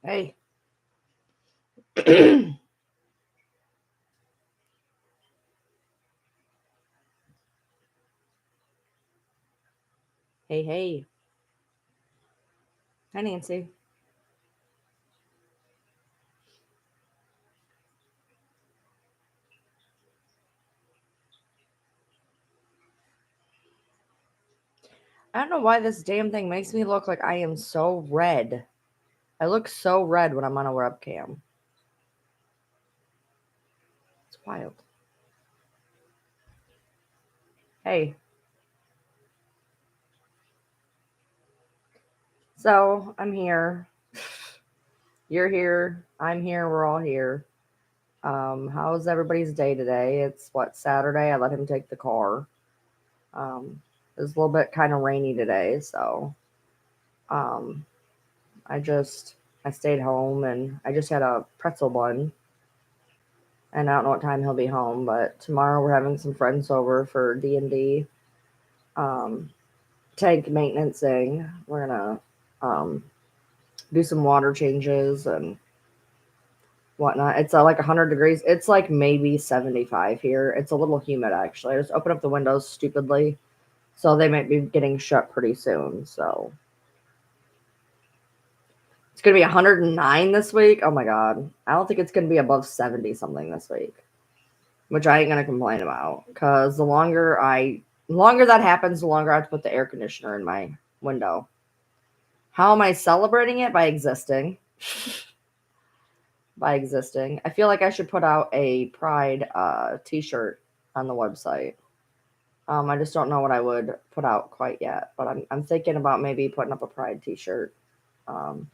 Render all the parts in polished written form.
Hey. Hey, hey. Hi, Nancy. I don't know why this damn thing makes me look like I am so red. I look so red when I'm on a webcam. It's wild. Hey. So, I'm here. You're here. I'm here. We're all here. How's everybody's day today? It's Saturday. I let him take the car. It was a little bit kind of rainy today, so um, I just I stayed home and I just had a pretzel bun. And I don't know what time he'll be home, but tomorrow we're having some friends over for D&D, um, tank maintenancing. We're gonna um, do some water changes and whatnot. It's like 100 degrees. It's like maybe 75 here. It's a little humid actually. I just opened up the windows stupidly, so they might be getting shut pretty soon. So it's gonna be 109 this week. Oh my god, I don't think it's gonna be above 70 something this week, which I ain't gonna complain about because the longer that happens, the longer I have to put the air conditioner in my window. How am I celebrating it? By existing. By existing. I feel like I should put out a Pride t-shirt on the website. I just don't know what I would put out quite yet, but I'm thinking about maybe putting up a Pride t-shirt um,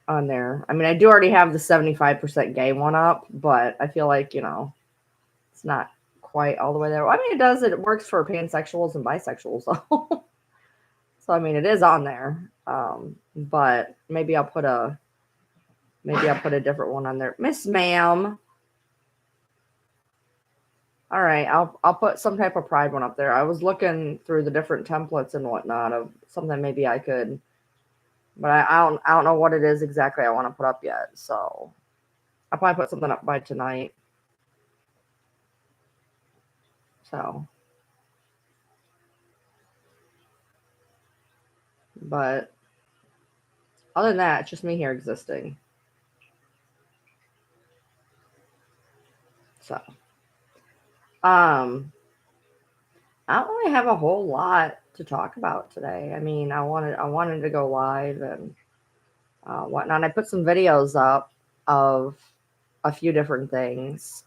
on there. I mean, I do already have the 75% gay one up, but I feel like, it's not quite all the way there. Well, I mean, it works for pansexuals and bisexuals. So I mean, it is on there. But maybe I'll put a different one on there. Miss Ma'am. All right, I'll put some type of pride one up there. I was looking through the different templates and whatnot of something maybe I could, but I don't know what it is exactly I want to put up yet. So I'll probably put something up by tonight. So, but other than that, it's just me here existing. So, um, I don't really have a whole lot to talk about today. I mean, I wanted to go live and whatnot. I put some videos up of a few different things.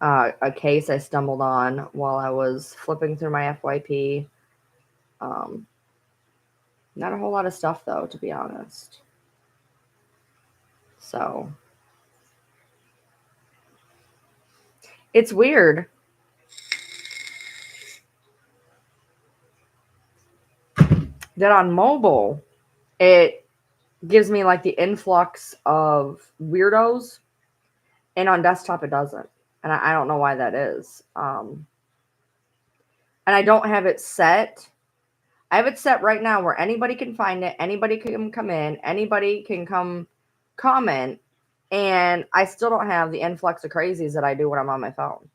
A case I stumbled on while I was flipping through my FYP. Um, Not a whole lot of stuff though, to be honest. So it's weird that on mobile it gives me like the influx of weirdos, and on desktop it doesn't, and I don't know why that is. And I don't have it set. I have it set right now where anybody can find it, anybody can come in, anybody can come comment, and I still don't have the influx of crazies that I do when I'm on my phone.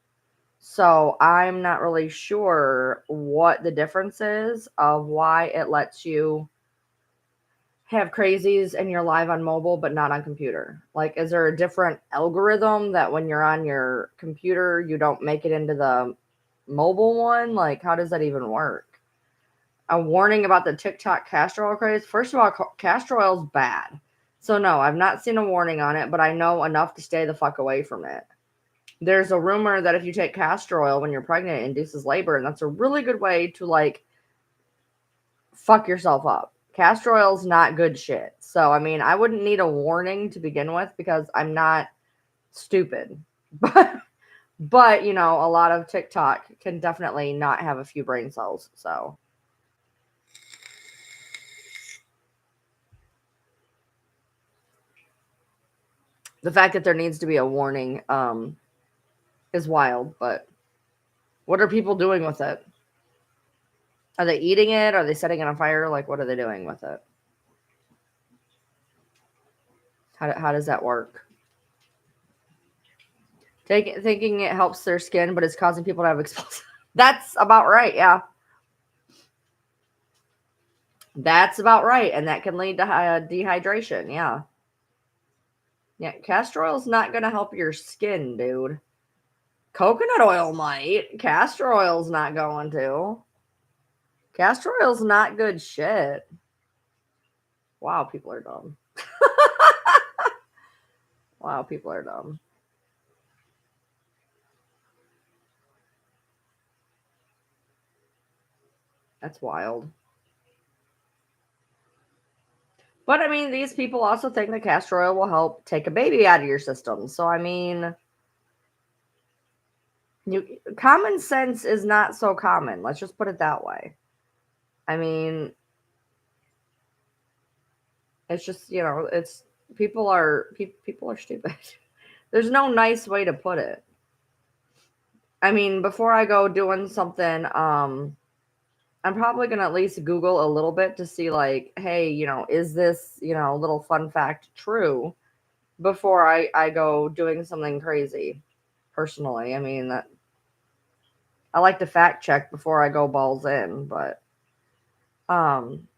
So I'm not really sure what the difference is of why it lets you have crazies and you're live on mobile but not on computer. Like, is there a different algorithm that when you're on your computer you don't make it into the mobile one? Like, how does that even work? A warning about the TikTok castor oil craze. First of all, castor oil's bad. So no, I've not seen a warning on it, but I know enough to stay the fuck away from it. There's a rumor that if you take castor oil when you're pregnant, it induces labor, and that's a really good way to like fuck yourself up. Castor oil's not good shit. So I mean, I wouldn't need a warning to begin with because I'm not stupid. But a lot of TikTok can definitely not have a few brain cells. So the fact that there needs to be a warning is wild. But what are people doing with it? Are they eating it? Are they setting it on fire? Like, what are they doing with it? How does that work? Thinking it helps their skin, but it's causing people to have explosive. That's about right. Yeah, that's about right, and that can lead to dehydration. Yeah, yeah. Castor oil is not gonna help your skin, dude. Coconut oil might. Castor oil's not going to. Castor oil's not good shit. Wow, people are dumb. Wow, people are dumb. That's wild. But I mean, these people also think that castor oil will help take a baby out of your system. So I mean, common sense is not so common. Let's just put it that way. I mean, it's just it's people are stupid. There's no nice way to put it. I mean, before I go doing something, I'm probably gonna at least Google a little bit to see, like, hey, is this little fun fact true before I go doing something crazy. Personally, I mean that I like to fact check before I go balls in, but um,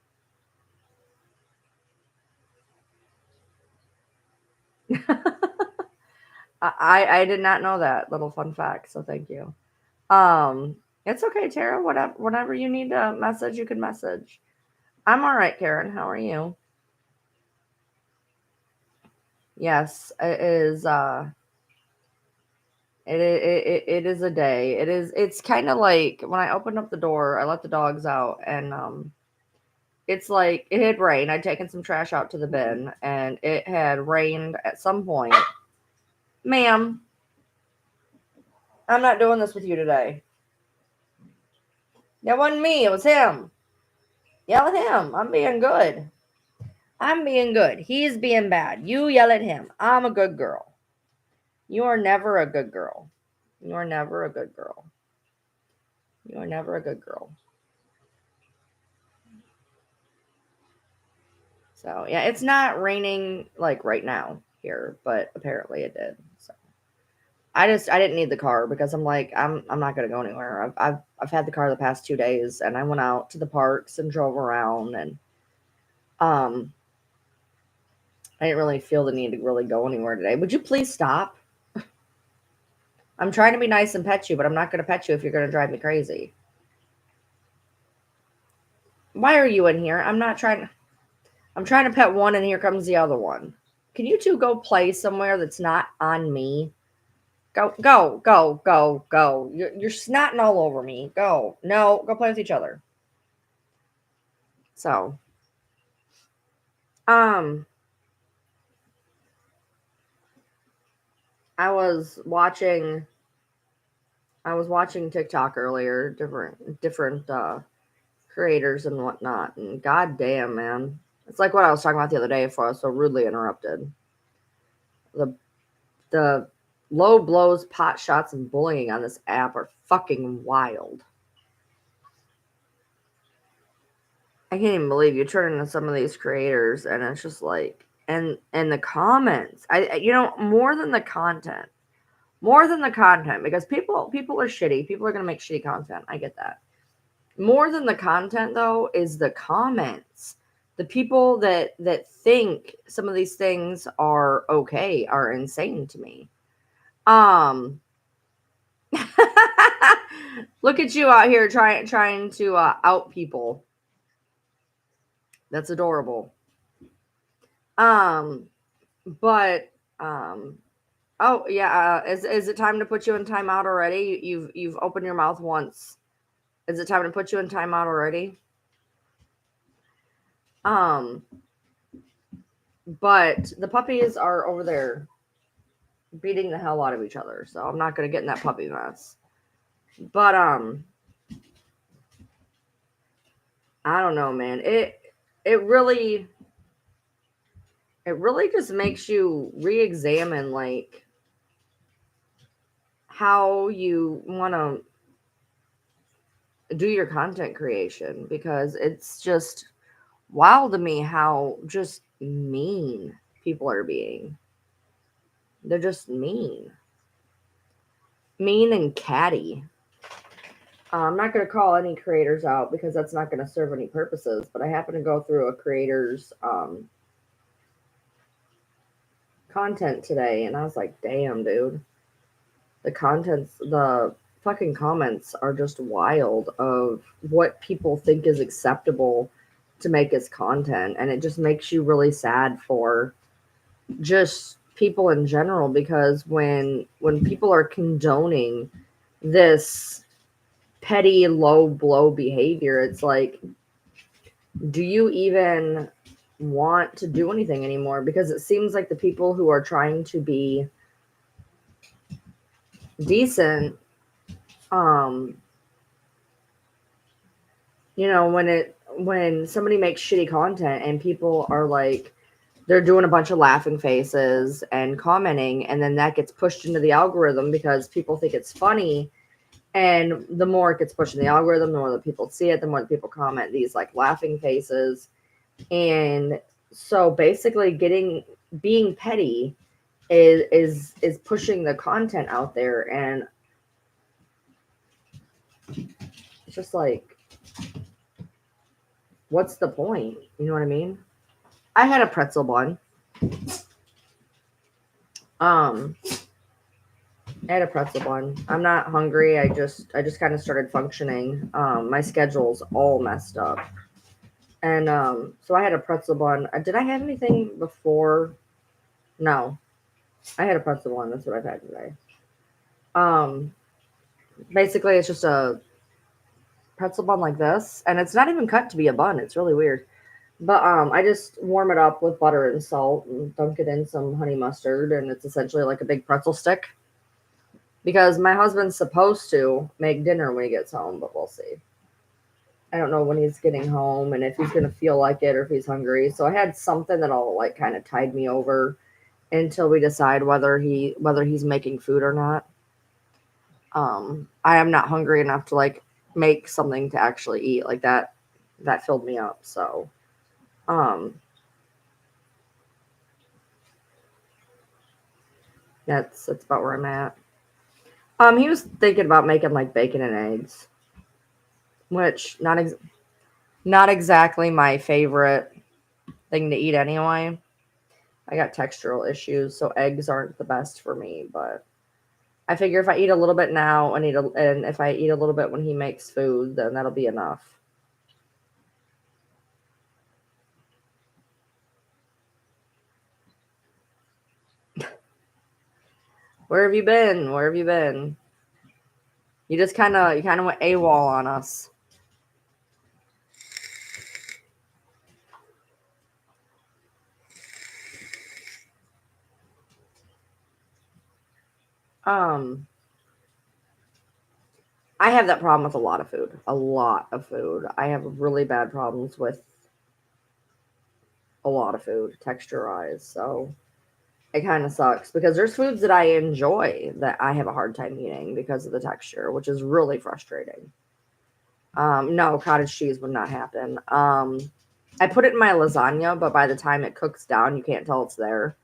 I did not know that little fun fact, so thank you. It's okay, Tara. Whatever you need to message, you can message. I'm all right, Karen. How are you? Yes, it is. It is a day. It's kind of like when I opened up the door, I let the dogs out, and it's like it had rained. I'd taken some trash out to the bin, and it had rained at some point. Ma'am, I'm not doing this with you today. That wasn't me. It was him. Yell at him. I'm being good. I'm being good. He's being bad. You yell at him. I'm a good girl. You are never a good girl. You are never a good girl. You are never a good girl. So yeah, it's not raining like right now here, but apparently it did. So I didn't need the car because I'm like I'm not gonna go anywhere. I've had the car the past 2 days, and I went out to the parks and drove around, and um I didn't really feel the need to really go anywhere today. Would you please stop? I'm trying to be nice and pet you, but I'm not gonna pet you if you're gonna drive me crazy. Why are you in here? I'm trying to pet one, and here comes the other one. Can you two go play somewhere that's not on me? Go, go, go, go, go. You're snotting all over me. Go. No, go play with each other. So, um, I was watching I was watching TikTok earlier, different creators and whatnot, and goddamn, man, it's like what I was talking about the other day before I was so rudely interrupted. The the low blows, pot shots, and bullying on this app are fucking wild. I can't even believe you turn into some of these creators, and it's just like, and the comments. More than the content, because people are shitty. People are gonna make shitty content. I get that. More than the content, though, is the comments. The people that think some of these things are okay are insane to me. Um, look at you out here trying to out people. That's adorable. Um, but oh yeah, is it time to put you in timeout already? You've opened your mouth once. Is it time to put you in timeout already? Um, but the puppies are over there beating the hell out of each other, so I'm not gonna get in that puppy mess. But I don't know, man. It really it really just makes you re-examine like how you want to do your content creation, because it's just wild to me how just mean people are being. They're just mean. Mean and catty. I'm not going to call any creators out because that's not going to serve any purposes, but I happen to go through a creator's content today, and I was like, damn, dude. The fucking comments are just wild of what people think is acceptable to make as content, and it just makes you really sad for just people in general, because when people are condoning this petty low blow behavior, it's like, do you even want to do anything anymore? Because it seems like the people who are trying to be decent, you know, when somebody makes shitty content and people are like, they're doing a bunch of laughing faces and commenting, and then that gets pushed into the algorithm because people think it's funny. And the more it gets pushed in the algorithm, the more that people see it, the more that people comment these like laughing faces. And so basically being petty is pushing the content out there, and it's just like, what's the point? You know what I mean? I had a pretzel bun. I had a pretzel bun. I'm not hungry. I just kind of started functioning. My schedule's all messed up. And so I had a pretzel bun. Did I have anything before? No. I had a pretzel bun. That's what I've had today. Basically it's just a pretzel bun like this, and it's not even cut to be a bun. It's really weird. But I just warm it up with butter and salt and dunk it in some honey mustard, and it's essentially like a big pretzel stick. Because my husband's supposed to make dinner when he gets home, but we'll see. I don't know when he's getting home and if he's going to feel like it or if he's hungry. So I had something that'll like kind of tide me over until we decide whether he's making food or not. I am not hungry enough to like make something to actually eat like that. That filled me up. So, that's about where I'm at. He was thinking about making like bacon and eggs, which not exactly my favorite thing to eat anyway. I got textural issues, so eggs aren't the best for me, but I figure if I eat a little bit now and if I eat a little bit when he makes food, then that'll be enough. Where have you been? Where have you been? You just kind of went AWOL on us. I have that problem with a lot of food. A lot of food. I have really bad problems with a lot of food, texture-wise. So it kind of sucks because there's foods that I enjoy that I have a hard time eating because of the texture, which is really frustrating. No, cottage cheese would not happen. I put it in my lasagna, but by the time it cooks down, you can't tell it's there.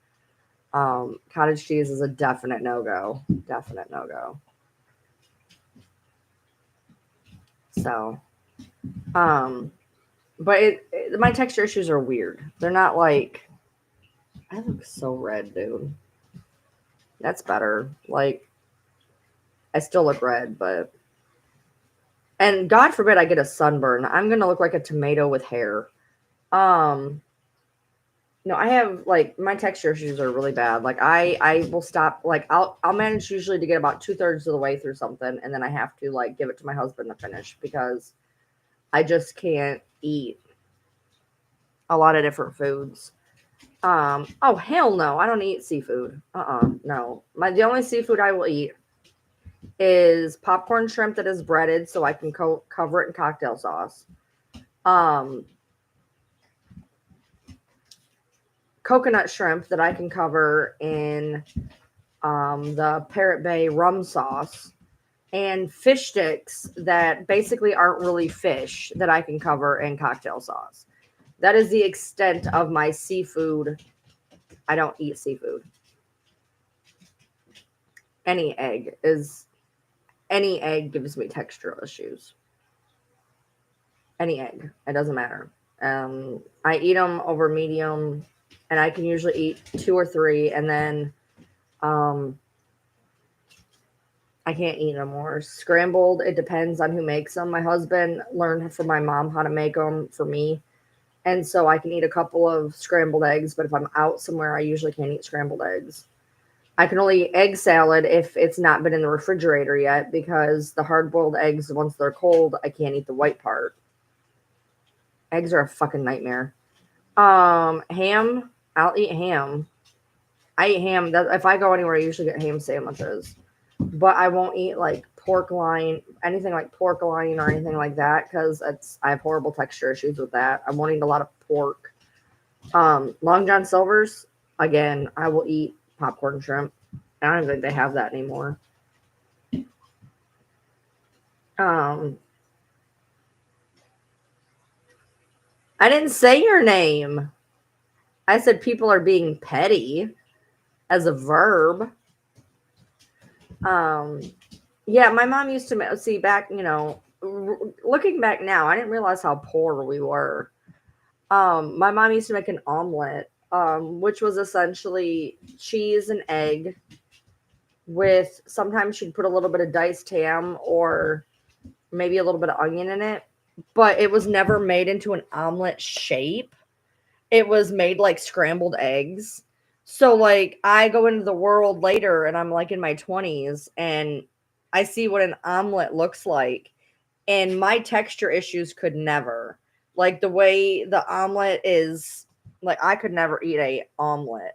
Cottage cheese is a definite no-go. Definite no-go. So, but my texture issues are weird. They're not like, I look so red, dude. That's better. Like, I still look red, but, and God forbid I get a sunburn. I'm gonna look like a tomato with hair. No, I have like my texture issues are really bad. Like I will stop. Like I'll manage usually to get about 2/3 of the way through something, and then I have to like give it to my husband to finish because I just can't eat a lot of different foods. Oh hell no, I don't eat seafood. No. The only seafood I will eat is popcorn shrimp that is breaded, so I can cover it in cocktail sauce. Coconut shrimp that I can cover in the Parrot Bay rum sauce, and fish sticks that basically aren't really fish that I can cover in cocktail sauce. That is the extent of my seafood I don't eat seafood. Any egg gives me texture issues. Any egg, it doesn't matter. I eat them over medium, and I can usually eat 2 or 3, and then I can't eat no more. Scrambled, it depends on who makes them. My husband learned from my mom how to make them for me, and so I can eat a couple of scrambled eggs, but if I'm out somewhere, I usually can't eat scrambled eggs. I can only eat egg salad if it's not been in the refrigerator yet, because the hard-boiled eggs, once they're cold, I can't eat the white part. Eggs are a fucking nightmare. Ham, I'll eat ham. I eat ham. If I go anywhere, I usually get ham sandwiches. But I won't eat like pork loin, anything like pork loin or anything like that, because I have horrible texture issues with that. I won't eat a lot of pork. Long John Silver's, again, I will eat popcorn shrimp. I don't think they have that anymore. I didn't say your name. I said people are being petty as a verb. Yeah, my mom used to see back, looking back now, I didn't realize how poor we were. My mom used to make an omelet, which was essentially cheese and egg with, sometimes she'd put a little bit of diced ham or maybe a little bit of onion in it, but it was never made into an omelet shape. It was made like scrambled eggs. So like I go into the world later and I'm like in my 20s and I see what an omelet looks like, and my texture issues could never. Like the way the omelet is, like I could never eat a omelet,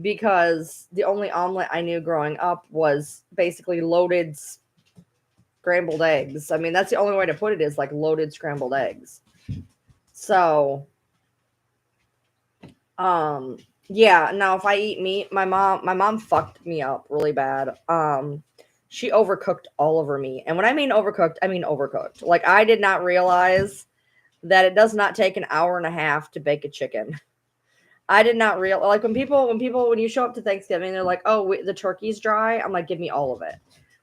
because the only omelet I knew growing up was basically loaded scrambled eggs. I mean, that's the only way to put it, is like loaded scrambled eggs. So, yeah, now if I eat meat, my mom fucked me up really bad. She overcooked all of her meat. And when I mean overcooked, I mean overcooked. Like I did not realize that it does not take an hour and a half to bake a chicken. I did not real like when you show up to Thanksgiving, they're like, "Oh, the turkey's dry." I'm like, "Give me all of it."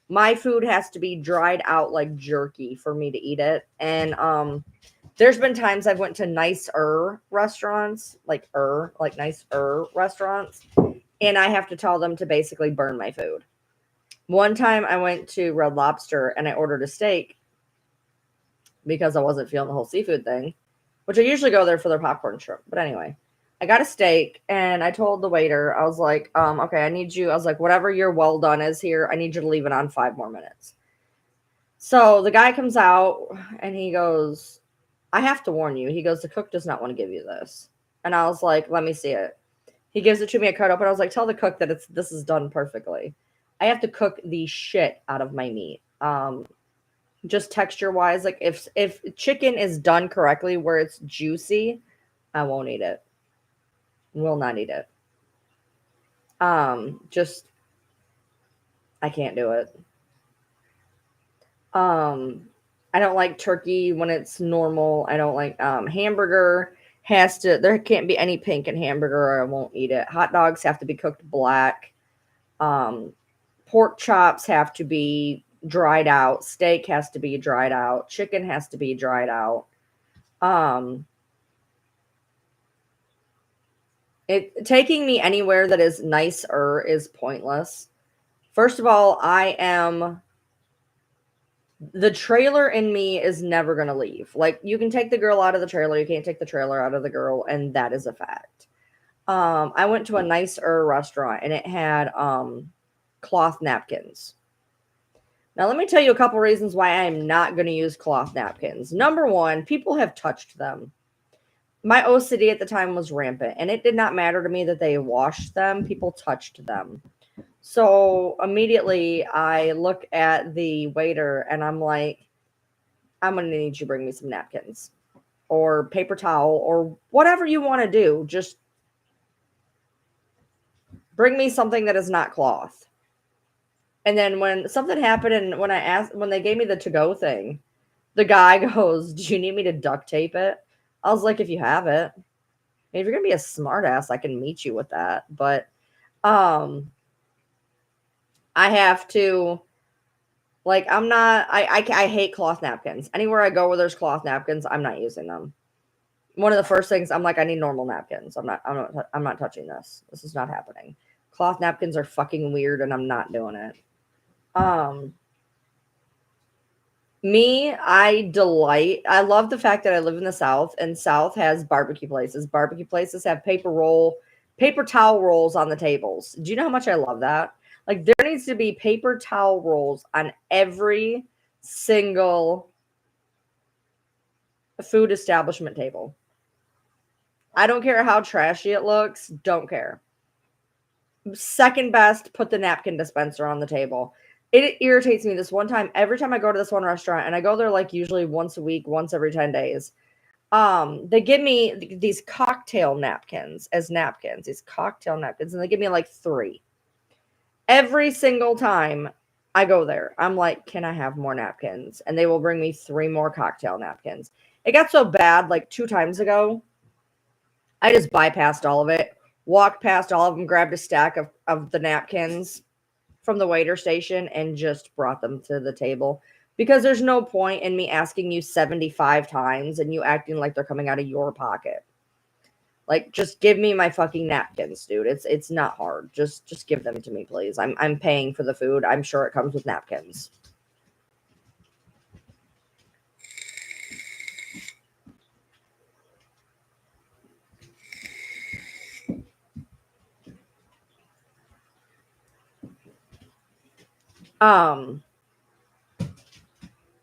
My food has to be dried out like jerky for me to eat it. And there's been times I've went to nicer restaurants, like nicer restaurants, and I have to tell them to basically burn my food. One time I went to Red Lobster and I ordered a steak because I wasn't feeling the whole seafood thing, which I usually go there for their popcorn shrimp. But anyway, I got a steak and I told the waiter, I was like, okay, I was like, whatever your well done is here, I need you to leave it on 5 more minutes. So the guy comes out and he goes, "I have to warn you." He goes, "The cook does not want to give you this." And I was like, "Let me see it." He gives it to me, I cut open. I was like, "Tell the cook that this is done perfectly." I have to cook the shit out of my meat. Just texture wise, like if chicken is done correctly where it's juicy, I won't eat it. Will not eat it. Just I can't do it. I don't like turkey when it's normal. I don't like hamburger there can't be any pink in hamburger or I won't eat it. Hot dogs have to be cooked black. Pork chops have to be dried out. Steak has to be dried out. Chicken has to be dried out. Taking me anywhere that is nicer is pointless. First of all, the trailer in me is never going to leave. Like you can take the girl out of the trailer, you can't take the trailer out of the girl, and that is a fact. I went to a nicer restaurant and it had cloth napkins. Now let me tell you a couple reasons why I'm not going to use cloth napkins. Number one, people have touched them. My OCD at the time was rampant, and it did not matter to me that they washed them. People touched them. So immediately I look at the waiter and I'm like, "I'm going to need you to bring me some napkins or paper towel or whatever you want to do. Just bring me something that is not cloth." And then when something happened and when they gave me the to-go thing, the guy goes, "Do you need me to duct tape it?" I was like, "If you have it." if you're gonna be a smartass, I can meet you with that. But I have to, like, I'm not. I hate cloth napkins. Anywhere I go where there's cloth napkins, I'm not using them. One of the first things I'm like, I need normal napkins. I'm not touching this. This is not happening. Cloth napkins are fucking weird, and I'm not doing it. I love the fact that I live in the South, and South has barbecue places. Barbecue places have paper towel rolls on the tables. Do you know how much I love that? Like, there needs to be paper towel rolls on every single food establishment table. I don't care how trashy it looks. Don't care. Second best, put the napkin dispenser on the table. It irritates me this one time. Every time I go to this one restaurant, and I go there like usually once a week, once every 10 days, they give me these cocktail napkins as napkins, these cocktail napkins, and they give me like 3. Every single time I go there, I'm like, can I have more napkins? And they will bring me 3 more cocktail napkins. It got so bad like 2 times ago, I just bypassed all of it, walked past all of them, grabbed a stack of the napkins from the waiter station, and just brought them to the table, because there's no point in me asking you 75 times and you acting like they're coming out of your pocket. Like, just give me my fucking napkins, dude. It's not hard. Just give them to me, please. I'm paying for the food. I'm sure it comes with napkins.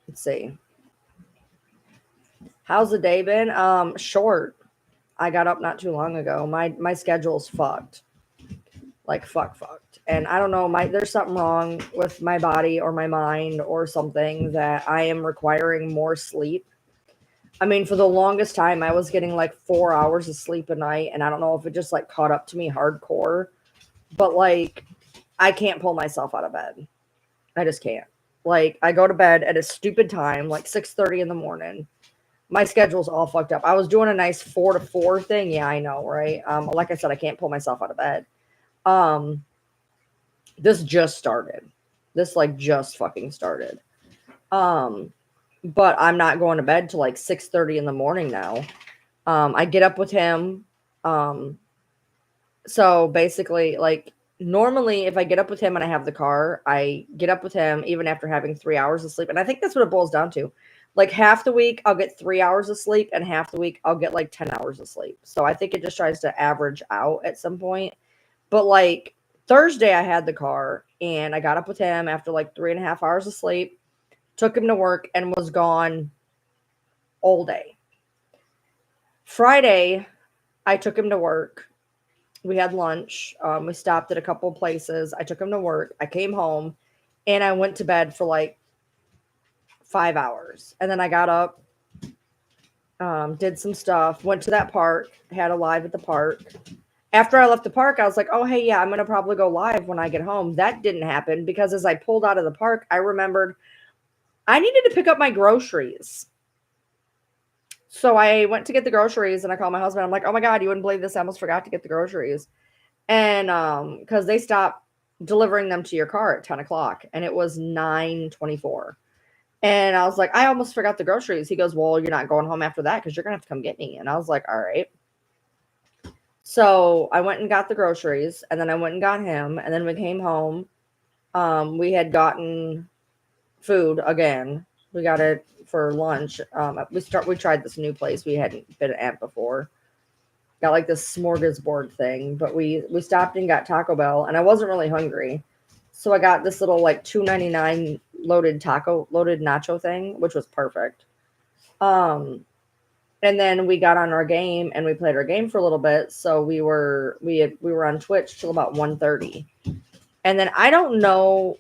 Let's see. How's the day been? Short. I got up not too long ago. My schedule's fucked. Like, fucked. And I don't know, there's something wrong with my body or my mind or something, that I am requiring more sleep. I mean, for the longest time, I was getting like 4 hours of sleep a night, and I don't know if it just like caught up to me hardcore, but like, I can't pull myself out of bed. I just can't. Like, I go to bed at a stupid time, like 6:30 in the morning. My schedule's all fucked up. I was doing a nice 4 to 4 thing. Yeah, I know, right? Like I said, I can't pull myself out of bed. This just started. This like just fucking started. But I'm not going to bed till like 6:30 in the morning now. I get up with him. So basically, like, normally if I get up with him and I have the car, I get up with him even after having 3 hours of sleep. And I think that's what it boils down to. Like, half the week I'll get 3 hours of sleep, and half the week I'll get like 10 hours of sleep. So I think it just tries to average out at some point. But like, Thursday I had the car, and I got up with him after like 3.5 hours of sleep, took him to work, and was gone all day. Friday, I took him to work. We had lunch. We stopped at a couple of places. I took him to work. I came home, and I went to bed for like 5 hours. And then I got up, did some stuff, went to that park, had a live at the park. After I left the park, I was like, oh, hey, yeah, I'm going to probably go live when I get home. That didn't happen, because as I pulled out of the park, I remembered I needed to pick up my groceries. So I went to get the groceries, and I called my husband. I'm like, oh my God, you wouldn't believe this. I almost forgot to get the groceries. And because they stopped delivering them to your car at 10 o'clock, and it was 9:24. And I was like, I almost forgot the groceries. He goes, well, you're not going home after that, because you're going to have to come get me. And I was like, all right. So I went and got the groceries, and then I went and got him, and then we came home. We had gotten food again. We got it for lunch. We tried this new place we hadn't been at before. Got like this smorgasbord thing, but we stopped and got Taco Bell, and I wasn't really hungry. So I got this little like $2.99 loaded nacho thing, which was perfect. And then we got on our game, and we played our game for a little bit. So we were on Twitch till about 1:30. And then I don't know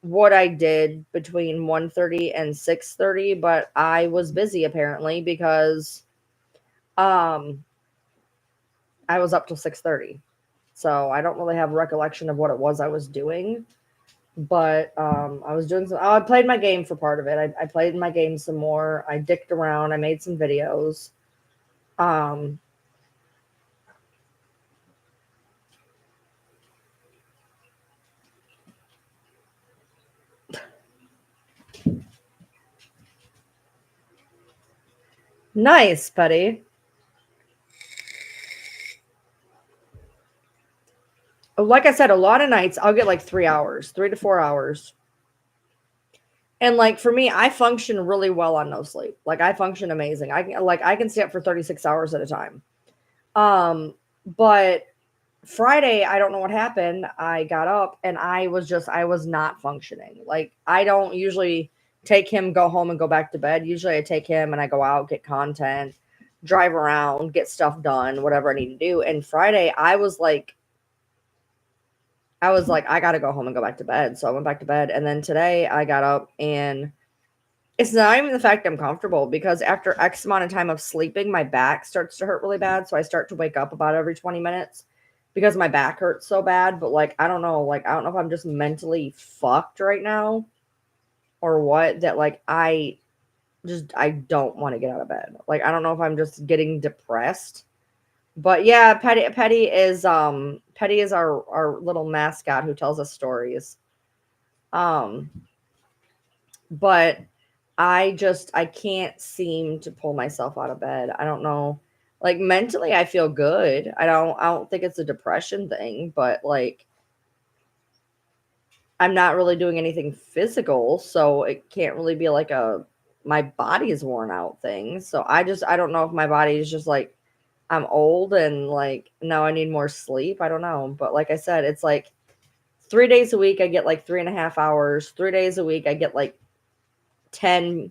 what I did between 1:30 and 6:30, but I was busy apparently, because I was up till 6:30. So I don't really have a recollection of what it was I was doing. But I was doing I played my game for part of it. I played my game some more. I dicked around. I made some videos. Nice, buddy. Like I said, a lot of nights I'll get like 3 hours, 3 to 4 hours. And like for me, I function really well on no sleep. Like I function amazing. I can stay up for 36 hours at a time. But Friday, I don't know what happened. I got up and I was not functioning. Like I don't usually take him, go home and go back to bed. Usually I take him and I go out, get content, drive around, get stuff done, whatever I need to do. And Friday, I was like, I gotta go home and go back to bed. So I went back to bed. And then today I got up and it's not even the fact I'm comfortable because after X amount of time of sleeping, my back starts to hurt really bad. So I start to wake up about every 20 minutes because my back hurts so bad. But like, I don't know. Like, I don't know if I'm just mentally fucked right now or what, that like I don't want to get out of bed. Like, I don't know if I'm just getting depressed. But yeah, Petty is our little mascot who tells us stories. Um, but I can't seem to pull myself out of bed. I don't know. Like mentally I feel good. I don't think it's a depression thing, but like I'm not really doing anything physical, so it can't really be like a my body is worn out thing. So I don't know if my body is just like I'm old and like now I need more sleep. I don't know. But like I said, it's like 3 days a week I get like 3.5 hours. 3 days a week I get like 10,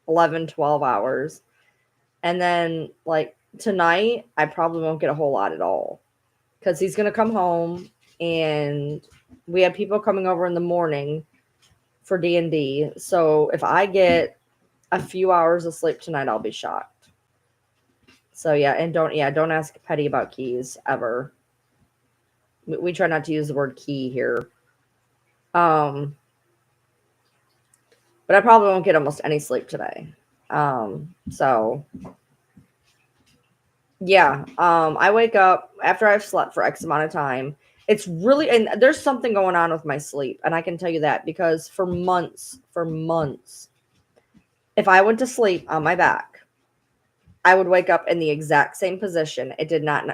11, 12 hours. And then like tonight, I probably won't get a whole lot at all because he's gonna come home and we have people coming over in the morning for D&D. So if I get a few hours of sleep tonight, I'll be shocked. So yeah, and don't ask Petty about keys ever. We try not to use the word key here. Um, but I probably won't get almost any sleep today. So yeah, I wake up after I've slept for X amount of time. It's really and there's something going on with my sleep, and I can tell you that because for months, if I went to sleep on my back, I would wake up in the exact same position. It did not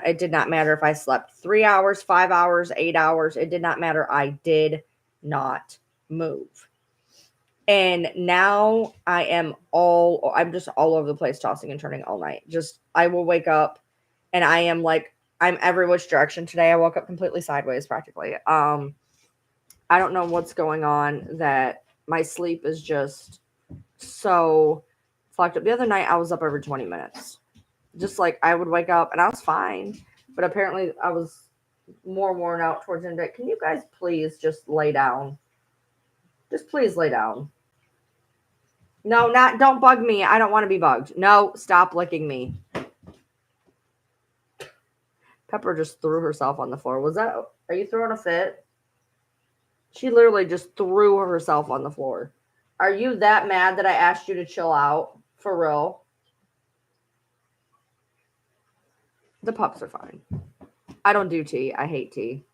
matter if I slept 3 hours, 5 hours, 8 hours, it did not matter. I did not move. And now I'm just all over the place tossing and turning all night. Just I will wake up and I am like I'm every which direction today. I woke up completely sideways practically. I don't know what's going on that my sleep is just so fucked up. The other night I was up every 20 minutes. Just like I would wake up and I was fine, but apparently I was more worn out towards the end of it. Can you guys please just lay down? Just please lay down. No, not don't bug me. I don't want to be bugged. No, stop licking me. Pepper just threw herself on the floor. Are you throwing a fit? She literally just threw herself on the floor. Are you that mad that I asked you to chill out? For real? The pups are fine. I don't do tea. I hate tea.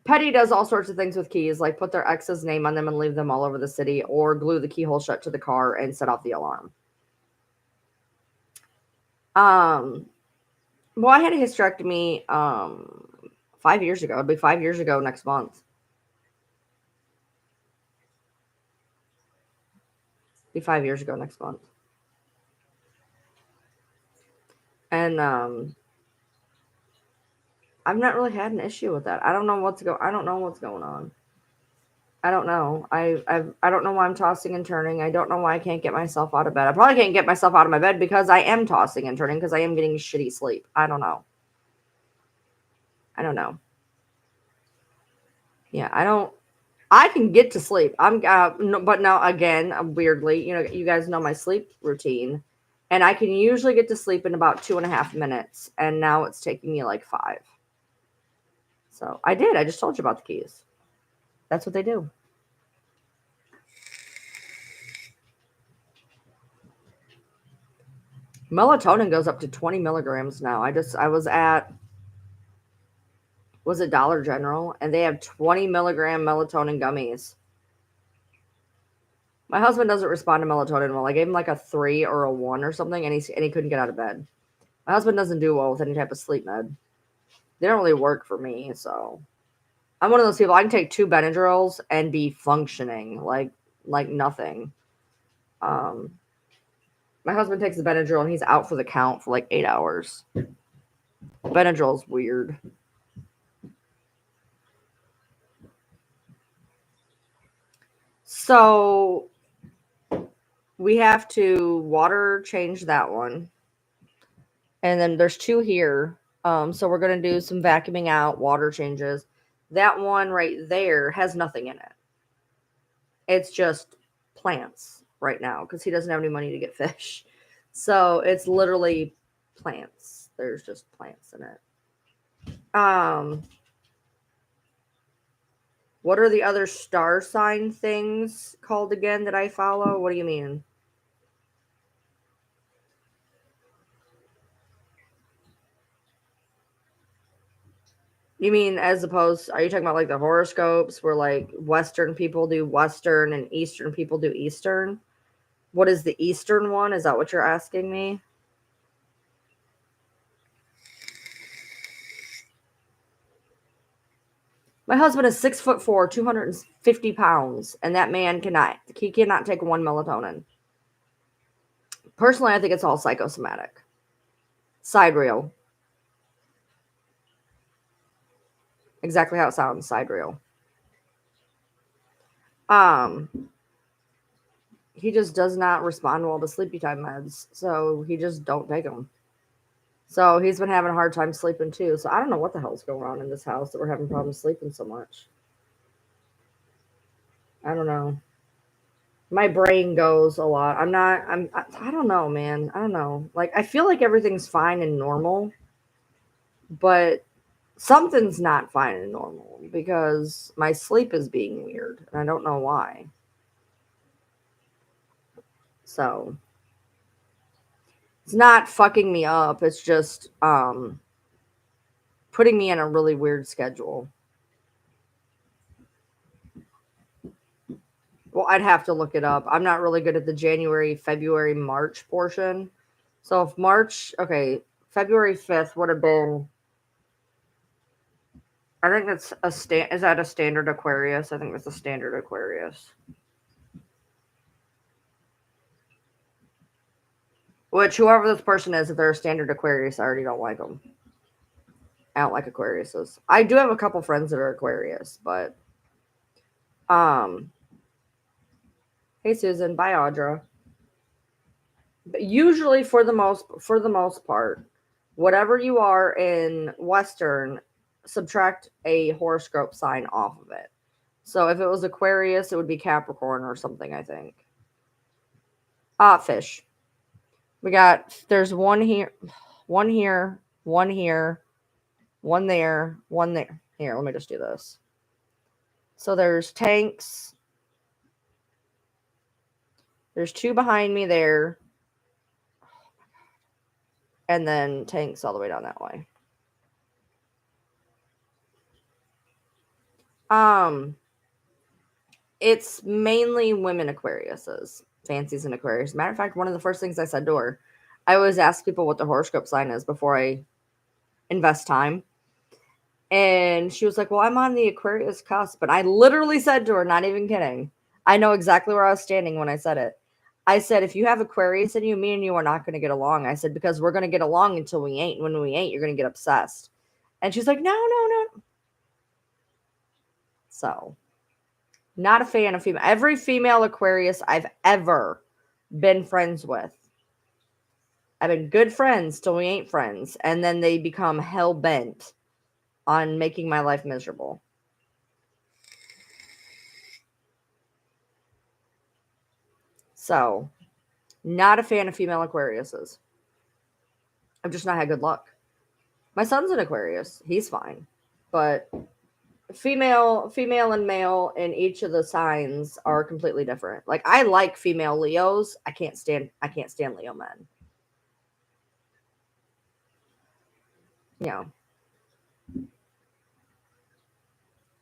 Petty does all sorts of things with keys, like put their ex's name on them and leave them all over the city, or glue the keyhole shut to the car and set off the alarm. Um, well, I had a hysterectomy 5 years ago. It'll be 5 years ago next month. It'll be 5 years ago next month. And I've not really had an issue with that. I don't know what's going on. I don't know. I don't know why I'm tossing and turning. I don't know why I can't get myself out of bed. I probably can't get myself out of my bed because I am tossing and turning because I am getting shitty sleep. I don't know. I don't know. Yeah, I don't. I can get to sleep. No, but now again, weirdly, you guys know my sleep routine, and I can usually get to sleep in about 2.5 minutes, and now it's taking me like 5. So I did. I just told you about the keys. That's what they do. Melatonin goes up to 20 milligrams now. I was at Dollar General and they have 20 milligram melatonin gummies. My husband doesn't respond to melatonin well. I gave him like a 3 or a 1 or something, and he couldn't get out of bed. My husband doesn't do well with any type of sleep med. They don't really work for me, so I'm one of those people. I can take 2 Benadryls and be functioning like nothing. Um, my husband takes the Benadryl and he's out for the count for like 8 hours. Benadryl's weird. So we have to water change that one. And then there's 2 here. So we're going to do some vacuuming out, water changes. That one right there has nothing in it. It's just plants right now because he doesn't have any money to get fish. So it's literally plants. There's just plants in it. What are the other star sign things called again that I follow? What do you mean? You mean as opposed, are you talking about like the horoscopes where like Western people do Western and Eastern people do Eastern? What is the Eastern one? Is that what you're asking me? My husband is 6'4", 250 pounds, and that man cannot take 1 melatonin. Personally, I think it's all psychosomatic. Sidereal. Exactly how it sounds, sidereal. He just does not respond well to sleepy time meds, so he just don't take them. So he's been having a hard time sleeping too. So I don't know what the hell's going on in this house that we're having problems sleeping so much. I don't know. My brain goes a lot. I don't know, man. I don't know. Like I feel like everything's fine and normal, but something's not fine and normal because my sleep is being weird and I don't know why. So it's not fucking me up. It's just putting me in a really weird schedule. Well, I'd have to look it up. I'm not really good at the January, February, March portion. So if March, okay, February 5th would have been, I think that's is that a standard Aquarius? I think that's a standard Aquarius. Which, whoever this person is, if they're a standard Aquarius, I already don't like them. I don't like Aquariuses. I do have a couple friends that are Aquarius, but um, hey Susan, bye Audra. But usually, for the most part, whatever you are in Western, subtract a horoscope sign off of it. So if it was Aquarius, it would be Capricorn or something, I think. Fish. There's one here, one here, one here, one there, one there. Here, let me just do this. So there's tanks. There's 2 behind me there. And then tanks all the way down that way. It's mainly women Aquariuses, fancies and Aquarius. Matter of fact, one of the first things I said to her, I always ask people what the horoscope sign is before I invest time. And she was like, well, I'm on the Aquarius cusp. But I literally said to her, not even kidding, I know exactly where I was standing when I said it. I said, if you have Aquarius in you, me and you are not going to get along. I said, because we're going to get along until we ain't. When we ain't, you're going to get obsessed. And she's like, no, no, no. So, not a fan of female. Every female Aquarius I've ever been friends with, I've been good friends till we ain't friends. And then they become hell bent on making my life miserable. So, not a fan of female Aquariuses. I've just not had good luck. My son's an Aquarius. He's fine. But female and male in each of the signs are completely different. Like I like female Leos. I can't stand Leo men. Yeah.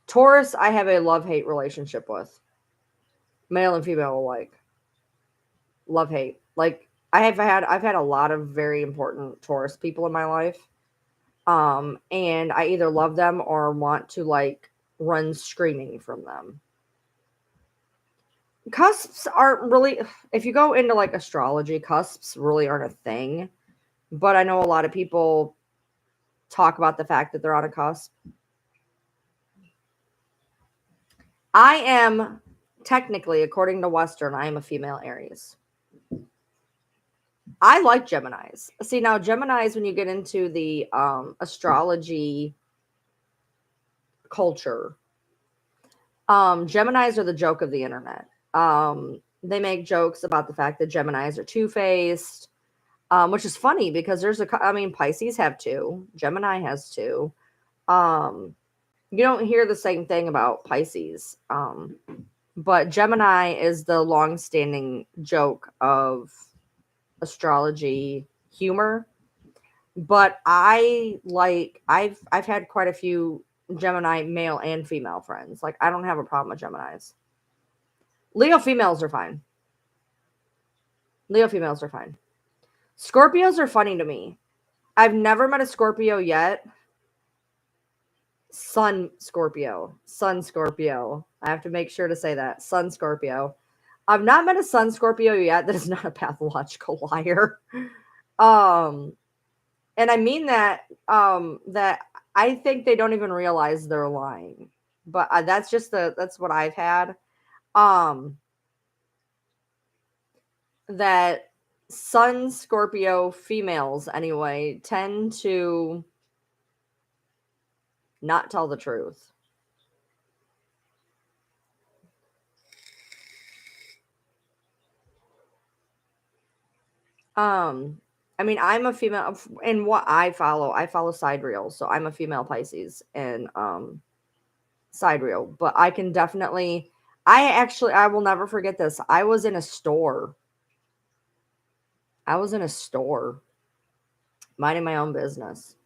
Taurus, I have a love-hate relationship with. Male and female alike. love hate. Like I've had a lot of very important Taurus people in my life. And I either love them or want to like run screaming from them. Cusps aren't really, if you go into like astrology, cusps really aren't a thing. But I know a lot of people talk about the fact that they're on a cusp. I am technically, according to Western, I am a female Aries. I like Geminis. See, now Geminis, when you get into the astrology culture, Geminis are the joke of the internet. They make jokes about the fact that Geminis are two-faced, which is funny because I mean, Pisces have two, Gemini has two. You don't hear the same thing about Pisces. But Gemini is the long-standing joke of astrology humor. But I've had quite a few Gemini male and female friends. Like I don't have a problem with Geminis. Leo females are fine. Leo females are fine. Scorpios are funny to me. I've never met a Scorpio yet. Sun Scorpio. I have to make sure to say that. Sun Scorpio. I've not met a Sun Scorpio yet that is not a pathological liar. And I mean that that I think they don't even realize they're lying. But that's what I've had. That Sun Scorpio females anyway tend to not tell the truth. I mean, I'm a female in what I follow sidereal, so I'm a female Pisces and sidereal, but I can definitely I will never forget this. I was in a store. Minding my own business.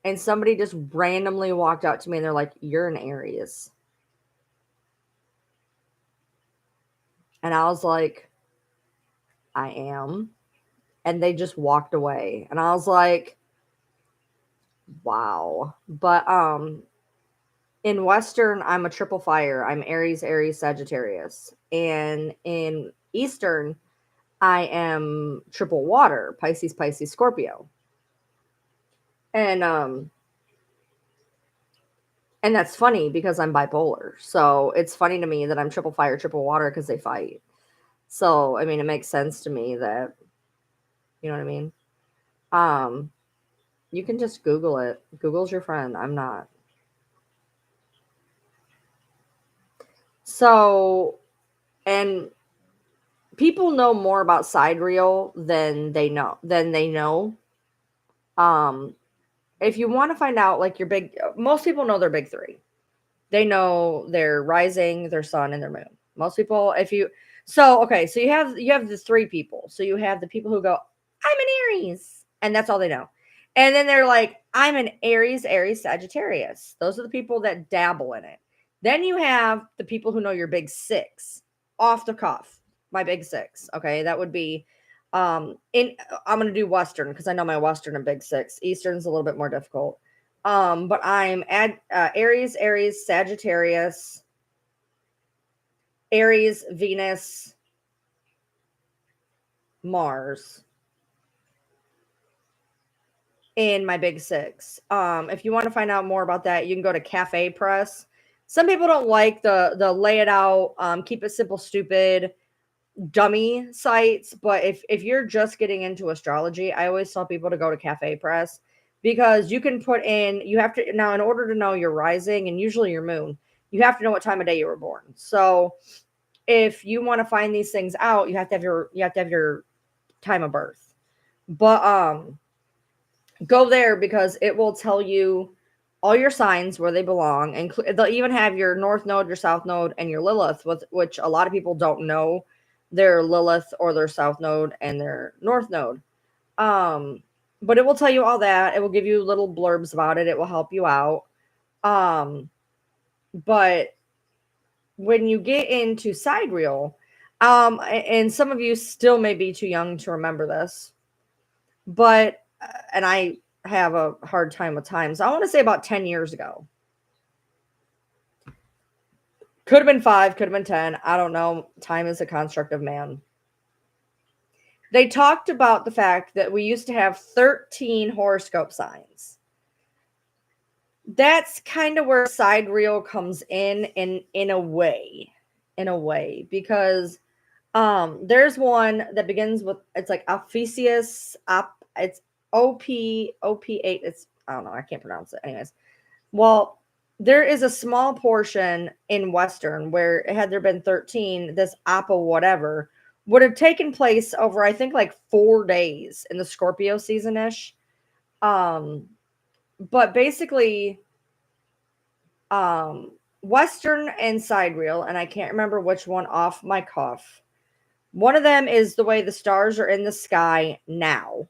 And somebody just randomly walked out to me and they're like, "You're an Aries." And I was like, "I am." And they just walked away. And I was like, "Wow." But in Western, I'm a triple fire. I'm Aries, Aries, Sagittarius. And in Eastern, I am triple water, Pisces, Pisces, Scorpio. And and that's funny because I'm bipolar. So it's funny to me that I'm triple fire, triple water because they fight. So I mean it makes sense to me that you know what I mean? Um you can just Google it. Google's your friend. I'm not. So and people know more about sidereal than they know. Um if you want to find out like your big most people know their big three. They know their rising, their sun, and their moon. Most people, if you so okay, so you have the three people. So you have the people who go, I'm an Aries, and that's all they know. And then they're like, I'm an Aries, Aries, Sagittarius. Those are the people that dabble in it. Then you have the people who know your big six off the cuff. My big six. Okay, that would be in I'm gonna do Western because I know my Western and big six. Eastern's a little bit more difficult. But I'm at Aries, Aries, Sagittarius, Aries, Venus, Mars in my big six. If you want to find out more about that, you can go to Cafe Press. Some people don't like the lay it out, keep it simple, stupid, dummy sites, but if you're just getting into astrology, I always tell people to go to Cafe Press because you can put in you have to now in order to know your rising and usually your moon, you have to know what time of day you were born. So if you want to find these things out, you have to have your time of birth. But go there because it will tell you all your signs where they belong, and they'll even have your north node, your south node, and your Lilith, which a lot of people don't know their Lilith or their south node and their north node. But it will tell you all that. It will give you little blurbs about it. It will help you out. But when you get into sidereal, And some of you still may be too young to remember this, but and I have a hard time with times. I want to say about 10 years ago. Could have been 5, could have been 10. I don't know. Time is a construct of man. They talked about the fact that we used to have 13 horoscope signs. That's kind of where sidereal comes in a way. In a way, because there's one that begins with, it's like Ophiuchus, it's OP8. It's, I don't know, I can't pronounce it. Anyways, well, there is a small portion in Western where, had there been 13, this Appa whatever would have taken place over, I think, like 4 days in the Scorpio season ish. But basically, Western and sidereal, and I can't remember which one off my cuff. One of them is the way the stars are in the sky now.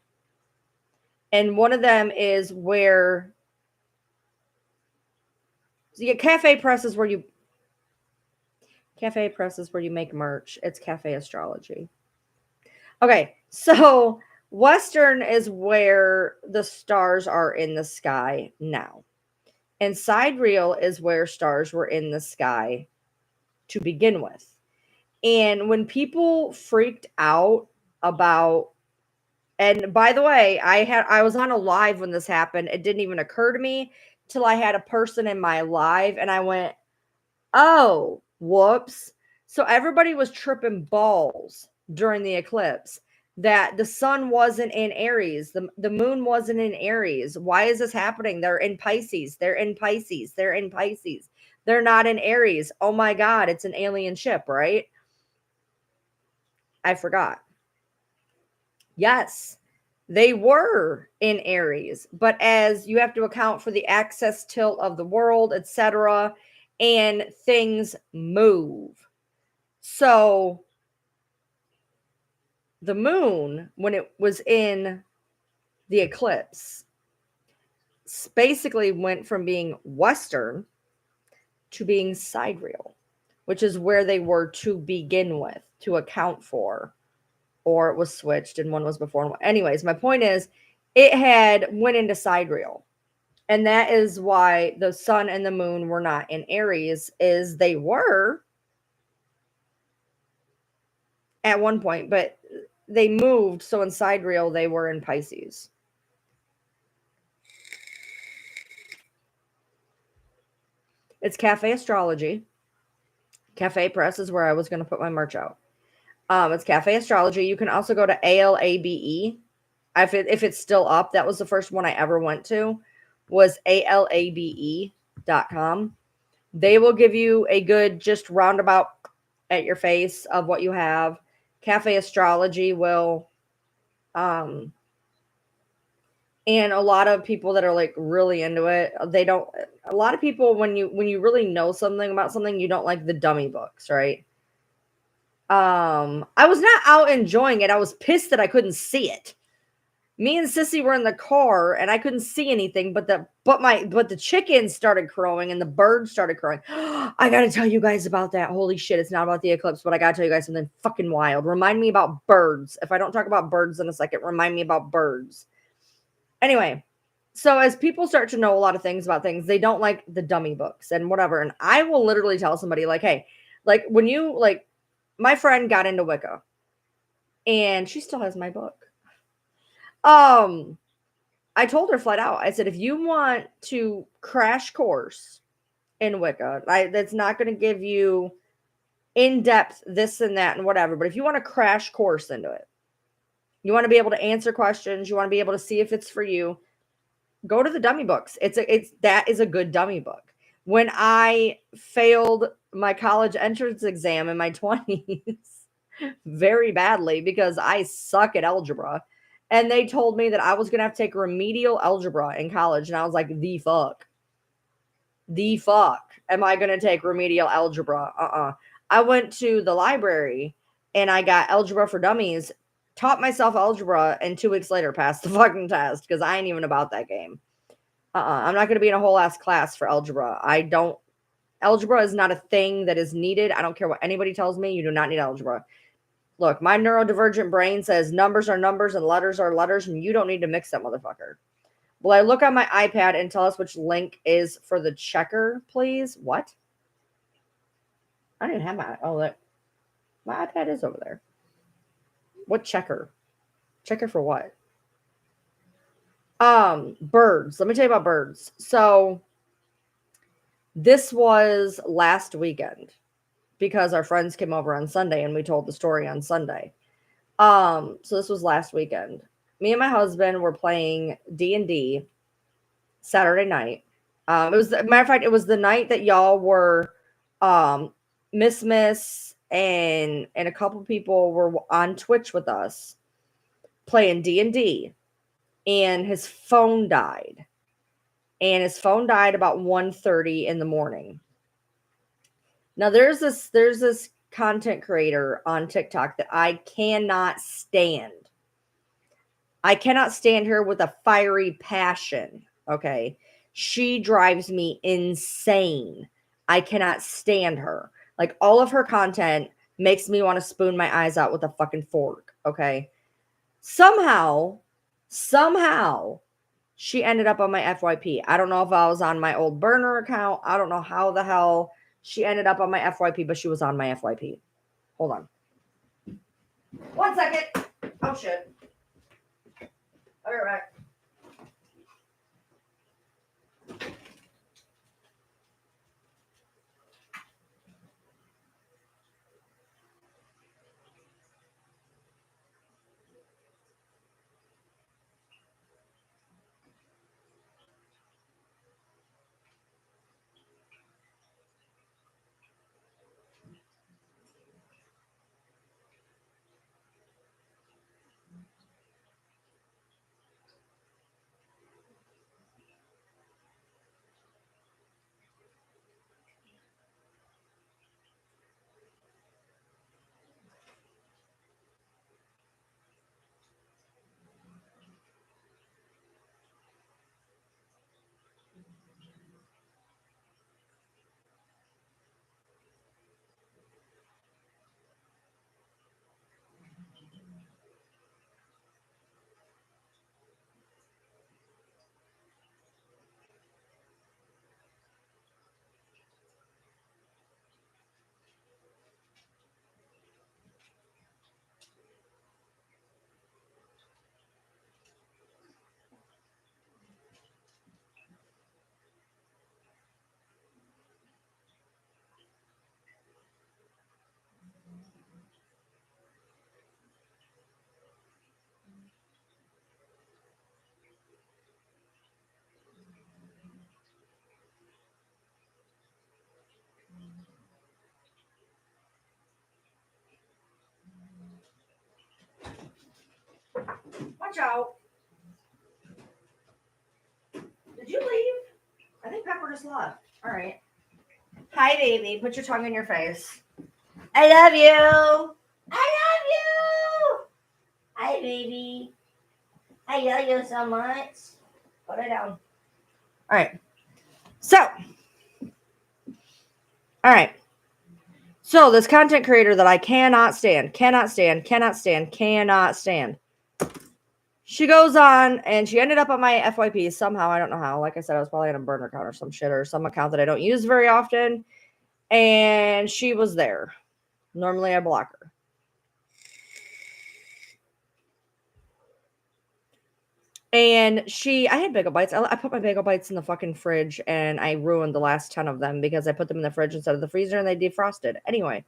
And one of them is where, so you get Cafe Press is where you make merch. It's Cafe Astrology. Okay, so Western is where the stars are in the sky now. And sidereal is where stars were in the sky to begin with. And when people freaked out about, and by the way, I was on a live when this happened. It didn't even occur to me till I had a person in my live and I went, "Oh, whoops." So everybody was tripping balls during the eclipse that the sun wasn't in Aries, the moon wasn't in Aries. Why is this happening? They're in Pisces. They're in Pisces. They're in Pisces. They're not in Aries. Oh my God, it's an alien ship, right? I forgot. Yes, they were in Aries, but as you have to account for the axis tilt of the world, etc., and things move. So the moon, when it was in the eclipse, basically went from being Western to being sidereal, which is where they were to begin with, to account for, or it was switched and one was before. Anyways, my point is, it had went into sidereal. And that is why the sun and the moon were not in Aries, is they were at one point, but they moved. So in sidereal, they were in Pisces. It's Cafe Astrology. Cafe Press is where I was going to put my merch out. It's Cafe Astrology. You can also go to ALABE. If it's still up, that was the first one I ever went to, was ALABE.com. They will give you a good just roundabout at your face of what you have. Cafe Astrology will, and a lot of people that are like really into it, they don't, a lot of people, when you really know something about something, you don't like the dummy books, right? I was not out enjoying it. I was pissed that I couldn't see it. Me and Sissy were in the car and I couldn't see anything, but the chickens started crowing and the birds started crowing. I gotta tell you guys about that. Holy shit, it's not about the eclipse, but I gotta tell you guys something fucking wild. Remind me about birds. If I don't talk about birds in a second, remind me about birds. Anyway, so as people start to know a lot of things about things, they don't like the dummy books and whatever. And I will literally tell somebody like, hey, like when you like, my friend got into Wicca and she still has my book. I told her flat out, I said, if you want to crash course in Wicca, that's not going to give you in-depth this and that and whatever, but if you want to crash course into it, you want to be able to answer questions, you want to be able to see if it's for you, go to the dummy books. That is a good dummy book. When I failed my college entrance exam in my 20s very badly because I suck at algebra, and they told me that I was going to have to take remedial algebra in college. And I was like, the fuck am I going to take remedial algebra? I went to the library and I got Algebra for Dummies, taught myself algebra, and 2 weeks later passed the fucking test because I ain't even about that game. I'm not going to be in a whole ass class for algebra. Algebra is not a thing that is needed. I don't care what anybody tells me. You do not need algebra. Look, my neurodivergent brain says numbers are numbers and letters are letters, and you don't need to mix that motherfucker. Will I look on my iPad and tell us which link is for the checker, please? What? I didn't have my, my iPad is over there. What checker? Checker for what? Birds. Let me tell you about birds. So this was last weekend because our friends came over on Sunday and we told the story on Sunday. So this was last weekend. Me and my husband were playing D&D Saturday night. It was, matter of fact, it was the night that y'all were, Miss and a couple people were on Twitch with us playing D&D, and his phone died. And his phone died about 1:30 in the morning. Now there's this content creator on TikTok that I cannot stand. I cannot stand her with a fiery passion. Okay. She drives me insane. I cannot stand her. Like, all of her content makes me want to spoon my eyes out with a fucking fork. Okay. Somehow, she ended up on my FYP. I don't know if I was on my old burner account. I don't know how the hell she ended up on my FYP, but she was on my FYP. Hold on. 1 second. Oh, shit. I'll be right back. Watch out. Did you leave? I think Pepper just left. All right. Hi, baby. Put your tongue in your face. I love you. I love you. Hi, baby. I love you so much. Put it down. All right. So, this content creator that I cannot stand. She goes on and she ended up on my FYP somehow. I don't know how. Like I said, I was probably on a burner account or some shit, or some account that I don't use very often. And she was there. Normally I block her. And I had bagel bites. I put my bagel bites in the fucking fridge and I ruined the last 10 of them because I put them in the fridge instead of the freezer and they defrosted. Anyway.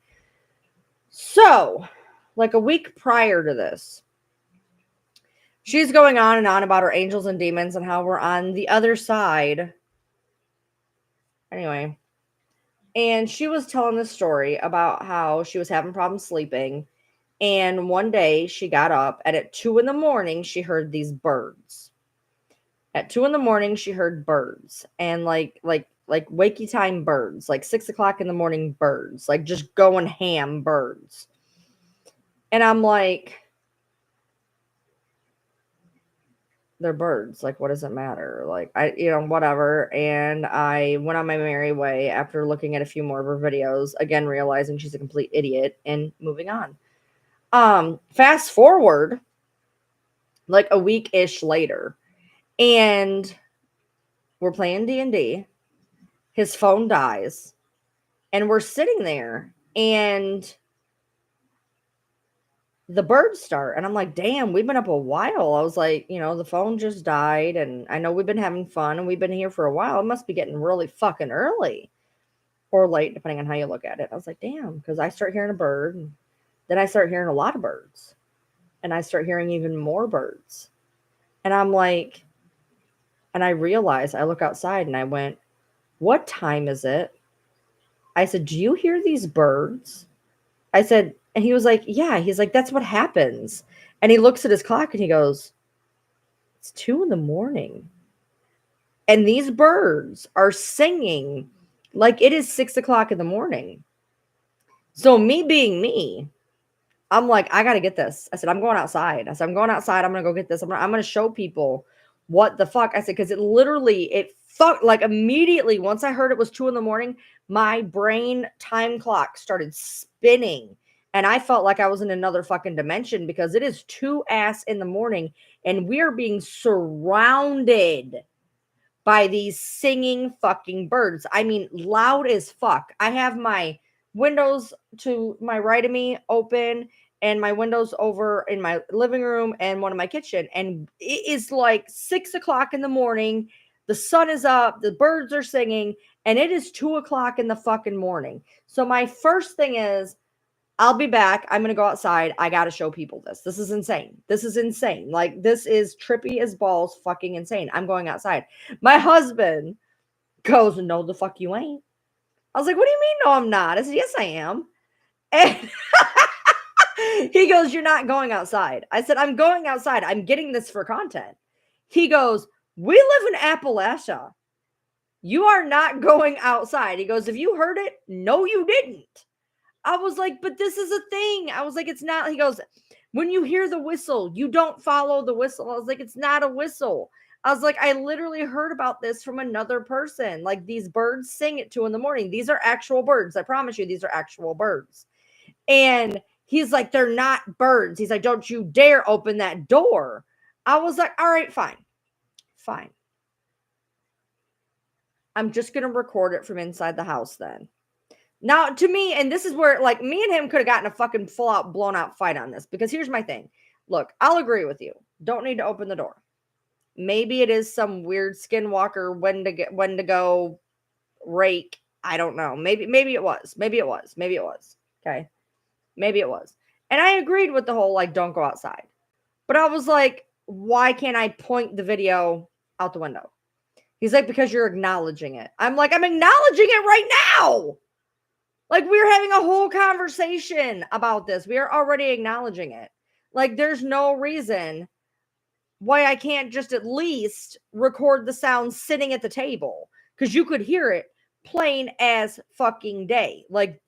So, like a week prior to this, she's going on and on about her angels and demons and how we're on the other side. Anyway. And she was telling this story about how she was having problems sleeping. And one day she got up and at 2 a.m, she heard these birds. At 2 a.m, she heard birds, and like wakey time birds, like 6 o'clock in the morning birds, like just going ham birds. And I'm like, they're birds. Like, what does it matter? Like, whatever. And I went on my merry way after looking at a few more of her videos, again, realizing she's a complete idiot and moving on. Fast forward like a week-ish later, and we're playing D&D. His phone dies, and we're sitting there, and the birds start, and I'm like, damn, we've been up a while. I was like, the phone just died, and I know we've been having fun, and we've been here for a while. It must be getting really fucking early or late, depending on how you look at it. I was like, damn, because I start hearing a bird, and then I start hearing a lot of birds, and I start hearing even more birds. And I'm like, and I realized, I look outside, and I went, what time is it? I said, do you hear these birds? I said, and he was like, yeah. He's like, that's what happens. And he looks at his clock, and he goes, it's 2 a.m. And these birds are singing like it is 6 o'clock in the morning. So me being me, I'm like, I got to get this. I said, I'm going outside. I said, I'm going outside. I'm going to go get this. I'm going to show people what the fuck. I said, because it fucked like immediately. Once I heard it was 2 a.m, my brain time clock started spinning. And I felt like I was in another fucking dimension, because it is 2 in the morning, and we are being surrounded by these singing fucking birds. I mean, loud as fuck. I have my windows to my right of me open, and my windows over in my living room and one in my kitchen. And it is like 6 o'clock in the morning. The sun is up, the birds are singing, and it is 2 o'clock in the fucking morning. So my first thing is, I'll be back. I'm going to go outside. I got to show people this. This is insane. This is insane. Like, this is trippy as balls, fucking insane. I'm going outside. My husband goes, no, the fuck you ain't. I was like, what do you mean? No, I'm not. I said, yes, I am. And he goes, you're not going outside. I said, I'm going outside. I'm getting this for content. He goes, we live in Appalachia. You are not going outside. He goes, have you heard it? No, you didn't. I was like, but this is a thing. I was like, it's not. He goes, when you hear the whistle, you don't follow the whistle. I was like, it's not a whistle. I was like, I literally heard about this from another person. Like, these birds sing at 2 a.m. These are actual birds. I promise you, these are actual birds. And he's like, they're not birds. He's like, don't you dare open that door. I was like, all right, fine. Fine. I'm just going to record it from inside the house then. Now, to me, and this is where, like, me and him could have gotten a fucking full out, blown out fight on this, because here's my thing. Look, I'll agree with you. Don't need to open the door. Maybe it is some weird skinwalker when to go rake. I don't know. Maybe it was. Okay. Maybe it was. And I agreed with the whole, like, don't go outside. But I was like, why can't I point the video out the window? He's like, because you're acknowledging it. I'm like, I'm acknowledging it right now. Like, we're having a whole conversation about this. We are already acknowledging it. Like, there's no reason why I can't just at least record the sound sitting at the table, because you could hear it plain as fucking day. Like,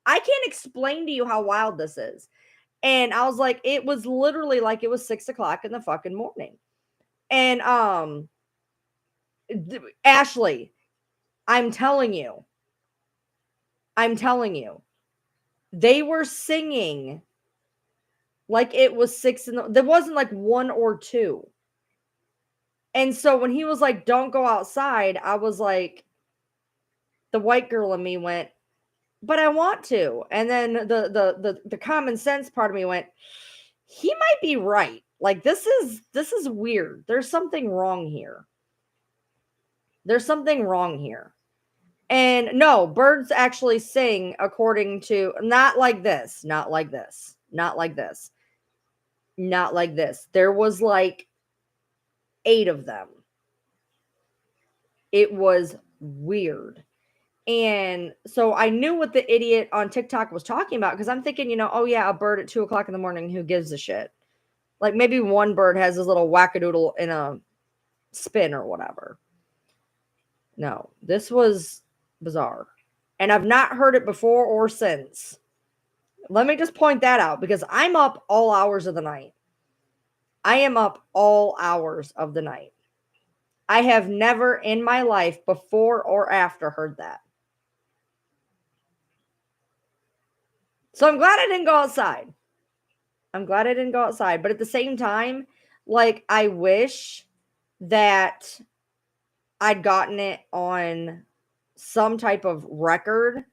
I can't explain to you how wild this is. And I was like, it was literally like it was 6 o'clock in the fucking morning. And Ashley, I'm telling you, they were singing like it was 6 there wasn't like 1 or 2. And so when he was like, don't go outside, I was like, the white girl in me went, but I want to. And then the common sense part of me went, he might be right. Like, this is weird. There's something wrong here. And no, birds actually sing according to, not like this. There was like 8 of them. It was weird. And so I knew what the idiot on TikTok was talking about, because I'm thinking, oh yeah, a bird at 2 o'clock in the morning, who gives a shit? Like, maybe one bird has this little wackadoodle in a spin or whatever. No, this was bizarre. And I've not heard it before or since. Let me just point that out, because I'm up all hours of the night. I am up all hours of the night. I have never in my life, before or after, heard that. So I'm glad I didn't go outside. I'm glad I didn't go outside. But at the same time, like, I wish that I'd gotten it on some type of record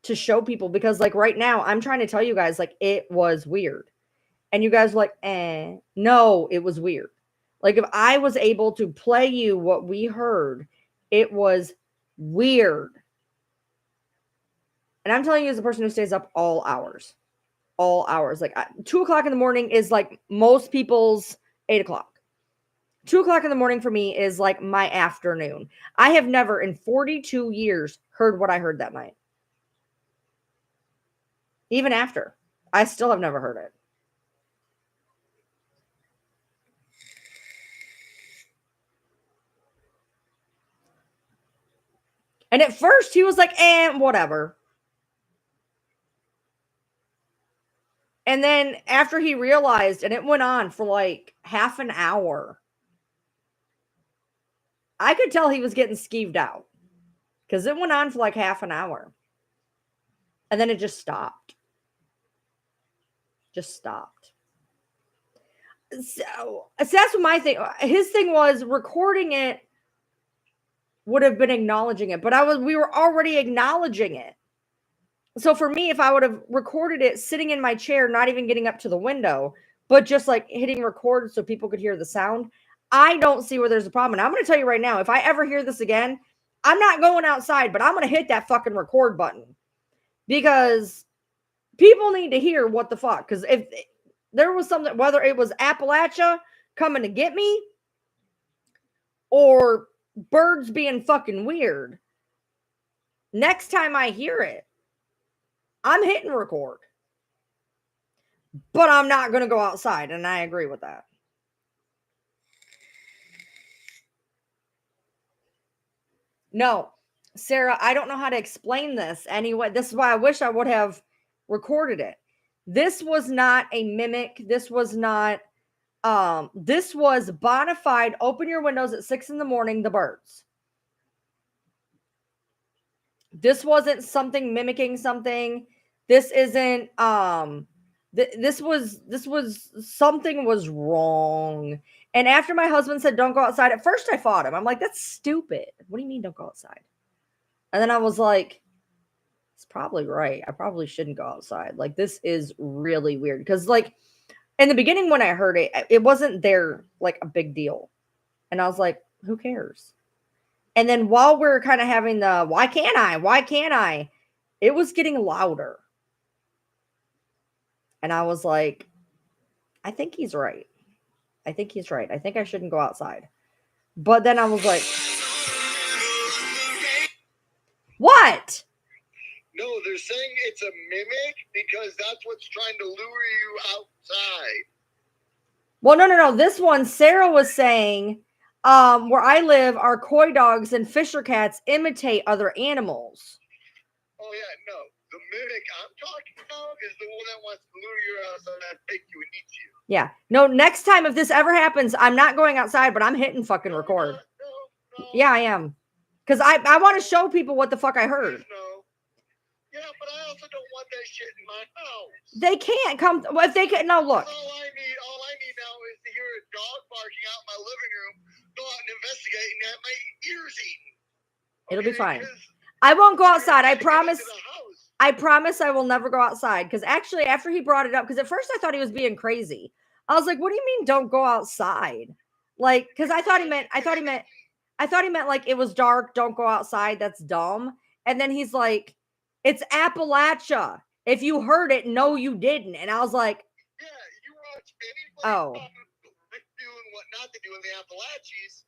to show people, because like right now I'm trying to tell you guys, like, it was weird. And you guys were like, no, it was weird. Like, if I was able to play you what we heard, it was weird. And I'm telling you, as a person who stays up all hours. Like 2 o'clock in the morning is like most people's 8 o'clock. 2 o'clock in the morning for me is like my afternoon. I have never in 42 years heard what I heard that night. Even after, I still have never heard it. And at first he was like, whatever. And then after he realized, and it went on for like half an hour, I could tell he was getting skeeved out because it went on for like half an hour. And then it just stopped. So that's what my thing. His thing was recording it would have been acknowledging it, but we were already acknowledging it. So for me, if I would have recorded it sitting in my chair, not even getting up to the window, but just like hitting record so people could hear the sound, I don't see where there's a problem. And I'm going to tell you right now, if I ever hear this again, I'm not going outside, but I'm going to hit that fucking record button because people need to hear what the fuck. Because if there was something, whether it was Appalachia coming to get me or birds being fucking weird, next time I hear it, I'm hitting record. But I'm not going to go outside, and I agree with that. No, Sarah, I don't know how to explain this anyway. This is why I wish I would have recorded it. This was not a mimic. This was not this was bona fide. Open your windows at 6 a.m, the birds. This wasn't something mimicking something. This isn't this was something was wrong. And after my husband said don't go outside, at first I fought him. I'm like, that's stupid. What do you mean don't go outside? And then I was like, it's probably right. I probably shouldn't go outside. Like, this is really weird. Because like in the beginning when I heard it, it wasn't there like a big deal. And I was like, who cares? And then while we're kind of having the why can't I? It was getting louder. And I was like, I think he's right. I think I shouldn't go outside. But then I was like, what? No, they're saying it's a mimic because that's what's trying to lure you outside. Well, no. This one, Sarah was saying, where I live, our coy dogs and fisher cats imitate other animals. Oh, yeah, no. The mimic I'm talking about is the one that wants to lure you outside and take you and eat you. Yeah. No, next time if this ever happens, I'm not going outside, but I'm hitting fucking record. No. Yeah, I am. Because I want to show people what the fuck I heard. No. Yeah, but I also don't want that shit in my house. They can't come. Well, if they can, no, look. All I need now is to hear a dog barking out in my living room, go out and investigate, and have my ears eaten. Okay? It'll be fine. I won't go outside. I promise. I promise I will never go outside. Because actually, after he brought it up, because at first I thought he was being crazy. I was like, "What do you mean, don't go outside?" Like, because I thought he meant like it was dark. Don't go outside. That's dumb. And then he's like, it's Appalachia. If you heard it, no, you didn't. And I was like, yeah, you watch anybody doing what not to do in the Appalachians.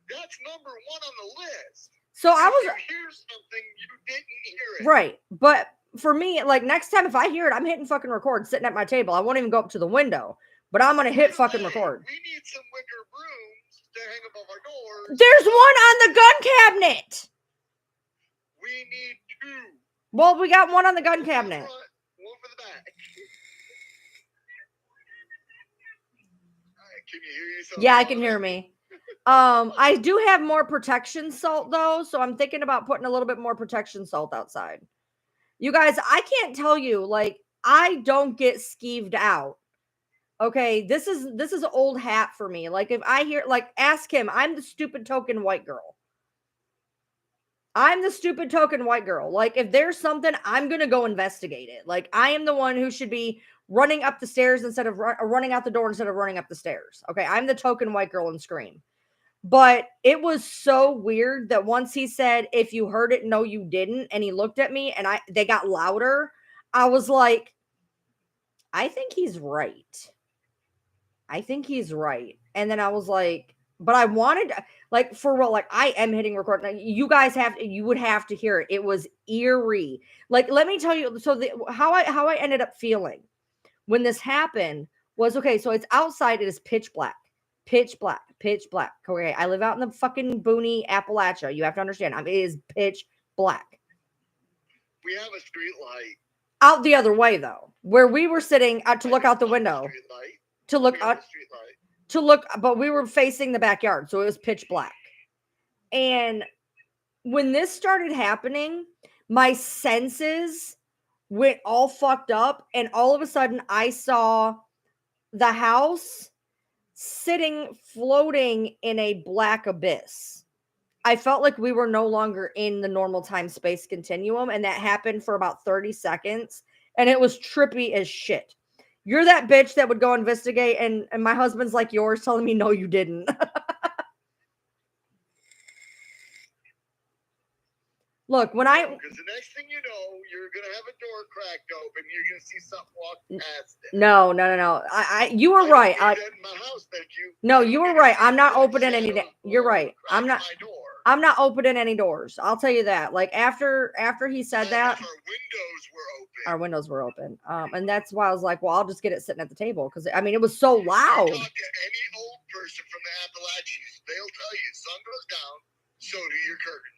That's number one on the list. So I was hear something you didn't hear it. Right. But for me, like next time if I hear it, I'm hitting fucking record sitting at my table. I won't even go up to the window. But I'm gonna hit fucking record. We need some wicker brooms to hang above our doors. There's one on the gun cabinet. We need two. Well, we got one on the gun cabinet. One for the back. Can you hear yourself? Yeah, I can hear me. I do have more protection salt though, so I'm thinking about putting a little bit more protection salt outside. You guys, I can't tell you, like, I don't get skeeved out Okay, this is old hat for me. Like if I hear, like, ask him, I'm the stupid token white girl. I'm the stupid token white girl. Like if there's something, I'm going to go investigate it. Like I am the one who should be running up the stairs instead of running out the door instead of running up the stairs. Okay, I'm the token white girl and scream. But it was so weird that once he said, if you heard it, no, you didn't. And he looked at me and they got louder. I was like, I think he's right. I think he's right. And then I was like, but I wanted, like, for real, like, I am hitting record. Now, you guys you would have to hear it. It was eerie. Like, let me tell you. So how I ended up feeling when this happened was, okay, so it's outside. It is pitch black. Pitch black, pitch black. Okay, I live out in the fucking boony Appalachia. You have to understand. It is pitch black. We have a street light. Out the other way, though, where we were sitting to look out the window. To look out, but we were facing the backyard, so it was pitch black. And when this started happening, my senses went all fucked up, and all of a sudden, I saw the house floating in a black abyss. I felt like we were no longer in the normal time space continuum, and that happened for about 30 seconds, and it was trippy as shit. You're that bitch that would go investigate, and my husband's like yours, telling me no, you didn't. Look, because the next thing you know, you're gonna have a door cracked open. You're gonna see something walk past it. No. You were right. In my house, thank you. No, you were right. I'm not opening any. You're right. I'm not opening any doors. I'll tell you that. Like after he said that, our windows were open. And that's why I was like, well, I'll just get it sitting at the table because I mean it was so loud. Talk to any old person from the Appalachians, they'll tell you sun goes down, so do your curtains.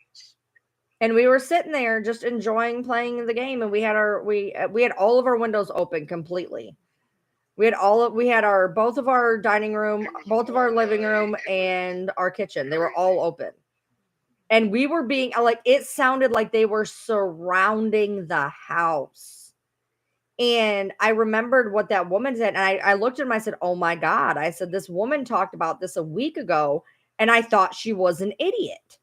And we were sitting there just enjoying playing the game, and we had all of our windows open completely. We had both of our dining room, both of our living room, and our kitchen. They were all open. And we were being like, it sounded like they were surrounding the house. And I remembered what that woman said. And I looked at him, I said, oh my God. I said, this woman talked about this a week ago, and I thought she was an idiot.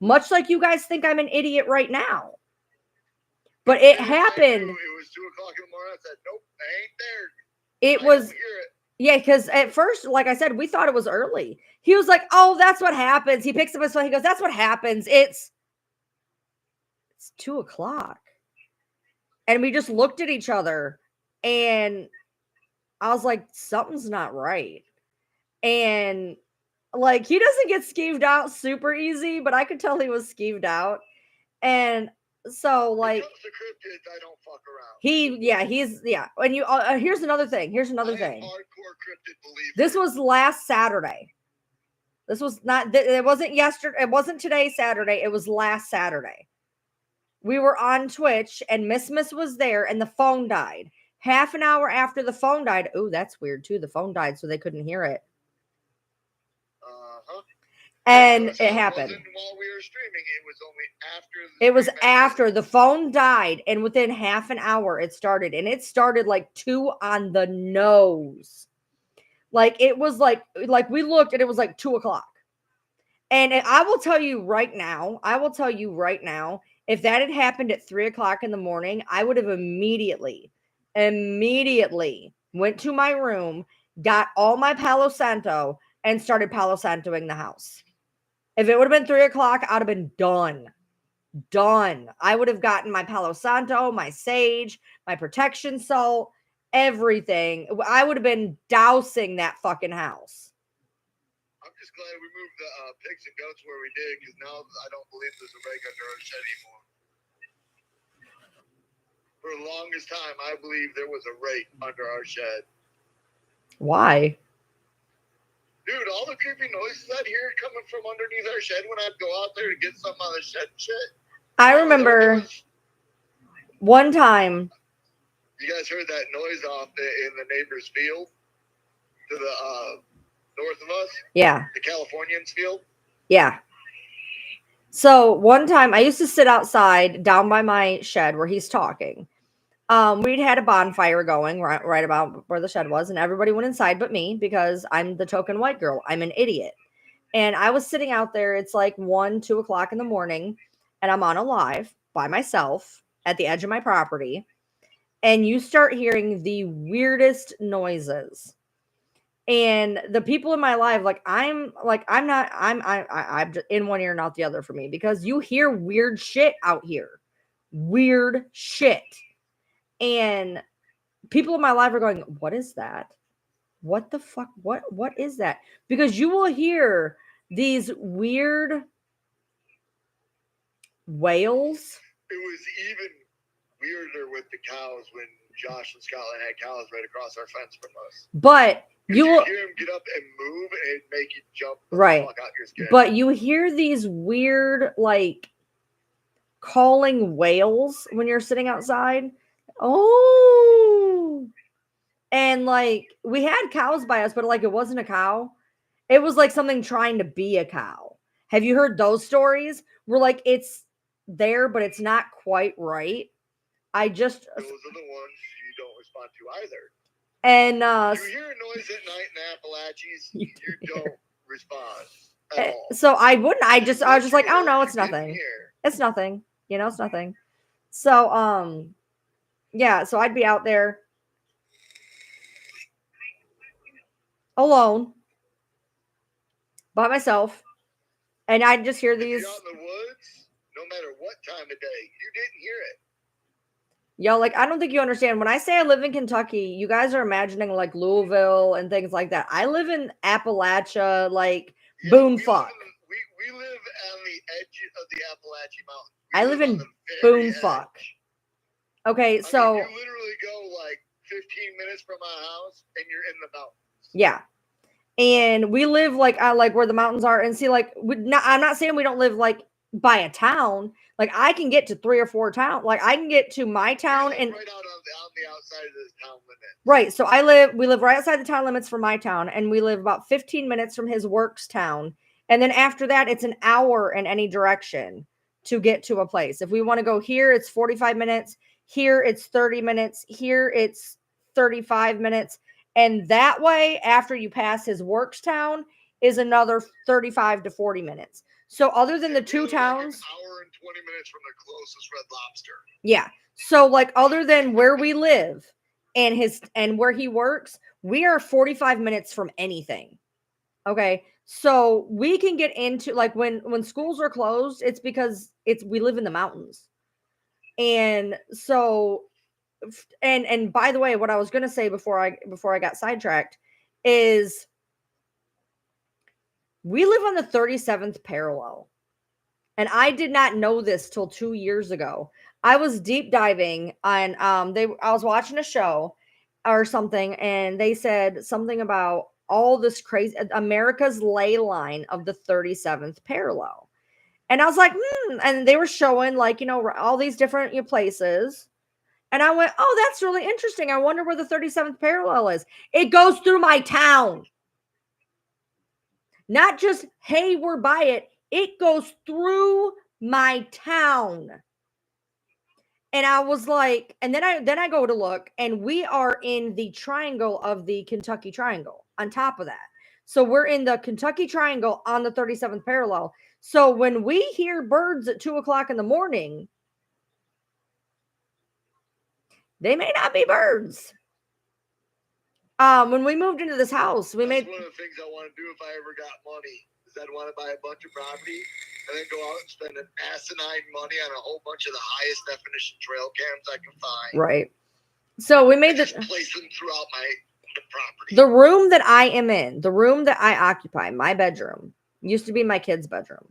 Much like you guys think I'm an idiot right now. But it happened. It was 2:00 in the morning. I said, nope, I ain't there. It was, yeah, because at first, like I said, we thought it was early. He was like, oh, that's what happens. He picks up his phone. He goes, that's what happens. It's 2:00. And we just looked at each other, and I was like, something's not right. And like, he doesn't get skeeved out super easy, but I could tell he was skeeved out. And so, like, cryptids, I don't fuck around. And you, here's another thing. Hardcore cryptid believer. This was last Saturday. This was not, it wasn't yesterday. It wasn't today, Saturday. It was last Saturday. We were on Twitch, and Miss was there, and the phone died. Half an hour after the phone died. Oh, that's weird too. The phone died, so they couldn't hear it. And it happened. While we were streaming, it was only after. It was after the phone died, and within half an hour it started, and it started like 2 on the nose. Like it was like we looked, and it was like 2:00. And I will tell you right now, if that had happened at 3:00 in the morning, I would have immediately went to my room, got all my Palo Santo, and started Palo Santoing the house. If it would have been 3:00, I'd have been done. I would have gotten my Palo Santo, my sage, my protection salt, everything. I would have been dousing that fucking house. I'm just glad we moved the pigs and goats where we did, because now I don't believe there's a rake under our shed anymore. For the longest time, I believe there was a rake under our shed. Why? Dude, all the creepy noises I'd hear coming from underneath our shed when I'd go out there to get some of the shed shit. I remember one time. You guys heard that noise off in the neighbor's field to the north of us? Yeah. The Californians field? Yeah. So one time I used to sit outside down by my shed where he's talking. We'd had a bonfire going right about where the shed was, and everybody went inside but me because I'm the token white girl. I'm an idiot. And I was sitting out there. It's like 2 o'clock in the morning, and I'm on a live by myself at the edge of my property. And you start hearing the weirdest noises. And the people in my life, I'm just in one ear, not the other for me, because you hear weird shit out here. Weird shit. And people in my life are going, what is that? What the fuck? What is that? Because you will hear these weird wails. It was even weirder with the cows when Josh and Scotland had cows right across our fence from us. But you will hear them get up and move, and it'd make you jump the right. fuck out your skin. But you hear these weird, like, calling wails when you're sitting outside. Oh, and like we had cows by us, but like it wasn't a cow. It was like something trying to be a cow. Have you heard those stories? Where like it's there, but it's not quite right. Those are the ones you don't respond to either. And you hear a noise at night in the Appalachians, you don't respond at all. So I wouldn't. I was just like, oh no, it's nothing. It's nothing. You know, it's nothing. So yeah. So I'd be out there alone by myself, and I'd just hear these. If you're out in the woods, no matter what time of day, you didn't hear it. Yo, like, I don't think you understand. When I say I live in Kentucky, you guys are imagining like Louisville and things like that. I live in Appalachia, like Boonfuck. We live on the edge of the Appalachian Mountains. I live in Boonfuck. Okay, so you literally go like 15 minutes from my house and you're in the mountains. Yeah. And we live like where the mountains are, and see, like, I'm not saying we don't live like by a town. Like, I can get to 3 or 4 towns. Like, I can get to my town and right out on the outside of the town limit. Right. So we live right outside the town limits for my town, and we live about 15 minutes from his works town. And then after that, it's an hour in any direction to get to a place. If we want to go here, it's 45 minutes. Here, it's 30 minutes. Here, it's 35 minutes. And that way, after you pass his works town, is another 35 to 40 minutes. So other than the 2 towns, like an hour and 20 minutes from the closest Red Lobster. Yeah. So like other than where we live and where he works, we are 45 minutes from anything. Okay. So we can get into, like, when schools are closed, it's because we live in the mountains. And so and by the way, what I was going to say before I got sidetracked is we live on the 37th parallel. And I did not know this till 2 years ago. I was deep diving on I was watching a show or something, and they said something about all this crazy America's ley line of the 37th parallel. And I was like, and they were showing, like, you know, all these different places. And I went, oh, that's really interesting. I wonder where the 37th parallel is. It goes through my town. Not just, hey, we're by it. It goes through my town. And I was like, and then I go to look, and we are in the triangle of the Kentucky Triangle on top of that. So we're in the Kentucky Triangle on the 37th parallel. So when we hear birds at 2 o'clock in the morning, they may not be birds. When we moved into this house, That's one of the things I want to do if I ever got money. Is I'd want to buy a bunch of property and then go out and spend an asinine money on a whole bunch of the highest definition trail cams I can find. Right. So we made just place them throughout the property. The room that I am in, the room that I occupy, my bedroom, used to be my kid's bedroom.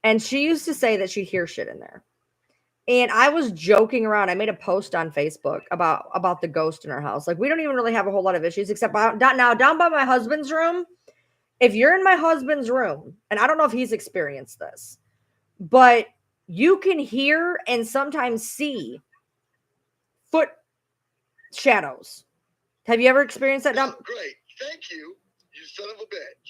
And she used to say that she'd hear shit in there. And I was joking around. I made a post on Facebook about the ghost in our house. Like, we don't even really have a whole lot of issues, except down by my husband's room. If you're in my husband's room, and I don't know if he's experienced this, but you can hear and sometimes see foot shadows. Have you ever experienced that? Oh, great. Thank you, you son of a bitch.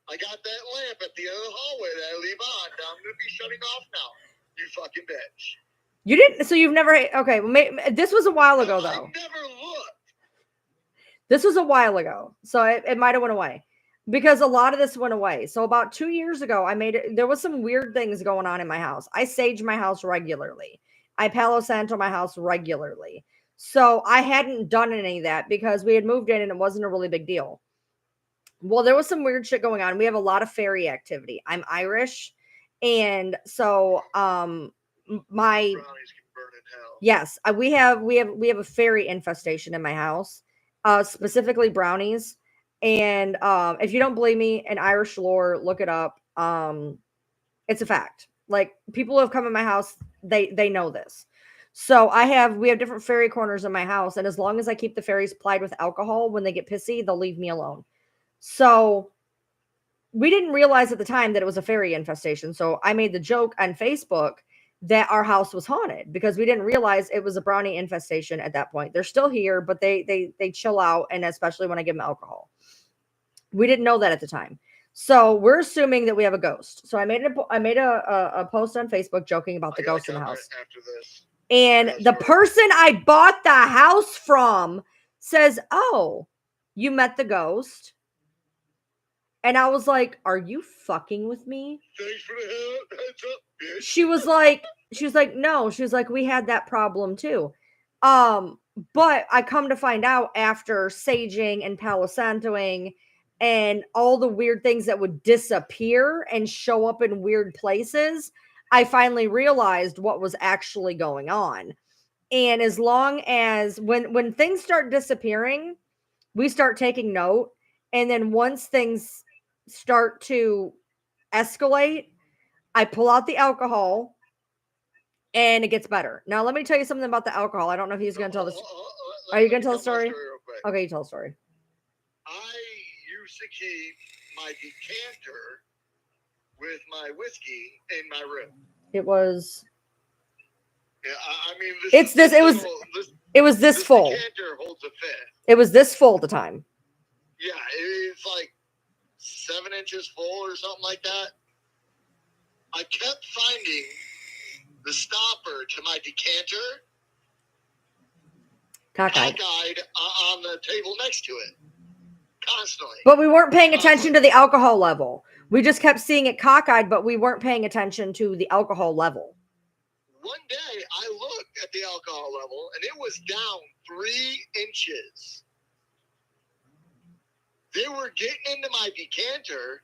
I got that lamp at the end of the hallway that I leave on. I'm going to be shutting off now. You fucking bitch. You didn't. So you've never. Okay. Well, this was a while ago, though. I never looked. This was a while ago, so it might have went away because a lot of this went away. So about 2 years ago, there was some weird things going on in my house. I sage my house regularly. I Palo Santo my house regularly. So I hadn't done any of that because we had moved in and it wasn't a really big deal. Well, there was some weird shit going on. We have a lot of fairy activity. I'm Irish, and so my Brownies can burn in hell. yes, we have a fairy infestation in my house, specifically brownies. And if you don't believe me, in Irish lore, look it up. It's a fact. Like, people who have come in my house, they know this. So we have different fairy corners in my house, and as long as I keep the fairies plied with alcohol, when they get pissy, they'll leave me alone. So we didn't realize at the time that it was a fairy infestation. So I made the joke on Facebook that our house was haunted because we didn't realize it was a brownie infestation at that point. They're still here, but they chill out, and especially when I give them alcohol. We didn't know that at the time. So we're assuming that we have a ghost. So I made a post on Facebook joking about the ghost in the house. After this. And the person I bought the house from says, "Oh, you met the ghost?" And I was like, "Are you fucking with me?" Thanks for the heads up, bitch. She was like, "No." She was like, "We had that problem too." But I come to find out after saging and Palo Santoing and all the weird things that would disappear and show up in weird places, I finally realized what was actually going on. And as long as when things start disappearing, we start taking note. And then once things start to escalate, I pull out the alcohol and it gets better. Now, let me tell you something about the alcohol. I don't know if he's going to tell this. Are you going to tell the story? Okay, you tell the story. I used to keep my decanter with my whiskey in my room. It was. Yeah, I mean, it was this full. Decanter holds a fifth. It was this full at the time. Yeah, it's like 7 inches full or something like that. I kept finding the stopper to my decanter cockeyed on the table next to it constantly. But we weren't paying attention to the alcohol level. We just kept seeing it cockeyed, but we weren't paying attention to the alcohol level. One day I looked at the alcohol level and it was down 3 inches. They were getting into my decanter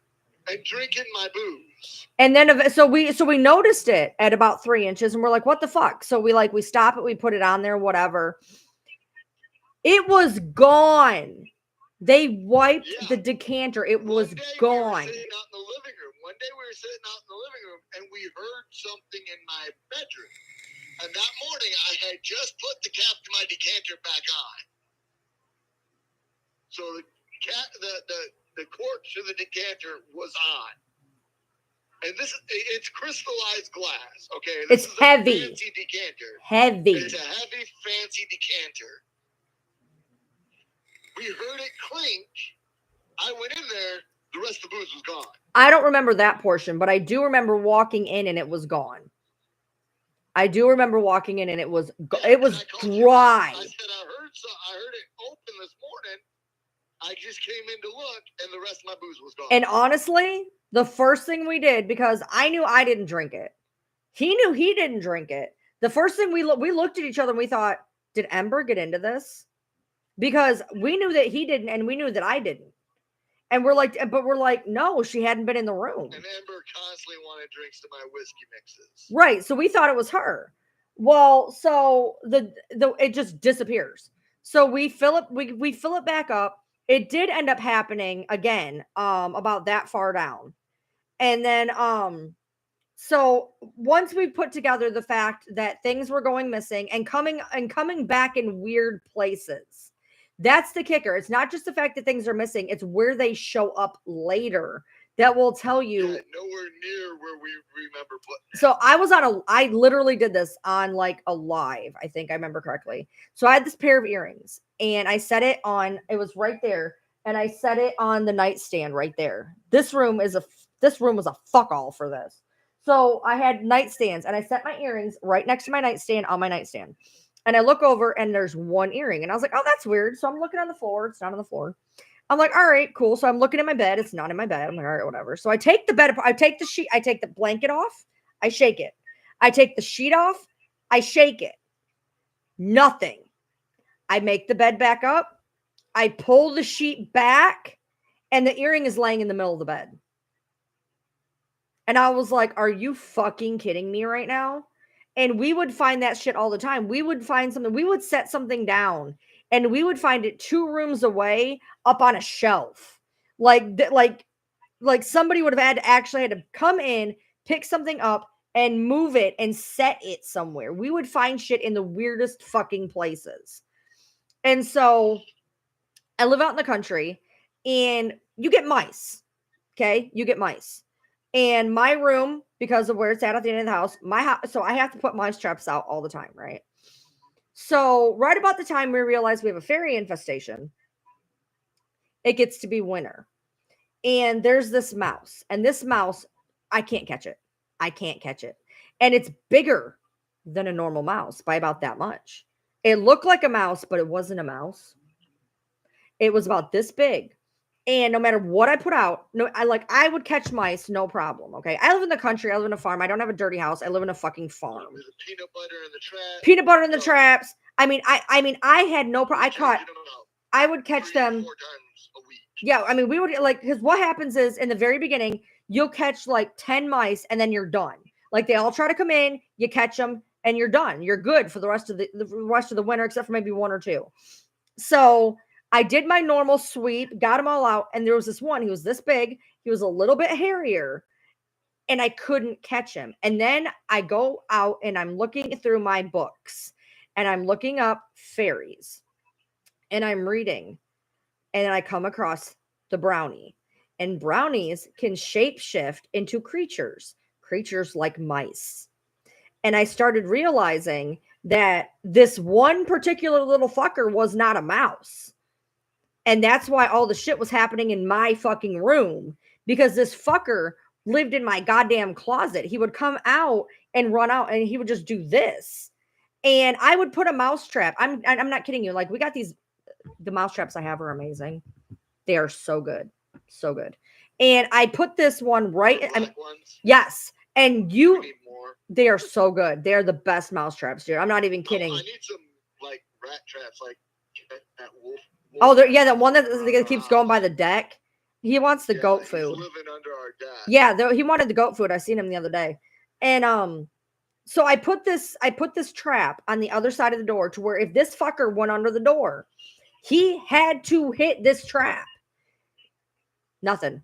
and drinking my booze. And then so we noticed it at about 3 inches and we're like, what the fuck? So we stop it, we put it on there, whatever. It was gone. They wiped the decanter. It was gone. One day we were sitting out in the living room and we heard something in my bedroom. And that morning I had just put the cap to my decanter back on. So the cork to the decanter was on. And it's crystallized glass, okay? It's heavy. A fancy decanter. Heavy. It's a heavy, fancy decanter. We heard it clink. I went in there. The rest of the booze was gone. I don't remember that portion, but I do remember walking in and it was gone. I do remember walking in and it was dry. I said, I heard it open this morning. I just came in to look, and the rest of my booze was gone. And honestly, the first thing we did, because I knew I didn't drink it, he knew he didn't drink it. The first thing we looked at each other and we thought, did Ember get into this? Because we knew that he didn't, and we knew that I didn't. And we're like, no, she hadn't been in the room. And Ember constantly wanted drinks to my whiskey mixes. Right. So we thought it was her. Well, so it just disappears. So we fill it back up. It did end up happening again, about that far down. And then, so once we put together the fact that things were going missing and coming back in weird places, that's the kicker. It's not just the fact that things are missing. It's where they show up later that will tell you. Yeah, nowhere near where we remember putting it. So I literally did this on like a live. I think I remember correctly. So I had this pair of earrings and I set it on, it was right there. And I set it on the nightstand right there. This room was a fuck all for this. So I had nightstands and I set my earrings right next to my nightstand on my nightstand. And I look over and there's one earring. And I was like, oh, that's weird. So I'm looking on the floor. It's not on the floor. I'm like, all right, cool. So I'm looking at my bed. It's not in my bed. I'm like, all right, whatever. So I take the bed apart. I take the sheet. I take the blanket off. I shake it. I take the sheet off. I shake it. Nothing. I make the bed back up. I pull the sheet back and the earring is laying in the middle of the bed. And I was like, are you fucking kidding me right now? And we would find that shit all the time. We would find something, we would set something down and we would find it 2 rooms away up on a shelf. Like somebody would have had to come in, pick something up and move it and set it somewhere. We would find shit in the weirdest fucking places. And so I live out in the country and you get mice. Okay. You get mice. And my room, because of where it's at the end of the house, so I have to put mice traps out all the time, right? So right about the time we realize we have a fairy infestation, it gets to be winter. And there's this mouse. And this mouse, I can't catch it. I can't catch it. And it's bigger than a normal mouse by about that much. It looked like a mouse, but it wasn't a mouse. It was about this big. And no matter what I put out, I would catch mice, no problem. Okay. I live in the country. I live in a farm. I don't have a dirty house. I live in a fucking farm. There's peanut butter in the trap. Peanut butter in the traps. I mean, I had no problem. I would catch them 4 times a week. Yeah. I mean, we would because what happens is in the very beginning, you'll catch like 10 mice and then you're done. Like they all try to come in, you catch them and you're done. You're good for the rest of the winter, except for maybe 1 or 2. So I did my normal sweep, got them all out, and there was this one. He was this big. He was a little bit hairier, and I couldn't catch him. And then I go out, and I'm looking through my books, and I'm looking up fairies, and I'm reading, and I come across the brownie. And brownies can shapeshift into creatures like mice. And I started realizing that this one particular little fucker was not a mouse. And that's why all the shit was happening in my fucking room, because this fucker lived in my goddamn closet. He would come out and run out and he would just do this. And I would put a mouse trap. I'm not kidding you. Like we got the mouse traps I have are amazing. They are so good. So good. And I put this one right. Yes. And they are so good. They are the best mouse traps, dude. I'm not even kidding. I need some like rat traps, like that wolf. Oh, that one that keeps going by the deck. He wants the goat food. He's living under our deck. Yeah, he wanted the goat food. I seen him the other day, and so I put this trap on the other side of the door to where if this fucker went under the door, he had to hit this trap. Nothing.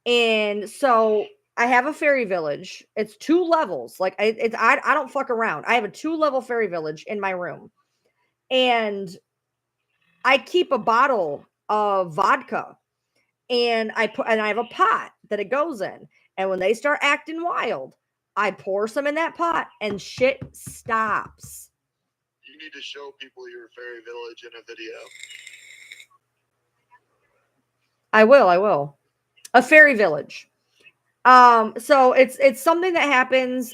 And so I have a fairy village. It's 2 levels. Like I don't fuck around. I have a 2-level fairy village in my room, and I keep a bottle of vodka and I have a pot that it goes in. And when they start acting wild, I pour some in that pot and shit stops. You need to show people your fairy village in a video. I will. A fairy village. So it's something that happens,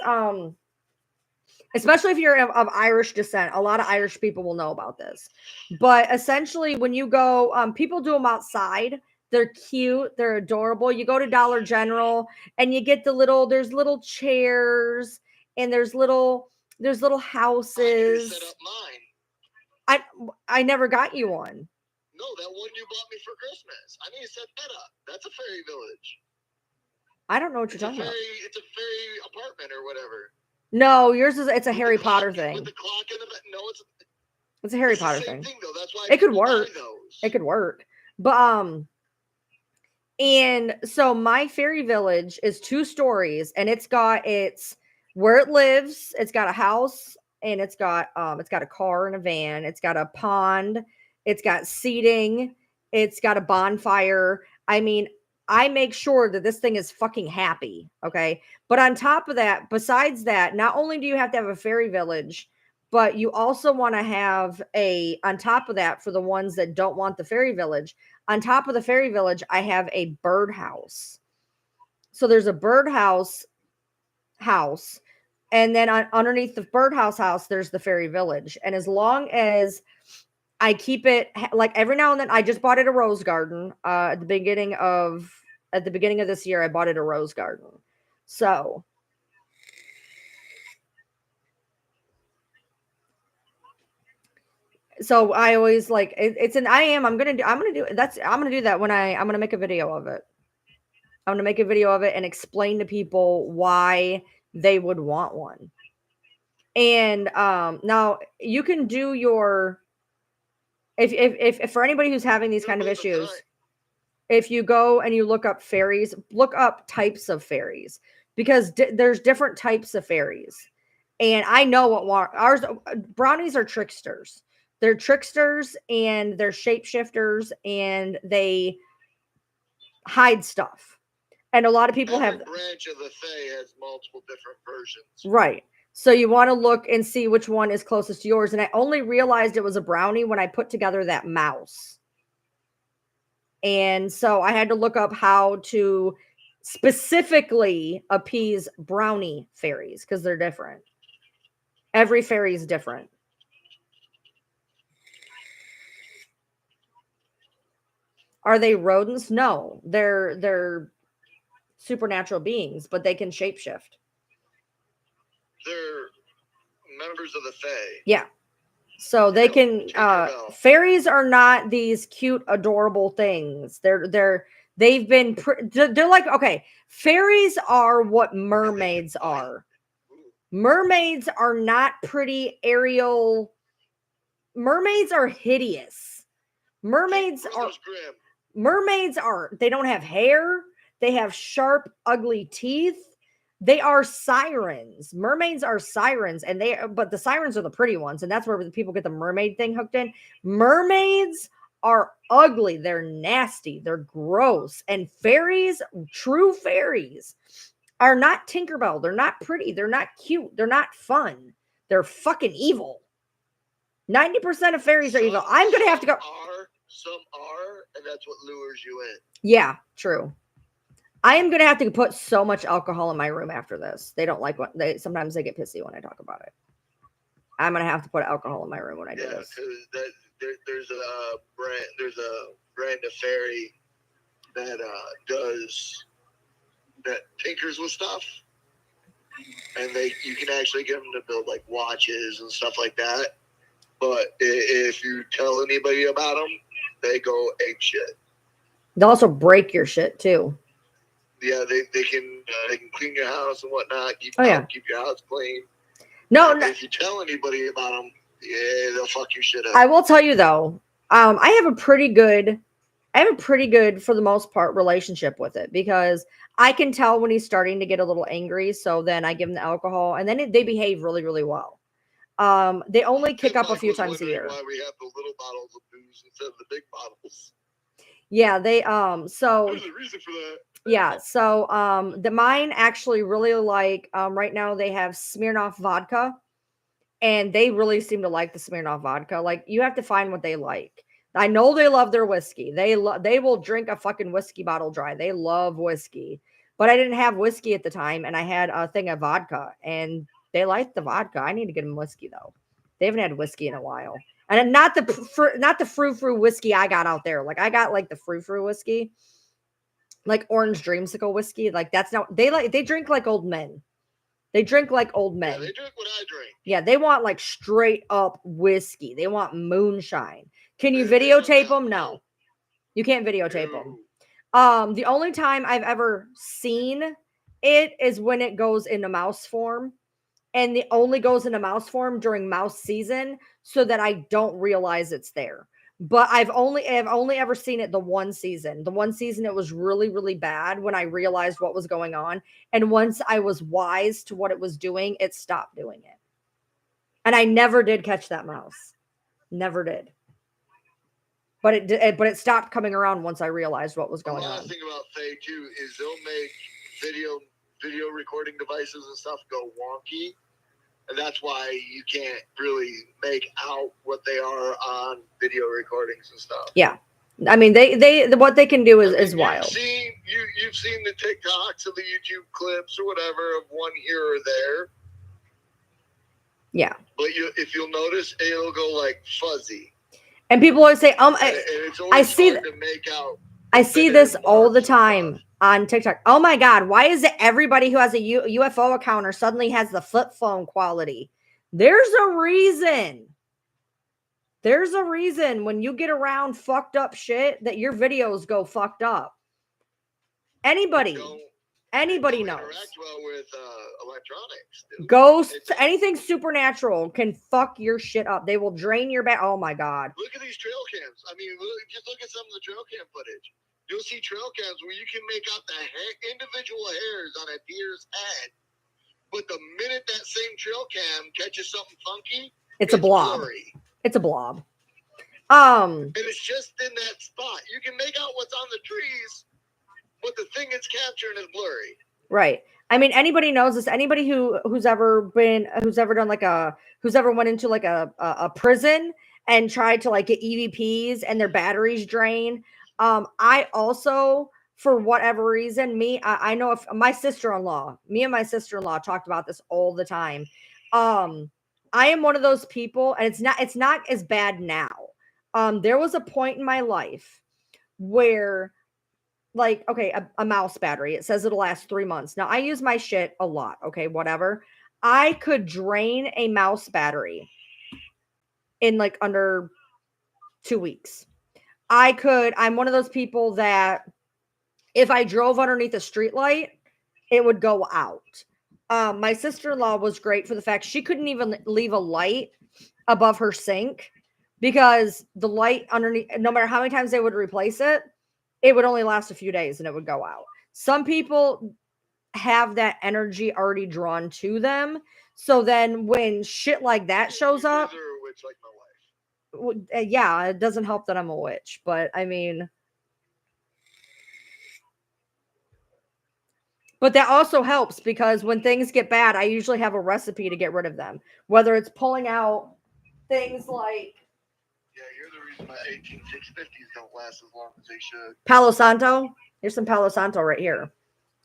especially if you're of Irish descent. A lot of Irish people will know about this. But essentially, when you go, people do them outside. They're cute. They're adorable. You go to Dollar General and you get there's little chairs and there's little houses. I set up mine. I never got you one. No, that one you bought me for Christmas. I need to set that up. That's a fairy village. I don't know what you're talking about. It's a fairy apartment or whatever. No, it's a Harry Potter thing. With the clock in the no, it's a Harry Potter thing. Though. That's why it could work. It could work. But and so my fairy village is 2 stories, and it's where it lives. It's got a house, and it's got a car and a van. It's got a pond. It's got seating. It's got a bonfire. I mean, I make sure that this thing is fucking happy. Okay. But on top of that, besides that, not only do you have to have a fairy village, but you also want to have on top of that, for the ones that don't want the fairy village, on top of the fairy village, I have a birdhouse. So there's a birdhouse house, and then underneath the birdhouse house, there's the fairy village. And as long as I keep it like every now and then, I just bought it a rose garden. At the beginning of this year, I bought it a rose garden. So I always like it's an I'm gonna do that when I'm gonna make a video of it. I'm gonna make a video of it and explain to people why they would want one. And now you can do your if for anybody who's having these kind of issues, if you go and you look up fairies, look up types of fairies, because there's different types of fairies. And I know what ours brownies are tricksters. They're tricksters and they're shapeshifters and they hide stuff. And a lot of people Every branch of the Fae has multiple different versions. Right. So you want to look and see which one is closest to yours. And I only realized it was a brownie when I put together that mouse. And so I had to look up how to specifically appease brownie fairies because they're different. Every fairy is different. Are they rodents? No, they're supernatural beings, but they can shapeshift. They're members of the Fae. Yeah. So they can fairies are not these cute, adorable things. They're like, okay, fairies are what mermaids are. Mermaids are not pretty Ariel. Mermaids are hideous. Mermaids are, they don't have hair. They have sharp, ugly teeth. They are sirens. Mermaids are sirens, but the sirens are the pretty ones, and that's where the people get the mermaid thing hooked in. Mermaids are ugly. They're nasty. They're gross. And fairies, true fairies, are not Tinkerbell. They're not pretty. They're not cute. They're not fun. They're fucking evil. 90% of fairies are evil. I'm gonna have to go. Some are, and that's what lures you in. Yeah, true. I am going to have to put so much alcohol in my room after this. They don't like sometimes they get pissy when I talk about it. I'm going to have to put alcohol in my room when I do this. There's a brand of fairy that tinkers with stuff. And you can actually get them to build like watches and stuff like that. But if you tell anybody about them, they go ape shit. They'll also break your shit too. Yeah, they can clean your house and whatnot. Keep your house clean. No. If you tell anybody about them, yeah, they'll fuck your shit up. I will tell you though, I have a pretty good, for the most part, relationship with it because I can tell when he's starting to get a little angry. So then I give him the alcohol, and then they behave really, really well. They only kick up a few times a year. Why we have the little bottles of booze instead of the big bottles? Yeah, they so there's a reason for that. Yeah, so the mine actually really like right now they have Smirnoff vodka, and they really seem to like the Smirnoff vodka. Like you have to find what they like. I know they love their whiskey. They will drink a fucking whiskey bottle dry. They love whiskey. But I didn't have whiskey at the time, and I had a thing of vodka, and they liked the vodka. I need to get them whiskey though. They haven't had whiskey in a while. And not the frou-frou whiskey I got out there. Like I got like the frou-frou whiskey. Like orange dreamsicle whiskey. Like that's not they drink like old men. They drink like old men. Yeah, they drink what I drink. Yeah, they want like straight up whiskey. They want moonshine. Can you videotape them? No. You can't videotape them. The only time I've ever seen it is when it goes into mouse form. And it only goes into mouse form during mouse season so that I don't realize it's there. But I've only ever seen it the one season. The one season it was really, really bad when I realized what was going on. And once I was wise to what it was doing, it stopped doing it. And I never did catch that mouse. Never did. But it stopped coming around once I realized what was going on. The last thing about Faye too is they'll make video recording devices and stuff go wonky. And that's why you can't really make out what they are on video recordings and stuff. Yeah. I mean, they what they can do is wild. You've you've seen the TikToks or the YouTube clips or whatever of one here or there. Yeah. But if you'll notice, it'll go like fuzzy. And people always say, and it's always hard to make out. I see this all the time on TikTok. Oh my God, why is it everybody who has a UFO account or suddenly has the flip phone quality? There's a reason. There's a reason when you get around fucked up shit that your videos go fucked up. Anybody knows. Interact well with electronics. Dude. Ghosts, anything supernatural can fuck your shit up. They will drain your back. Oh my God. Look at these trail cams. I mean, just look at some of the trail cam footage. You'll see trail cams where you can make out the individual hairs on a deer's head. But the minute that same trail cam catches something funky, it's a blob. Blurry. It's a blob. And it's just in that spot. You can make out what's on the trees, but the thing it's capturing is blurry. Right. I mean, anybody knows this. Anybody who's ever went into like a prison and tried to like get EVPs and their batteries drained. I also, for whatever reason, I know if me and my sister-in-law talked about this all the time. I am one of those people, and it's not as bad now. There was a point in my life where, like, okay, a mouse battery, it says it'll last 3 months. Now I use my shit a lot. Okay, whatever. I could drain a mouse battery in like under 2 weeks. I'm one of those people that if I drove underneath a streetlight, it would go out. My sister-in-law was great for the fact she couldn't even leave a light above her sink because the light underneath, no matter how many times they would replace it, it would only last a few days and it would go out. Some people have that energy already drawn to them. So then when shit like that shows up, yeah, it doesn't help that I'm a witch, but I mean, but that also helps because when things get bad, I usually have a recipe to get rid of them, whether it's pulling out things like, yeah, you're the reason my 18650s don't last as long as they should. Palo Santo. Here's some Palo Santo right here.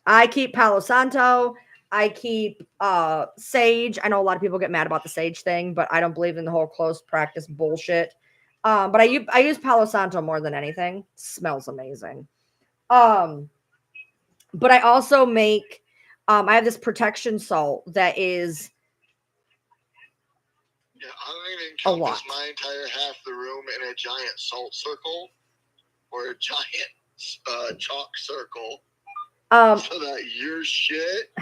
I keep Palo Santo. I keep sage. I know a lot of people get mad about the sage thing, but I don't believe in the whole close practice bullshit. But I use Palo Santo more than anything. It smells amazing. But I also make, I have this protection salt that is I don't even encompass my entire half the room in a giant salt circle or a giant chalk circle so that your shit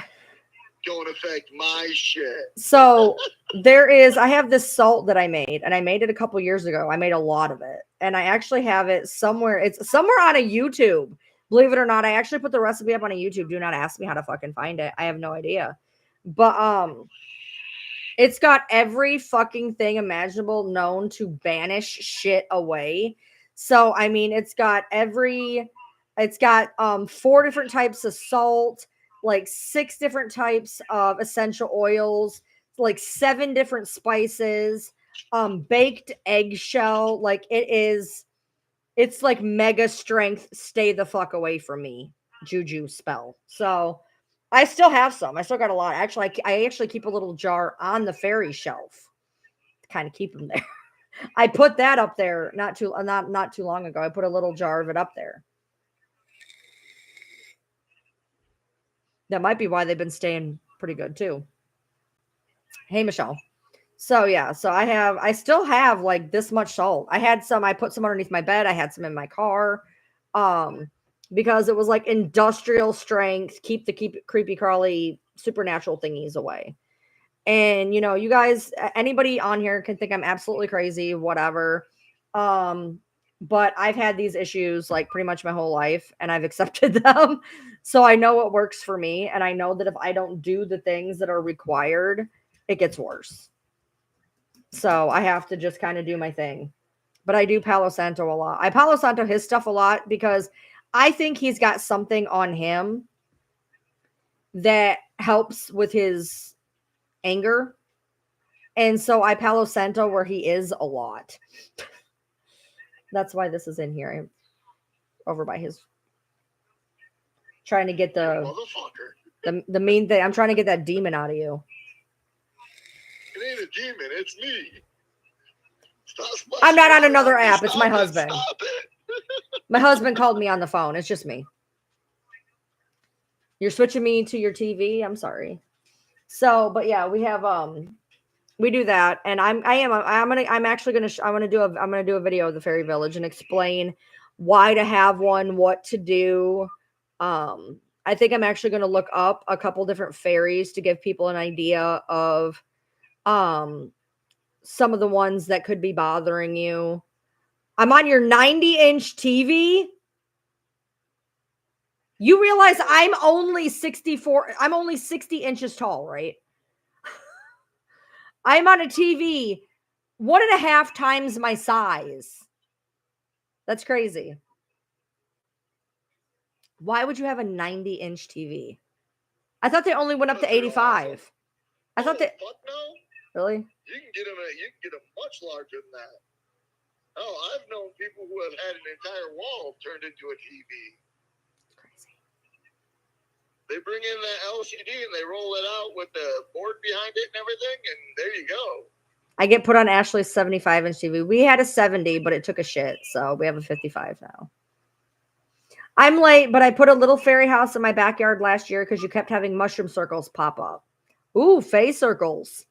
don't affect my shit. So I have this salt that I made, and I made it a couple years ago. I made a lot of it, and I actually have it somewhere. It's somewhere on a YouTube. Believe it or not, I actually put the recipe up on a YouTube. Do not ask me how to fucking find it. I have no idea. But it's got every fucking thing imaginable known to banish shit away. So I mean, it's got 4 different types of salt, like 6 different types of essential oils, like 7 different spices, baked eggshell. Like it's like mega strength, stay the fuck away from me juju spell. So I still have some. I still got a lot. Actually, I actually keep a little jar on the fairy shelf to kind of keep them there. I put that up there not too long ago. I put a little jar of it up there. That might be why they've been staying pretty good too. Hey, Michelle. So yeah, so I still have like this much salt. I put some underneath my bed. I had some in my car. Because it was like industrial strength, keep the creepy crawly supernatural thingies away. And you know, you guys, anybody on here can think I'm absolutely crazy, whatever. But I've had these issues like pretty much my whole life, and I've accepted them. So I know what works for me, and I know that if I don't do the things that are required, it gets worse. So I have to just kind of do my thing. But I do Palo Santo a lot. I Palo Santo his stuff a lot because I think he's got something on him that helps with his anger. And so I Palo Santo where he is a lot. That's why this is in here over by his Trying to get the mean thing. I'm trying to get that demon out of you. It ain't a demon. It's me. I'm not on another app. It's my husband. Stop it. My husband called me on the phone. It's just me. You're switching me to your TV. I'm sorry. So, but yeah, we have we do that, and I'm actually gonna do a video of the fairy village and explain why to have one, what to do. I think I'm actually gonna look up a couple different fairies to give people an idea of some of the ones that could be bothering you. I'm on your 90-inch TV. You realize I'm only 60 inches tall, right? I'm on a TV 1.5 times my size. That's crazy. Why would you have a 90-inch TV? I thought they only went up to 85. Awesome. I thought that. Fuck no. Really? You can get them much larger than that. Oh, I've known people who have had an entire wall turned into a TV. Crazy. They bring in that LCD and they roll it out with the board behind it and everything, and there you go. I get put on Ashley's 75-inch TV. We had a 70, but it took a shit, so we have a 55 now. I'm late, but I put a little fairy house in my backyard last year because you kept having mushroom circles pop up. Ooh, fae circles.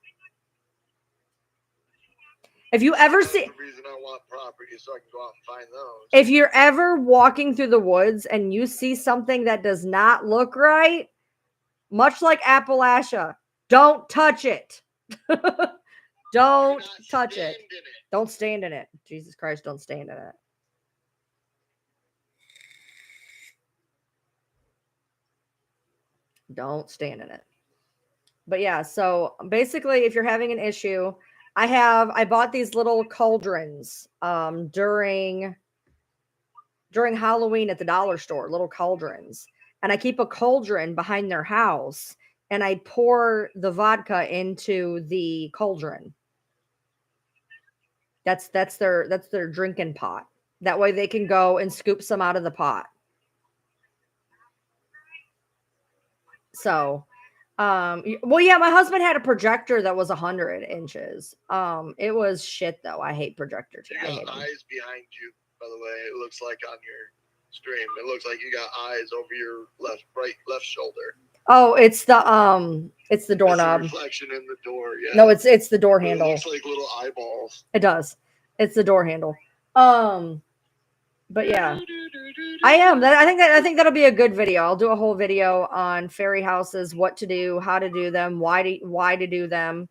If you ever see, the reason I want property so I can go out and find those. If you're ever walking through the woods and you see something that does not look right, much like Appalachia, don't touch it. Don't touch it. Don't stand in it. Jesus Christ, don't stand in it. Don't stand in it. But yeah, so basically if you're having an issue, I bought these little cauldrons during Halloween at the dollar store, little cauldrons. And I keep a cauldron behind their house and I pour the vodka into the cauldron. That's their drinking pot. That way they can go and scoop some out of the pot. So, well, yeah, my husband had a projector that was 100 inches. It was shit though. I hate projectors. You got eyes behind you, by the way. It looks like on your stream. It looks like you got eyes over your left shoulder. Oh, it's the doorknob. It's a reflection in the door. Yeah. No, it's the door handle. It looks like little eyeballs. It does. It's the door handle. But yeah, I think that'll be a good video. I'll do a whole video on fairy houses, what to do, how to do them, why to do them.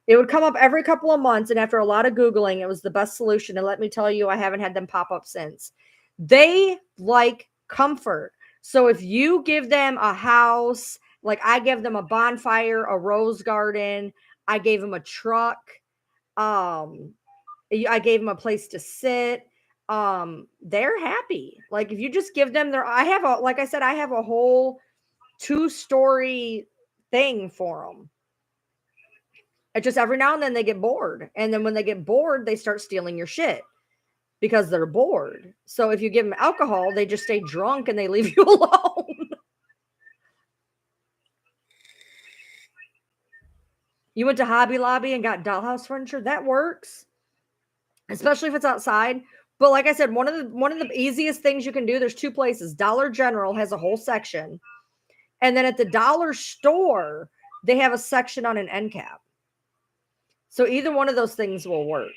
It would come up every couple of months, and after a lot of Googling, it was the best solution. And let me tell you, I haven't had them pop up since. They like comfort. So if you give them a house, like I give them a bonfire, a rose garden, I gave them a truck, I gave them a place to sit. They're happy. Like if you just give them I have a whole 2-story thing for them. It's just every now and then they get bored. And then when they get bored, they start stealing your shit because they're bored. So if you give them alcohol, they just stay drunk and they leave you alone. You went to Hobby Lobby and got dollhouse furniture. That works, especially if it's outside. But like I said, one of the easiest things you can do, there's 2 places. Dollar General has a whole section. And then at the dollar store, they have a section on an end cap. So either one of those things will work.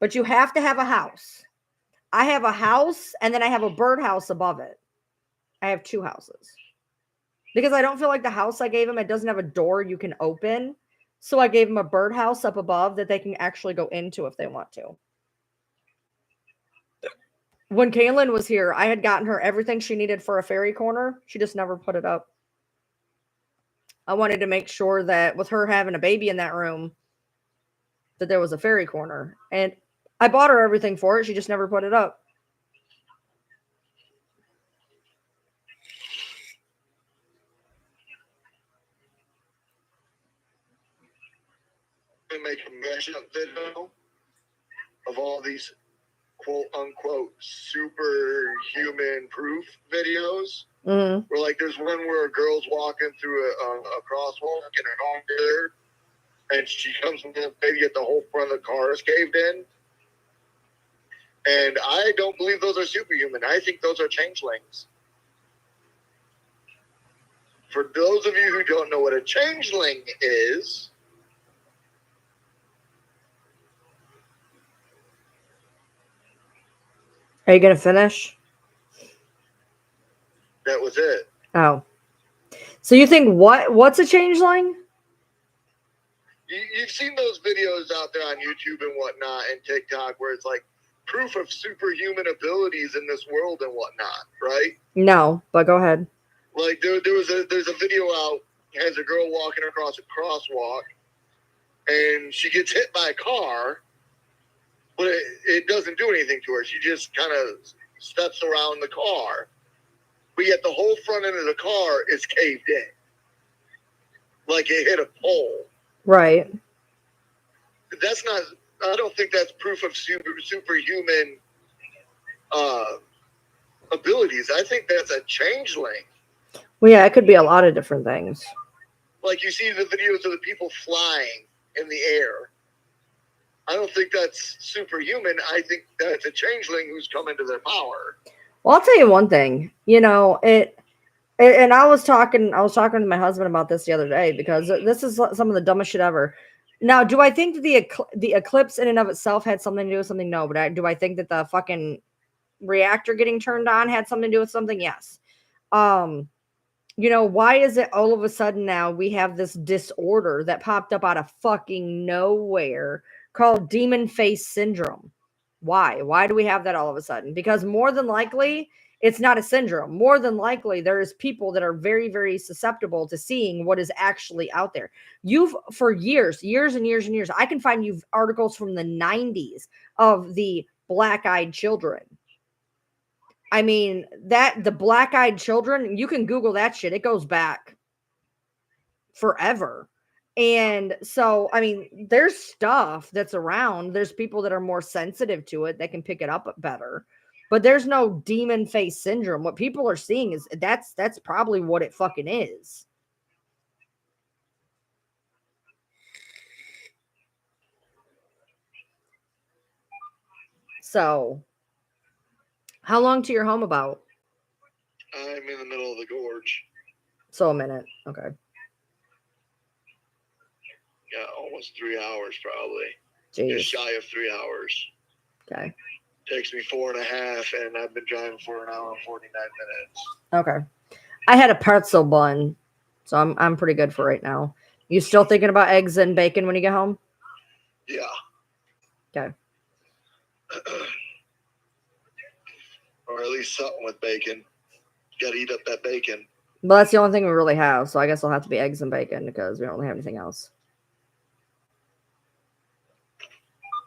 But you have to have a house. I have a house and then I have a birdhouse above it. I have 2 houses. Because I don't feel like the house I gave them, it doesn't have a door you can open. So I gave them a birdhouse up above that they can actually go into if they want to. When Kaylin was here, I had gotten her everything she needed for a fairy corner. She just never put it up. I wanted to make sure that with her having a baby in that room, that there was a fairy corner. And I bought her everything for it. She just never put it up. We make a mashup video of all these quote unquote superhuman proof videos. Mm-hmm. Where like there's one where a girl's walking through a crosswalk in a car there, and she comes from the baby, yet the whole front of the car is caved in. And I don't believe those are superhuman. I think those are changelings. For those of you who don't know what a changeling is, Are you gonna finish? that was it. Oh, so you think what's a changeling? You've seen those videos out there on YouTube and whatnot and TikTok where it's like proof of superhuman abilities in this world and whatnot, right? No, but go ahead. Like there's a video out, has a girl walking across a crosswalk, and she gets hit by a car, but it doesn't do anything to her. She just kind of steps around the car, but yet the whole front end of the car is caved in, like it hit a pole. Right. That's not. I don't think that's proof of superhuman abilities. I think that's a changeling. Well, yeah, it could be a lot of different things. Like you see the videos of the people flying in the air. I don't think that's superhuman. I think that's a changeling who's come into their power. Well, I'll tell you one thing. You know, and I was talking to my husband about this the other day because this is some of the dumbest shit ever. Now, do I think that the eclipse in and of itself had something to do with something? No, but do I think that the fucking reactor getting turned on had something to do with something? Yes. You know, why is it all of a sudden now we have this disorder that popped up out of fucking nowhere called demon face syndrome? Why? Why do we have that all of a sudden? Because more than likely, it's not a syndrome. More than likely, there's people that are very, very susceptible to seeing what is actually out there. For years and years, I can find you articles from the 90s of the black-eyed children. I mean, the black-eyed children, you can Google that shit. It goes back forever. And so, I mean, there's stuff that's around. There's people that are more sensitive to it that can pick it up better. But there's no demon face syndrome. What people are seeing is that's probably what it fucking is. So, how long to your home about? I'm in the middle of the gorge. So a minute. Okay. Yeah, almost 3 hours probably. Jeez. Just shy of 3 hours. Okay. Takes me 4.5, and I've been driving for 1 hour and 49 minutes. Okay. I had a pretzel bun, so I'm pretty good for right now. You still thinking about eggs and bacon when you get home? Yeah. Okay. Or at least something with bacon. Got to eat up that bacon. But that's the only thing we really have, so I guess it'll have to be eggs and bacon because we don't really have anything else.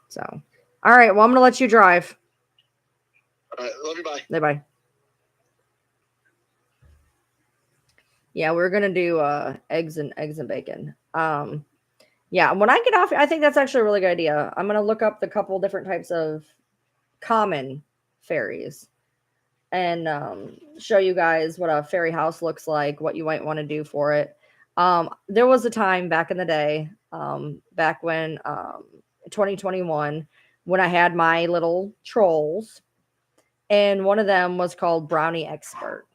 So, all right. Well, I'm gonna let you drive. All right. Love you. Bye. Bye. Yeah, we're gonna do eggs and bacon. Yeah, when I get off, I think that's actually a really good idea. I'm gonna look up the couple different types of common fairies and show you guys what a fairy house looks like, what you might want to do for it. There was a time back in the day, back when 2021, when I had my little trolls, and one of them was called Brownie Expert.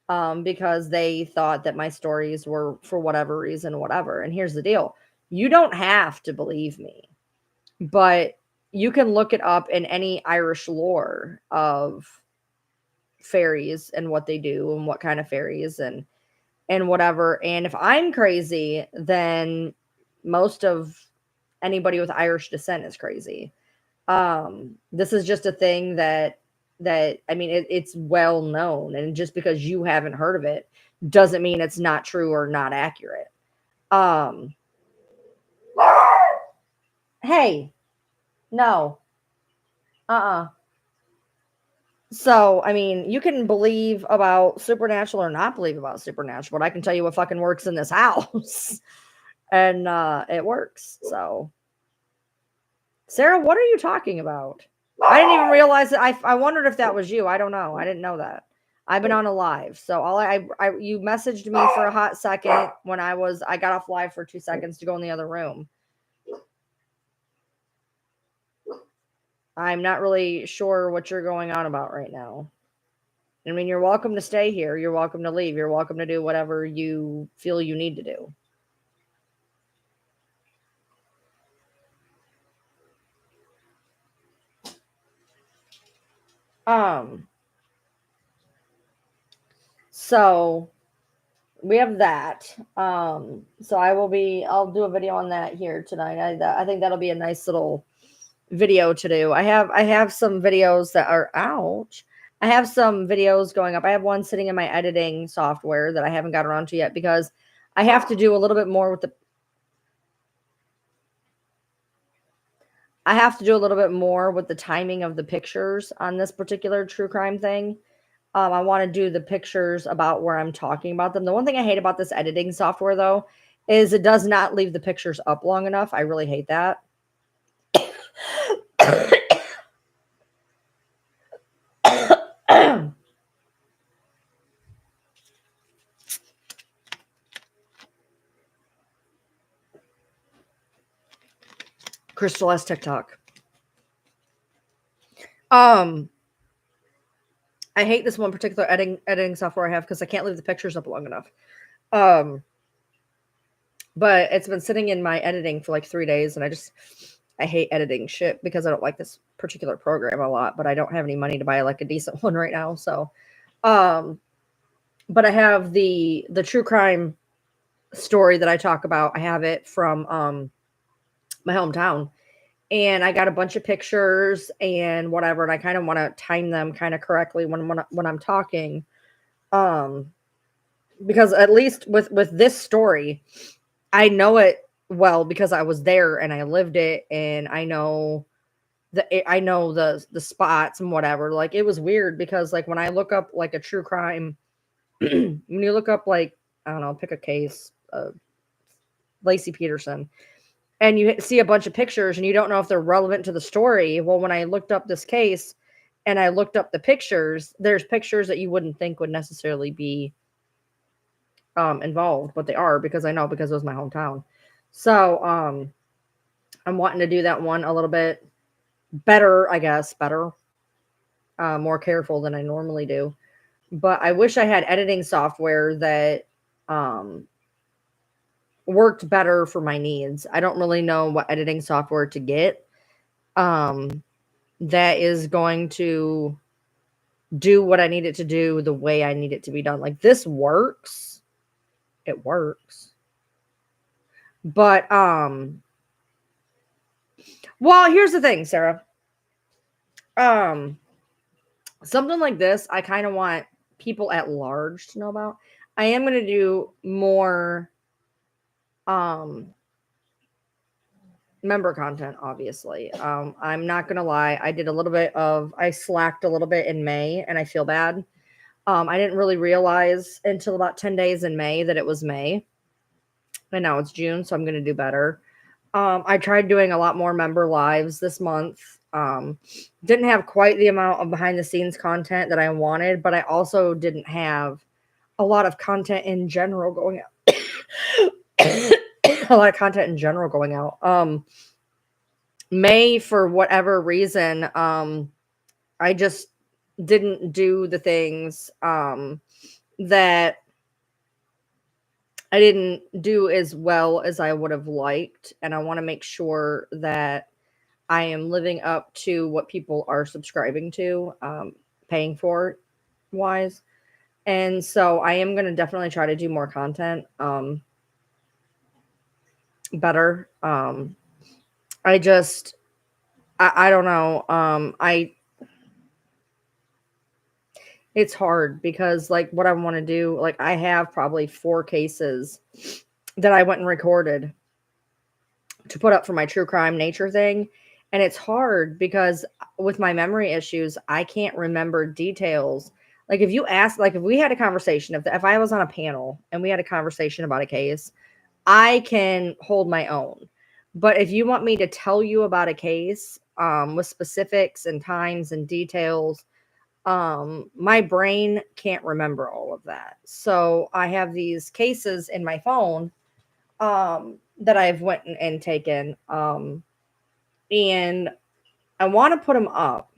Because they thought that my stories were, for whatever reason, whatever. And here's the deal. You don't have to believe me, but you can look it up in any Irish lore of fairies and what they do and what kind of fairies and whatever. And if I'm crazy, then most of anybody with Irish descent is crazy. This is just a thing that I mean, it's well known, and just because you haven't heard of it doesn't mean it's not true or not accurate. Hey, no, So, I mean, you can believe about supernatural or not believe about supernatural, but I can tell you what fucking works in this house, and it works. So, Sarah, what are you talking about? I didn't even realize that. I wondered if that was you. I don't know. I didn't know that. I've been on a live, so you messaged me for a hot second when I got off live for 2 seconds to go in the other room. I'm not really sure what you're going on about right now. I mean, you're welcome to stay here. You're welcome to leave. You're welcome to do whatever you feel you need to do. So we have that. So I'll do a video on that here tonight. I think that'll be a nice little video to do. I have some videos that are ouch. I have some videos going up. I have one sitting in my editing software that I haven't got around to yet because I have to do a little bit more with the timing of the pictures on this particular true crime thing. I want to do the pictures about where I'm talking about them. The one thing I hate about this editing software, though, is it does not leave the pictures up long enough. I really hate that. Crystal has TikTok. I hate this one particular editing software I have because I can't leave the pictures up long enough. But it's been sitting in my editing for like 3 days, and I hate editing shit because I don't like this particular program a lot, but I don't have any money to buy like a decent one right now. So, but I have the true crime story that I talk about. I have it from my hometown, and I got a bunch of pictures and whatever, and I kind of want to time them kind of correctly when I'm talking, because at least with this story, I know it well because I was there and I lived it, and I know the spots and whatever. Like, it was weird because like when I look up like a true crime, when you look up like, I don't know, pick a case, Lacey Peterson, and you see a bunch of pictures and you don't know if they're relevant to the story. Well, when I looked up this case and I looked up the pictures, there's pictures that you wouldn't think would necessarily be involved, but they are, because it was my hometown. So I'm wanting to do that one a little bit better, I guess, more careful than I normally do. But I wish I had editing software that worked better for my needs. I don't really know what editing software to get that is going to do what I need it to do the way I need it to be done. Like, this works. It works. But well, here's the thing, Sarah. Something like this, I kind of want people at large to know about. I am going to do more member content, obviously. I'm not going to lie. I slacked a little bit in May, and I feel bad. I didn't really realize until about 10 days in May that it was May. And now it's June, so I'm going to do better. I tried doing a lot more member lives this month. Didn't have quite the amount of behind the scenes content that I wanted, but I also didn't have a lot of content in general going out. A lot of content in general going out. May, for whatever reason, I just didn't do the things that I didn't do as well as I would have liked. And I want to make sure that I am living up to what people are subscribing to, paying for wise. And so I am going to definitely try to do more content, better. I don't know. It's hard because like what I want to do, like I have probably 4 cases that I went and recorded to put up for my true crime nature thing. And it's hard because with my memory issues, I can't remember details. Like if we had a conversation, if I was on a panel and we had a conversation about a case, I can hold my own. But if you want me to tell you about a case with specifics and times and details, my brain can't remember all of that. So I have these cases in my phone that I've went and taken, and I want to put them up,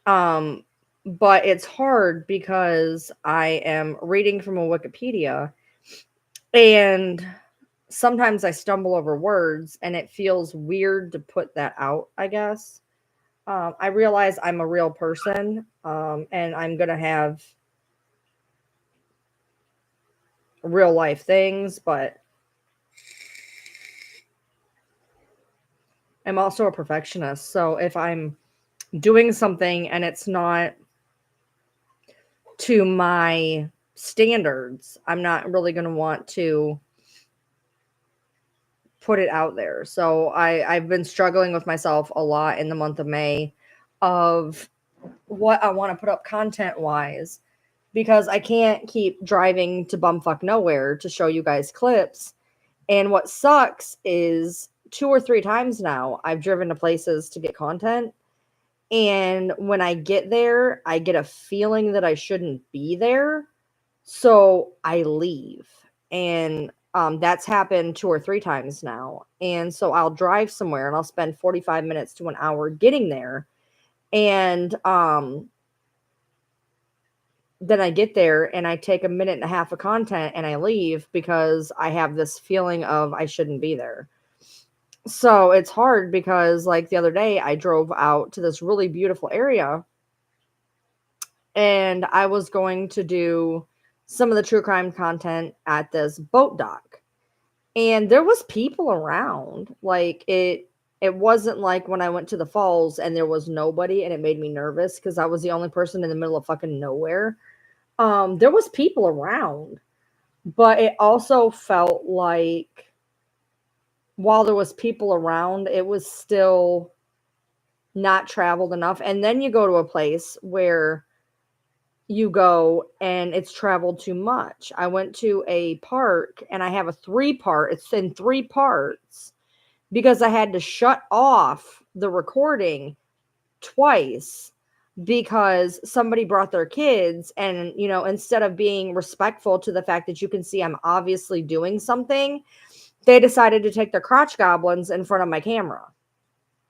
um, but it's hard because I am reading from a Wikipedia, and sometimes I stumble over words, and it feels weird to put that out, I guess. I realize I'm a real person, and I'm going to have real life things, but I'm also a perfectionist. So if I'm doing something and it's not to my standards, I'm not really going to want to put it out there. So I've been struggling with myself a lot in the month of May of what I want to put up content wise, because I can't keep driving to bumfuck nowhere to show you guys clips. And what sucks is 2 or 3 times now I've driven to places to get content. And when I get there, I get a feeling that I shouldn't be there. So I leave. And that's happened 2 or 3 times now. And so I'll drive somewhere and I'll spend 45 minutes to an hour getting there. And then I get there and I take a minute and a half of content and I leave because I have this feeling of I shouldn't be there. So it's hard because, like, the other day I drove out to this really beautiful area and I was going to do some of the true crime content at this boat dock. And there was people around. Like, it wasn't like when I went to the falls and there was nobody and it made me nervous because I was the only person in the middle of fucking nowhere. There was people around, but it also felt like while there was people around, it was still not traveled enough. And then you go to a place where you go and it's traveled too much. I went to a park and I have a 3-part, it's in 3 parts because I had to shut off the recording twice because somebody brought their kids and, you know, instead of being respectful to the fact that you can see I'm obviously doing something, they decided to take their crotch goblins in front of my camera.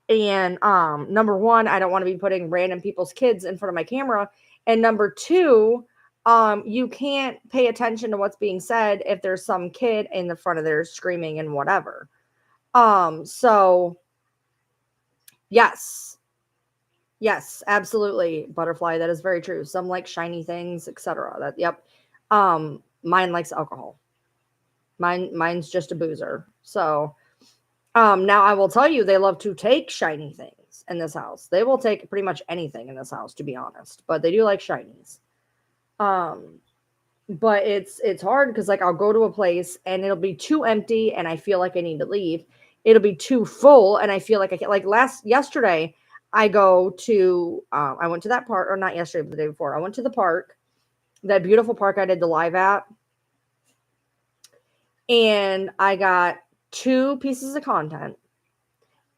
And number one, I don't want to be putting random people's kids in front of my camera. And number two, you can't pay attention to what's being said if there's some kid in the front of there screaming and whatever. So yes, absolutely, butterfly. That is very true. Some like shiny things, etc. That, yep. Mine likes alcohol. Mine's just a boozer. So, now I will tell you, they love to take shiny things in this house. They will take pretty much anything in this house, to be honest, but they do like shinies. But it's hard because, like, I'll go to a place and it'll be too empty and I feel like I need to leave. It'll be too full and I feel like I can't. Like yesterday, I went to that park, or not yesterday, but the day before. I went to the park, that beautiful park I did the live at, and I got 2 pieces of content.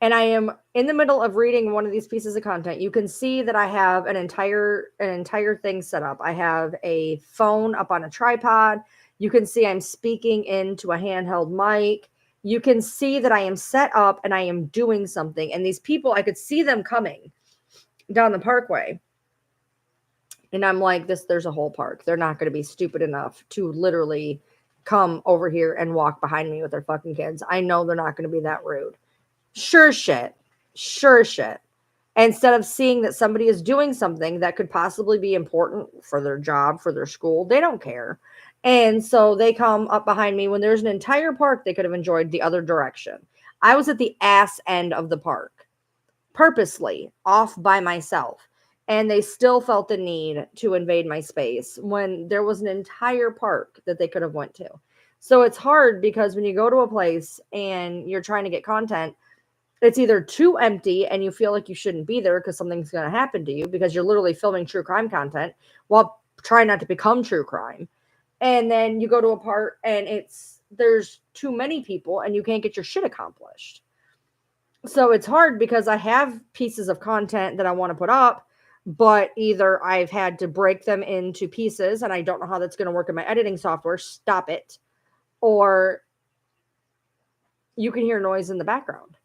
And I am in the middle of reading one of these pieces of content. You can see that I have an entire thing set up. I have a phone up on a tripod. You can see I'm speaking into a handheld mic. You can see that I am set up and I am doing something. And these people, I could see them coming down the parkway. And I'm like, there's a whole park. They're not going to be stupid enough to literally come over here and walk behind me with their fucking kids. I know they're not going to be that rude. Sure shit. Instead of seeing that somebody is doing something that could possibly be important for their job, for their school, they don't care. And so they come up behind me when there's an entire park they could have enjoyed the other direction. I was at the ass end of the park, purposely off by myself. And they still felt the need to invade my space when there was an entire park that they could have went to. So it's hard because when you go to a place and you're trying to get content, it's either too empty and you feel like you shouldn't be there because something's going to happen to you because you're literally filming true crime content while trying not to become true crime. And then you go to a part and there's too many people and you can't get your shit accomplished. So it's hard because I have pieces of content that I want to put up, but either I've had to break them into pieces and I don't know how that's going to work in my editing software. Stop it. Or you can hear noise in the background.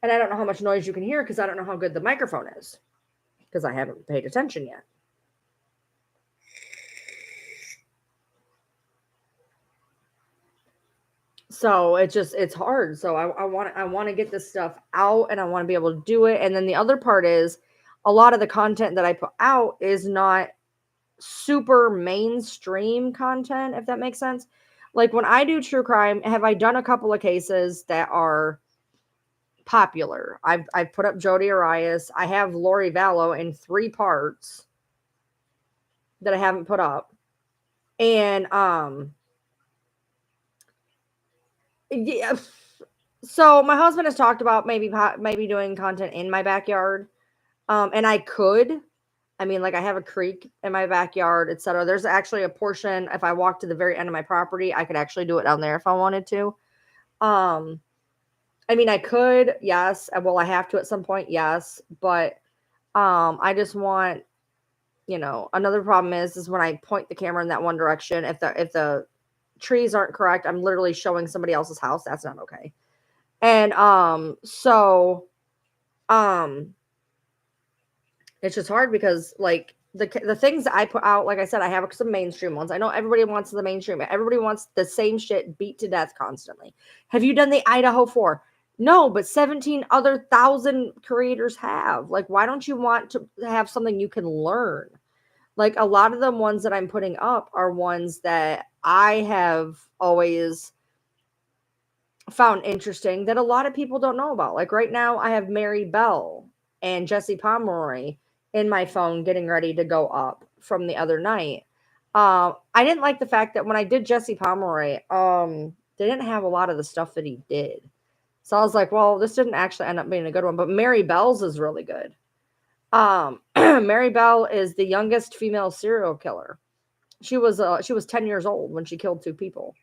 And I don't know how much noise you can hear because I don't know how good the microphone is because I haven't paid attention yet. So it's hard. So I want to get this stuff out and I want to be able to do it. And then the other part is a lot of the content that I put out is not super mainstream content, if that makes sense. Like when I do true crime, have I done a couple of cases that are popular? I've put up Jodi Arias. I have Lori Vallow in 3 parts that I haven't put up. And yeah. So my husband has talked about maybe doing content in my backyard. And I could. I mean, like I have a creek in my backyard, etc. There's actually a portion, if I walk to the very end of my property, I could actually do it down there if I wanted to. I mean, I could, yes. Will I have to at some point? Yes. But I just want, another problem is when I point the camera in that one direction, if the trees aren't correct, I'm literally showing somebody else's house. That's not okay. And it's just hard because like the things I put out, like I said, I have some mainstream ones. I know everybody wants the mainstream. Everybody wants the same shit beat to death constantly. Have you done the Idaho 4? No, but 17 other thousand creators have. Like, why don't you want to have something you can learn? Like a lot of the ones that I'm putting up are ones that I have always found interesting that a lot of people don't know about. Like right now, I have Mary Bell and Jesse Pomeroy in my phone getting ready to go up from the other night. I didn't like the fact that when I did Jesse Pomeroy, they didn't have a lot of the stuff that he did. So I was like, well, this didn't actually end up being a good one, but Mary Bell's is really good. Mary Bell is the youngest female serial killer. She was 10 years old when she killed 2 people.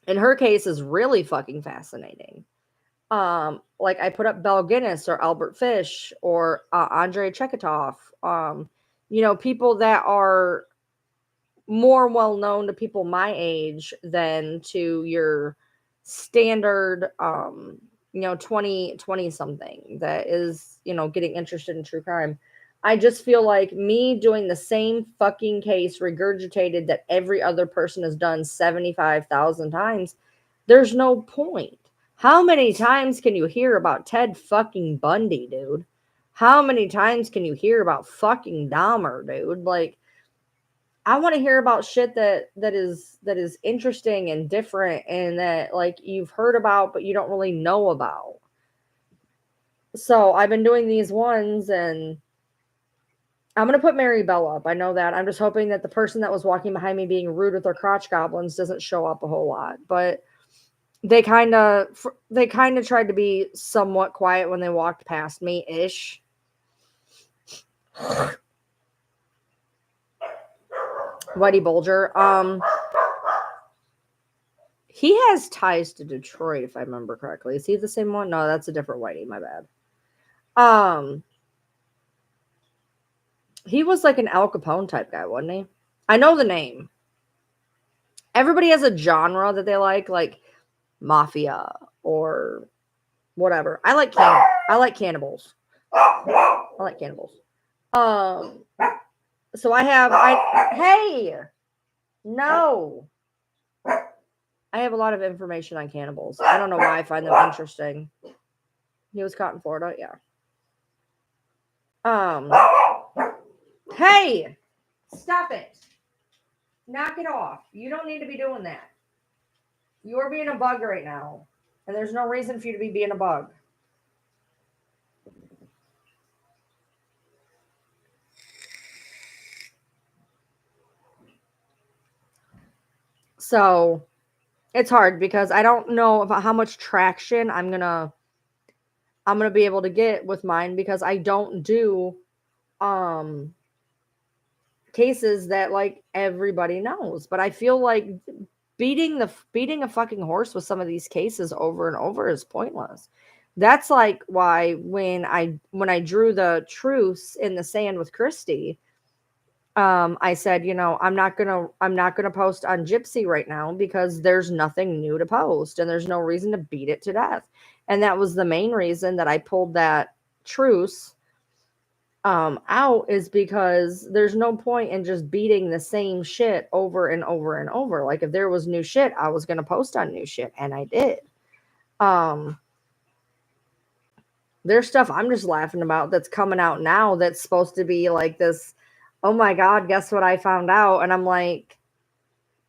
And her case is really fucking fascinating. Like I put up Belle Guinness or Albert Fish or Andrei Chekatov, people that are more well known to people my age than to your standard 20 something that is getting interested in true crime. I just feel like me doing the same fucking case regurgitated that every other person has done 75,000 times, there's no point. How many times can you hear about Ted fucking Bundy, dude? How many times can you hear about fucking Dahmer, dude? Like, I want to hear about shit that is interesting and different and that like you've heard about but you don't really know about. So I've been doing these ones and I'm going to put Mary Bell up. I know that. I'm just hoping that the person that was walking behind me being rude with their crotch goblins doesn't show up a whole lot. But they kind of tried to be somewhat quiet when they walked past me ish. Whitey Bulger. He has ties to Detroit, if I remember correctly. Is he the same one? No, that's a different Whitey. My bad. He was like an Al Capone type guy, wasn't he? I know the name. Everybody has a genre that they like mafia or whatever. I like cannibals. I like cannibals. So hey, no. I have a lot of information on cannibals. I don't know why I find them interesting. He was caught in Florida, yeah. Hey, stop it. Knock it off. You don't need to be doing that. You are being a bug right now. And there's no reason for you to be being a bug. So it's hard because I don't know about how much traction I'm gonna be able to get with mine because I don't do cases that like everybody knows. But I feel like beating a fucking horse with some of these cases over and over is pointless. That's like why when I drew the truce in the sand with Christy, I said, I'm not gonna post on Gypsy right now because there's nothing new to post and there's no reason to beat it to death. And that was the main reason that I pulled that truce out, is because there's no point in just beating the same shit over and over and over. Like, if there was new shit, I was gonna post on new shit, and I did. There's stuff I'm just laughing about that's coming out now that's supposed to be like this, oh my God, guess what I found out? And I'm like,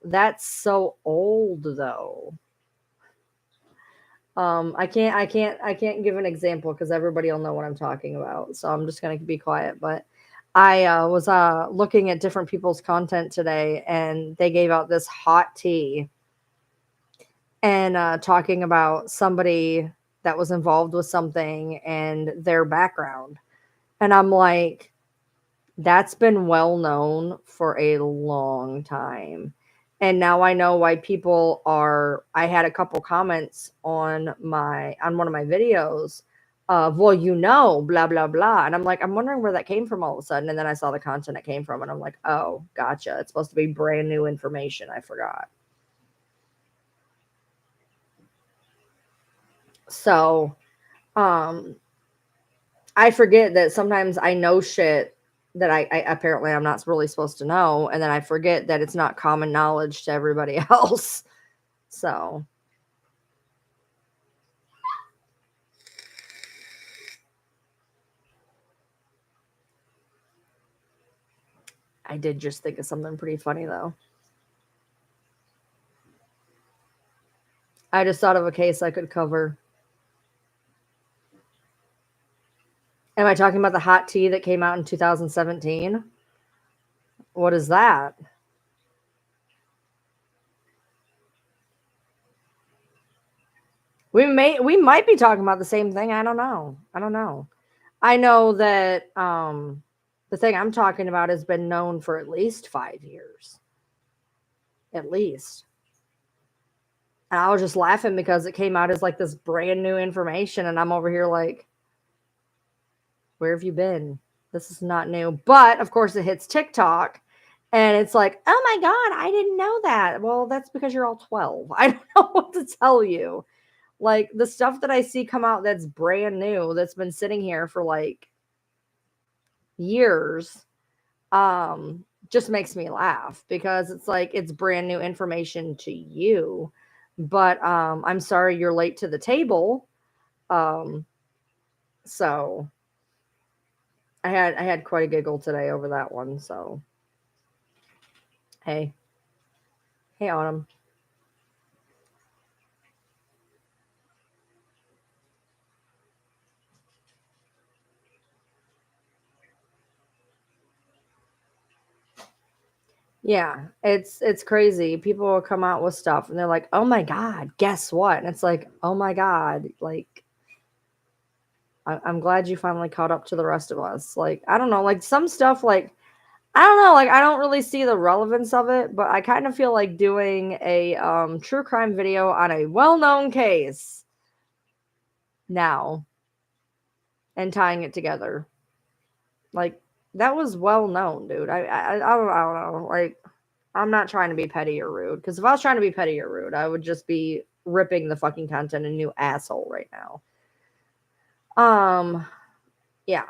that's so old though. I can't give an example because everybody will know what I'm talking about. So I'm just gonna be quiet. But I was looking at different people's content today, and they gave out this hot tea and talking about somebody that was involved with something and their background. And I'm like, that's been well known for a long time. And now I know why people are. I had a couple comments on one of my videos of, well, blah, blah, blah. And I'm like, I'm wondering where that came from all of a sudden. And then I saw the content it came from, and I'm like, oh, gotcha. It's supposed to be brand new information. I forgot. So, I forget that sometimes I know shit that I apparently I'm not really supposed to know, and then I forget that it's not common knowledge to everybody else. So I did just think of something pretty funny though. I just thought of a case I could cover. Am I talking about the hot tea that came out in 2017? What is that? We might be talking about the same thing. I don't know. I know that the thing I'm talking about has been known for at least 5 years. At least. And I was just laughing because it came out as like this brand new information, and I'm over here like, where have you been? This is not new. But of course it hits TikTok, and it's like, oh my God, I didn't know that. Well, that's because you're all 12. I don't know what to tell you. Like, the stuff that I see come out that's brand new, that's been sitting here for like years, just makes me laugh because it's like it's brand new information to you. But I'm sorry you're late to the table. So I had quite a giggle today over that one. So hey, Autumn. Yeah, it's crazy. People will come out with stuff and they're like, "Oh my God, guess what?" And it's like, "Oh my God, like I'm glad you finally caught up to the rest of us." Like, I don't know, like some stuff, like I don't know, like I don't really see the relevance of it, but I kind of feel like doing a true crime video on a well-known case now and tying it together. Like, that was well known, dude. I don't know. Like, I'm not trying to be petty or rude, because if I was trying to be petty or rude, I would just be ripping the fucking content a new asshole right now. Yeah.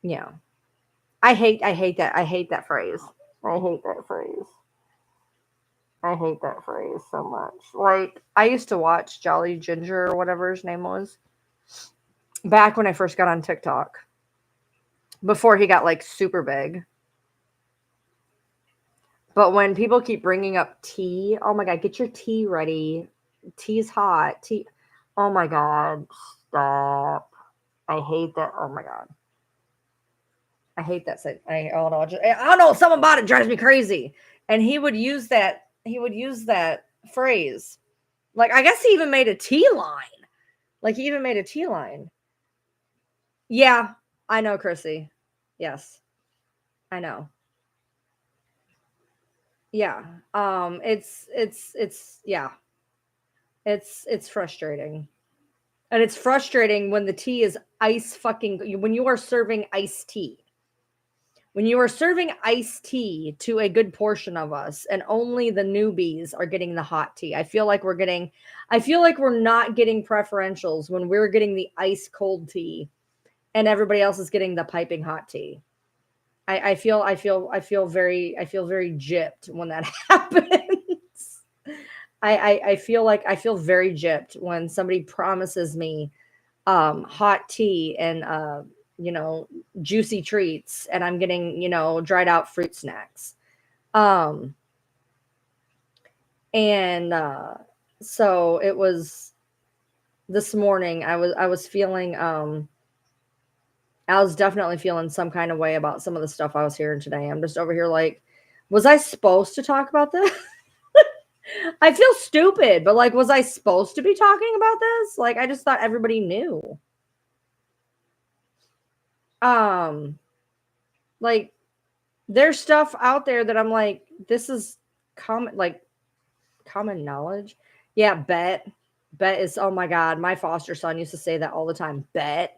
Yeah. I hate that. I hate that phrase. I hate that phrase. I hate that phrase so much. Like, I used to watch Jolly Ginger or whatever his name was back when I first got on TikTok, before he got like super big. But when people keep bringing up tea, oh my God, get your tea ready. Tea's hot. Tea. Oh my God, stop. I hate that. Oh my God. I hate that. I don't know. I don't know. Something about it drives me crazy. And he would use that. He would use that phrase. Like, I guess he even made a tea line. Like, he even made a tea line. Yeah, I know, Chrissy. Yes, I know. Yeah. It's yeah. It's frustrating. And it's frustrating when the tea is ice fucking when you are serving iced tea. When you are serving iced tea to a good portion of us and only the newbies are getting the hot tea. I feel like we're not getting preferentials when we're getting the ice cold tea and everybody else is getting the piping hot tea. I feel very gypped when that happens. I feel very gypped when somebody promises me hot tea and you know, juicy treats, and I'm getting, you know, dried out fruit snacks. Um, and so it was this morning. I was feeling I was definitely feeling some kind of way about some of the stuff I was hearing today. I'm just over here like, was I supposed to talk about this? I feel stupid, but like, was I supposed to be talking about this? Like, I just thought everybody knew. Um, like, there's stuff out there that I'm like, this is common knowledge. Yeah, bet is, oh my god, my foster son used to say that all the time. Bet.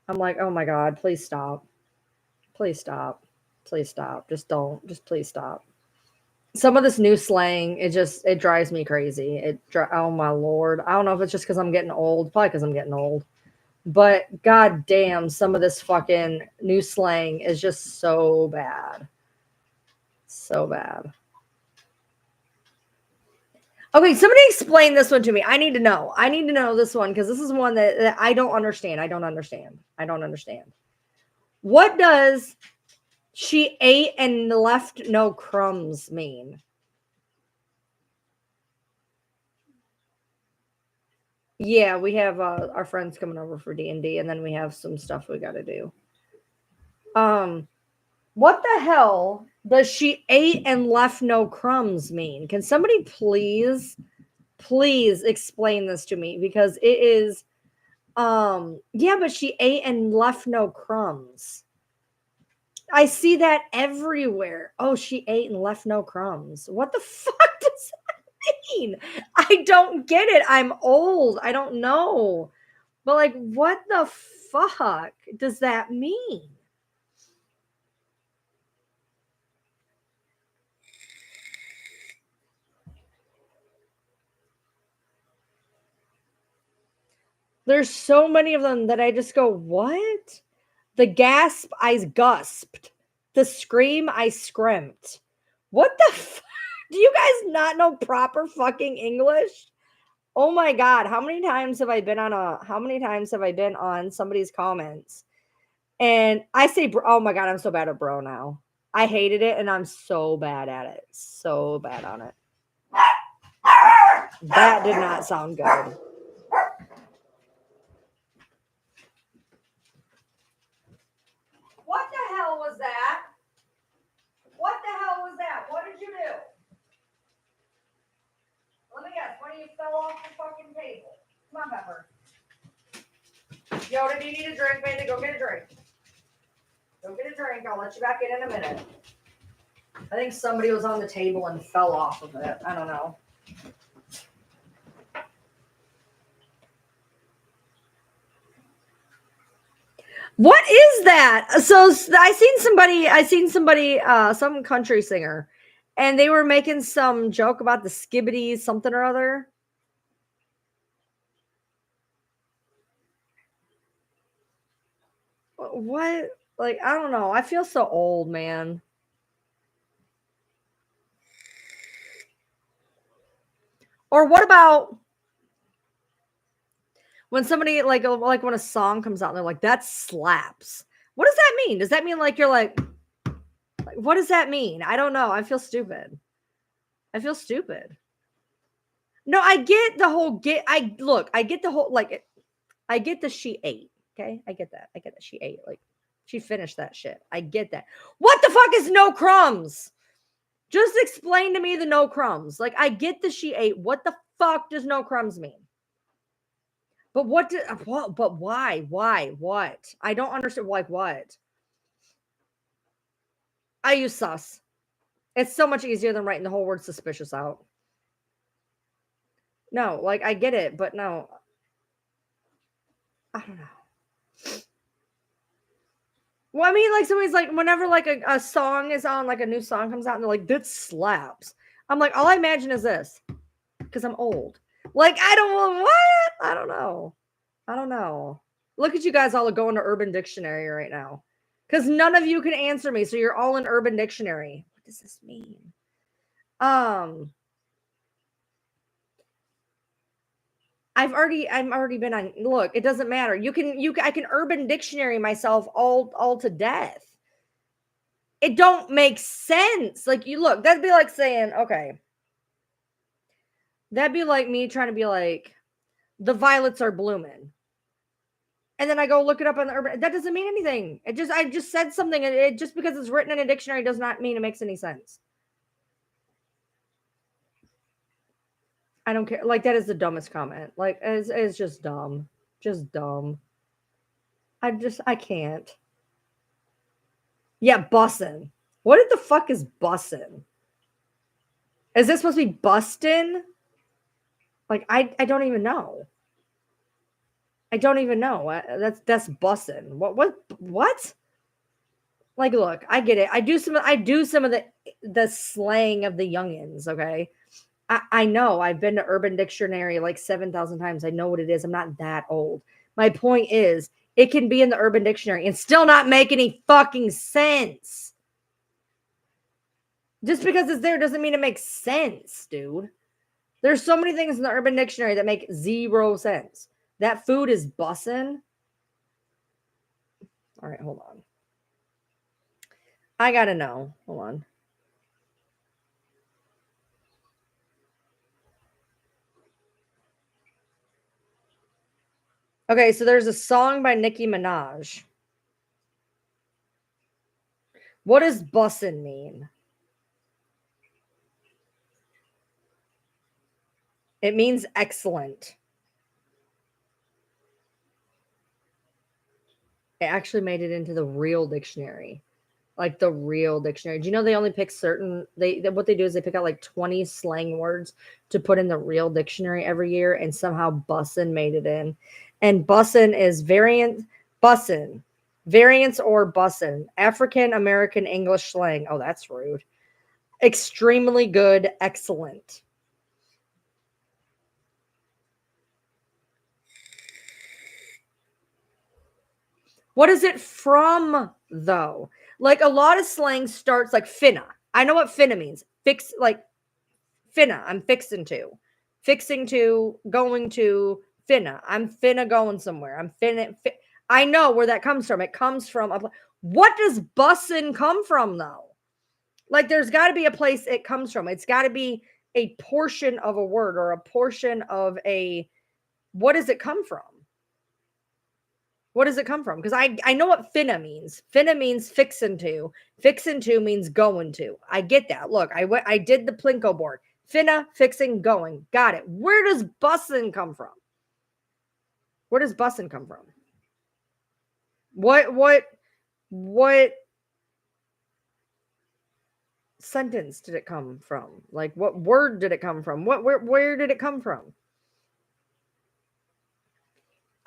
I'm like, oh my god, please stop. Please stop. Please stop. Just don't. Just please stop. Some of this new slang, it drives me crazy. Oh my lord. I don't know if it's just because I'm getting old. Probably because I'm getting old. But god damn, some of this fucking new slang is just so bad. So bad. Okay, somebody explain this one to me. I need to know. I need to know this one because this is one that I don't understand. I don't understand. I don't understand. What does she ate and left no crumbs mean? Yeah, we have our friends coming over for D&D, and then we have some stuff we got to do. Um, what the hell does she ate and left no crumbs mean? Can somebody please explain this to me because it is yeah, but she ate and left no crumbs. I see that everywhere. Oh, she ate and left no crumbs. What the fuck does that mean? I don't get it. I'm old. I don't know. But like, what the fuck does that mean? There's so many of them that I just go, what? The gasp, I gusped. The scream, I scrimped. What the fuck? Do you guys not know proper fucking English? Oh my god, how many times have I been on somebody's comments and I say oh my god, I'm so bad at bro now. I hated it and I'm so bad at it. So bad on it. That did not sound good. What the hell was that? What the hell was that? What did you do? Let me guess. One of you fell off the fucking table. Come on, Pepper. Yoda, do you need a drink, baby? Go get a drink. Go get a drink. I'll let you back in a minute. I think somebody was on the table and fell off of it. I don't know. What is that? So I seen somebody, some country singer, and they were making some joke about the skibbities, something or other. What? Like, I don't know. I feel so old, man. Or what about when somebody like when a song comes out and they're like, that slaps. What does that mean? Does that mean like you're like what does that mean? I don't know. I feel stupid. I feel stupid. No, I get the whole I get the whole like I get the she ate. Okay. I get that. I get that she ate. Like she finished that shit. I get that. What the fuck is no crumbs? Just explain to me the no crumbs. Like I get the she ate. What the fuck does no crumbs mean? But but why? Why? What? I don't understand. Like what? I use sus. It's so much easier than writing the whole word suspicious out. No, like I get it, but no. I don't know. Well, I mean, like somebody's like, whenever like a song is on, like a new song comes out, and they're like, "That slaps." I'm like, all I imagine is this, because I'm old. Like, I don't what? I don't know. I don't know. Look at you guys all going to Urban Dictionary right now, because none of you can answer me. So you're all in Urban Dictionary. What does this mean? I've already been on. Look, it doesn't matter. I can Urban Dictionary myself all to death. It don't make sense. Like you look, that'd be like saying, okay, that'd be like me trying to be like, the violets are blooming. And then I go look it up on the Urban. That doesn't mean anything. I just said something. It just because it's written in a dictionary does not mean it makes any sense. I don't care. Like that is the dumbest comment. Like it's just dumb. Just dumb. I can't. Yeah, bussin'. What the fuck is bussin'? Is this supposed to be bustin'? Like I don't even know. I don't even know. That's bussin'. What? Like, look, I get it. I do some of the slang of the youngins. Okay, I know. I've been to Urban Dictionary like 7,000 times. I know what it is. I'm not that old. My point is, it can be in the Urban Dictionary and still not make any fucking sense. Just because it's there doesn't mean it makes sense, dude. There's so many things in the Urban Dictionary that make zero sense. That food is bussin'. All right, hold on. I gotta know. Hold on. Okay, so there's a song by Nicki Minaj. What does bussin' mean? It means excellent. It actually made it into the real dictionary. Like the real dictionary. Do you know they only pick certain what they do is they pick out like 20 slang words to put in the real dictionary every year, and somehow bussin' made it in. And bussin' is bussin', variants or bussin', African American English slang. Oh, that's rude. Extremely good, excellent. What is it from though? Like a lot of slang starts like finna. I know what finna means. Fix like finna. I'm fixing to, going to finna. I'm finna going somewhere. I'm finna. I know where that comes from. It comes from. What does bussin' come from though? Like there's got to be a place it comes from. It's got to be a portion of a word or a portion of a. What does it come from? What does it come from? Because I know what finna means. Finna means fixin' to. Fixin' to means going to. I get that. Look, I did the Plinko board. Finna, fixing, going. Got it. Where does bussin' come from? Where does bussin' come from? What sentence did it come from? Like what word did it come from? Where did it come from?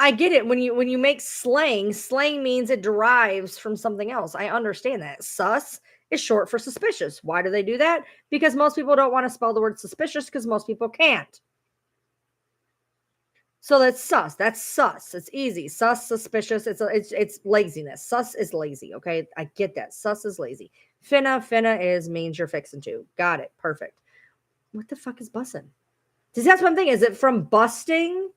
I get it. When you make slang means it derives from something else. I understand that. Sus is short for suspicious. Why do they do that? Because most people don't want to spell the word suspicious because most people can't. So that's sus. That's sus. It's easy. Sus, suspicious. It's laziness. Sus is lazy. Okay, I get that. Sus is lazy. Finna is means you're fixing to. Got it. Perfect. What the fuck is bussin'? That's one thing. Is it from busting?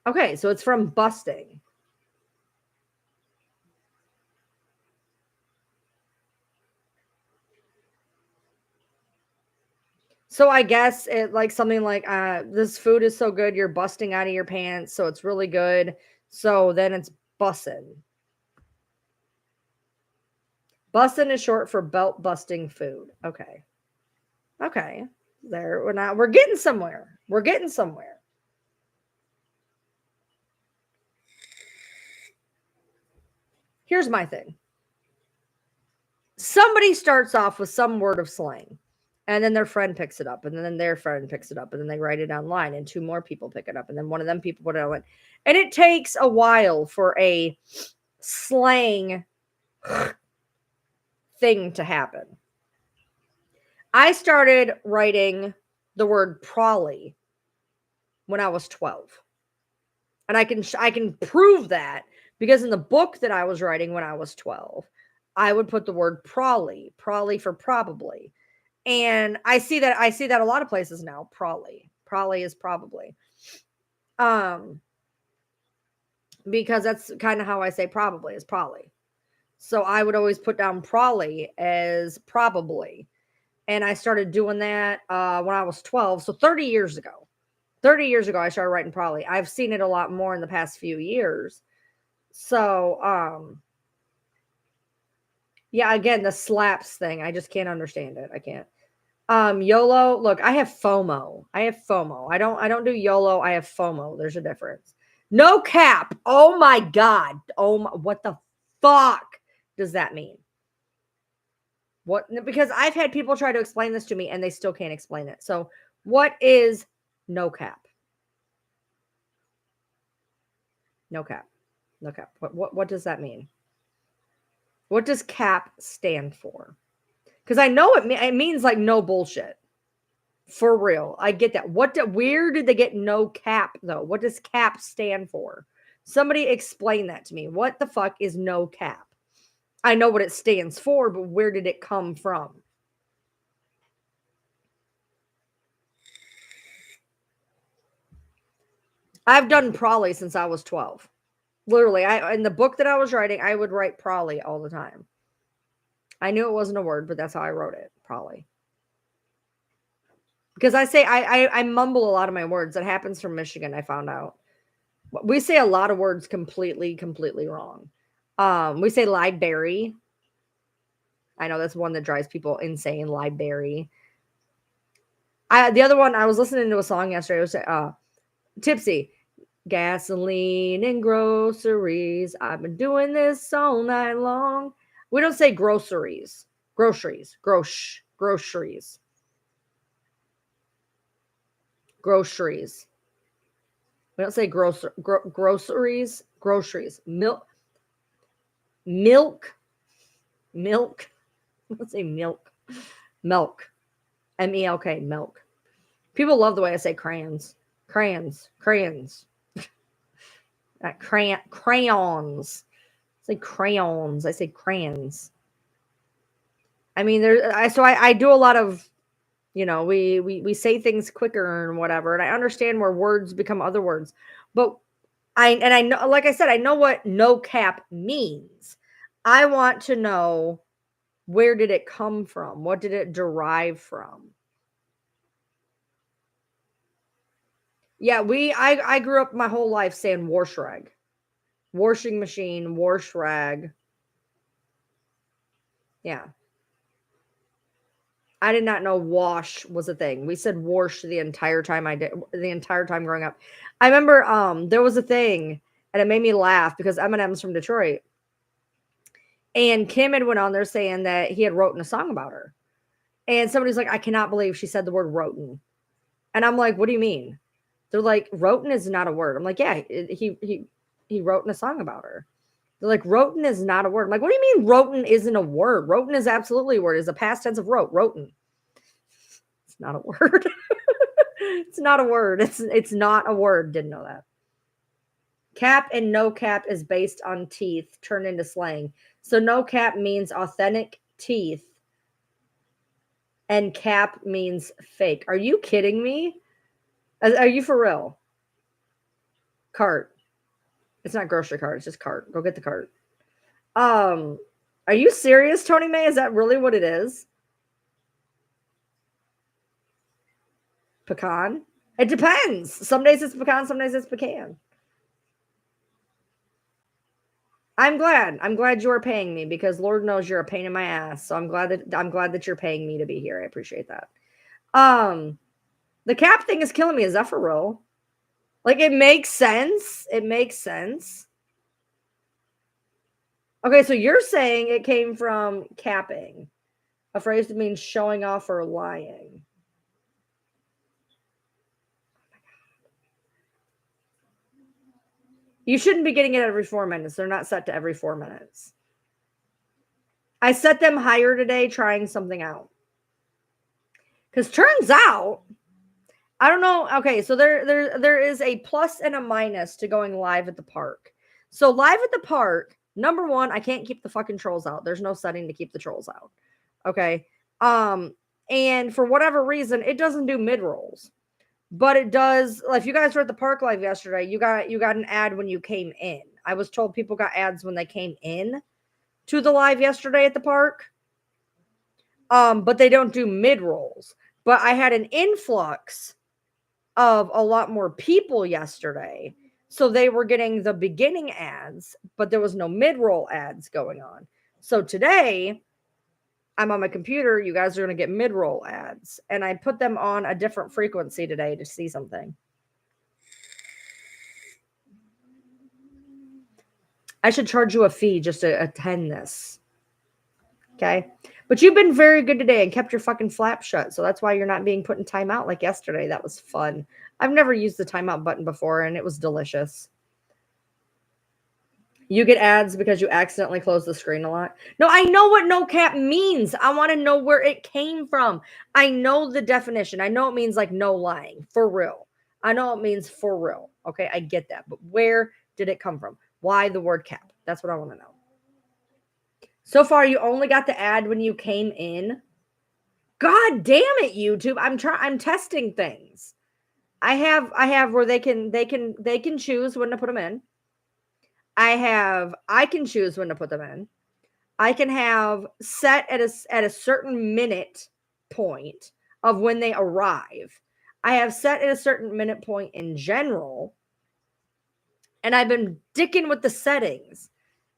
Okay, so it's from busting. So I guess it like something like this food is so good you're busting out of your pants, so it's really good. So then it's bussin'. Bussin' is short for belt busting food. Okay. Okay. We're getting somewhere. We're getting somewhere. Here's my thing. Somebody starts off with some word of slang, and then their friend picks it up, and then their friend picks it up, and then they write it online, and 2 more people pick it up, and then one of them people put it online. And it takes a while for a slang thing to happen. I started writing the word prolly when I was 12. And I can prove that because in the book that I was writing when I was 12, I would put the word prolly for probably. And I see that a lot of places now, prolly. Prolly is probably. Because that's kind of how I say probably is prolly. So I would always put down prolly as probably. And I started doing that when I was 12, so 30 years ago. 30 years ago, I started writing prolly. I've seen it a lot more in the past few years. So, yeah, again, the slaps thing, I just can't understand it. I can't. YOLO, look, I have FOMO. I don't do YOLO. I have FOMO. There's a difference. No cap. Oh my God. What the fuck does that mean? What? Because I've had people try to explain this to me and they still can't explain it. So what is no cap? No cap. No cap. What does that mean? What does cap stand for? Because I know it means like no bullshit. For real. I get that. Where did they get no cap though? What does cap stand for? Somebody explain that to me. What the fuck is no cap? I know what it stands for, but where did it come from? I've done prolly since I was 12. Literally, in the book that I was writing, I would write prolly all the time. I knew it wasn't a word, but that's how I wrote it, prolly. Because I mumble a lot of my words. That happens from Michigan, I found out. We say a lot of words completely wrong. We say library. I know that's one that drives people insane, library. The other one, I was listening to a song yesterday. It was Tipsy. Gasoline and groceries. I've been doing this all night long. We don't say groceries. Groceries. Groceries. Groceries. We don't say groceries. Groceries. Milk. Let's say milk. Milk. MELK. Milk. People love the way I say crayons. Crayons. Crayons. I say crayons. I say crayons. I mean, I do a lot of, we say things quicker and whatever, and I understand where words become other words, but I know, like I said, I know what no cap means. I want to know, where did it come from? What did it derive from? Yeah, I grew up my whole life saying wash rag, washing machine, wash rag. Yeah. I did not know wash was a thing. We said wash the entire time growing up. I remember there was a thing and it made me laugh because Eminem's from Detroit. And Kim had went on there saying that he had written a song about her. And somebody's like, I cannot believe she said the word roten. And I'm like, what do you mean? They're like, roten is not a word. I'm like, yeah, he wrote in a song about her. They're like, roten is not a word. I'm like, what do you mean roten isn't a word? Roten is absolutely a word. It's a past tense of roten. It's not a word. It's not a word. It's not a word. Didn't know that. Cap and no cap is based on teeth turned into slang. So no cap means authentic teeth. And cap means fake. Are you kidding me? Are you for real? Cart. It's not grocery cart. It's just cart. Go get the cart. Are you serious, Tony May? Is that really what it is? Pecan? It depends. Some days it's pecan, some days it's pecan. I'm glad you are paying me because Lord knows you're a pain in my ass. So I'm glad that you're paying me to be here. I appreciate that. The cap thing is killing me. Is that for real? Like, it makes sense. It makes sense. Okay, so you're saying it came from capping, a phrase that means showing off or lying. You shouldn't be getting it every 4 minutes. They're not set to every 4 minutes. I set them higher today trying something out. Because turns out, I don't know. Okay, so there is a plus and a minus to going live at the park. So live at the park, number one, I can't keep the fucking trolls out. There's no setting to keep the trolls out. Okay. And for whatever reason, it doesn't do mid rolls. But it does. Like, if you guys were at the park live yesterday, you got an ad when you came in. I was told people got ads when they came in to the live yesterday at the park. But they don't do mid rolls. But I had an influx of a lot more people yesterday. So they were getting the beginning ads, but there was no mid roll ads going on. So today, I'm on my computer. You guys are going to get mid roll ads. And I put them on a different frequency today to see something. I should charge you a fee just to attend this. Okay. But you've been very good today and kept your fucking flap shut. So that's why you're not being put in timeout like yesterday. That was fun. I've never used the timeout button before and it was delicious. You get ads because you accidentally close the screen a lot. No, I know what no cap means. I want to know where it came from. I know the definition. I know it means like no lying, for real. I know it means for real. Okay, I get that. But where did it come from? Why the word cap? That's what I want to know. So far, you only got the ad when you came in. God damn it, YouTube! I'm testing things. I have where they can choose when to put them in. I can choose when to put them in. I can have set at a certain minute point of when they arrive. I have set at a certain minute point in general. And I've been dicking with the settings.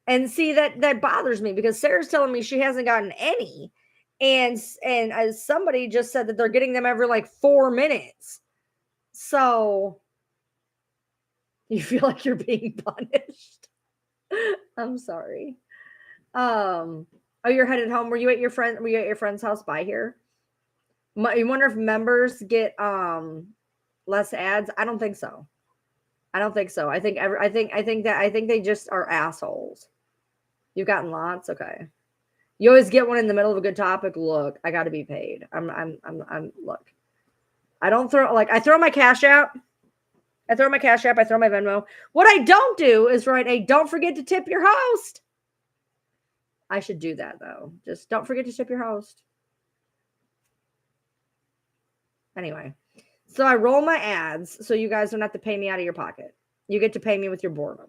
And see, that bothers me because Sarah's telling me she hasn't gotten any. And as somebody just said that they're getting them every like 4 minutes. So you feel like you're being punished. I'm sorry. Oh, you're headed home. Were you at your friend's house by here? You wonder if members get less ads? I don't think so. I don't think so. I think they just are assholes. You've gotten lots, okay. You always get one in the middle of a good topic. Look, I got to be paid. I'm look. I don't throw I throw my cash out. I throw my Venmo. What I don't do is write a don't forget to tip your host. I should do that though. Just don't forget to tip your host. Anyway, so I roll my ads so you guys don't have to pay me out of your pocket. You get to pay me with your boredom.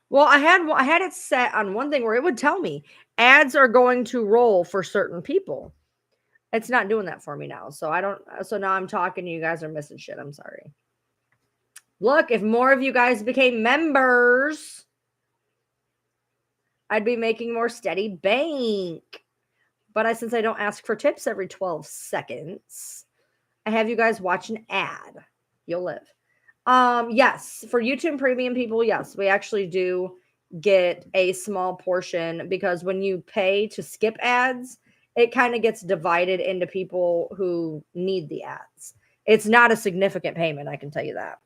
Well, I had it set on one thing where it would tell me ads are going to roll for certain people. It's not doing that for me now. So now I'm talking to you guys are missing shit. I'm sorry. Look, if more of you guys became members, I'd be making more steady bank. But since I don't ask for tips every 12 seconds, I have you guys watch an ad. You'll live. Yes, for YouTube Premium people, yes, we actually do get a small portion because when you pay to skip ads, it kind of gets divided into people who need the ads. It's not a significant payment, I can tell you that.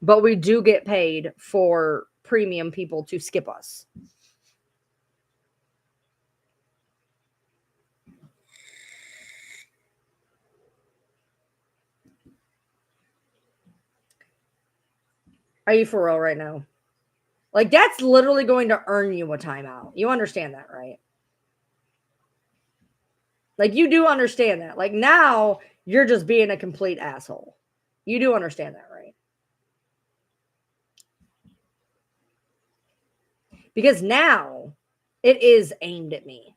But we do get paid for premium people to skip us. Are you for real right now? Like, that's literally going to earn you a timeout. You understand that, right? Like, you do understand that. Like, now you're just being a complete asshole. You do understand that, right? Because now it is aimed at me.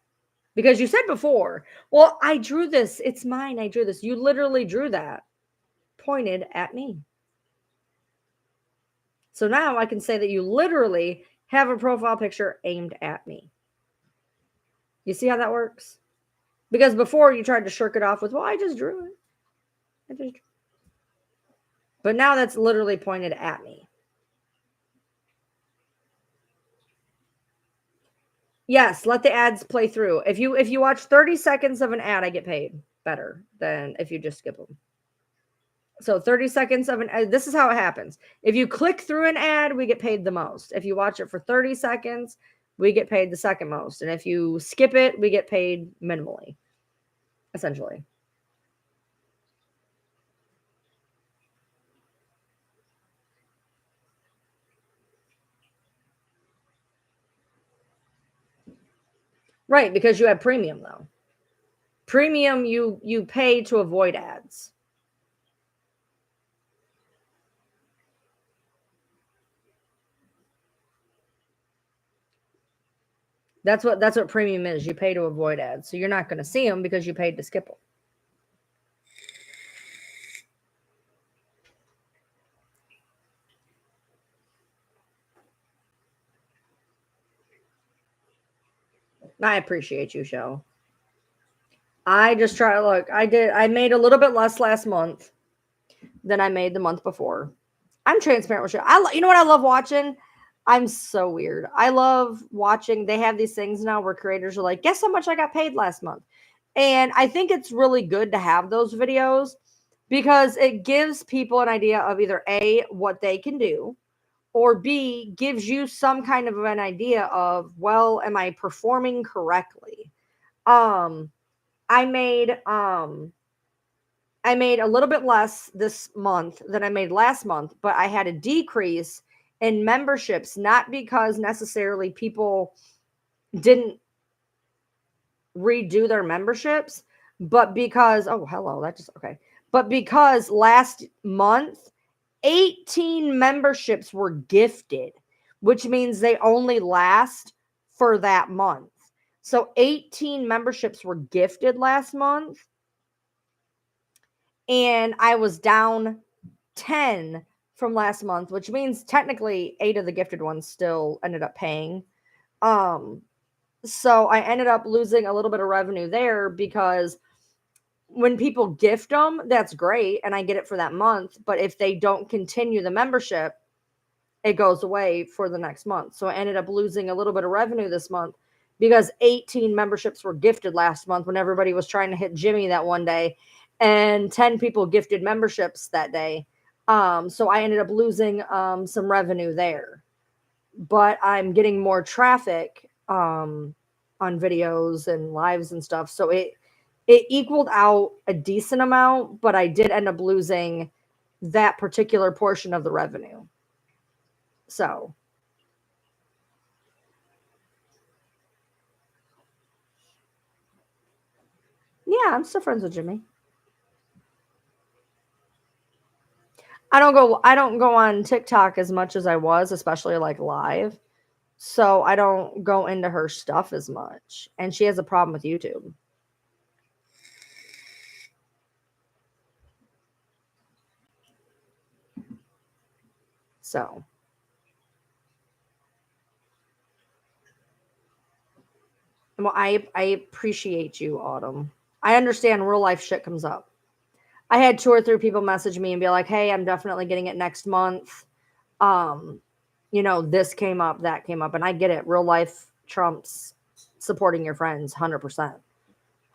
Because you said before, well, I drew this. It's mine. I drew this. You literally drew that pointed at me. So now I can say that you literally have a profile picture aimed at me. You see how that works? Because before you tried to shirk it off with, well, I just drew it. But now that's literally pointed at me. Yes, let the ads play through. If you watch 30 seconds of an ad, I get paid better than if you just skip them. So 30 seconds of an ad, this is how it happens. If you click through an ad, we get paid the most. If you watch it for 30 seconds, we get paid the second most. And if you skip it, we get paid minimally, essentially. Right, because you have premium though. Premium you pay to avoid ads. That's what premium is. You pay to avoid ads. So you're not going to see them because you paid to skip them. I appreciate you, show. I just try to look. I made a little bit less last month than I made the month before. I'm transparent with you. You know what I love watching? I'm so weird. I love watching. They have these things now where creators are like, guess how much I got paid last month? And I think it's really good to have those videos because it gives people an idea of either A, what they can do, or B, gives you some kind of an idea of, well, am I performing correctly? I made a little bit less this month than I made last month, but I had a decrease in memberships, not because necessarily people didn't redo their memberships, but because, oh, hello, that just, okay. But because last month, 18 memberships were gifted, which means they only last for that month. So 18 memberships were gifted last month. And I was down 10 from last month, which means technically 8 of the gifted ones still ended up paying. So I ended up losing a little bit of revenue there because when people gift them, that's great. And I get it for that month. But if they don't continue the membership, it goes away for the next month. So I ended up losing a little bit of revenue this month because 18 memberships were gifted last month when everybody was trying to hit Jimmy that one day. And 10 people gifted memberships that day. So I ended up losing some revenue there. But I'm getting more traffic on videos and lives and stuff. So it equaled out a decent amount, but I did end up losing that particular portion of the revenue. So yeah, I'm still friends with Jimmy. I don't go on TikTok as much as I was, especially like live. So I don't go into her stuff as much. And she has a problem with YouTube. So well, I appreciate you, Autumn. I understand real life shit comes up. I had 2 or 3 people message me and be like, hey, I'm definitely getting it next month. This came up, that came up, and I get it. Real life trumps supporting your friends 100%.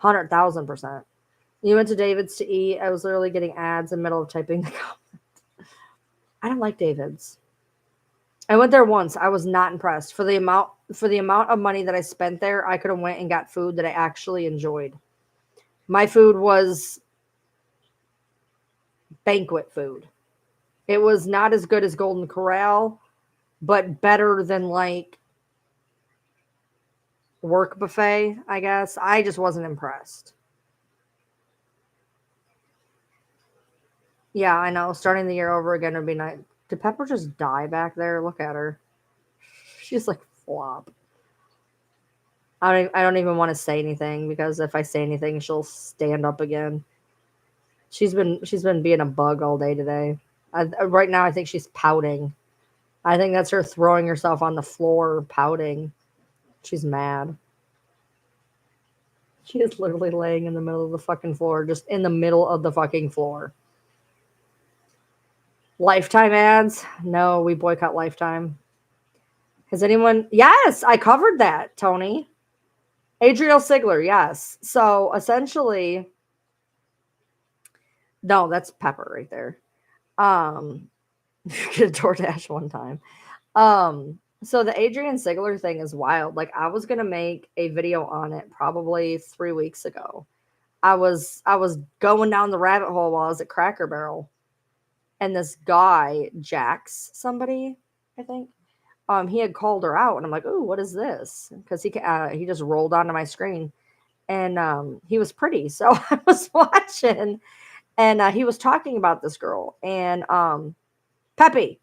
100,000%. You went to David's to eat. I was literally getting ads in the middle of typing the comment. I don't like David's. I went there once. I was not impressed. For the amount of money that I spent there, I could have went and got food that I actually enjoyed. My food was banquet food. It was not as good as Golden Corral, but better than like work buffet, I guess. I just wasn't impressed. Yeah, I know. Starting the year over again would be nice. Did Pepper just die back there? Look at her. She's like flop. I don't even want to say anything because if I say anything, she'll stand up again. She's been being a bug all day today. Right now, I think she's pouting. I think that's her throwing herself on the floor, pouting. She's mad. She is literally laying in the middle of the fucking floor, just in the middle of the fucking floor. Lifetime ads? No, we boycott Lifetime. Has anyone? Yes, I covered that, Tony. Adriel Sigler, yes. So essentially, no, that's Pepper right there. Get a DoorDash one time. So the Adrian Sigler thing is wild. Like I was gonna make a video on it probably 3 weeks ago. I was going down the rabbit hole while I was at Cracker Barrel, and this guy, Jax, somebody, I think, he had called her out, and I'm like, "Oh, what is this?" Because he just rolled onto my screen, and he was pretty, so I was watching, and he was talking about this girl, and Peppy,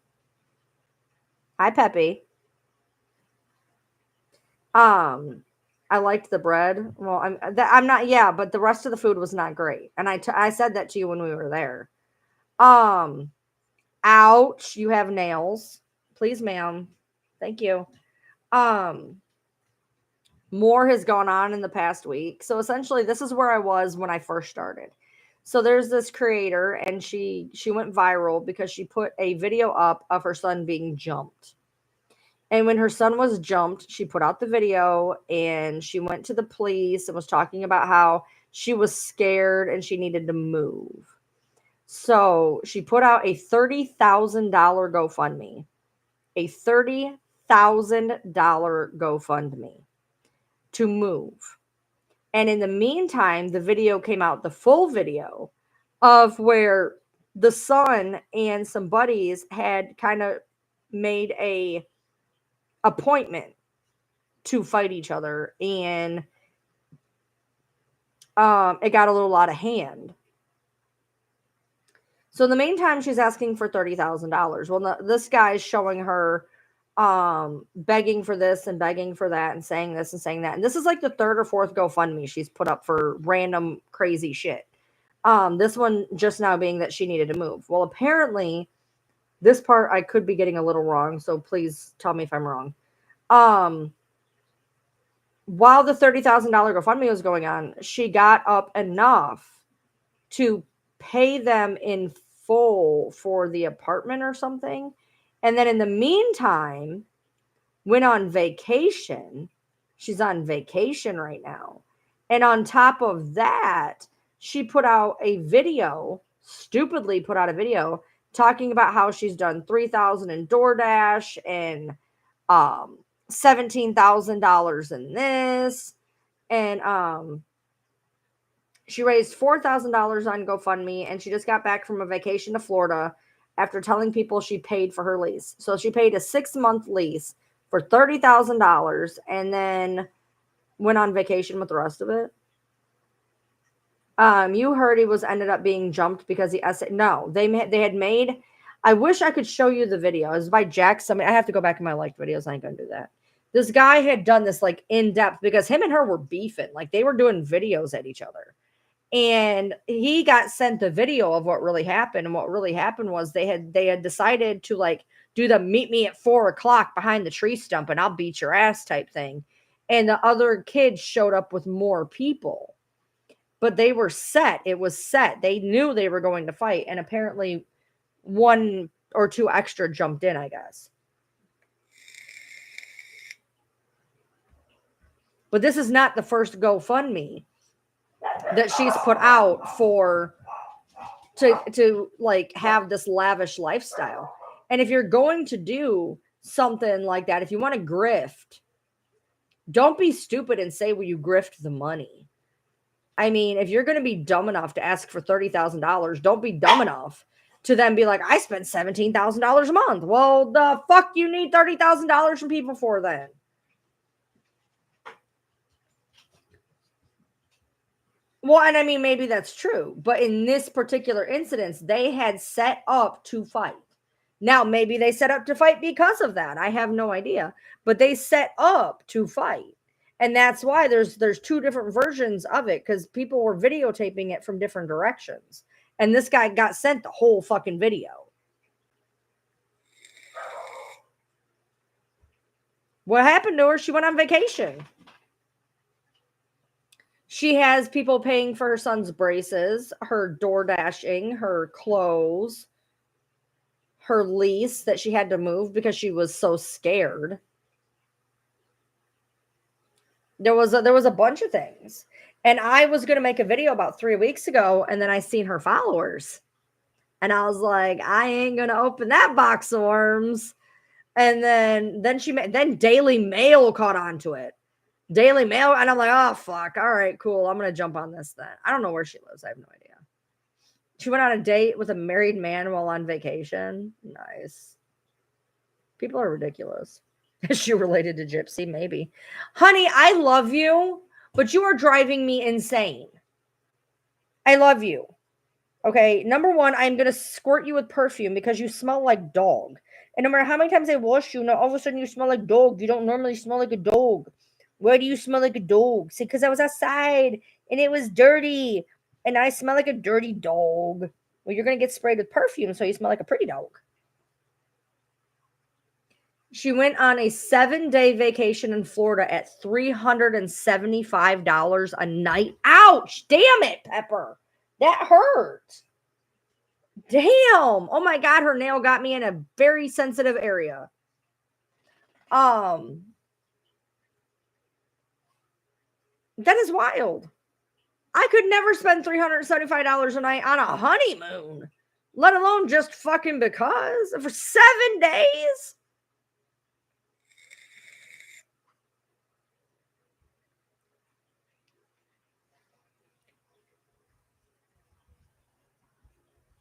hi Peppy, I liked the bread. Well, I'm not, yeah, but the rest of the food was not great, and I said that to you when we were there. Um, Ouch, you have nails. Please, ma'am. Thank you. Um, More has gone on in the past week. So essentially, this is where I was when I first started. So there's this creator, and she went viral because she put a video up of her son being jumped. And when her son was jumped, she put out the video and she went to the police and was talking about how she was scared and she needed to move. So she put out a $30,000 GoFundMe, a $30,000 GoFundMe to move. And in the meantime, the video came out, the full video of where the son and some buddies had kind of made a appointment to fight each other, and it got a little out of hand. So in the meantime, she's asking for $30,000. Well, this guy's showing her begging for this and begging for that and saying this and saying that. And this is like the third or fourth GoFundMe she's put up for random crazy shit. This one just now being that she needed to move. Well, apparently this part I could be getting a little wrong, so please tell me if I'm wrong. While the $30,000 GoFundMe was going on, she got up enough to pay them in full for the apartment or something. And then in the meantime, went on vacation. She's on vacation right now. And on top of that, she put out a video, stupidly put out a video talking about how she's done 3,000 in DoorDash and $17,000 in this. And she raised $4,000 on GoFundMe, and she just got back from a vacation to Florida after telling people she paid for her lease. So she paid a 6-month lease for $30,000 and then went on vacation with the rest of it. You heard he was ended up being jumped because he essayed. No, they had made. I wish I could show you the video. It was by Jack. I have to go back in my liked videos. I ain't gonna do that. This guy had done this like in depth because him and her were beefing. Like they were doing videos at each other. And he got sent the video of what really happened. And what really happened was they had decided to like do the meet me at 4:00 behind the tree stump and I'll beat your ass type thing. And the other kids showed up with more people, but they were set. It was set. They knew they were going to fight. And apparently 1 or 2 extra jumped in, I guess. But this is not the first GoFundMe that she's put out for to like have this lavish lifestyle. And if you're going to do something like that, if you want to grift, don't be stupid and say, well, you grift the money. I mean, if you're going to be dumb enough to ask for $30,000, don't be dumb enough to then be like, I spent $17,000 a month. Well, the fuck you need $30,000 from people for then? Well, and I mean, maybe that's true. But in this particular incident, they had set up to fight. Now, maybe they set up to fight because of that. I have no idea. But they set up to fight. And that's why there's 2 different versions of it, because people were videotaping it from different directions. And this guy got sent the whole fucking video. What happened to her? She went on vacation. She has people paying for her son's braces, her door dashing, her clothes, her lease that she had to move because she was so scared. There was a bunch of things. And I was going to make a video about 3 weeks ago, and then I seen her followers. And I was like, I ain't going to open that box of worms. And then Daily Mail caught on to it. Daily Mail, and I'm like, oh fuck. All right, cool. I'm going to jump on this then. I don't know where she lives. I have no idea. She went on a date with a married man while on vacation. Nice. People are ridiculous. Is she related to Gypsy? Maybe. Honey, I love you, but you are driving me insane. I love you. Okay. Number one, I'm going to squirt you with perfume because you smell like dog. And no matter how many times I wash you, now all of a sudden you smell like dog. You don't normally smell like a dog. Why do you smell like a dog? See, because I was outside and it was dirty and I smell like a dirty dog. Well, you're going to get sprayed with perfume, so you smell like a pretty dog. She went on a 7-day vacation in Florida at $375 a night. Ouch! Damn it, Pepper. That hurt. Damn. Oh my God, her nail got me in a very sensitive area. That is wild. I could never spend $375 a night on a honeymoon, let alone just fucking because for 7 days.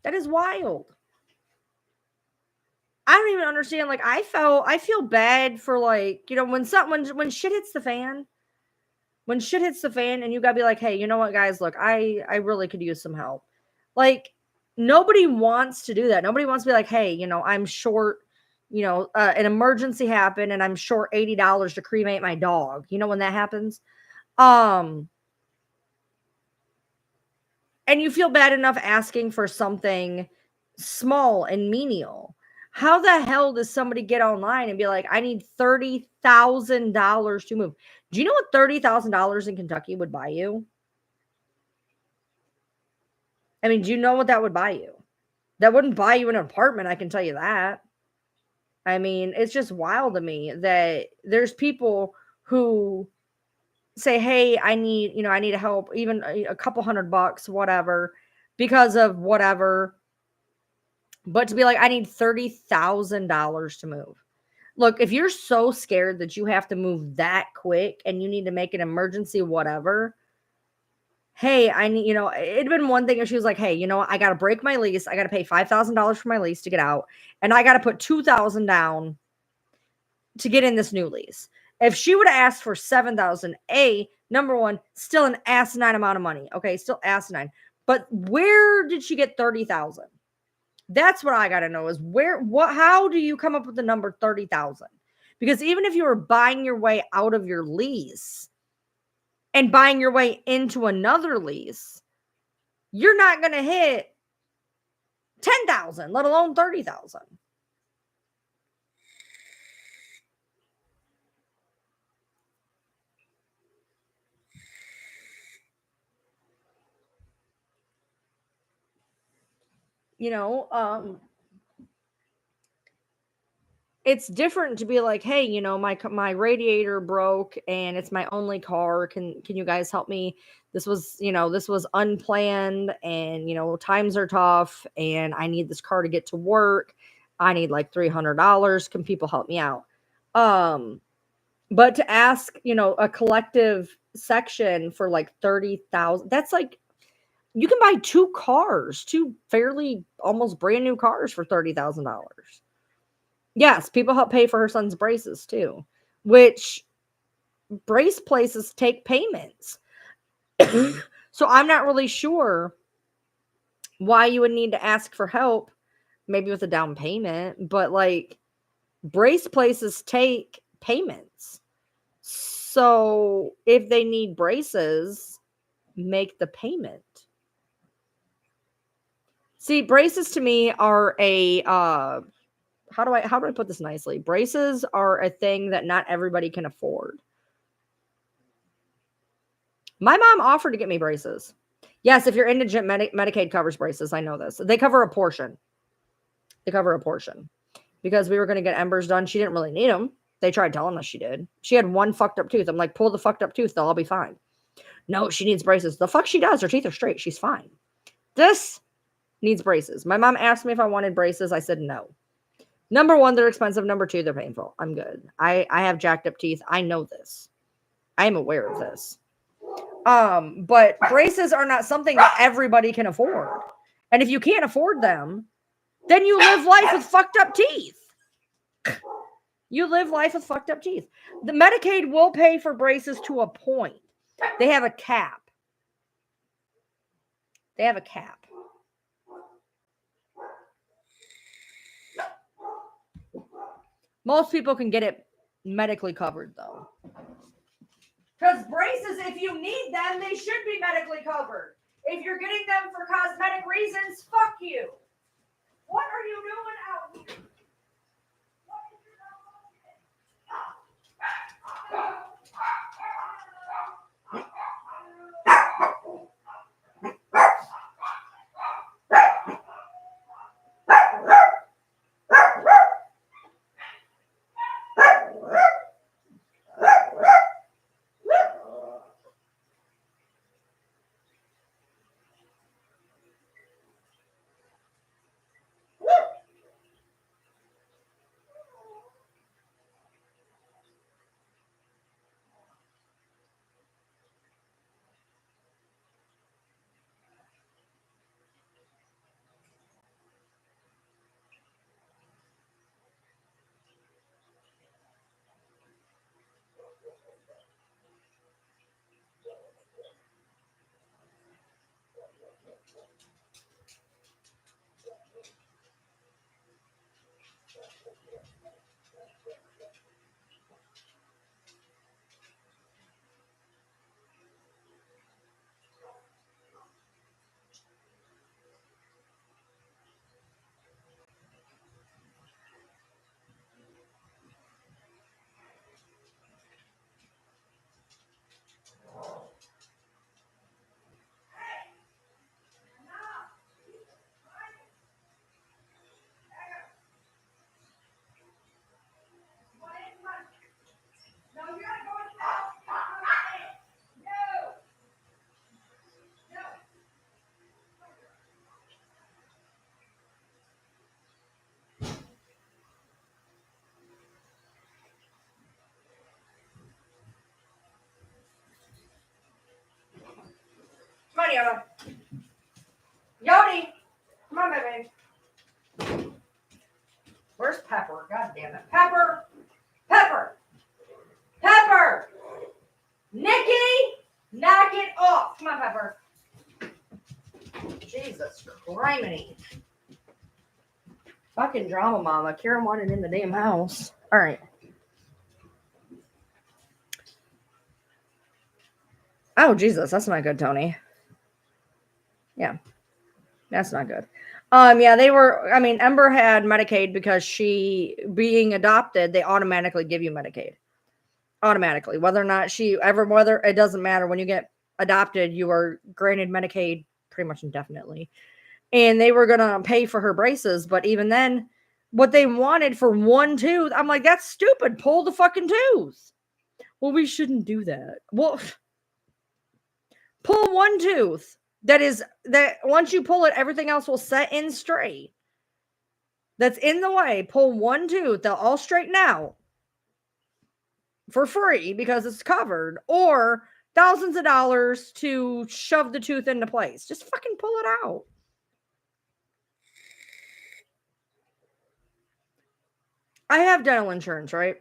That is wild. I don't even understand. Like I feel bad for like, when shit hits the fan, and you gotta be like, hey, you know what, guys, look, I really could use some help. Like nobody wants to do that. Nobody wants to be like, hey, I'm short, an emergency happened and I'm short $80 to cremate my dog. When that happens, and you feel bad enough asking for something small and menial. How the hell does somebody get online and be like, I need $30,000 to move? Do you know what $30,000 in Kentucky would buy you? I mean, do you know what that would buy you? That wouldn't buy you an apartment, I can tell you that. I mean, it's just wild to me that there's people who say, hey, I need help, even a couple $100, whatever, because of whatever. But to be like, I need $30,000 to move. Look, if you're so scared that you have to move that quick and you need to make an emergency, whatever. Hey, I need, it'd been one thing if she was like, hey, I got to break my lease. I got to pay $5,000 for my lease to get out. And I got to put $2,000 down to get in this new lease. If she would have asked for $7,000, number one, still an asinine amount of money. Okay. Still asinine. But where did she get $30,000? That's what I got to know is how do you come up with the number 30,000? Because even if you were buying your way out of your lease and buying your way into another lease, you're not going to hit 10,000, let alone 30,000. It's different to be like, hey, my radiator broke and it's my only car. Can you guys help me? This was unplanned and times are tough and I need this car to get to work. I need like $300. Can people help me out? But to ask, a collective section for like 30,000, that's like you can buy two fairly almost brand new cars for $30,000. Yes, people help pay for her son's braces too, which brace places take payments. So I'm not really sure why you would need to ask for help, maybe with a down payment, but like brace places take payments. So if they need braces, make the payment. See, braces to me are how do I put this nicely? Braces are a thing that not everybody can afford. My mom offered to get me braces. Yes, if you're indigent, Medicaid covers braces. I know this. They cover a portion. Because we were going to get Embers done. She didn't really need them. They tried telling us she did. She had one fucked up tooth. I'm like, pull the fucked up tooth. They'll all be fine. No, she needs braces. The fuck she does. Her teeth are straight. She's fine. This needs braces. My mom asked me if I wanted braces. I said no. Number one, they're expensive. Number two, they're painful. I'm good. I have jacked up teeth. I know this. I am aware of this. But braces are not something that everybody can afford. And if you can't afford them, then you live life with fucked up teeth. You live life with fucked up teeth. The Medicaid will pay for braces to a point. They have a cap. Most people can get it medically covered, though. Because braces, if you need them, they should be medically covered. If you're getting them for cosmetic reasons, fuck you. What are you doing out here? What is your Come on, Yoda. Yodi! Come on, baby. Where's Pepper? God damn it. Pepper! Pepper! Pepper! Nikki! Knock it off! Come on, Pepper. Jesus criminy. Fucking drama mama. Karen wanted in the damn house. Alright. Oh, Jesus. That's not good, Tony. Yeah. That's not good. Yeah, Ember had Medicaid because she being adopted, they automatically give you Medicaid. Automatically. Whether it doesn't matter. When you get adopted, you are granted Medicaid pretty much indefinitely. And they were going to pay for her braces, but even then, what they wanted for one tooth, I'm like, that's stupid. Pull the fucking tooth. Well, we shouldn't do that. Well, pull one tooth. That once you pull it, everything else will set in straight. That's in the way. Pull one tooth. They'll all straighten out for free because it's covered, or thousands of dollars to shove the tooth into place. Just fucking pull it out. I have dental insurance, right?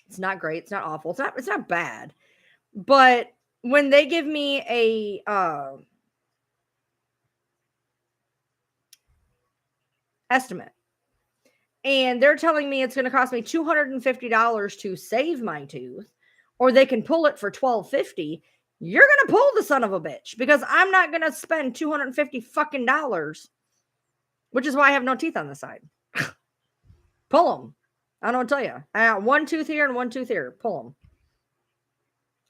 It's not great. It's not awful. It's not bad. But when they give me a estimate and they're telling me it's going to cost me $250 to save my tooth, or they can pull it for $1,250, you're going to pull the son of a bitch, because I'm not going to spend $250 fucking dollars, which is why I have no teeth on the side. Pull them. I don't know what to tell you. I got one tooth here and one tooth here. Pull them.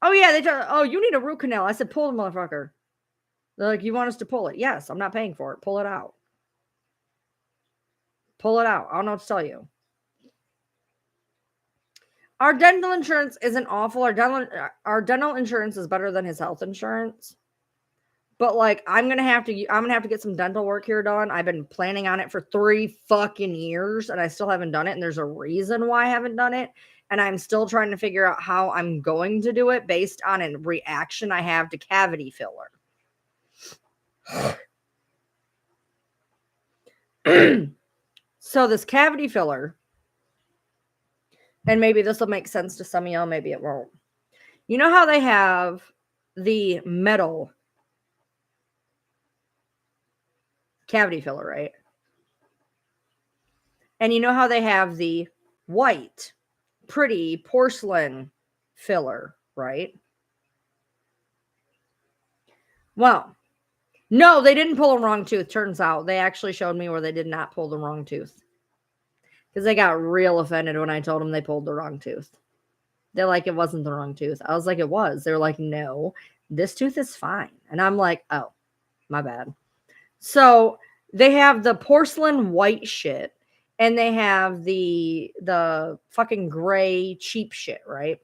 Oh, yeah. Oh, you need a root canal. I said, pull the motherfucker. They're like, you want us to pull it? Yes, I'm not paying for it. Pull it out. Pull it out. I don't know what to tell you. Our dental insurance isn't awful. Our dental insurance is better than his health insurance. But like, I'm gonna have to get some dental work here done. I've been planning on it for 3 fucking years, and I still haven't done it. And there's a reason why I haven't done it. And I'm still trying to figure out how I'm going to do it based on a reaction I have to cavity filler. So this cavity filler, and maybe this will make sense to some of y'all, maybe it won't. You know how they have the metal cavity filler, right? And you know how they have the white, pretty porcelain filler, right? Well, no, they didn't pull a wrong tooth. Turns out they actually showed me where they did not pull the wrong tooth. Because they got real offended when I told them they pulled the wrong tooth. They're like, it wasn't the wrong tooth. I was like, it was. They're like, no, this tooth is fine. And I'm like, oh, my bad. So they have the porcelain white shit, and they have the fucking gray cheap shit, right?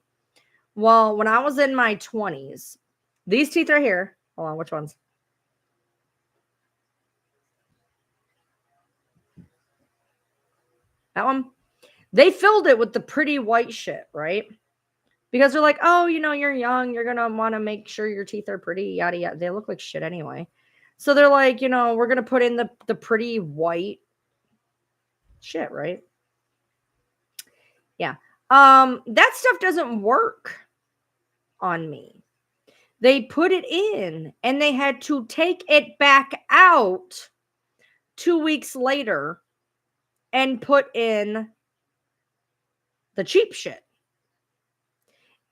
Well, when I was in my 20s, these teeth right here. Hold on, which ones? That one. They filled it with the pretty white shit, right? Because they're like, oh, you know, you're young. You're going to want to make sure your teeth are pretty, yada, yada. They look like shit anyway. So they're like, you know, we're going to put in the pretty white shit, right? Yeah. That stuff doesn't work on me. They put it in and they had to take it back out 2 weeks later and put in the cheap shit.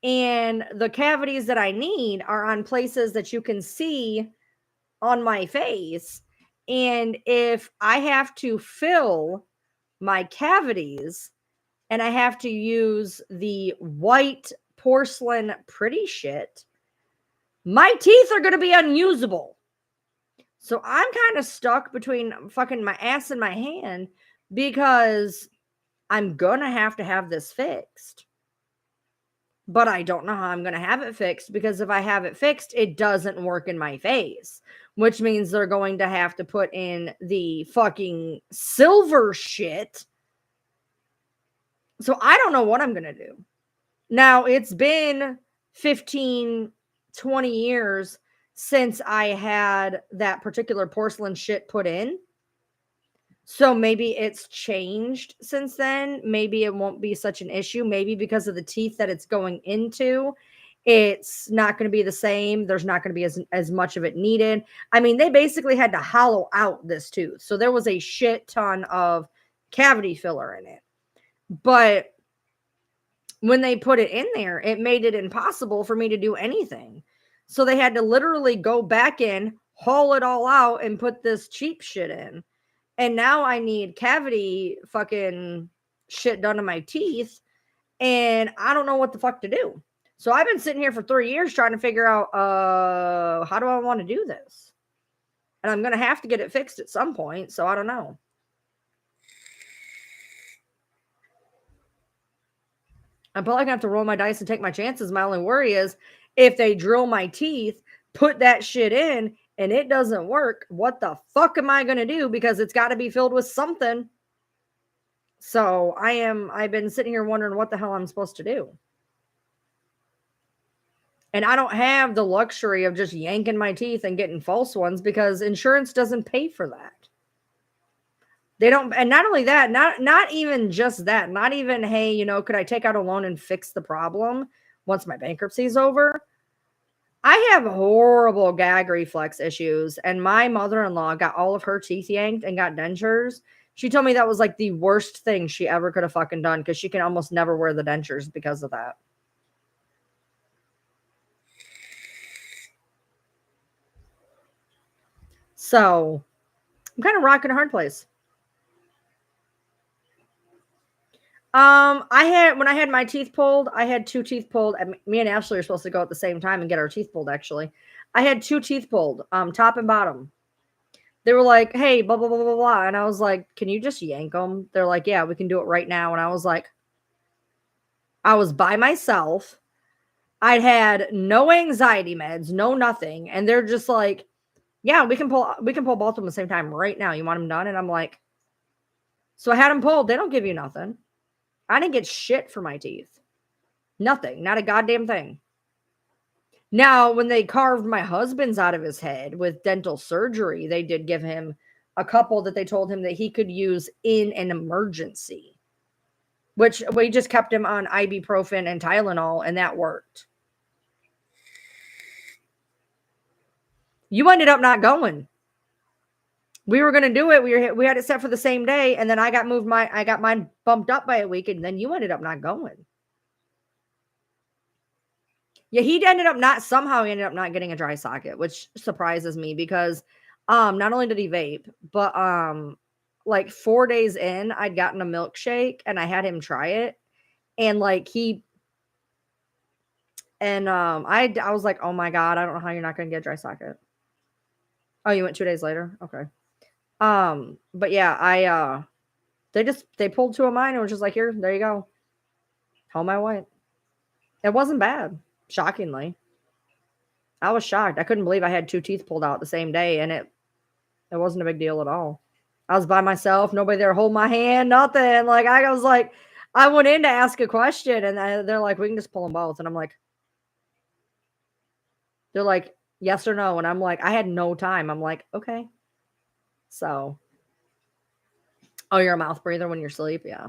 And the cavities that I need are on places that you can see on my face. And if I have to fill my cavities and I have to use the white porcelain pretty shit, my teeth are going to be unusable. So I'm kind of stuck between fucking my ass and my hand because I'm going to have this fixed. But I don't know how I'm going to have it fixed, because if I have it fixed, it doesn't work in my face, which means they're going to have to put in the fucking silver shit. So I don't know what I'm going to do. Now, it's been 15, 20 years since I had that particular porcelain shit put in. So maybe it's changed since then. Maybe it won't be such an issue. Maybe because of the teeth that it's going into, it's not going to be the same. There's not going to be as much of it needed. I mean, they basically had to hollow out this tooth. So there was a shit ton of cavity filler in it. But when they put it in there, it made it impossible for me to do anything. So they had to literally go back in, haul it all out, and put this cheap shit in. And now I need cavity fucking shit done to my teeth. And I don't know what the fuck to do. So I've been sitting here for 3 years trying to figure out, how do I want to do this? And I'm going to have to get it fixed at some point. So I don't know. I'm probably going to have to roll my dice and take my chances. My only worry is if they drill my teeth, put that shit in, and it doesn't work, what the fuck am I going to do? Because it's got to be filled with something. So I've been sitting here wondering what the hell I'm supposed to do. And I don't have the luxury of just yanking my teeth and getting false ones, because insurance doesn't pay for that. They don't. And not only that, not even just that, not even, hey, you know, could I take out a loan and fix the problem once my bankruptcy is over? I have horrible gag reflex issues, and my mother-in-law got all of her teeth yanked and got dentures. She told me that was like the worst thing she ever could have fucking done, because she can almost never wear the dentures because of that. So I'm kind of rocking a hard place. When I had my teeth pulled, I had 2 teeth pulled. Me and Ashley are supposed to go at the same time and get our teeth pulled, actually. I had 2 teeth pulled, top and bottom. They were like, "Hey, blah, blah, blah, blah, blah." And I was like, "Can you just yank them?" They're like, "Yeah, we can do it right now." And I was like, I was by myself. I'd had no anxiety meds, no nothing. And they're just like, "Yeah, we can pull both of them at the same time right now. You want them done?" And I'm like, so I had them pulled. They don't give you nothing. I didn't get shit for my teeth. Nothing. Not a goddamn thing. Now, when they carved my husband's out of his head with dental surgery, they did give him a couple that they told him that he could use in an emergency, which we just kept him on ibuprofen and Tylenol, and that worked. You ended up not going. We were going to do it. We had it set for the same day, and then I got mine bumped up by a week, and then you ended up not going. Yeah, he ended up not getting a dry socket, which surprises me because not only did he vape, but like 4 days in, I'd gotten a milkshake and I had him try it. And like I was like, "Oh my God, I don't know how you're not gonna get a dry socket." Oh, you went 2 days later? Okay. But yeah, they pulled 2 of mine and was just like, "Here, there you go." Home I went. It wasn't bad, shockingly. I was shocked. I couldn't believe I had 2 teeth pulled out the same day, and it wasn't a big deal at all. I was by myself, nobody there hold my hand, nothing. Like I was like, I went in to ask a question, and they're like, "We can just pull them both." And I'm like, they're like, "Yes or no?" And I'm like, I had no time. I'm like, okay. So, oh, you're a mouth breather when you're asleep, yeah.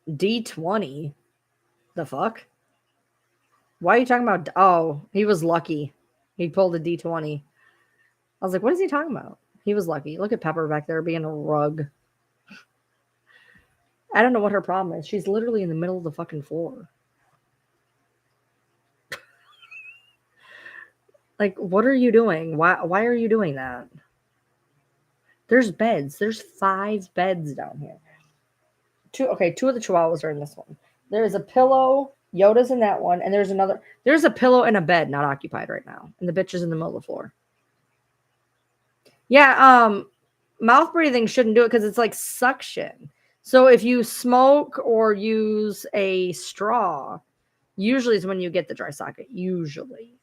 D20, the fuck? Why are you talking about? Oh, he was lucky. He pulled a D20. I was like, what is he talking about? He was lucky. Look at Pepper back there being a rug. I don't know what her problem is. She's literally in the middle of the fucking floor. Like, what are you doing? Why are you doing that? There's beds. There's 5 beds down here. 2 of the chihuahuas are in this one. There's a pillow. Yoda's in that one. And there's a pillow and a bed not occupied right now. And the bitch is in the middle of the floor. Yeah, mouth breathing shouldn't do it because it's like suction. So if you smoke or use a straw, usually is when you get the dry socket. Usually.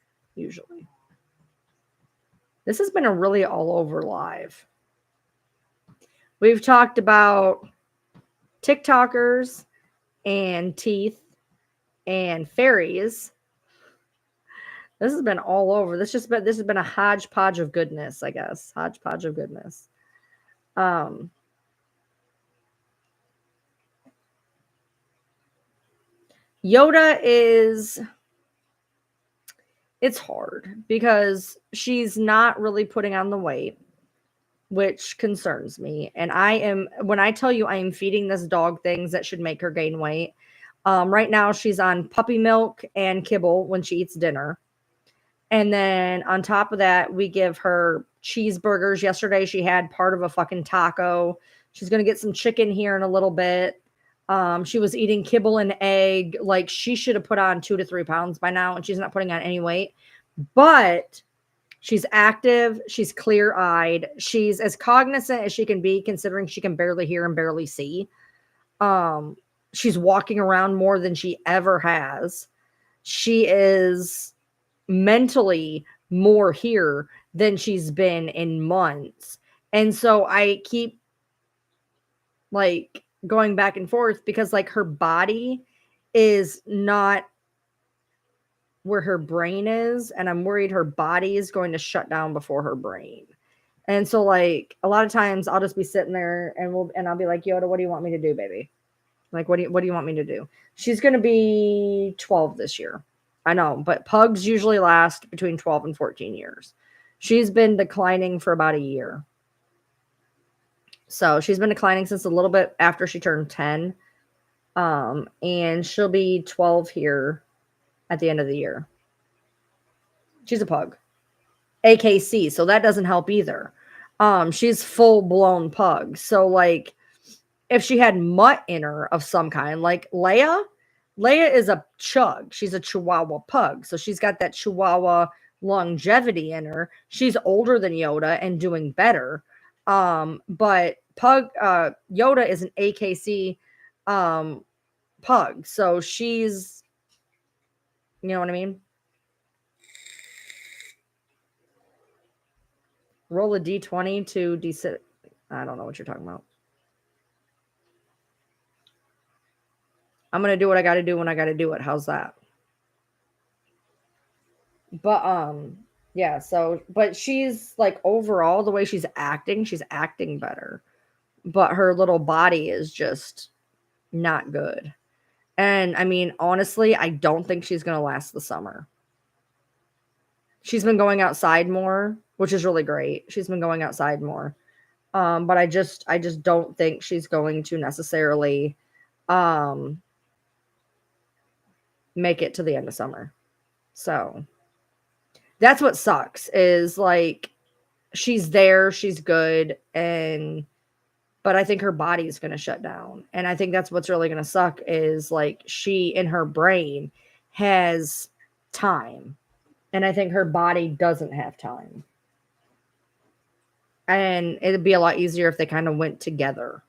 This has been a really all over live. We've talked about TikTokers and teeth and fairies. This has been all over. This has been a hodgepodge of goodness, I guess. Hodgepodge of goodness. Yoda it's hard because she's not really putting on the weight, which concerns me. And when I tell you I am feeding this dog things that should make her gain weight. Right now she's on puppy milk and kibble when she eats dinner. And then on top of that, we give her cheeseburgers. Yesterday she had part of a fucking taco. She's going to get some chicken here in a little bit. She was eating kibble and egg. Like she should have put on 2 to 3 pounds by now, and she's not putting on any weight. But she's active. She's clear-eyed. She's as cognizant as she can be, considering she can barely hear and barely see. She's walking around more than she ever has. She is mentally more here than she's been in months. And so I keep like going back and forth because like her body is not where her brain is, and I'm worried her body is going to shut down before her brain. And so like a lot of times I'll just be sitting there and I'll be like, Yoda, what do you want me to do, baby? Like what do you want me to do? She's going to be 12 this year. I know, but pugs usually last between 12 and 14 years. She's been declining for about a year. So she's been declining since a little bit after she turned 10. And she'll be 12 here at the end of the year. She's a pug. AKC, so that doesn't help either. She's full-blown pug. So like if she had mutt in her of some kind, like Leia. Leia is a chug. She's a Chihuahua pug. So she's got that Chihuahua longevity in her. She's older than Yoda and doing better. But Yoda is an AKC pug. So she's, you know what I mean? Roll a D20 to D6. I don't know what you're talking about. I'm going to do what I got to do when I got to do it. How's that? But yeah, so but she's like overall the way she's acting better. But her little body is just not good. And I mean, honestly, I don't think she's going to last the summer. She's been going outside more, which is really great. She's been going outside more. But I just don't think she's going to necessarily make it to the end of summer. So that's what sucks is like she's there, she's good, but I think her body is going to shut down. And I think that's what's really going to suck is like she in her brain has time. And I think her body doesn't have time. And it'd be a lot easier if they kind of went together.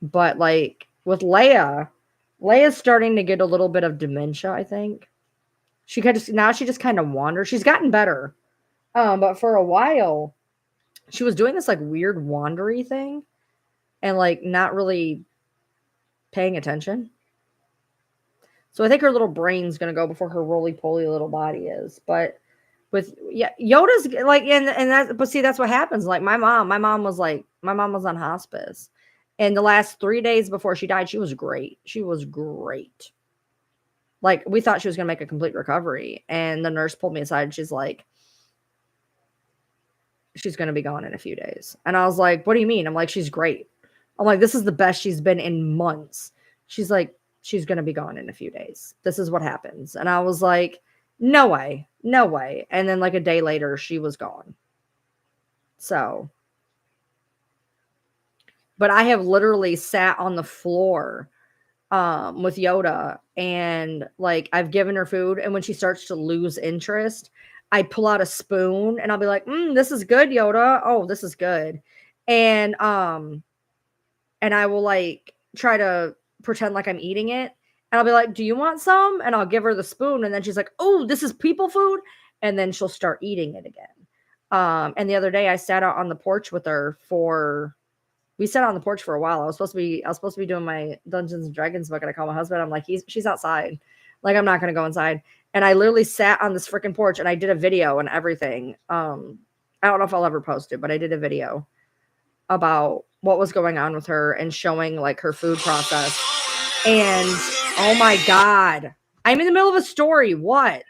But like with Leia's starting to get a little bit of dementia, I think. She just kind of wanders. She's gotten better. But for a while, she was doing this like weird wandery thing and like not really paying attention. So I think her little brain's gonna go before her roly-poly little body is. But Yoda's like and that but see that's what happens. Like my mom was on hospice. And the last 3 days before she died, she was great. She was great. Like we thought she was gonna make a complete recovery. And the nurse pulled me aside and she's like, she's gonna be gone in a few days. And I was like, what do you mean? I'm like, she's great. I'm like, this is the best she's been in months. She's like, she's going to be gone in a few days. This is what happens. And I was like, no way, no way. And then like a day later, she was gone. So, but I have literally sat on the floor with Yoda and like I've given her food. And when she starts to lose interest, I pull out a spoon and I'll be like, this is good, Yoda. Oh, this is good. And I will like try to pretend like I'm eating it. And I'll be like, do you want some? And I'll give her the spoon. And then she's like, oh, this is people food. And then she'll start eating it again. And the other day I sat out on the porch with her we sat on the porch for a while. I was supposed to be doing my Dungeons and Dragons book. And I call my husband. I'm like, she's outside. Like, I'm not going to go inside. And I literally sat on this freaking porch and I did a video and everything. I don't know if I'll ever post it, but I did a video about what was going on with her and showing like her food process. And oh my God, I'm in the middle of a story. What?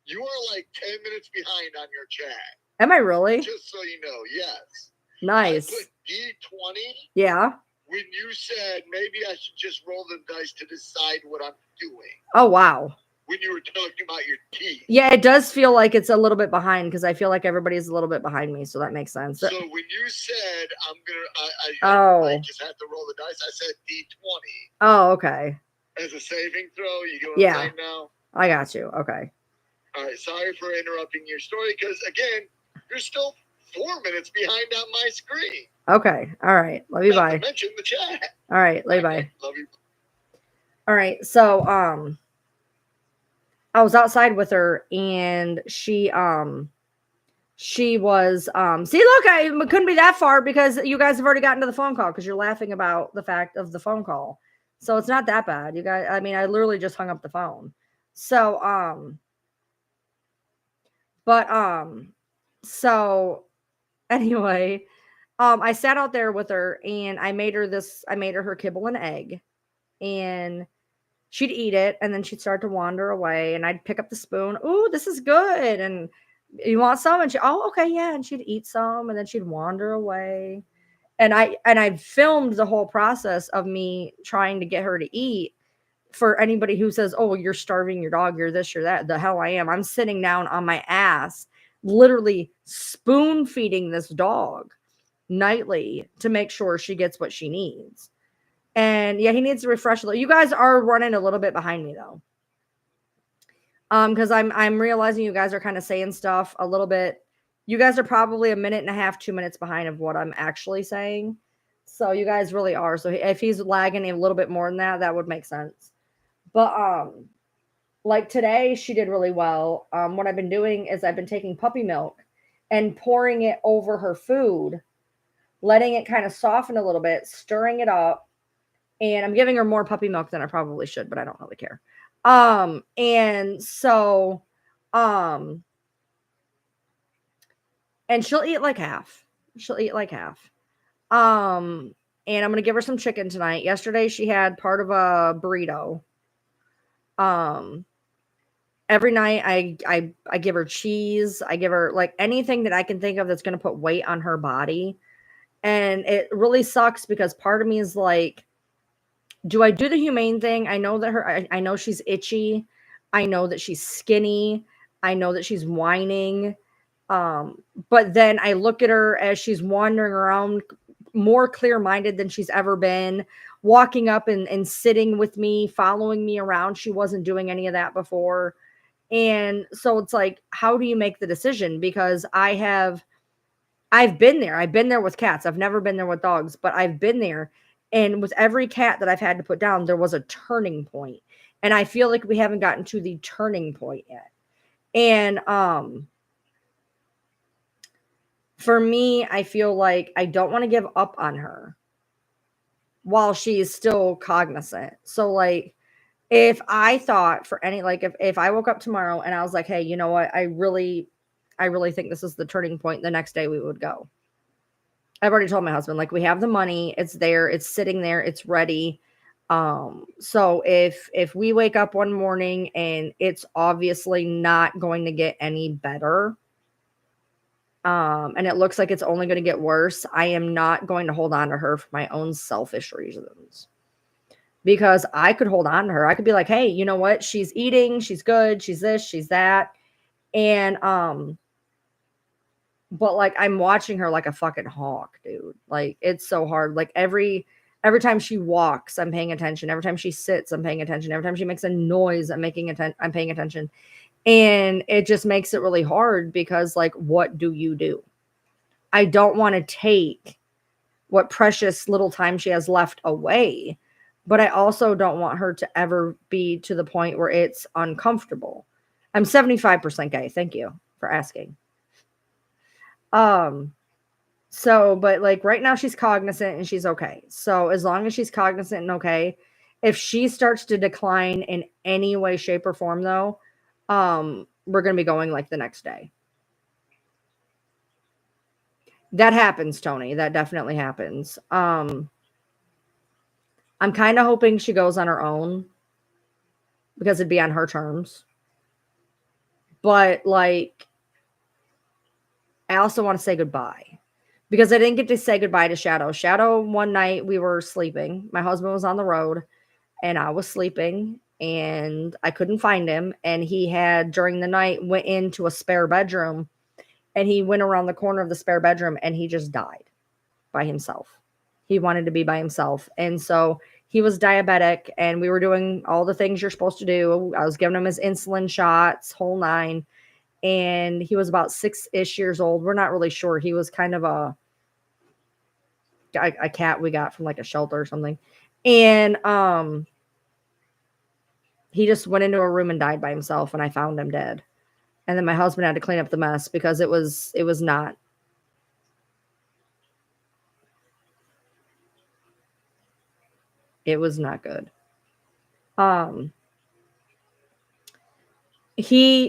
You are like 10 minutes behind on your chat. Am I really? Just so you know, yes. Nice. I put D20. Yeah. When you said maybe I should just roll the dice to decide what I'm doing. Oh, wow. When you were talking about your teeth. Yeah, it does feel like it's a little bit behind because I feel like everybody's a little bit behind me. So that makes sense. So when you said I just have to roll the dice, I said D20. Oh, okay. As a saving throw, you get what I'm saying now? I got you. Okay. All right. Sorry for interrupting your story because, again, you're still 4 minutes behind on my screen. Okay. All right. Love you. Bye. Mention the chat. All right. Love you. Bye. Love you. All right. So, I was outside with her and she was, see, look, I couldn't be that far because you guys have already gotten to the phone call because you're laughing about the fact of the phone call. So it's not that bad. You guys, I mean, I literally just hung up the phone. So, so anyway, I sat out there with her and I made her her kibble and egg and she'd eat it and then she'd start to wander away and I'd pick up the spoon. Ooh, this is good. And you want some? And oh, okay. Yeah. And she'd eat some and then she'd wander away. And I filmed the whole process of me trying to get her to eat. For anybody who says, oh, you're starving your dog, you're this, you're that, the hell I am. I'm sitting down on my ass, literally spoon feeding this dog. nightly to make sure she gets what she needs. And yeah, he needs to refresh. You guys are running a little bit behind me though. Because I'm realizing you guys are kind of saying stuff a little bit. You guys are probably a minute and a half, 2 minutes behind of what I'm actually saying. So you guys really are. So if he's lagging a little bit more than that, that would make sense. But like today, she did really well. What I've been doing is I've been taking puppy milk and pouring it over her food, letting it kind of soften a little bit, stirring it up, and I'm giving her more puppy milk than I probably should, but I don't really care. And so, and she'll eat like half. She'll eat like half. And I'm gonna give her some chicken tonight. Yesterday she had part of a burrito. Every night I give her cheese. I give her like anything that I can think of that's gonna put weight on her body. And it really sucks because part of me is like, do I do the humane thing? I know that I know she's itchy. I know that she's skinny. I know that she's whining. But then I look at her as she's wandering around more clear-minded than she's ever been, walking up and sitting with me, following me around. She wasn't doing any of that before. And so it's like, how do you make the decision? Because I've been there. I've been there with cats. I've never been there with dogs, but I've been there. And with every cat that I've had to put down, there was a turning point. And I feel like we haven't gotten to the turning point yet. And for me, I feel like I don't want to give up on her while she's still cognizant. So like if I thought for any, like if I woke up tomorrow and I was like, hey, you know what? I really think this is the turning point. The next day we would go. I've already told my husband, like, we have the money, it's there, it's sitting there, it's ready. So if we wake up one morning and it's obviously not going to get any better, and it looks like it's only going to get worse, I am not going to hold on to her for my own selfish reasons. Because I could hold on to her. I could be like, hey, you know what? She's eating, she's good, she's this, she's that. And but like I'm watching her like a fucking hawk, dude. Like it's so hard. Like every time she walks, I'm paying attention. Every time she sits, I'm paying attention. Every time she makes a noise, I'm paying attention. And it just makes it really hard because like, what do you do? I don't want to take what precious little time she has left away, but I also don't want her to ever be to the point where it's uncomfortable. I'm 75% gay. Thank you for asking. So, but like right now she's cognizant and she's okay. So as long as she's cognizant and okay, if she starts to decline in any way, shape, or form though, we're going to be going like the next day. That happens, Tony. That definitely happens. I'm kind of hoping she goes on her own because it'd be on her terms. But like, I also want to say goodbye because I didn't get to say goodbye to Shadow. Shadow, one night we were sleeping. My husband was on the road and I was sleeping and I couldn't find him. And he had, during the night, went into a spare bedroom and he went around the corner of the spare bedroom and he just died by himself. He wanted to be by himself. And so he was diabetic and we were doing all the things you're supposed to do. I was giving him his insulin shots, whole nine. And he was about 6-ish years old. We're not really sure. He was kind of a cat we got from like a shelter or something. And he just went into a room and died by himself and I found him dead. And then my husband had to clean up the mess because it was not good.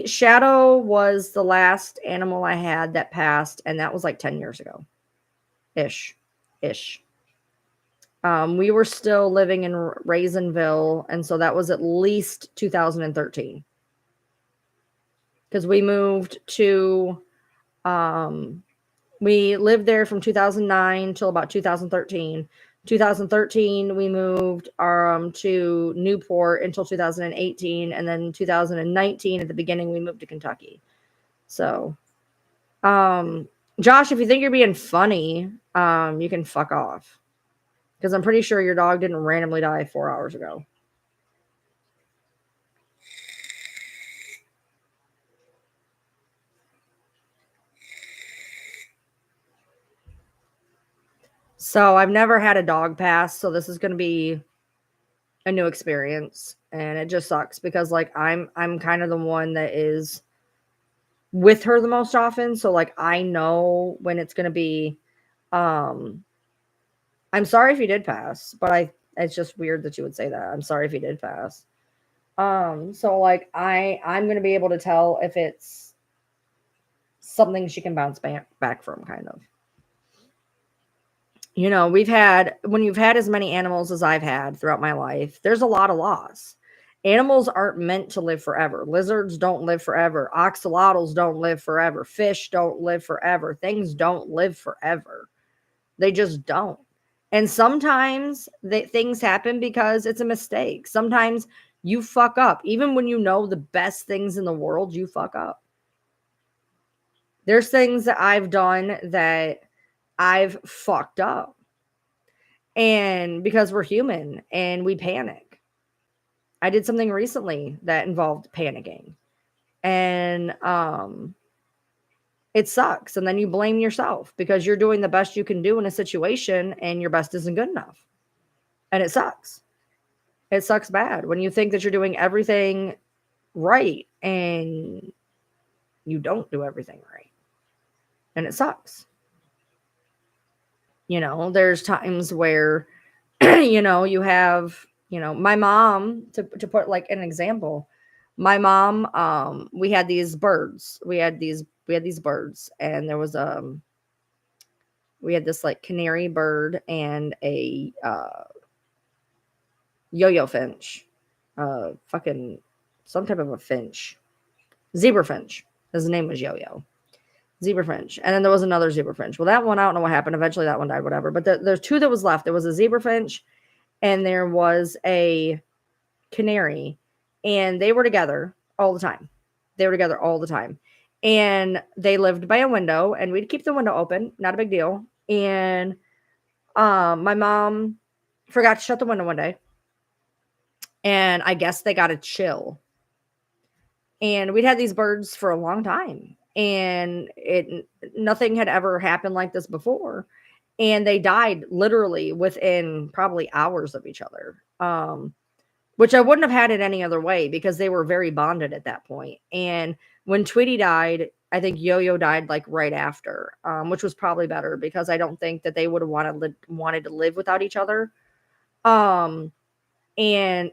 Shadow was the last animal I had that passed, and that was like 10 years ago. Ish. We were still living in Raisinville, and so that was at least 2013. Because we moved to, we lived there from 2009 till about 2013. 2013, we moved to Newport until 2018, and then 2019 at the beginning we moved to Kentucky. So, Josh, if you think you're being funny, you can fuck off. Because I'm pretty sure your dog didn't randomly die 4 hours ago. So I've never had a dog pass, so this is going to be a new experience, and it just sucks because like I'm kind of the one that is with her the most often, so like I know when it's going to be um I'm sorry if you did pass, but it's just weird that you would say that. I'm sorry if you did pass. So like I'm going to be able to tell if it's something she can bounce back from, kind of. You know, when you've had as many animals as I've had throughout my life, there's a lot of loss. Animals aren't meant to live forever. Lizards don't live forever. Axolotls don't live forever. Fish don't live forever. Things don't live forever. They just don't. And sometimes things happen because it's a mistake. Sometimes you fuck up. Even when you know the best things in the world, you fuck up. There's things that I've done that I've fucked up. And because we're human and we panic. I did something recently that involved panicking. And it sucks. And then you blame yourself because you're doing the best you can do in a situation and your best isn't good enough. And it sucks. It sucks bad when you think that you're doing everything right and you don't do everything right. And it sucks. You know, there's times where, you have, my mom, to put like an example, my mom, we had these birds. We had these birds, and there was we had this like canary bird and a yo-yo finch, fucking some type of a finch, zebra finch. His name was Yo-Yo. Zebra finch. And then there was another zebra finch. Well, that one, I don't know what happened. Eventually that one died, whatever. But there's two that was left. There was a zebra finch and there was a canary. And they were together all the time. They were together all the time. And they lived by a window, and we'd keep the window open. Not a big deal. And my mom forgot to shut the window one day. And I guess they got a chill. And we'd had these birds for a long time. And nothing had ever happened like this before. And they died literally within probably hours of each other. Which I wouldn't have had it any other way because they were very bonded at that point. And when Tweety died, I think Yo-Yo died like right after, which was probably better because I don't think that they would have wanted to live without each other. And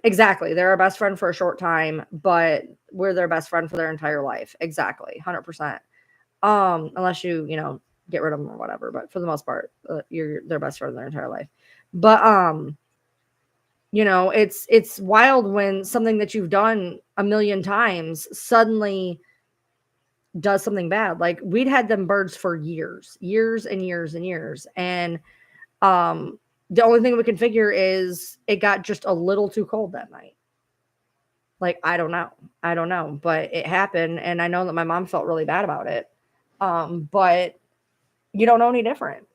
exactly, they're our best friend for a short time, but we're their best friend for their entire life. Exactly, 100%. Unless you get rid of them or whatever, but for the most part, you're their best friend their entire life. But it's wild when something that you've done a million times suddenly does something bad. Like we'd had them birds for years and years and years. And the only thing we can figure is it got just a little too cold that night. Like, I don't know, but it happened. And I know that my mom felt really bad about it. But you don't know any different.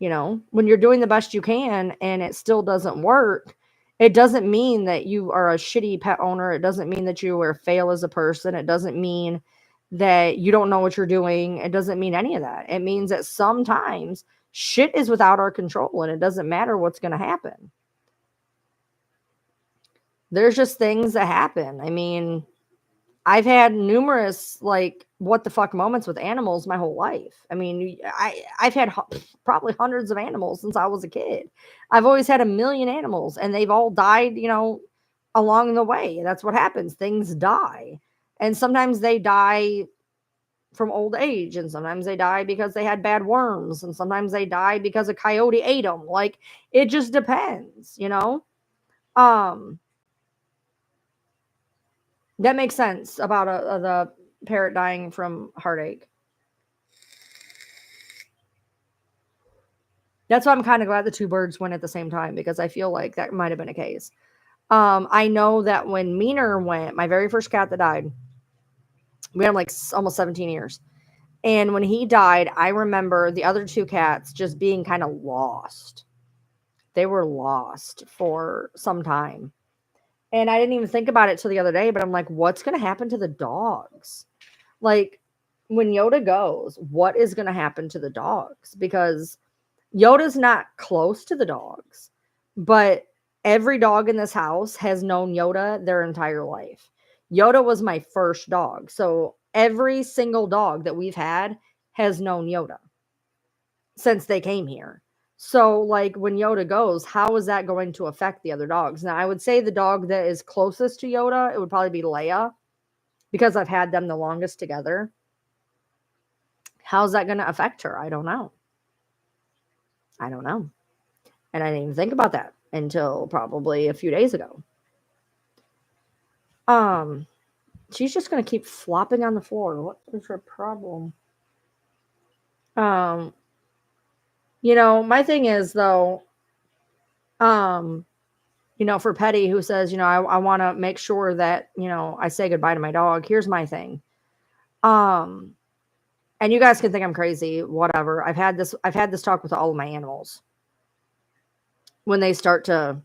When you're doing the best you can and it still doesn't work, it doesn't mean that you are a shitty pet owner. It doesn't mean that you are fail as a person. It doesn't mean that you don't know what you're doing. It doesn't mean any of that. It means that sometimes shit is without our control and it doesn't matter what's going to happen. There's just things that happen. I mean, I've had numerous like what the fuck moments with animals my whole life. I mean, I've had probably hundreds of animals since I was a kid. I've always had a million animals and they've all died, along the way. That's what happens. Things die. And sometimes they die from old age, and sometimes they die because they had bad worms, and sometimes they die because a coyote ate them. Like it just depends, That makes sense about the parrot dying from heartache. That's why I'm kind of glad the two birds went at the same time because I feel like that might have been a case. I know that when Meaner went, my very first cat that died, we had him like almost 17 years. And when he died, I remember the other two cats just being kind of lost. They were lost for some time. And I didn't even think about it till the other day, but I'm like, what's going to happen to the dogs? Like, when Yoda goes, what is going to happen to the dogs? Because Yoda's not close to the dogs, but every dog in this house has known Yoda their entire life. Yoda was my first dog. So every single dog that we've had has known Yoda since they came here. So, like, when Yoda goes, how is that going to affect the other dogs? Now, I would say the dog that is closest to Yoda, it would probably be Leia, because I've had them the longest together. How's that going to affect her? I don't know. I don't know. And I didn't even think about that until probably a few days ago. She's just going to keep flopping on the floor. What is her problem? My thing is, though, for Petty, who says, I want to make sure that, I say goodbye to my dog. Here's my thing. And you guys can think I'm crazy, whatever. I've had this talk with all of my animals. When they start to,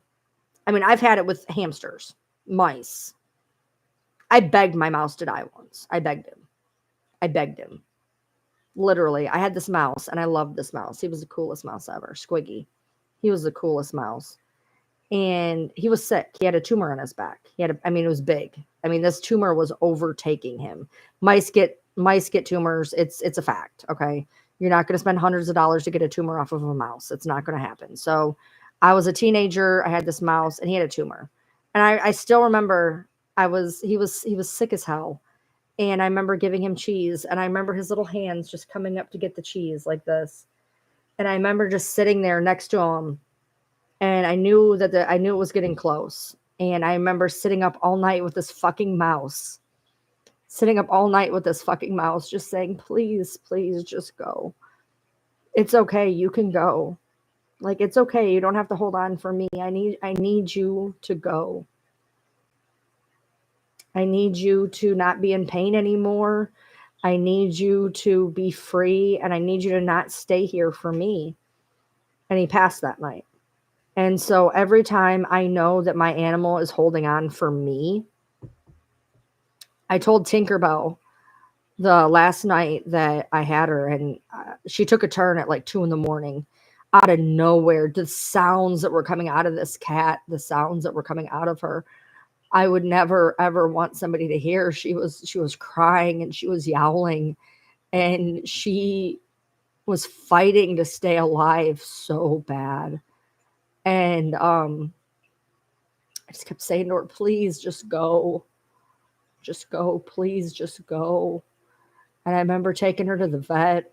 I've had it with hamsters, mice. I begged my mouse to die once. I begged him. Literally, I had this mouse, and I loved this mouse. He was the coolest mouse ever. Squiggy. He was the coolest mouse. And he was sick. He had a tumor on his back. It was big. This tumor was overtaking him. Mice get tumors. It's a fact. Okay. You're not going to spend hundreds of dollars to get a tumor off of a mouse. It's not going to happen. So I was a teenager. I had this mouse, and he had a tumor. And I still remember he was sick as hell. And I remember giving him cheese, and I remember his little hands just coming up to get the cheese like this. And I remember just sitting there next to him, and I knew it was getting close. And I remember sitting up all night with this fucking mouse. Just saying, please, please just go. It's okay. You can go. Like, it's okay. You don't have to hold on for me. I need you to go. I need you to not be in pain anymore. I need you to be free, and I need you to not stay here for me. And he passed that night. And so every time I know that my animal is holding on for me, I told Tinkerbell the last night that I had her, and she took a turn at like 2 a.m. out of nowhere. The sounds that were coming out of this cat, the sounds that were coming out of her, I would never, ever want somebody to hear. She was crying, and she was yowling, and she was fighting to stay alive so bad. And I just kept saying to her, please just go. Just go. Please just go. And I remember taking her to the vet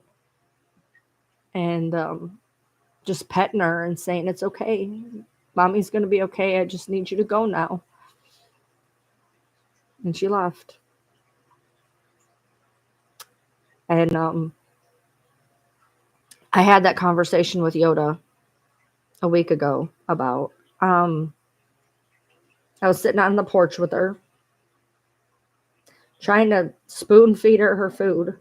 and just petting her and saying, it's okay. Mommy's going to be okay. I just need you to go now. And she left. And I had that conversation with Yoda a week ago about, I was sitting on the porch with her, trying to spoon feed her food.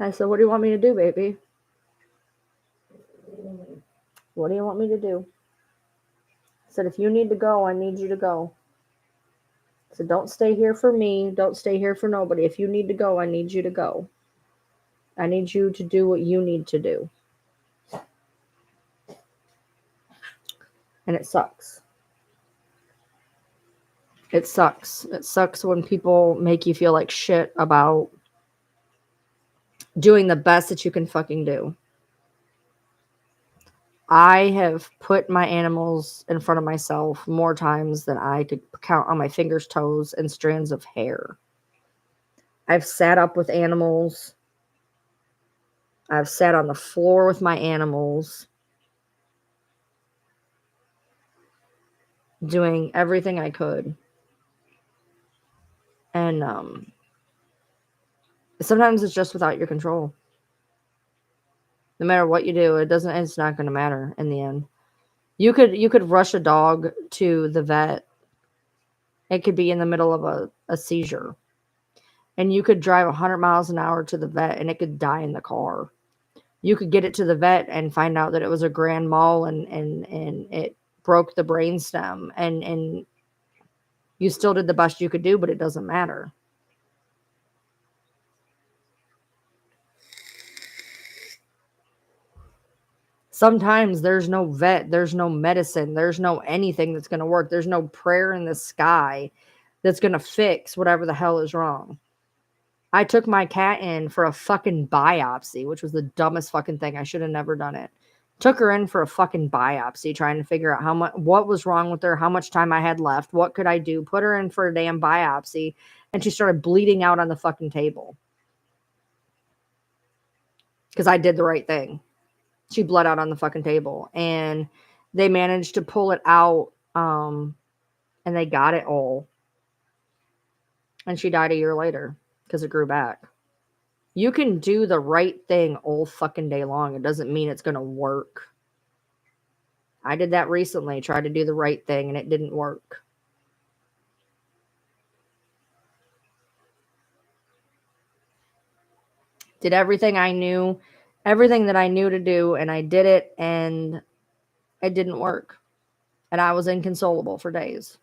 I said, what do you want me to do, baby? What do you want me to do? I said, if you need to go, I need you to go. I said, don't stay here for me. Don't stay here for nobody. If you need to go, I need you to go. I need you to do what you need to do. And it sucks. It sucks. It sucks when people make you feel like shit about doing the best that you can fucking do. I have put my animals in front of myself more times than I could count on my fingers, toes, and strands of hair. I've sat up with animals. I've sat on the floor with my animals. Doing everything I could. And sometimes it's just without your control. No matter what you do, it's not going to matter in the end. You could rush a dog to the vet. It could be in the middle of a seizure. And you could drive 100 miles an hour to the vet and it could die in the car. You could get it to the vet and find out that it was a grand mal and it broke the brainstem, and you still did the best you could do, but it doesn't matter. Sometimes there's no vet, there's no medicine, there's no anything that's going to work. There's no prayer in the sky that's going to fix whatever the hell is wrong. I took my cat in for a fucking biopsy, which was the dumbest fucking thing. I should have never done it. Took her in for a fucking biopsy, trying to figure out what was wrong with her, how much time I had left, what could I do. Put her in for a damn biopsy, and she started bleeding out on the fucking table. Because I did the right thing. She bled out on the fucking table, and they managed to pull it out, and they got it all. And she died a year later because it grew back. You can do the right thing all fucking day long. It doesn't mean it's going to work. I did that recently, tried to do the right thing, and it didn't work. Did everything I knew, everything that I knew to do, and I did it, and it didn't work. And I was inconsolable for days.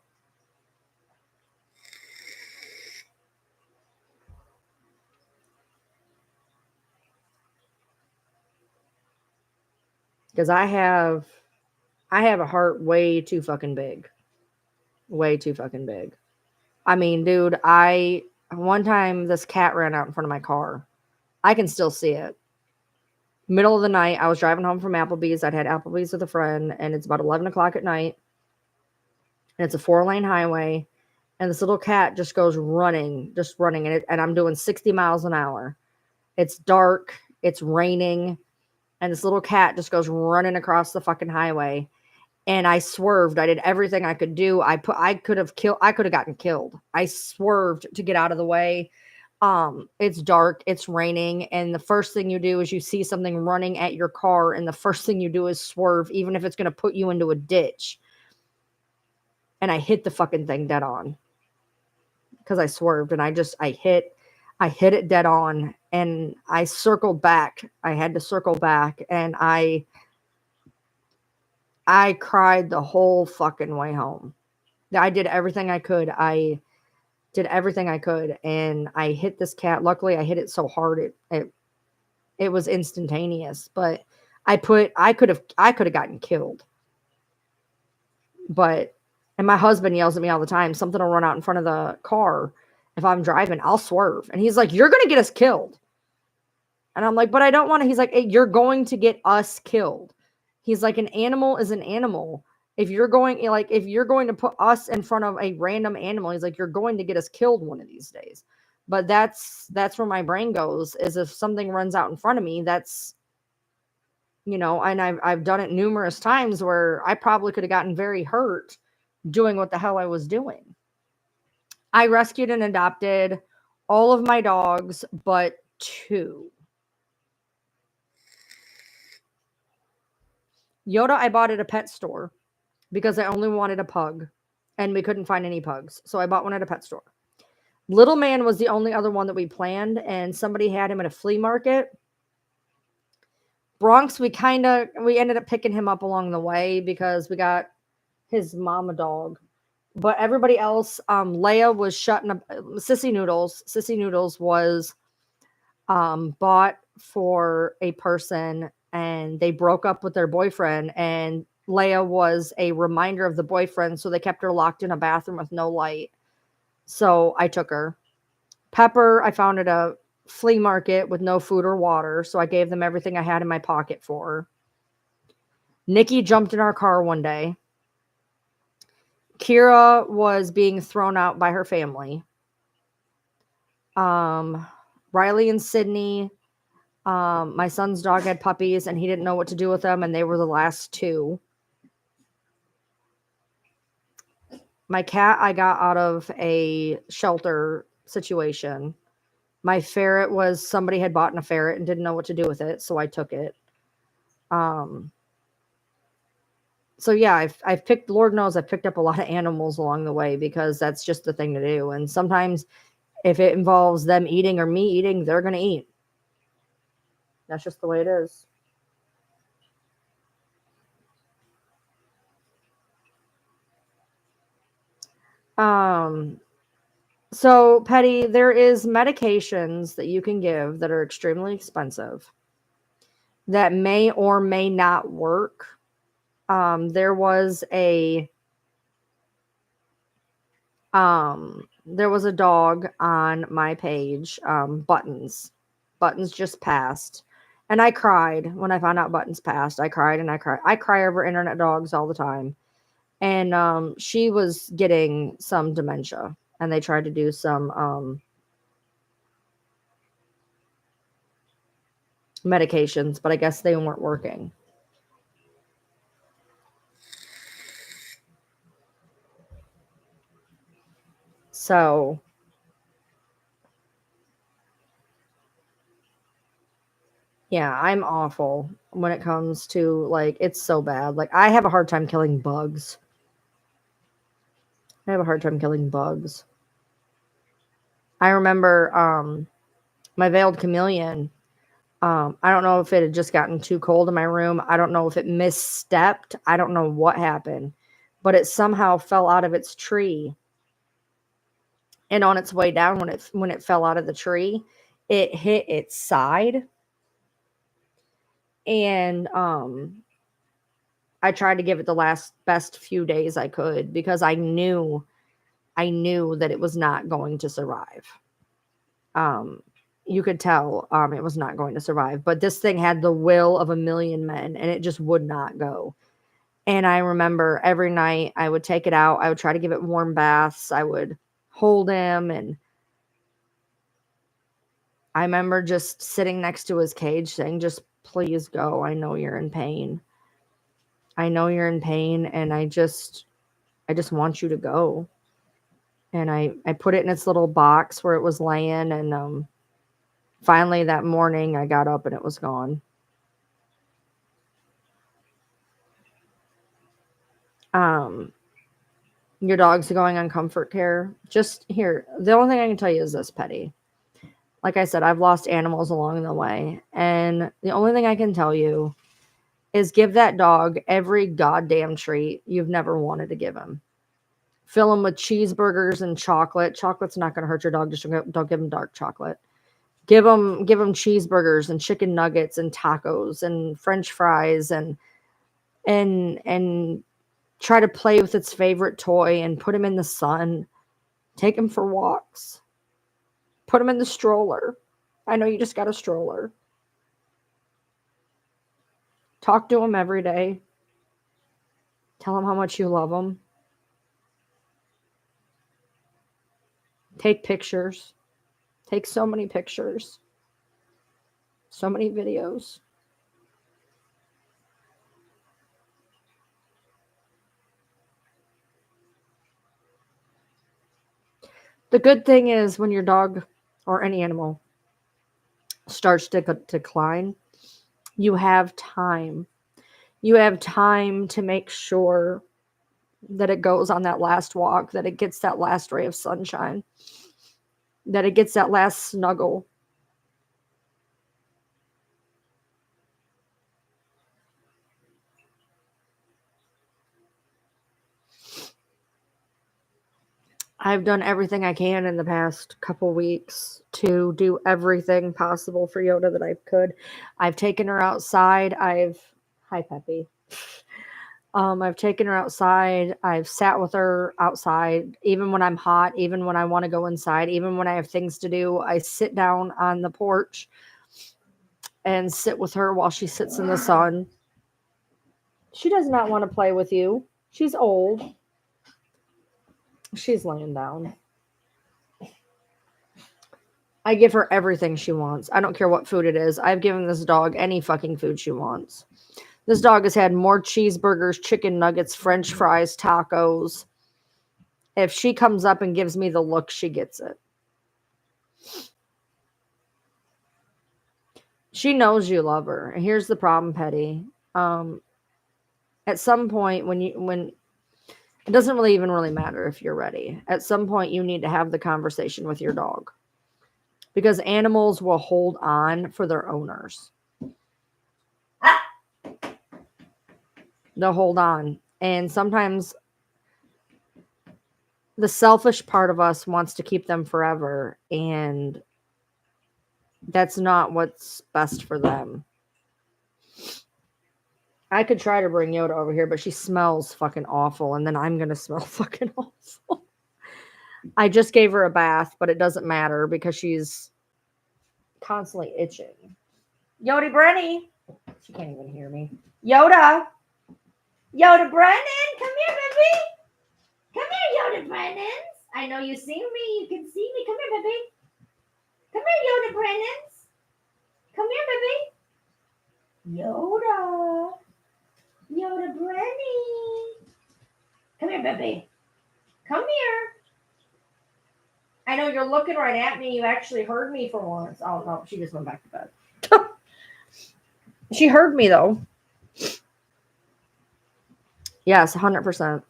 Because I have a heart way too fucking big. Way too fucking big. I mean, dude, one time this cat ran out in front of my car. I can still see it. Middle of the night, I was driving home from Applebee's. I'd had Applebee's with a friend, and it's about 11 o'clock at night. And it's a 4-lane highway. And this little cat just goes running. And I'm doing 60 miles an hour. It's dark. It's raining. And this little cat just goes running across the fucking highway. And I swerved. I did everything I could do. I could have gotten killed. I swerved to get out of the way. It's dark, it's raining, and the first thing you do is you see something running at your car, and the first thing you do is swerve, even if it's going to put you into a ditch. And I hit the fucking thing dead on because I swerved, and I hit it dead on, and I circled back. I had to circle back, and I cried the whole fucking way home. I did everything I could. And I hit this cat. Luckily, I hit it so hard it was instantaneous. But I could have gotten killed. And my husband yells at me all the time. Something will run out in front of the car. If I'm driving, I'll swerve. And he's like, "You're going to get us killed." And I'm like, "But I don't want to." He's like, "Hey, you're going to get us killed." He's like, "An animal is an animal. If you're going to put us in front of a random animal," he's like, "you're going to get us killed one of these days." But that's where my brain goes, is if something runs out in front of me, that's, and I've done it numerous times where I probably could have gotten very hurt doing what the hell I was doing. I rescued and adopted all of my dogs but 2. Yoda I bought at a pet store because I only wanted a pug and we couldn't find any pugs. So I bought one at a pet store. Little Man was the only other one that we planned, and somebody had him at a flea market. Bronx, we ended up picking him up along the way because we got his mama dog. But everybody else, Leia was shutting up. Sissy Noodles was bought for a person, and they broke up with their boyfriend, and Leia was a reminder of the boyfriend, so they kept her locked in a bathroom with no light. So I took her. Pepper, I found at a flea market with no food or water, so I gave them everything I had in my pocket for her. Nikki jumped in our car one day. Kira was being thrown out by her family. Riley and Sydney, my son's dog had puppies and he didn't know what to do with them, and they were the last 2. My cat I got out of a shelter situation. My ferret was, somebody had bought a ferret and didn't know what to do with it, so I took it. So yeah, I've picked, Lord knows I've picked up a lot of animals along the way because that's just the thing to do. And sometimes If it involves them eating or me eating, they're going to eat. That's just the way it is. So, Petty, there is medications that you can give that are extremely expensive that may or may not work. There was a dog on my page, Buttons. Buttons just passed. And I cried when I found out Buttons passed. I cried and I cried. I cry over internet dogs all the time. And she was getting some dementia, and they tried to do some medications, but I guess they weren't working. So yeah, I'm awful when it comes to, like, it's so bad. Like, I have a hard time killing bugs. I remember my veiled chameleon. I don't know if it had just gotten too cold in my room. I don't know if it misstepped. I don't know what happened, but it somehow fell out of its tree. And on its way down, when it fell out of the tree, it hit its side. And I tried to give it the best few days I could, because I knew that it was not going to survive. You could tell it was not going to survive. But this thing had the will of a million men, and it just would not go. And I remember every night I would take it out. I would try to give it warm baths. I would hold him, and I remember just sitting next to his cage saying, just please go. I know you're in pain. And I just want you to go. And I put it in its little box where it was laying, and finally that morning I got up and it was gone. Your dog's going on comfort care. Just here, the only thing I can tell you is this, Petty. Like I said, I've lost animals along the way, and the only thing I can tell you is give that dog every goddamn treat you've never wanted to give him. Fill him with cheeseburgers and chocolate. Chocolate's not going to hurt your dog. Just don't give him dark chocolate. Give him cheeseburgers and chicken nuggets and tacos and French fries, and try to play with its favorite toy and put him in the sun. Take him for walks. Put him in the stroller. I know you just got a stroller. Talk to him every day. Tell him how much you love him. Take pictures. Take so many pictures. So many videos. The good thing is, when your dog or any animal starts to decline, you have time. You have time to make sure that it goes on that last walk, that it gets that last ray of sunshine, that it gets that last snuggle. I've done everything I can in the past couple weeks to do everything possible for Yoda that I could. I've taken her outside. Hi, Peppy. I've taken her outside. I've sat with her outside, even when I'm hot, even when I want to go inside, even when I have things to do. I sit down on the porch and sit with her while she sits in the sun. She does not want to play with you. She's old. She's laying down. I give her everything she wants. I don't care what food it is. I've given this dog any fucking food she wants. This dog has had more cheeseburgers, chicken nuggets, French fries, tacos. If she comes up and gives me the look, she gets it. She knows you love her. And here's the problem, Petty. At some point, when It doesn't really even really matter if you're ready. At some point, you need to have the conversation with your dog because animals will hold on for their owners. They'll hold on. And sometimes the selfish part of us wants to keep them forever. And that's not what's best for them. I could try to bring Yoda over here, but she smells fucking awful. And then I'm going to smell fucking awful. I just gave her a bath, but it doesn't matter because she's constantly itching. Yoda Brenny. She can't even hear me. Yoda. Yoda Brennan. Come here, baby. Come here, Yoda Brennan. I know you see me. You can see me. Come here, baby. Come here, Yoda Brennan. Come here, baby. Yoda. Yoda Brenny. Come here, baby. Come here. I know you're looking right at me. You actually heard me for once. Oh, no. She just went back to bed. She heard me, though. Yes, 100%.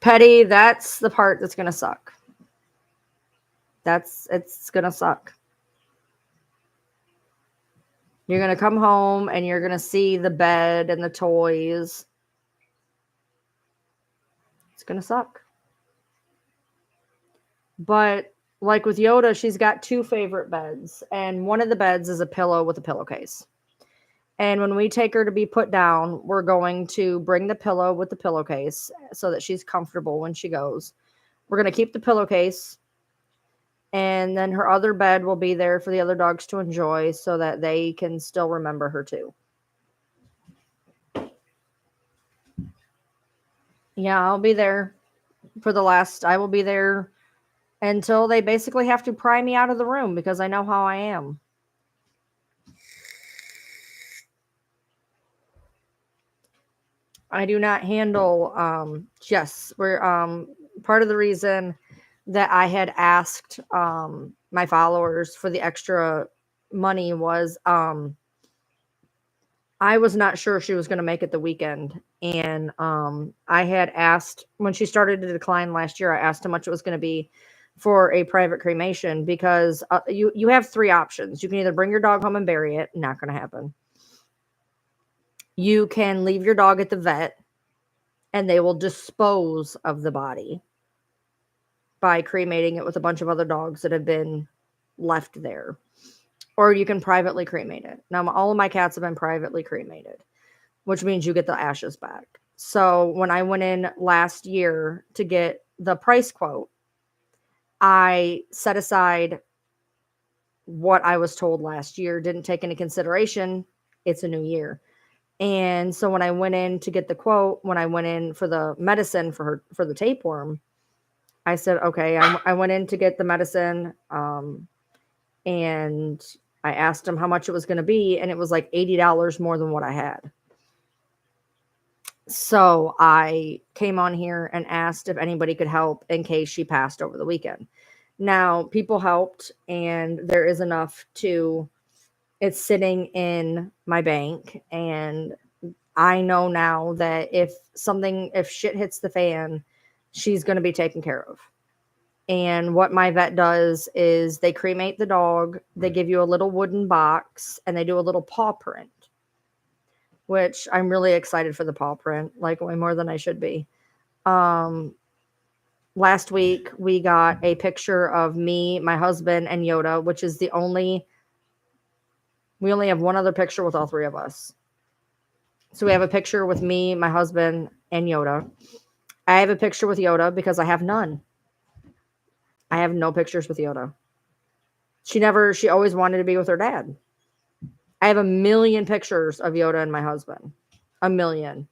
Petty, that's the part that's going to suck. It's going to suck. You're going to come home and you're going to see the bed and the toys. It's going to suck. But like with Yoda, she's got two favorite beds. And one of the beds is a pillow with a pillowcase. And when we take her to be put down, we're going to bring the pillow with the pillowcase so that she's comfortable when she goes. We're going to keep the pillowcase. And then her other bed will be there for the other dogs to enjoy so that they can still remember her too. Yeah, I'll be there I will be there until they basically have to pry me out of the room because I know how I am. I do not handle, yes, we're, part of the reason that I had asked, my followers for the extra money was, I was not sure she was going to make it the weekend. And, I had asked when she started to decline last year, I asked how much it was going to be for a private cremation because you have three options. You can either bring your dog home and bury it. Not going to happen. You can leave your dog at the vet and they will dispose of the body by cremating it with a bunch of other dogs that have been left there. Or you can privately cremate it. Now, all of my cats have been privately cremated, which means you get the ashes back. So when I went in last year to get the price quote, I set aside what I was told last year, didn't take into consideration it's a new year. And so when I went in to get the quote, when I went in for the medicine for the tapeworm, I said, okay, I went in to get the medicine, and I asked him how much it was going to be, and it was like $80 more than what I had. So I came on here and asked if anybody could help in case she passed over the weekend. Now, people helped, and there is enough it's sitting in my bank, and I know now that if shit hits the fan, she's going to be taken care of. And what my vet does is they cremate the dog, they give you a little wooden box, and they do a little paw print, which I'm really excited for the paw print, like way more than I should be. Last week, we got a picture of me, my husband, and Yoda, which is we only have one other picture with all three of us. So we have a picture with me, my husband, and Yoda. I have a picture with Yoda because I have none. I have no pictures with Yoda. She always wanted to be with her dad. I have 1,000,000 pictures of Yoda and my husband. 1,000,000.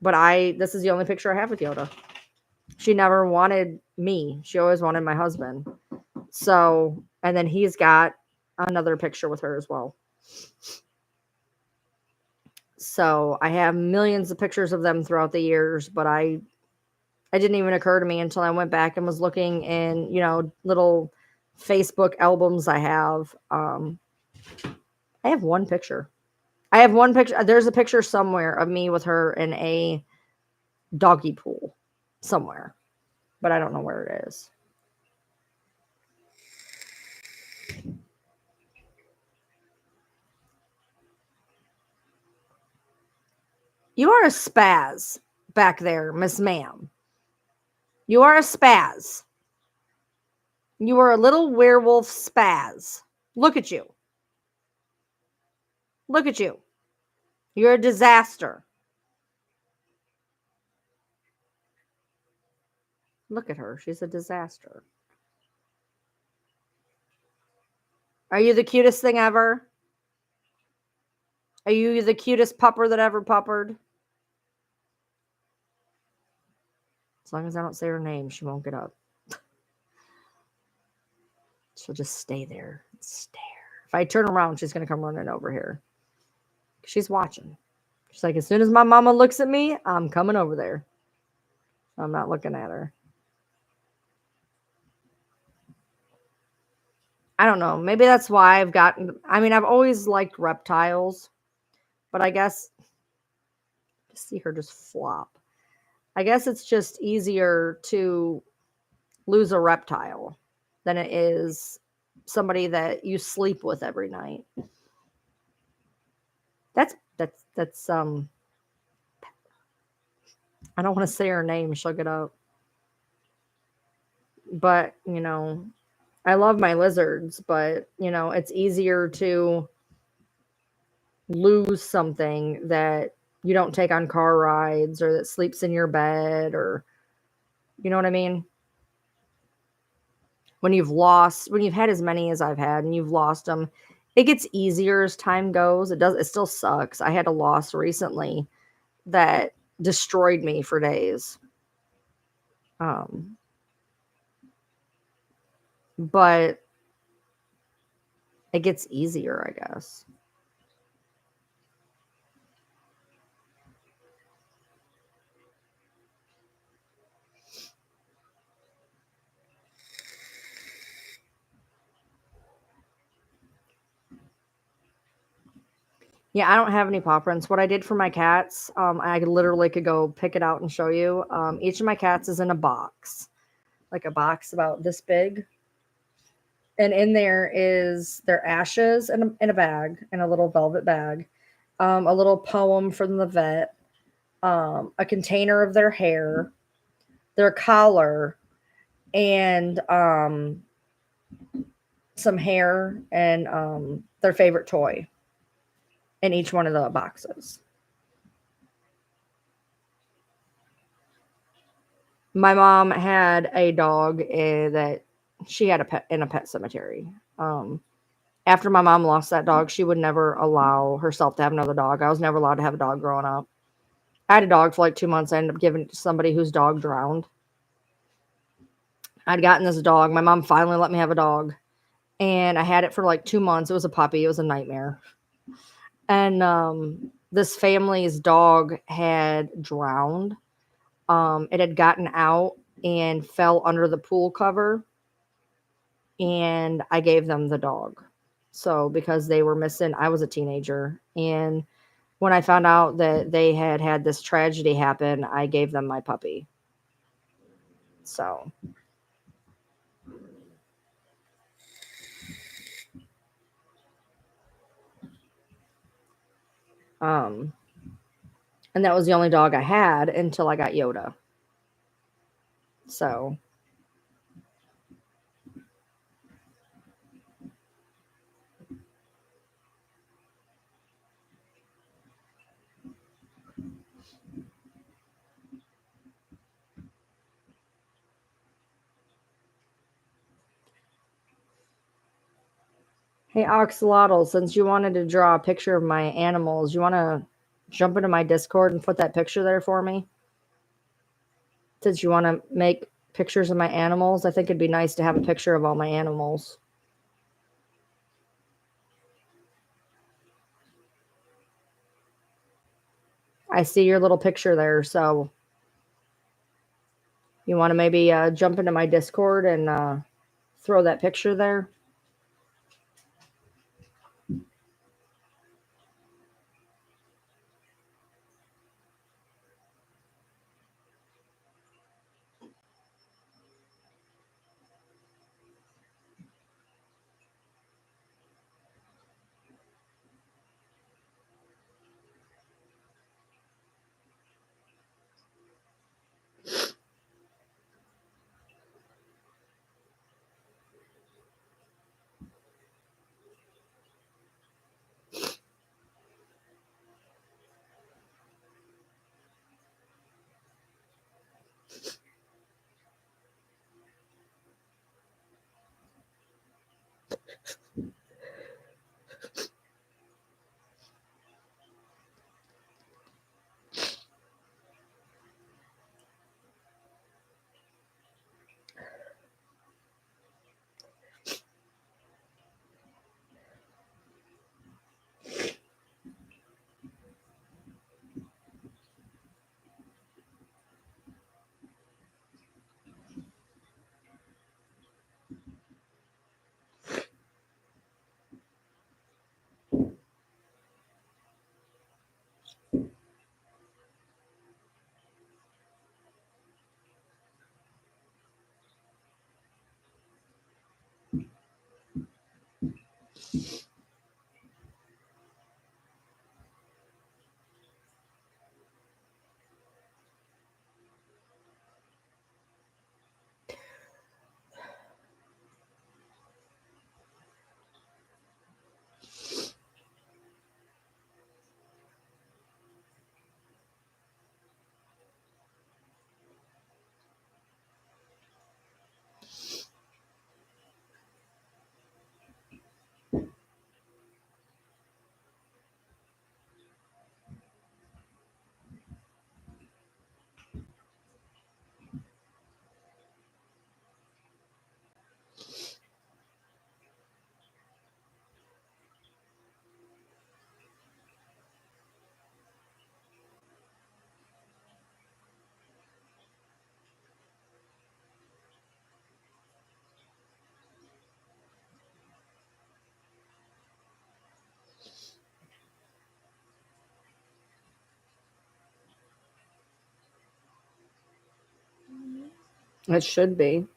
But this is the only picture I have with Yoda. She never wanted me. She always wanted my husband. So, and then he's got another picture with her as well. So I have millions of pictures of them throughout the years, but it didn't even occur to me until I went back and was looking in, little Facebook albums I have. I have one picture. I have one picture. There's a picture somewhere of me with her in a doggy pool somewhere, but I don't know where it is. You are a spaz back there, Miss Ma'am. You are a spaz. You are a little werewolf spaz. Look at you. Look at you. You're a disaster. Look at her. She's a disaster. Are you the cutest thing ever? Are you the cutest pupper that ever puppered? As long as I don't say her name, she won't get up. She'll just stay there and stare. If I turn around, she's going to come running over here. She's watching. She's like, as soon as my mama looks at me, I'm coming over there. I'm not looking at her. I don't know. Maybe that's why I've I've always liked reptiles, but I guess just see her just flop. I guess it's just easier to lose a reptile than it is somebody that you sleep with every night. That's I don't want to say her name, she'll get up. But, I love my lizards, but, it's easier to lose something that you don't take on car rides or that sleeps in your bed, or you know what I mean? When you've had as many as I've had and you've lost them, it gets easier as time goes. It still sucks. I had a loss recently that destroyed me for days. But it gets easier, I guess. Yeah, I don't have any paw prints. What I did for my cats, I literally could go pick it out and show you. Each of my cats is in a box, like a box about this big. And in there is their ashes in a bag, in a little velvet bag, a little poem from the vet, a container of their hair, their collar, and some hair, and their favorite toy in each one of the boxes. My mom had a dog that she had a pet in a pet cemetery. After my mom lost that dog, she would never allow herself to have another dog. I was never allowed to have a dog growing up. I had a dog for like 2 months. I ended up giving it to somebody whose dog drowned. I'd gotten this dog. My mom finally let me have a dog. And I had it for like 2 months. It was a puppy. It was a nightmare. And this family's dog had drowned. It had gotten out and fell under the pool cover. And I gave them the dog. So because they were missing, I was a teenager. And when I found out that they had this tragedy happen, I gave them my puppy. So. And that was the only dog I had until I got Yoda. So. Hey, Oxalotl, since you wanted to draw a picture of my animals, you want to jump into my Discord and put that picture there for me? Since you want to make pictures of my animals, I think it'd be nice to have a picture of all my animals. I see your little picture there, so you want to maybe jump into my Discord and throw that picture there? It should be.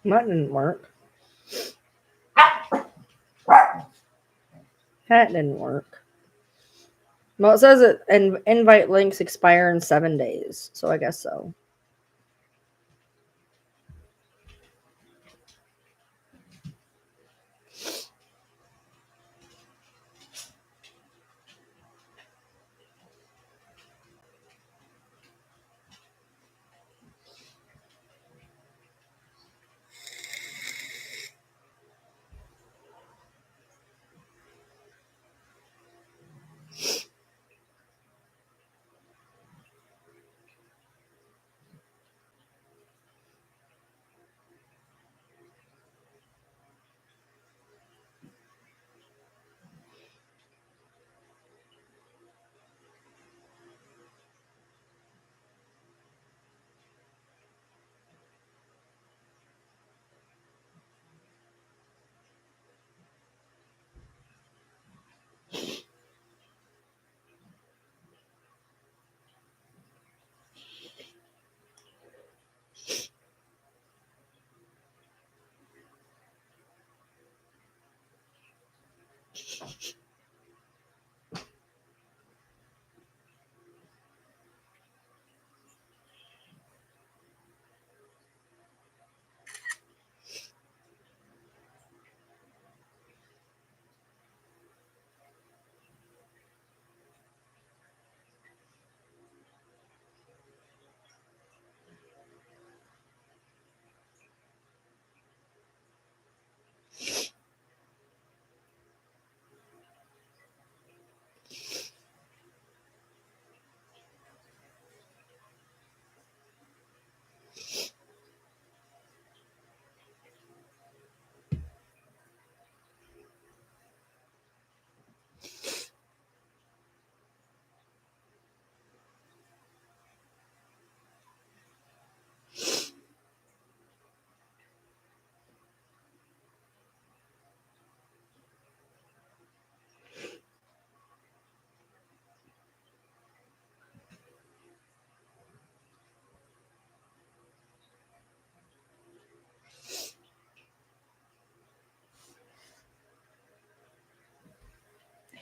That didn't work. That didn't work. Well, it says that invite links expire in 7 days, so I guess so.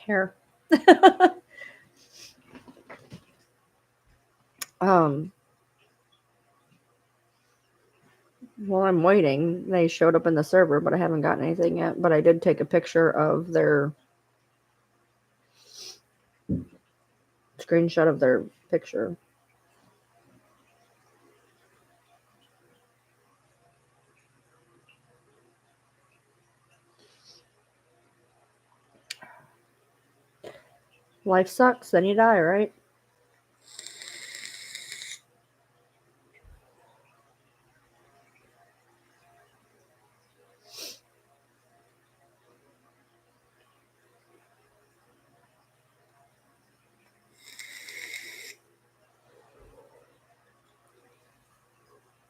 Here. Well, I'm waiting. They showed up in the server, but I haven't gotten anything yet. But I did take a picture of their screenshot of their picture. Life sucks, then you die, right?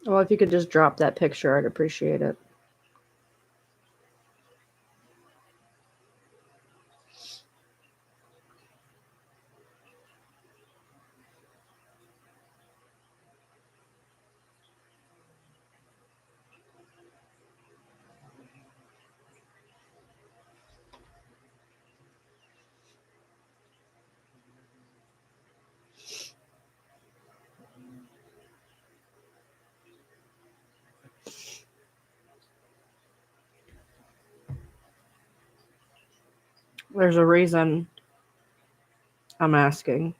Well, if you could just drop that picture, I'd appreciate it. There's a reason I'm asking.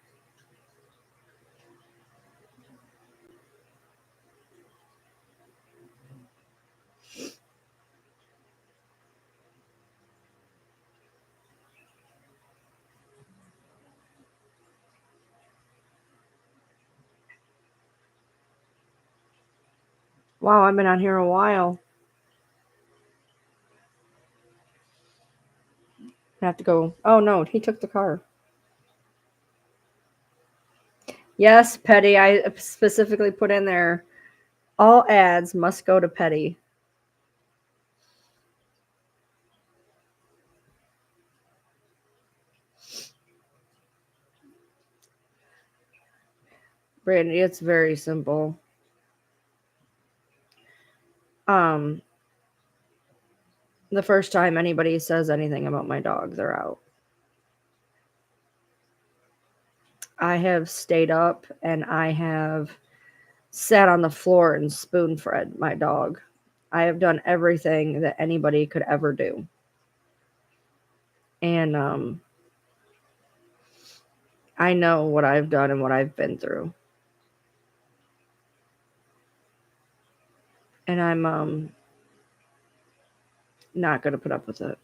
Wow, I've been on here a while. I have to go. Oh no, he took the car. Yes, Petty. I specifically put in there, all ads must go to Petty. Brandy, it's very simple. The first time anybody says anything about my dog, they're out. I have stayed up and I have sat on the floor and spoon fed my dog. I have done everything that anybody could ever do. And I know what I've done and what I've been through. And I'm not going to put up with it.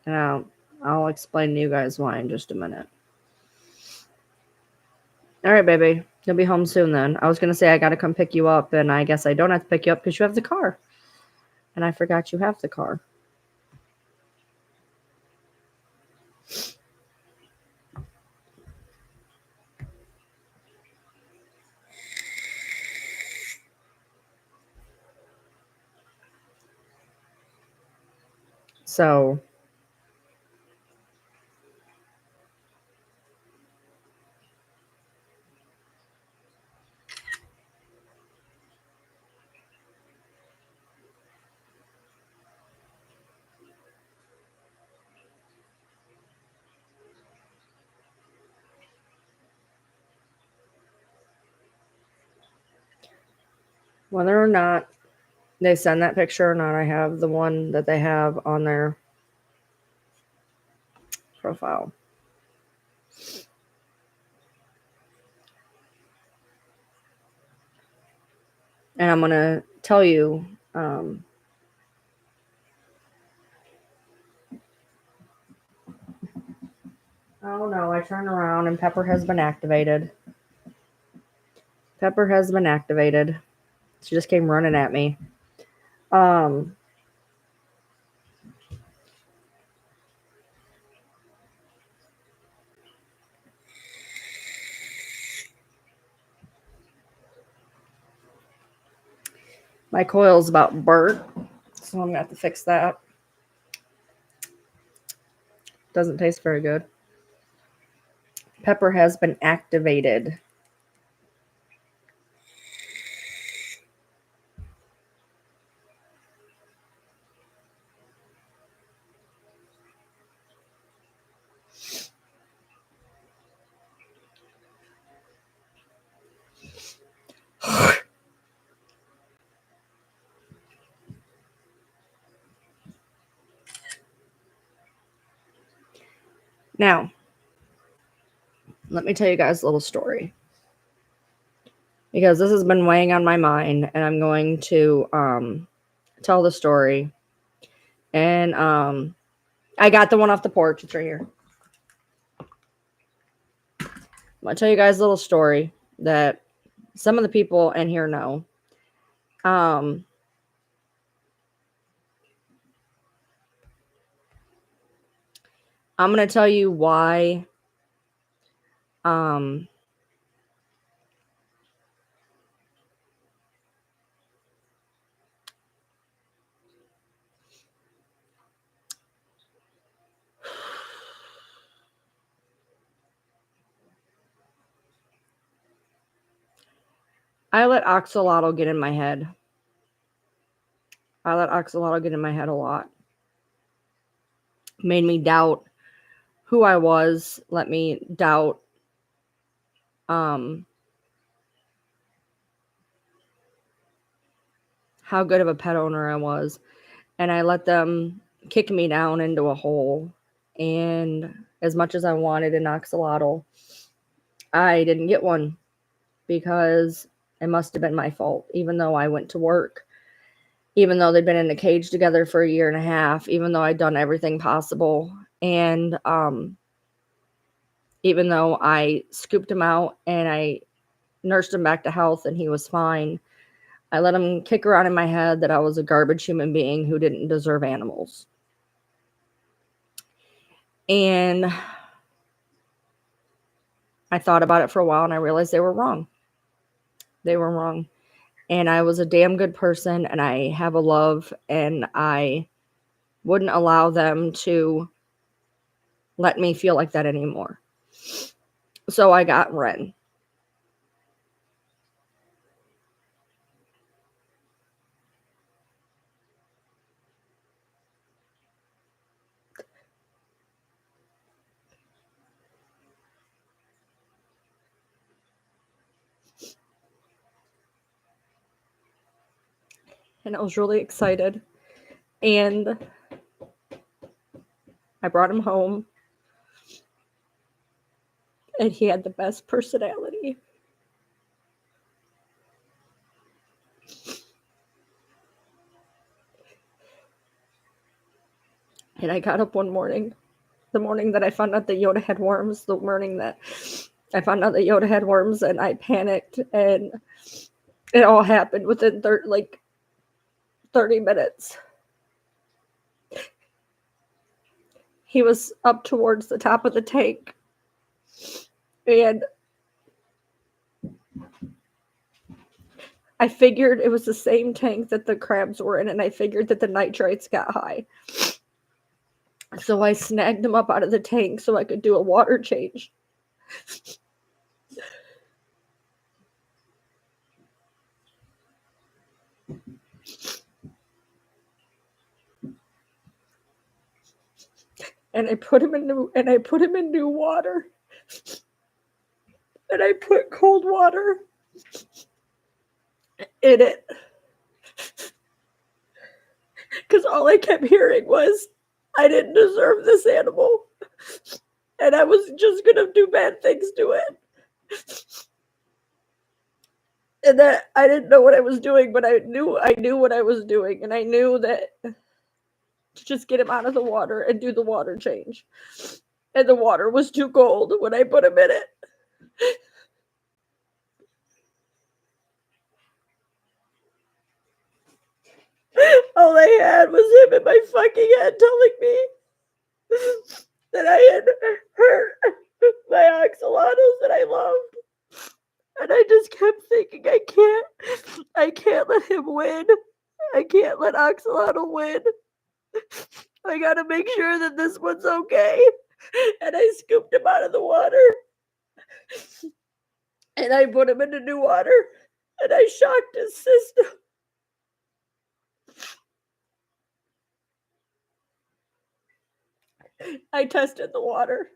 And I'll explain to you guys why in just a minute. All right, baby. You'll be home soon then. I was going to say I got to come pick you up, and I guess I don't have to pick you up because you have the car. And I forgot you have the car. So whether or not they send that picture or not, I have the one that they have on their profile. And I'm going to tell you, oh no, I turned around and Pepper has been activated. Pepper has been activated. She just came running at me. My coil's about burnt, so I'm going to have to fix that. Doesn't taste very good. Pepper has been activated. Now, let me tell you guys a little story. Because this has been weighing on my mind, and I'm going to tell the story. And I got the one off the porch. It's right here. I'm going to tell you guys a little story that some of the people in here know. I'm going to tell you why I let Oxalotl get in my head. I let Oxalotl get in my head a lot. Made me doubt who I was. Let me doubt how good of a pet owner I was. And I let them kick me down into a hole. And as much as I wanted an Oxalotl, I didn't get one because it must have been my fault. Even though I went to work, even though they'd been in a cage together for a year and a half, even though I'd done everything possible. And even though I scooped him out and I nursed him back to health and he was fine, I let him kick around in my head that I was a garbage human being who didn't deserve animals. And I thought about it for a while and I realized they were wrong. They were wrong. And I was a damn good person and I have a love and I wouldn't allow them to let me feel like that anymore. So I got Ren. And I was really excited. And I brought him home. And he had the best personality. And I got up one morning, the morning that I found out that Yoda had worms, the morning that I found out that Yoda had worms, and I panicked, and it all happened within 30 minutes. He was up towards the top of the tank, and I figured it was the same tank that the crabs were in, and I figured that the nitrites got high. So I snagged him up out of the tank so I could do a water change. And I put him in new water. And I put cold water in it. Because all I kept hearing was, I didn't deserve this animal. And I was just going to do bad things to it. And that I didn't know what I was doing, but I knew what I was doing. And I knew that to just get him out of the water and do the water change. And the water was too cold when I put him in it. All I had was him in my fucking head telling me that I had hurt my axolotls that I loved. And I just kept thinking, I can't let him win. I can't let Axolotl win. I gotta make sure that this one's okay. And I scooped him out of the water. And I put him into new water. And I shocked his system. I tested the water.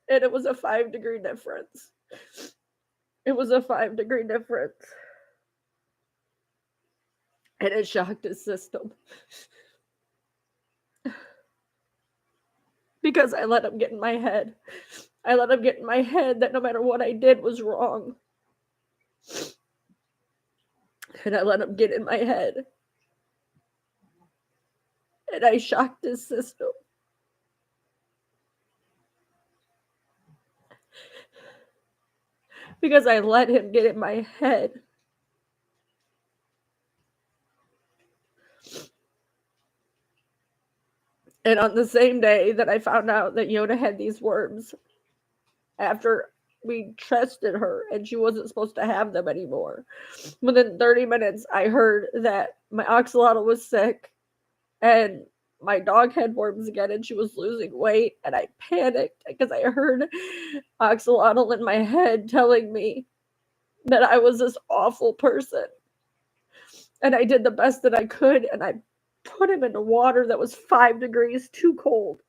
And it was a 5-degree difference. It was a 5-degree difference. And it shocked his system. Because I let him get in my head. I let him get in my head that no matter what I did was wrong. And I let him get in my head. And I shocked his system. Because I let him get in my head. And on the same day that I found out that Yoda had these worms, after we tested her and she wasn't supposed to have them anymore, within 30 minutes, I heard that my axolotl was sick and my dog had worms again and she was losing weight. And I panicked because I heard axolotl in my head telling me that I was this awful person. And I did the best that I could, and I put him into water that was 5 degrees too cold.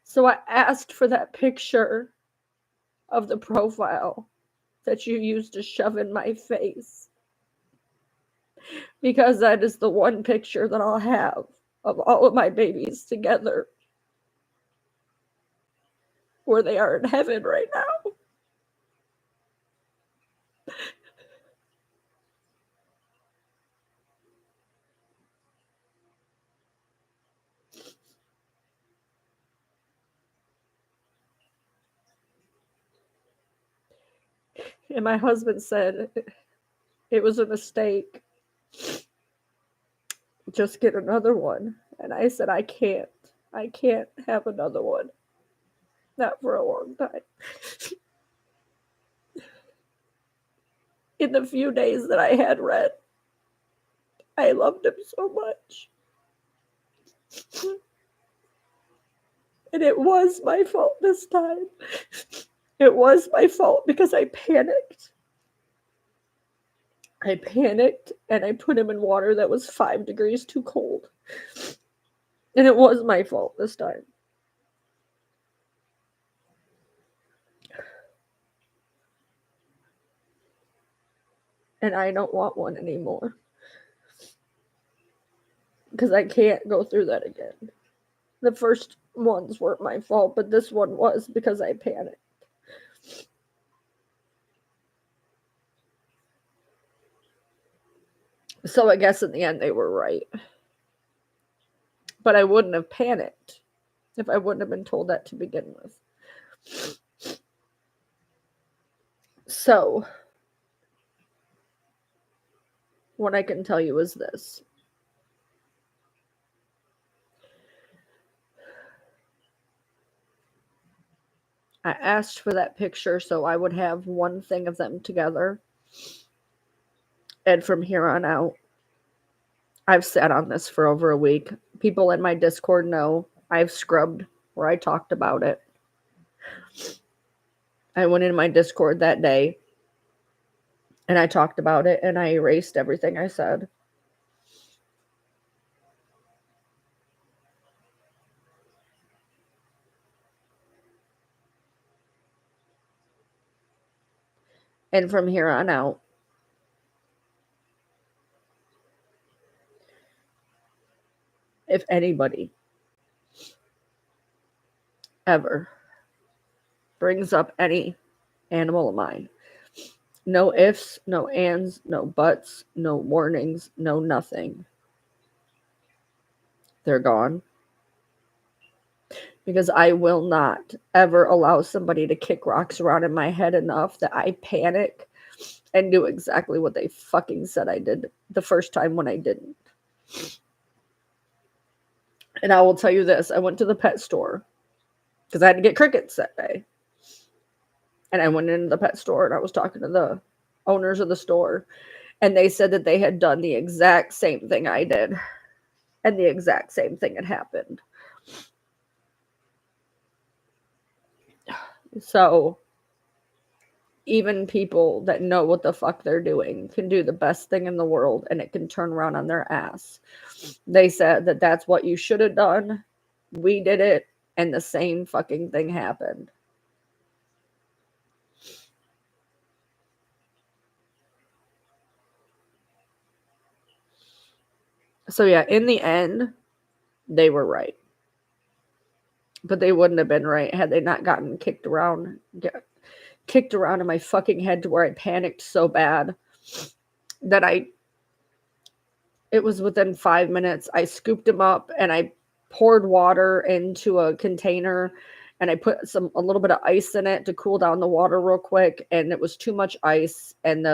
So I asked for that picture of the profile that you used to shove in my face. Because that is the one picture that I'll have of all of my babies together. Where they are in heaven right now. And my husband said, it was a mistake. Just get another one. And I said, I can't. I can't have another one. Not for a long time. In the few days that I had read, I loved him so much. And it was my fault this time. It was my fault because I panicked. I panicked and I put him in water that was 5 degrees too cold. And it was my fault this time. And I don't want one anymore. Because I can't go through that again. The first ones weren't my fault, but this one was because I panicked. So I guess in the end they were right. But I wouldn't have panicked if I wouldn't have been told that to begin with. So, what I can tell you is this. I asked for that picture so I would have one thing of them together. And from here on out, I've sat on this for over a week. People in my Discord know I've scrubbed where I talked about it. I went in my Discord that day and I talked about it and I erased everything I said. And from here on out, if anybody ever brings up any animal of mine, no ifs, no ands, no buts, no warnings, no nothing. They're gone. Because I will not ever allow somebody to kick rocks around in my head enough that I panic and do exactly what they fucking said I did the first time when I didn't. And I will tell you this, I went to the pet store because I had to get crickets that day. And I went into the pet store and I was talking to the owners of the store. And they said that they had done the exact same thing I did. And the exact same thing had happened. So even people that know what the fuck they're doing can do the best thing in the world and it can turn around on their ass. They said that that's what you should have done. We did it and the same fucking thing happened. So yeah, in the end, they were right. But they wouldn't have been right had they not gotten kicked around in my fucking head to where I panicked so bad that it was within 5 minutes. I scooped him up and I poured water into a container and I put a little bit of ice in it to cool down the water real quick. And it was too much ice and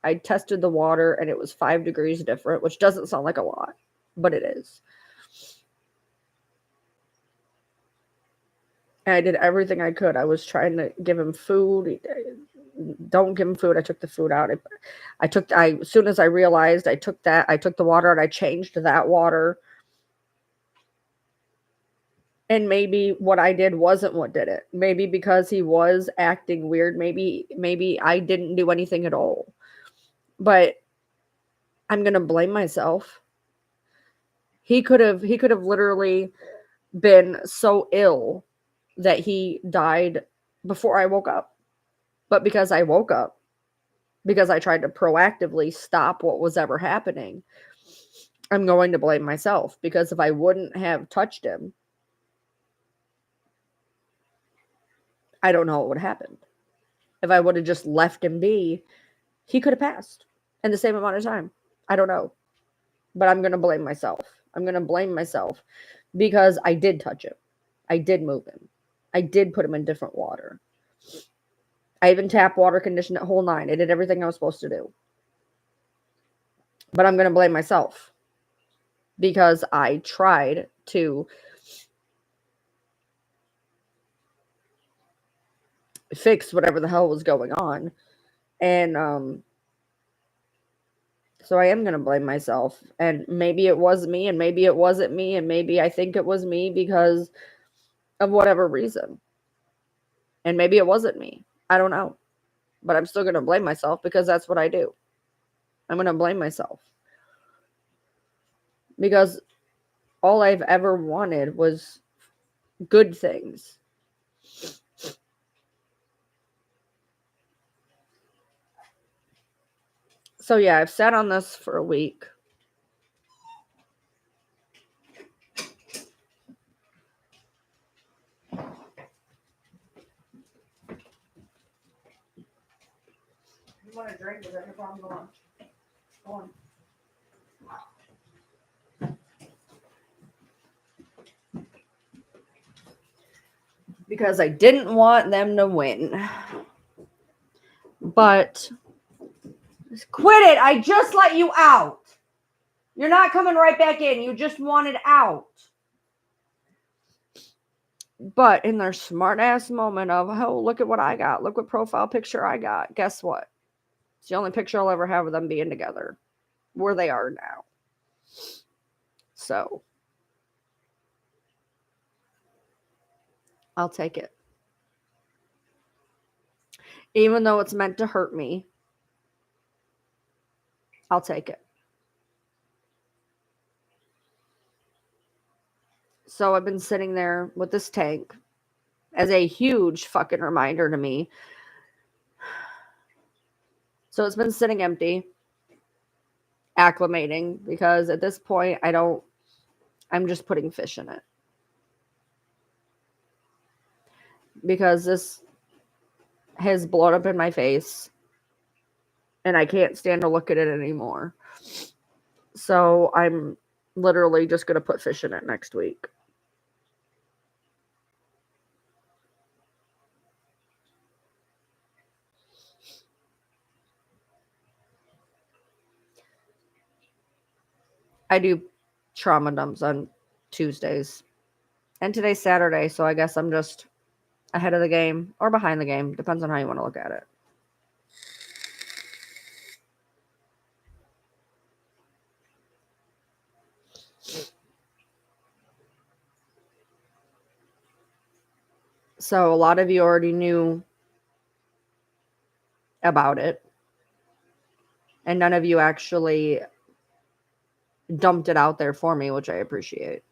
I tested the water and it was 5 degrees different, which doesn't sound like a lot, but it is. And I did everything I could. I was trying to give him food. Don't give him food. I took the food out. As soon as I realized I took the water and I changed that water. And maybe what I did wasn't what did it. Maybe because he was acting weird. Maybe I didn't do anything at all. But I'm going to blame myself. He could have literally been so ill that he died before I woke up. But because I woke up, because I tried to proactively stop what was ever happening, I'm going to blame myself. Because if I wouldn't have touched him, I don't know what would have happened. If I would have just left him be, he could have passed in the same amount of time. I don't know. But I'm going to blame myself. I'm going to blame myself because I did touch him. I did move him. I did put him in different water. I even tap water conditioned it whole 9. I did everything I was supposed to do. But I'm going to blame myself because I tried to fix whatever the hell was going on. And so I am going to blame myself. And maybe it was me, and maybe it wasn't me, and maybe I think it was me because of whatever reason. And maybe it wasn't me. I don't know. But I'm still going to blame myself because that's what I do. I'm going to blame myself. Because all I've ever wanted was good things. So yeah, I've sat on this for a week. You want a drink? Is that your problem? Go on. Go on. Because I didn't want them to win. But quit it. I just let you out. You're not coming right back in. You just wanted out. But in their smart ass moment of, oh, look at what I got. Look what profile picture I got. Guess what? It's the only picture I'll ever have of them being together. Where they are now. So I'll take it. Even though it's meant to hurt me, I'll take it. So I've been sitting there with this tank as a huge fucking reminder to me. So it's been sitting empty, acclimating, because at this point I'm just putting fish in it. Because this has blown up in my face and I can't stand to look at it anymore. So I'm literally just going to put fish in it next week. I do trauma dumps on Tuesdays. And today's Saturday, so I guess I'm just ahead of the game or behind the game. Depends on how you want to look at it. So a lot of you already knew about it. And none of you actually dumped it out there for me, which I appreciate.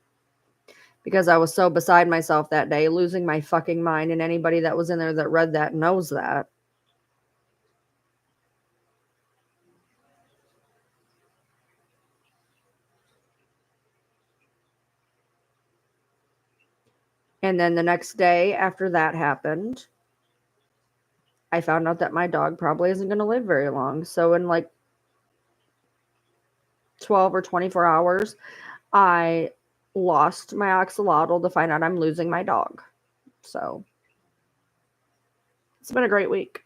Because I was so beside myself that day, losing my fucking mind. And anybody that was in there that read that knows that. And then the next day after that happened, I found out that my dog probably isn't going to live very long. So in like 12 or 24 hours, I lost my axolotl to find out I'm losing my dog. So it's been a great week.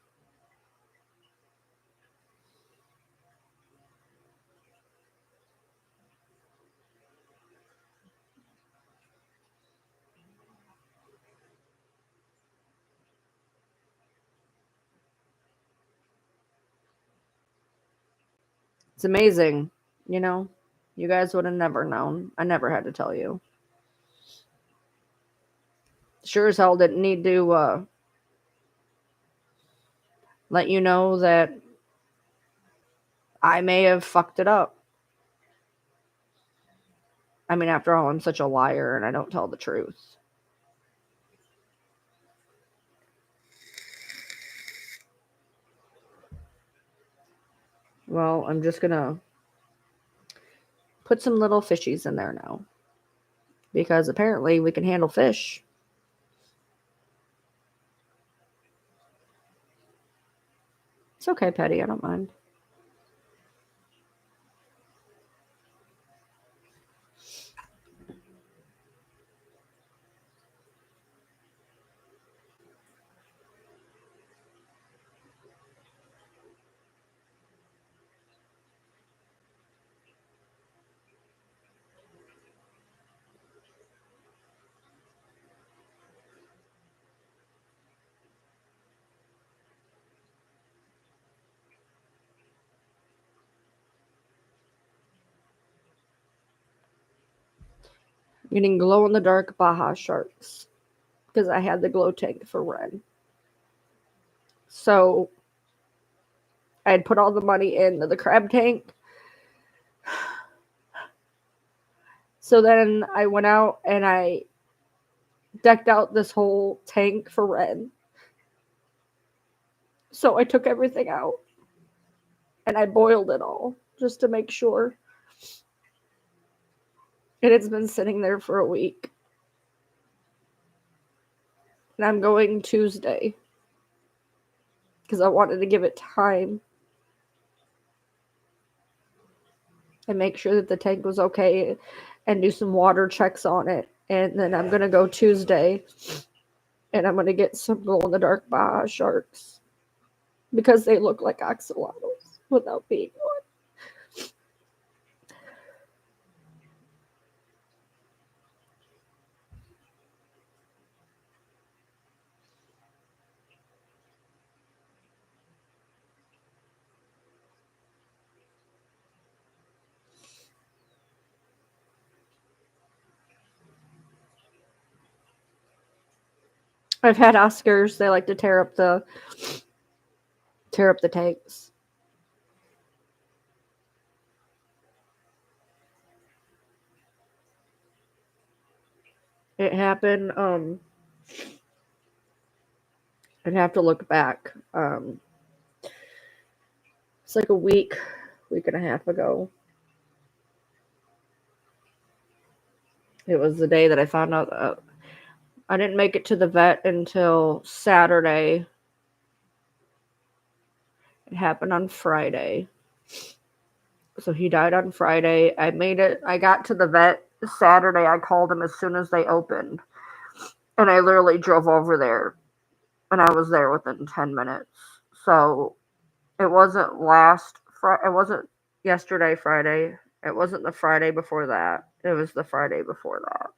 It's amazing. You know, you guys would have never known. I never had to tell you. Sure as hell didn't need to let you know that I may have fucked it up. I mean, after all, I'm such a liar and I don't tell the truth. Well, I'm just going to put some little fishies in there now. Because apparently we can handle fish. It's okay, Petty. I don't mind. getting glow-in-the-dark Baja sharks because I had the glow tank for Ren. So I had put all the money into the crab tank. So then I went out and I decked out this whole tank for Ren. So I took everything out and I boiled it all just to make sure. And it's been sitting there for a week. And I'm going Tuesday because I wanted to give it time and make sure that the tank was okay and do some water checks on it. And then I'm going to go Tuesday and I'm going to get some glow-in-the-dark Baja sharks because they look like axolotls without being one. I've had Oscars. They like to tear up the tanks. It happened. I'd have to look back. It's like a week and a half ago. It was the day that I found out. I didn't make it to the vet until Saturday. It happened on Friday. So he died on Friday. I made it. I got to the vet Saturday. I called him as soon as they opened. And I literally drove over there. And I was there within 10 minutes. So it wasn't it wasn't yesterday, Friday. It wasn't the Friday before that. It was the Friday before that.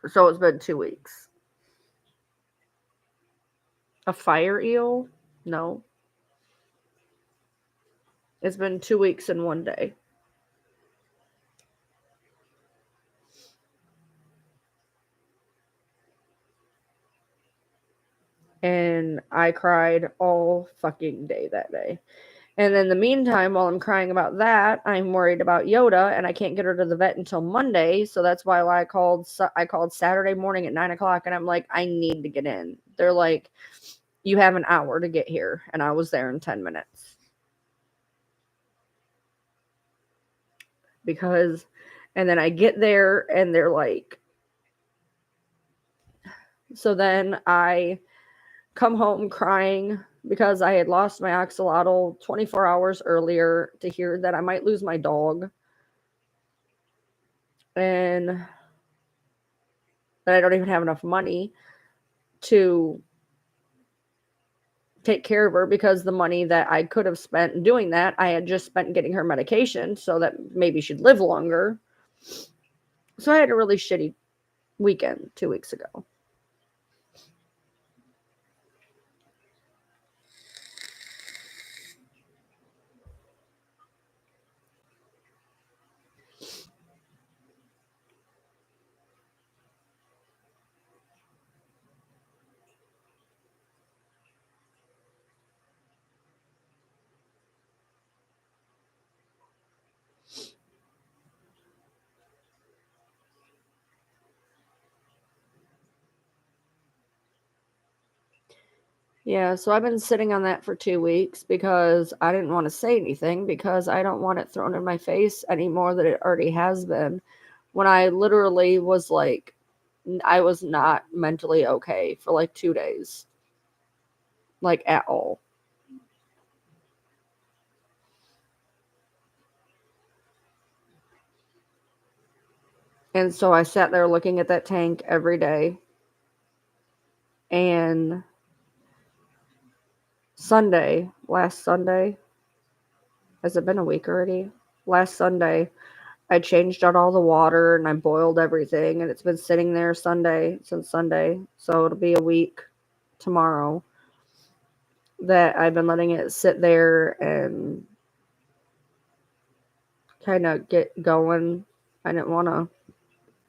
So it's been 2 weeks. A fire eel? No. It's been 2 weeks and 1 day. And I cried all fucking day that day. And in the meantime, while I'm crying about that, I'm worried about Yoda, and I can't get her to the vet until Monday. So that's why I called Saturday morning at 9:00, and I'm like, I need to get in. They're like, you have an hour to get here, and I was there in 10 minutes. And then I get there, and they're like, so then I come home crying because I had lost my axolotl 24 hours earlier to hear that I might lose my dog. And that I don't even have enough money to take care of her because the money that I could have spent doing that, I had just spent getting her medication so that maybe she'd live longer. So I had a really shitty weekend 2 weeks ago. Yeah, so I've been sitting on that for 2 weeks because I didn't want to say anything because I don't want it thrown in my face any more than it already has been. When I literally was like, I was not mentally okay for like 2 days. Like at all. And so I sat there looking at that tank every day. And last Sunday, has it been a week already? Last Sunday, I changed out all the water and I boiled everything, and it's been sitting there since Sunday. So it'll be a week tomorrow that I've been letting it sit there and kind of get going. I didn't want to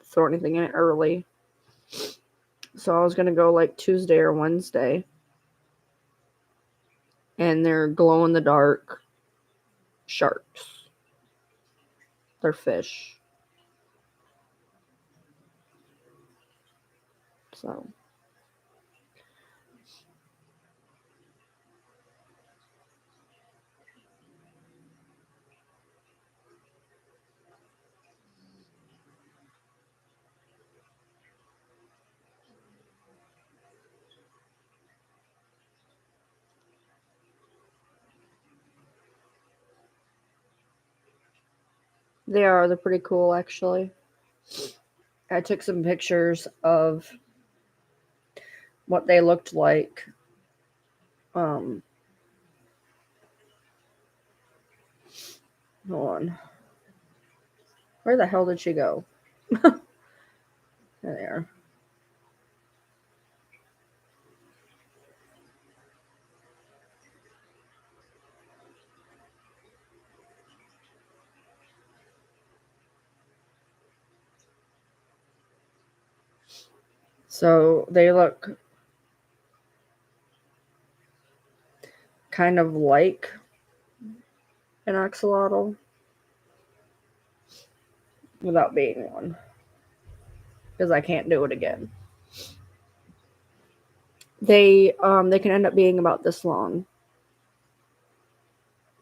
throw anything in it early. So I was going to go like Tuesday or Wednesday. And they're glow in the dark sharks. They're fish. So they're pretty cool actually. I took some pictures of what they looked like. Um, Hold on. Where the hell did she go? There. So they look kind of like an axolotl without being one, because I can't do it again. They can end up being about this long.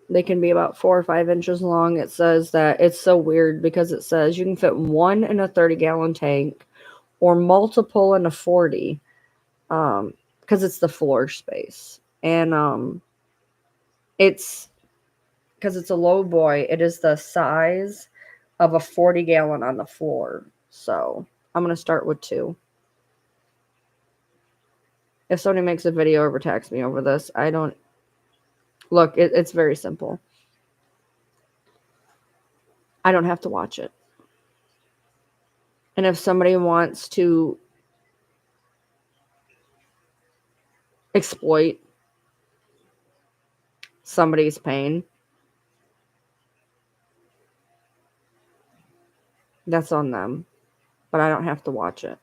They can be about 4 or 5 inches long. It says that it's so weird because it says you can fit one in a 30-gallon tank or multiple in a 40, because it's the floor space. And it's because it's a low boy, it is the size of a 40-gallon on the floor. So I'm going to start with 2. If somebody makes a video or attacks me over this, I don't... Look, it's very simple. I don't have to watch it. And if somebody wants to exploit somebody's pain, that's on them. But I don't have to watch it.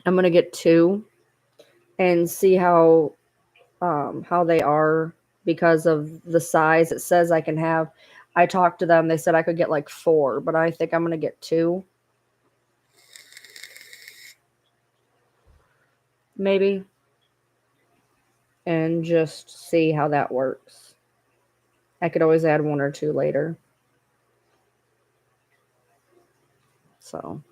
I'm going to get 2 and see how they are because of the size. It says I can have... I talked to them. They said I could get like 4, but I think I'm going to get 2. Maybe. And just see how that works. I could always add 1 or 2 later. So...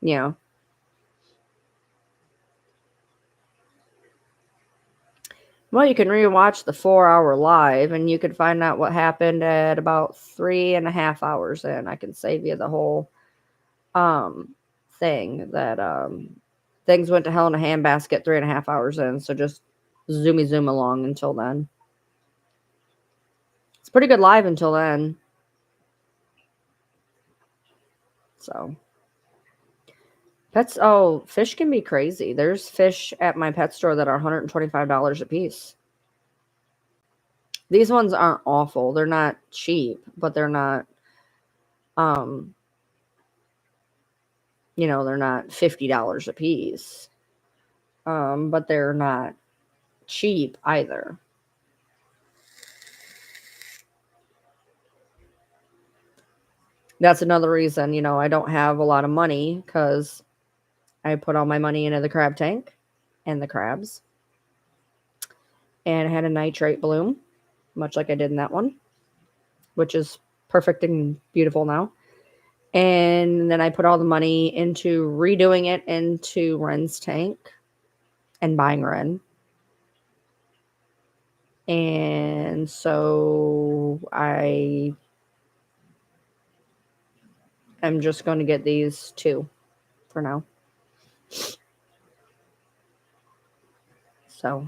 yeah. Well, you can rewatch the 4-hour live, and you can find out what happened at about 3.5 hours in. I can save you the whole thing that things went to hell in a handbasket 3.5 hours in. So just zoom along until then. It's pretty good live until then. So fish can be crazy. There's fish at my pet store that are $125 a piece. These ones aren't awful. They're not cheap, but they're not, they're not $50 a piece. But they're not cheap either. That's another reason, I don't have a lot of money, because I put all my money into the crab tank and the crabs. And I had a nitrate bloom, much like I did in that one, which is perfect and beautiful now. And then I put all the money into redoing it into Ren's tank and buying Ren. And so I am just going to get these 2 for now. So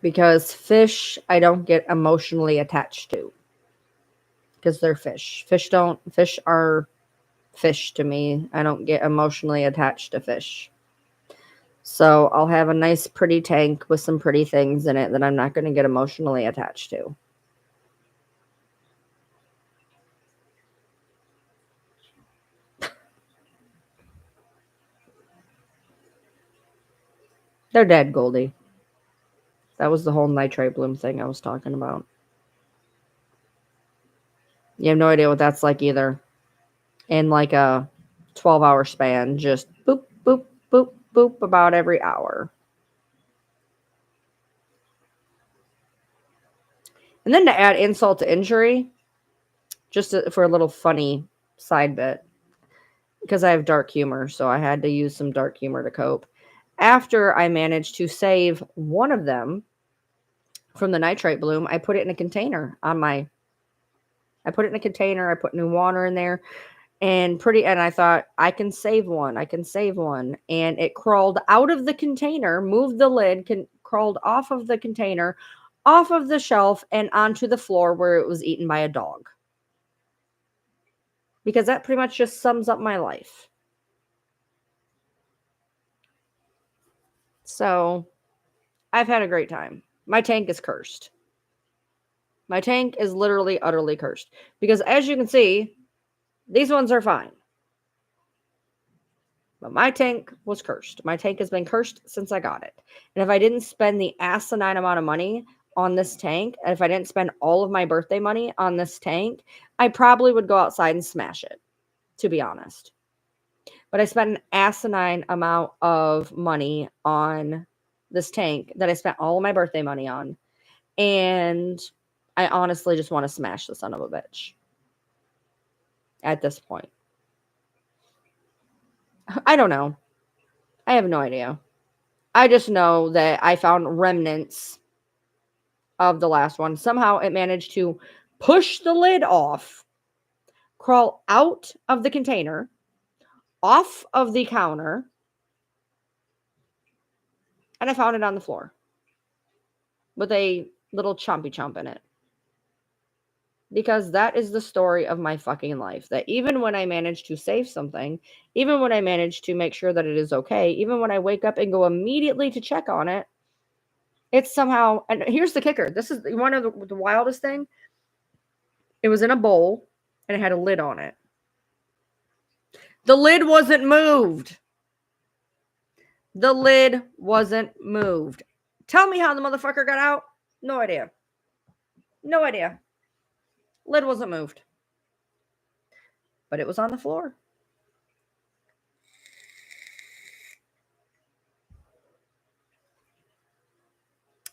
because fish I don't get emotionally attached to. because they're fish. Fish are fish to me. I don't get emotionally attached to fish. So I'll have a nice pretty tank with some pretty things in it that I'm not going to get emotionally attached to. They're dead, Goldie. That was the whole nitrate bloom thing I was talking about. You have no idea what that's like either. In like a 12-hour span, just boop, boop, boop, boop about every hour. And then to add insult to injury, just for a little funny side bit, because I have dark humor, so I had to use some dark humor to cope. After I managed to save one of them from the nitrate bloom, I put it in a container I put it in a container, I put new water in there, and I thought, I can save one. And it crawled out of the container, moved the lid, crawled off of the container, off of the shelf, and onto the floor where it was eaten by a dog. Because that pretty much just sums up my life. So, I've had a great time. My tank is cursed. My tank is literally, utterly cursed. Because as you can see, these ones are fine. But my tank was cursed. My tank has been cursed since I got it. And if I didn't spend the asinine amount of money on this tank, and if I didn't spend all of my birthday money on this tank, I probably would go outside and smash it, to be honest. But I spent an asinine amount of money on this tank that I spent all of my birthday money on. And I honestly just want to smash the son of a bitch at this point. I don't know. I have no idea. I just know that I found remnants of the last one. Somehow it managed to push the lid off, crawl out of the container, off of the counter, and I found it on the floor with a little chompy chomp in it. Because that is the story of my fucking life. That even when I manage to save something, even when I manage to make sure that it is okay, even when I wake up and go immediately to check on it, it's somehow, and here's the kicker. This is one of the wildest thing. It was in a bowl and it had a lid on it. The lid wasn't moved. The lid wasn't moved. Tell me how the motherfucker got out. No idea. No idea. Lid wasn't moved. But it was on the floor.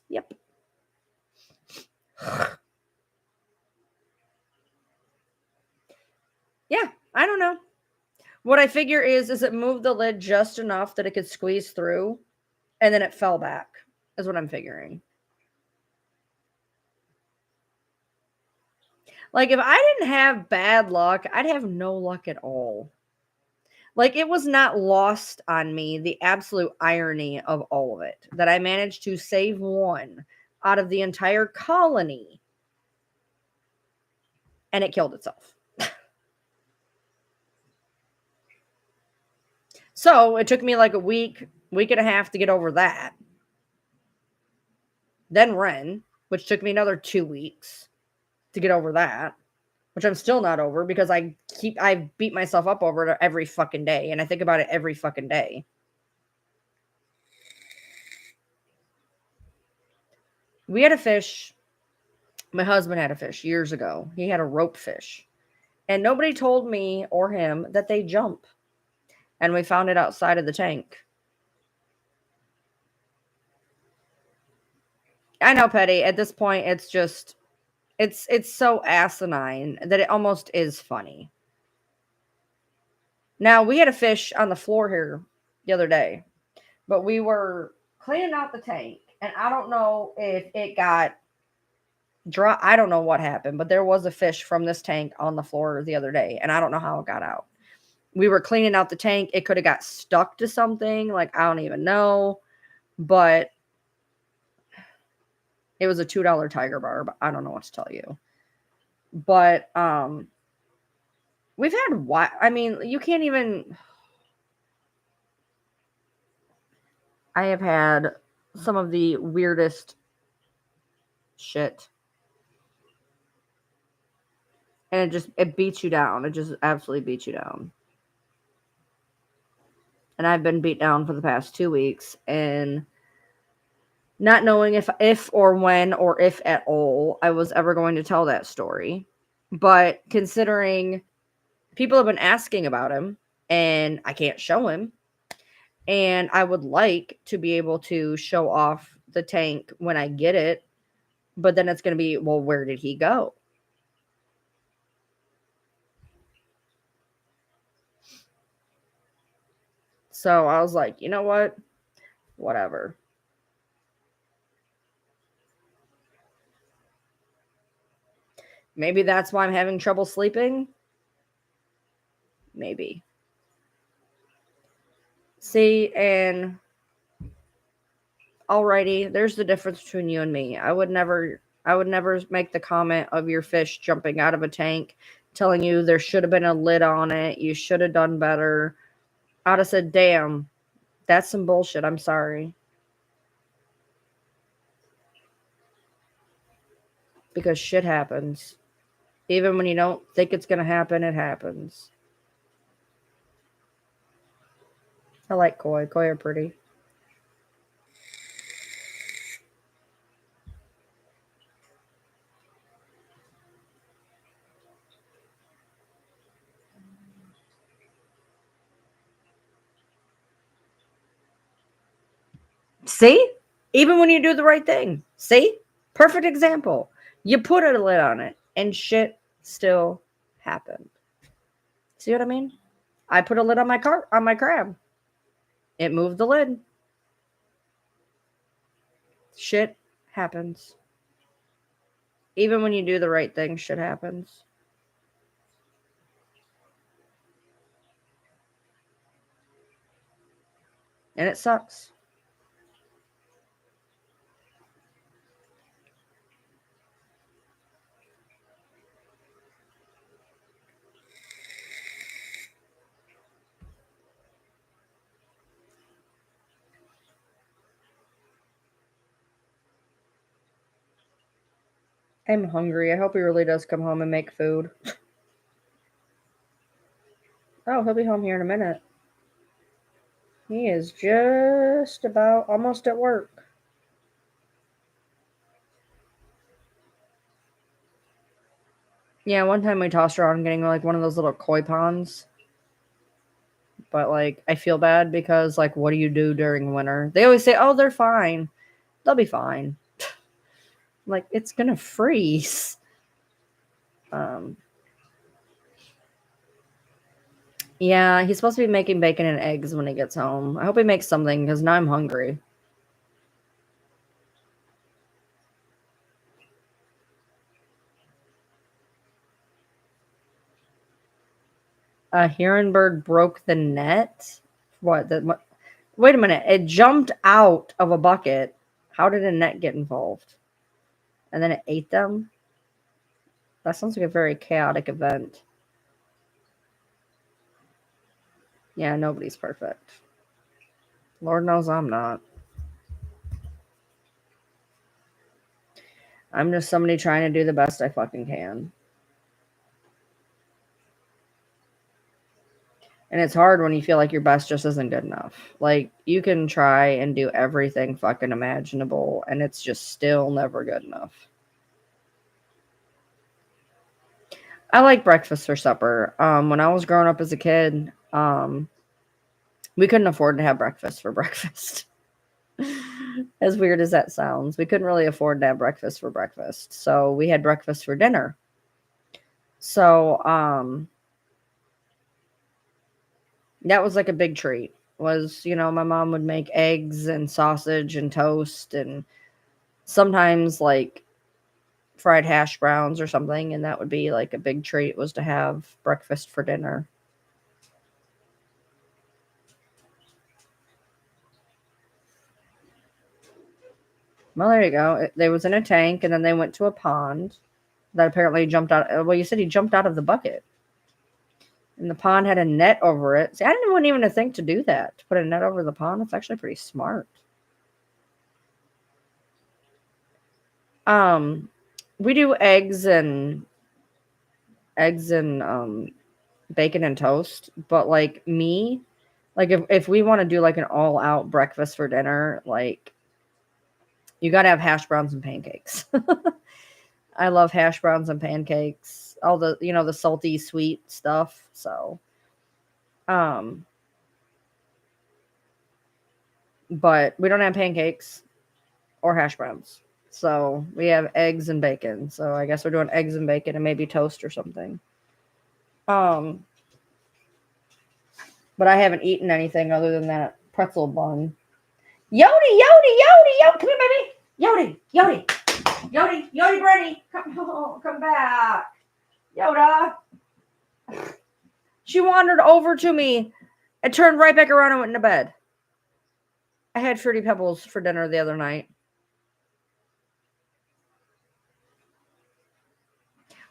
Yep. Yeah, I don't know. What I figure is it moved the lid just enough that it could squeeze through, and then it fell back, is what I'm figuring. Like, if I didn't have bad luck, I'd have no luck at all. Like, it was not lost on me, the absolute irony of all of it, that I managed to save one out of the entire colony, and it killed itself. So, it took me like a week and a half to get over that. Then Ren, which took me another 2 weeks to get over that, which I'm still not over because I beat myself up over it every fucking day, and I think about it every fucking day. We had a fish. My husband had a fish years ago. He had a rope fish, and nobody told me or him that they jump, and we found it outside of the tank. I know, Petty. At this point, it's just, it's so asinine that it almost is funny. Now, we had a fish on the floor here the other day, but we were cleaning out the tank, and I don't know if it got dry. I don't know what happened, but there was a fish from this tank on the floor the other day, and I don't know how it got out. We were cleaning out the tank. It could have got stuck to something. Like, I don't even know, but it was a $2 tiger barb. I don't know what to tell you. But we've had I mean, you can't even. I have had some of the weirdest shit. And it beats you down. It just absolutely beats you down. And I've been beat down for the past 2 weeks, and not knowing if or when or if at all I was ever going to tell that story. But considering people have been asking about him and I can't show him, and I would like to be able to show off the tank when I get it, but then it's going to be, well, where did he go? So I was like, you know what? Whatever. Maybe that's why I'm having trouble sleeping. Maybe. See, and alrighty, there's the difference between you and me. I would never make the comment of your fish jumping out of a tank, telling you there should have been a lid on it, you should have done better. I'd have said, damn, that's some bullshit. I'm sorry. Because shit happens. Even when you don't think it's going to happen, it happens. I like koi. Koi are pretty. See? Even when you do the right thing. See? Perfect example. You put a lid on it and shit still happened. See what I mean? I put a lid on my crab. It moved the lid. Shit happens. Even when you do the right thing, shit happens. And it sucks. I'm hungry. I hope he really does come home and make food. Oh, he'll be home here in a minute. He is just about almost at work. Yeah, one time we tossed around getting like one of those little koi ponds. But like, I feel bad because like, what do you do during winter? They always say, oh, they're fine. They'll be fine. Like, it's gonna freeze. Yeah, he's supposed to be making bacon and eggs when he gets home. I hope he makes something because now I'm hungry. A heron bird broke the net. What? Wait a minute. It jumped out of a bucket. How did a net get involved? And then it ate them? That sounds like a very chaotic event. Yeah, nobody's perfect. Lord knows I'm not. I'm just somebody trying to do the best I fucking can. And it's hard when you feel like your best just isn't good enough. Like, you can try and do everything fucking imaginable, and it's just still never good enough. I like breakfast for supper. When I was growing up as a kid, we couldn't afford to have breakfast for breakfast. As weird as that sounds, we couldn't really afford to have breakfast for breakfast. So we had breakfast for dinner. So that was like a big treat. Was, my mom would make eggs and sausage and toast and sometimes like fried hash browns or something, and that would be like a big treat, was to have breakfast for dinner. Well, there you go. They was in a tank, and then they went to a pond. that apparently jumped out. Well, you said he jumped out of the bucket. And the pond had a net over it. See, I didn't even think to do that. To put a net over the pond. It's actually pretty smart. We do eggs and bacon and toast. But like me, like if we want to do like an all out breakfast for dinner, like you got to have hash browns and pancakes. I love hash browns and pancakes. All the, the salty sweet stuff. So, but we don't have pancakes or hash browns. So we have eggs and bacon. So I guess we're doing eggs and bacon and maybe toast or something. But I haven't eaten anything other than that pretzel bun. Yodi, Yodi, Yodi, Yodi, come here, baby. Yodi, Yodi, Yodi, Yodi, Bernie, come back. Yoda. She wandered over to me and turned right back around and went into bed. I had Fruity Pebbles for dinner the other night.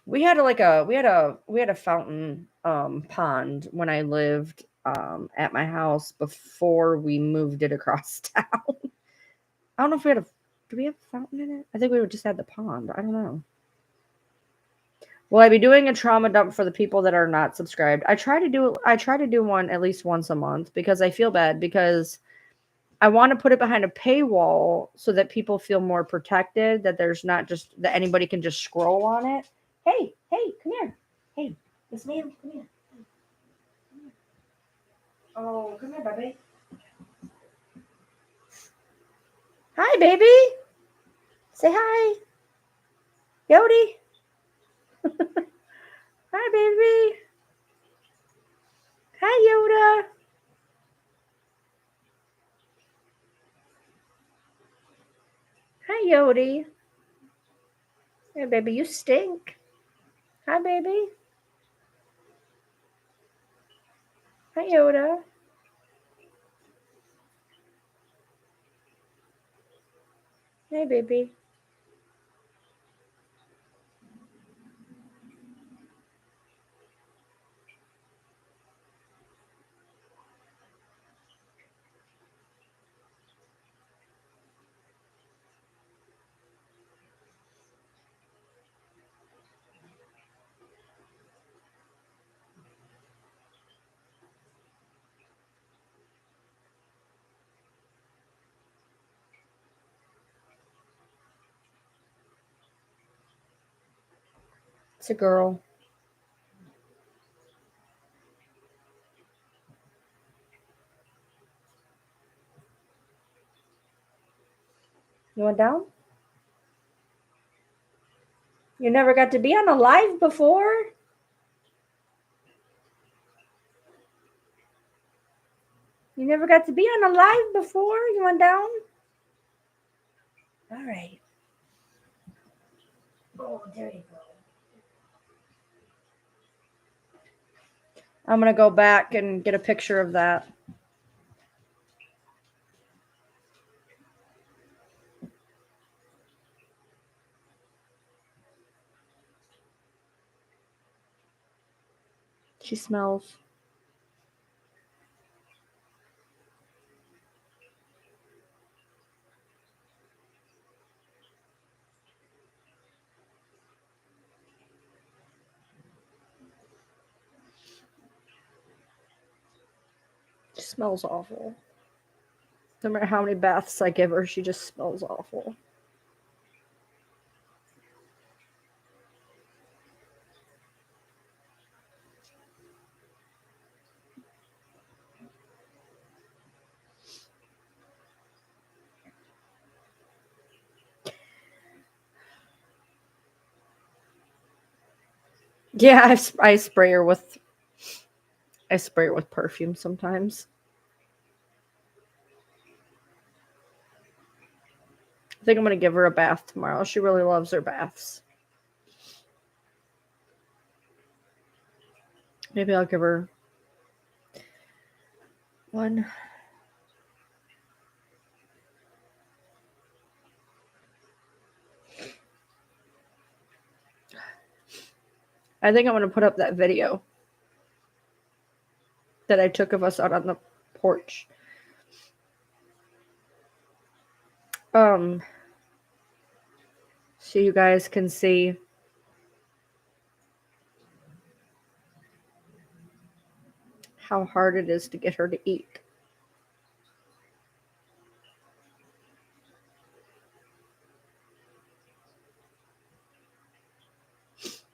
We had a fountain pond when I lived at my house before we moved it across town. I don't know if do we have a fountain in it? I think we just had the pond. I don't know. Will I be doing a trauma dump for the people that are not subscribed? I try to do one at least once a month because I feel bad because I want to put it behind a paywall so that people feel more protected, that there's not just that anybody can just scroll on it. Hey, come here. Hey, yes ma'am, come here. Oh, come here, baby. Hi, baby. Say hi. Yodi. Hi, baby. Hi, Yoda. Hi, Yodi. Hey, baby, you stink. Hi, baby. Hi, Yoda. Hey, baby. It's a girl. You went down? You never got to be on a live before? You never got to be on a live before? You went down? All right. Oh, there you go. I'm going to go back and get a picture of that. She smells. She smells awful. No matter how many baths I give her, she just smells awful. Yeah, I spray her with perfume sometimes. I think I'm going to give her a bath tomorrow. She really loves her baths. Maybe I'll give her one. I think I'm going to put up that video that I took of us out on the porch. So you guys can see how hard it is to get her to eat.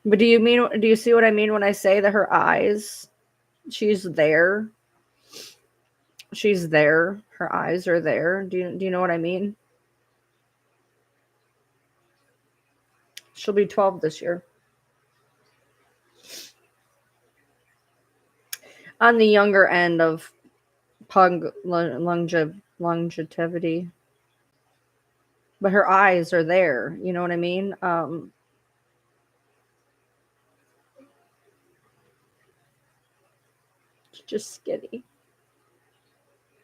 But do you see what I mean when I say that her eyes, she's there? She's there. Her eyes are there. Do you know what I mean? She'll be 12 this year. On the younger end of pug longevity. But her eyes are there. You know what I mean? She's just skinny.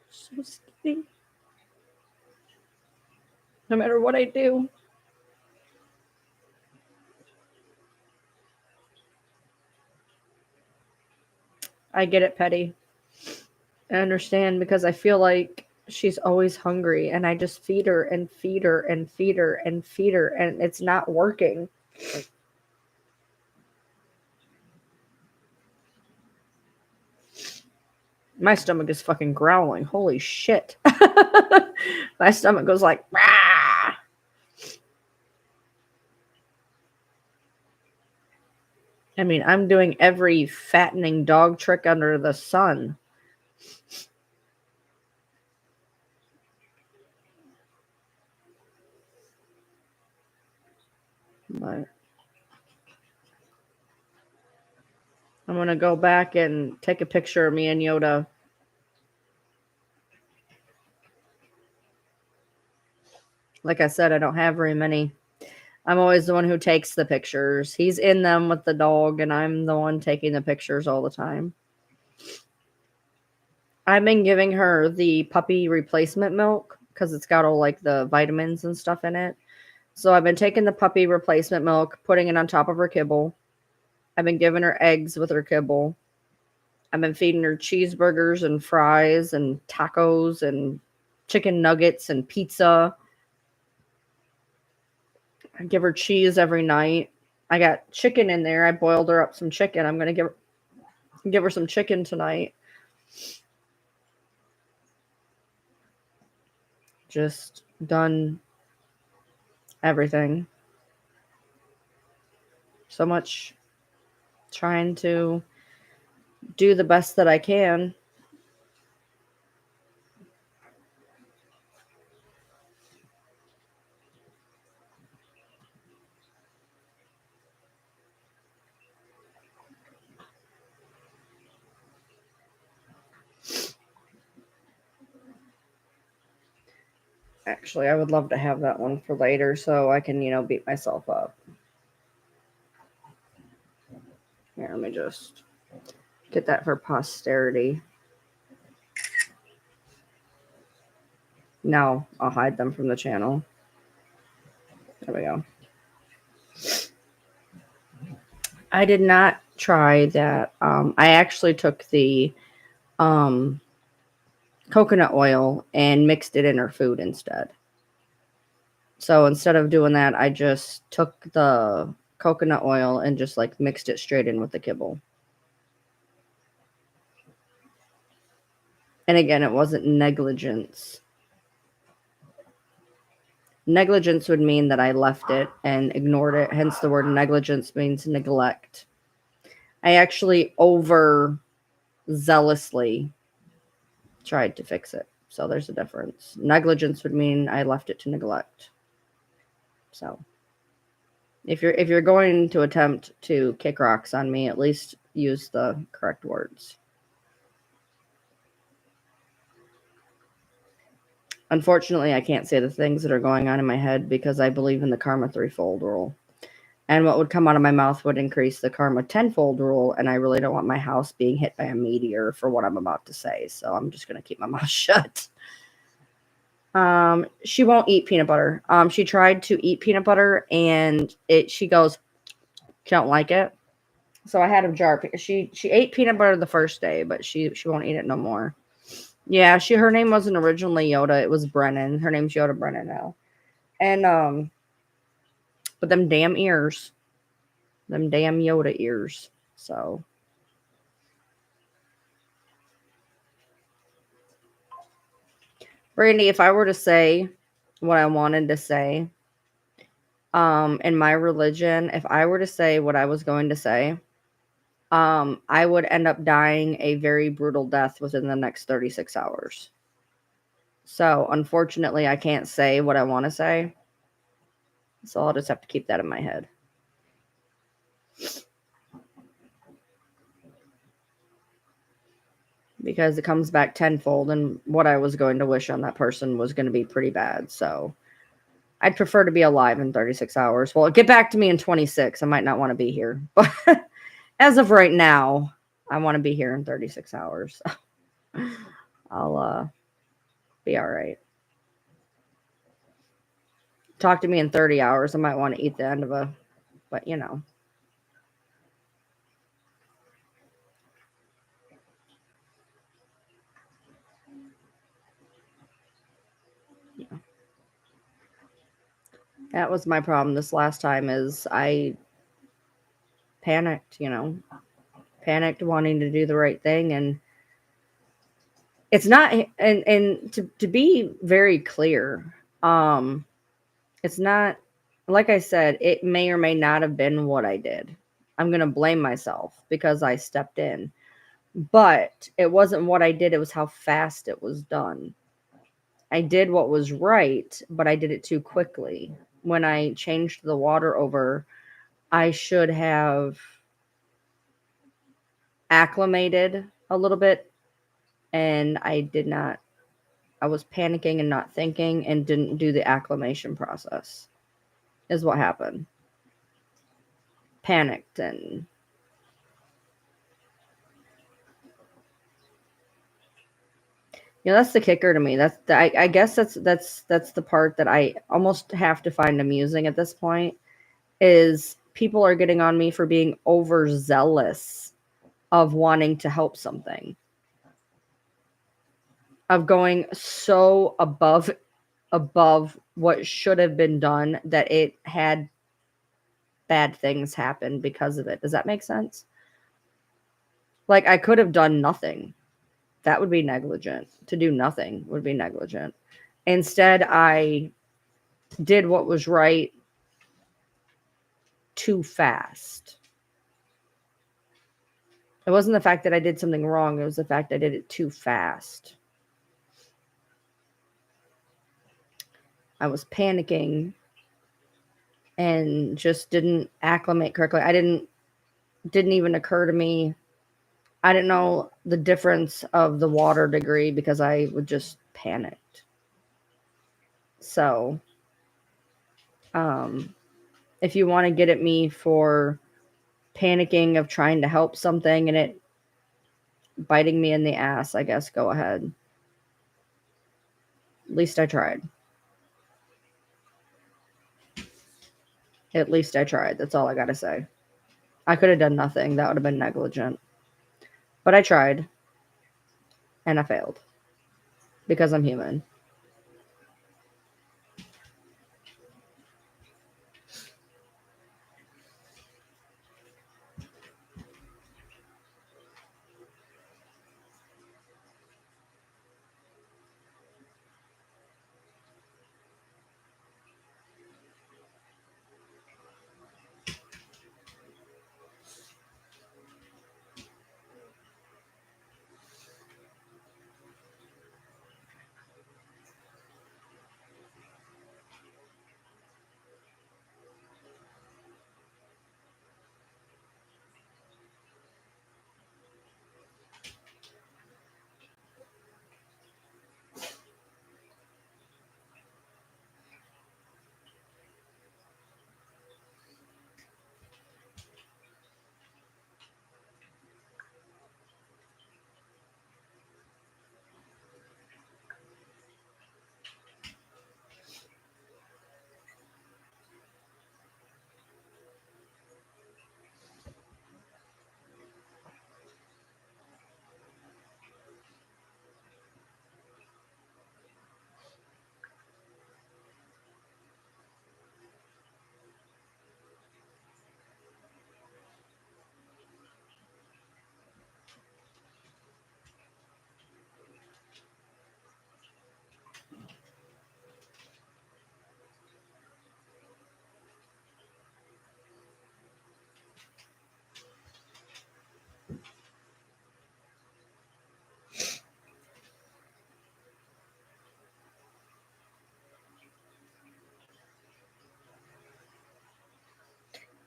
So skinny. No matter what I do. I get it, Petty. I understand because I feel like she's always hungry and I just feed her and feed her and feed her and feed her and it's not working. My stomach is fucking growling. Holy shit. My stomach goes like, rah! I mean, I'm doing every fattening dog trick under the sun. But I'm going to go back and take a picture of me and Yoda. Like I said, I don't have very many. I'm always the one who takes the pictures. He's in them with the dog, and I'm the one taking the pictures all the time. I've been giving her the puppy replacement milk because it's got all like the vitamins and stuff in it. So I've been taking the puppy replacement milk, putting it on top of her kibble. I've been giving her eggs with her kibble. I've been feeding her cheeseburgers and fries and tacos and chicken nuggets and pizza. I give her cheese every night. I got chicken in there. I boiled her up some chicken. I'm going to give her some chicken tonight. Just done everything. So much trying to do the best that I can. Actually, I would love to have that one for later so I can, beat myself up. Here, let me just get that for posterity. No, I'll hide them from the channel. There we go. I did not try that. I actually took the coconut oil and mixed it in her food instead. So instead of doing that, I just took the coconut oil and just like mixed it straight in with the kibble. And again, it wasn't negligence. Negligence would mean that I left it and ignored it. Hence the word negligence means neglect. I actually overzealously tried to fix it. So there's a difference. Negligence would mean I left it to neglect. So if you're going to attempt to kick rocks on me, at least use the correct words. Unfortunately, I can't say the things that are going on in my head because I believe in the karma threefold rule. And what would come out of my mouth would increase the karma tenfold rule, and I really don't want my house being hit by a meteor for what I'm about to say, so I'm just going to keep my mouth shut. She won't eat peanut butter. She tried to eat peanut butter, and she goes, she don't like it. So I had a jar. She ate peanut butter the first day, but she won't eat it no more. Yeah, her name wasn't originally Yoda. It was Brennan. Her name's Yoda Brennan now. And but them damn ears, them damn Yoda ears. So Brandy, if I were to say what I wanted to say, in my religion, if I were to say what I was going to say, I would end up dying a very brutal death within the next 36 hours. So unfortunately, I can't say what I want to say. So I'll just have to keep that in my head. Because it comes back tenfold, and what I was going to wish on that person was going to be pretty bad. So I'd prefer to be alive in 36 hours. Well, get back to me in 26. I might not want to be here. But as of right now, I want to be here in 36 hours. So I'll be all right. Talk to me in 30 hours. I might want to eat the end of a, but you know. Yeah. That was my problem this last time is I panicked, panicked wanting to do the right thing. And it's not, and to be very clear, it's not, like I said, it may or may not have been what I did. I'm going to blame myself because I stepped in, but it wasn't what I did. It was how fast it was done. I did what was right, but I did it too quickly. When I changed the water over, I should have acclimated a little bit, and I did not. I was panicking and not thinking and didn't do the acclimation process, is what happened. Panicked and that's the kicker to me. That's I guess that's the part that I almost have to find amusing at this point is people are getting on me for being overzealous of wanting to help something, of going so above what should have been done that it had bad things happen because of it. Does that make sense? Like I could have done nothing. That would be negligent. To do nothing would be negligent. Instead, I did what was right too fast. It wasn't the fact that I did something wrong. It was the fact I did it too fast. I was panicking and just didn't acclimate correctly. Didn't even occur to me. I didn't know the difference of the water degree because I would just panicked. So, if you want to get at me for panicking of trying to help something and it biting me in the ass, I guess go ahead. At least I tried. At least I tried. That's all I got to say. I could have done nothing. That would have been negligent. But I tried. And I failed. Because I'm human.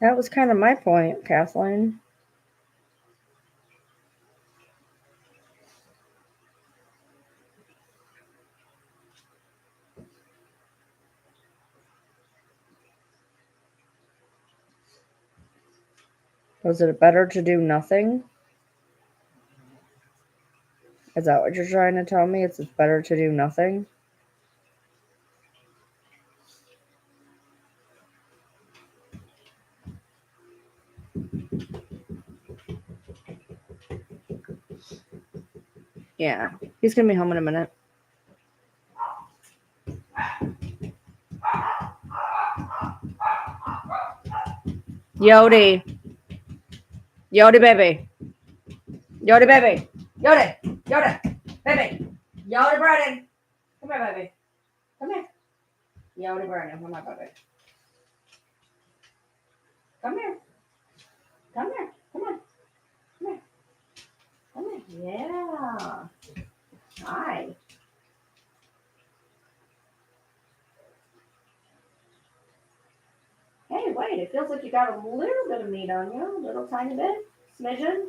That was kind of my point, Kathleen. Was it better to do nothing? Is that what you're trying to tell me? It's better to do nothing? Yeah. He's going to be home in a minute. Yodi. Yodi, baby. Yodi, baby. Yodi. Yodi. Baby. Yodi, Brandon. Come here, baby. Come here. Yodi, Brandon. Come here, baby. Come here. Come here. Come on. Come here. Come here. Yeah. Hi. Hey, wait. It feels like you got a little bit of meat on you. A little tiny bit. Smidgen.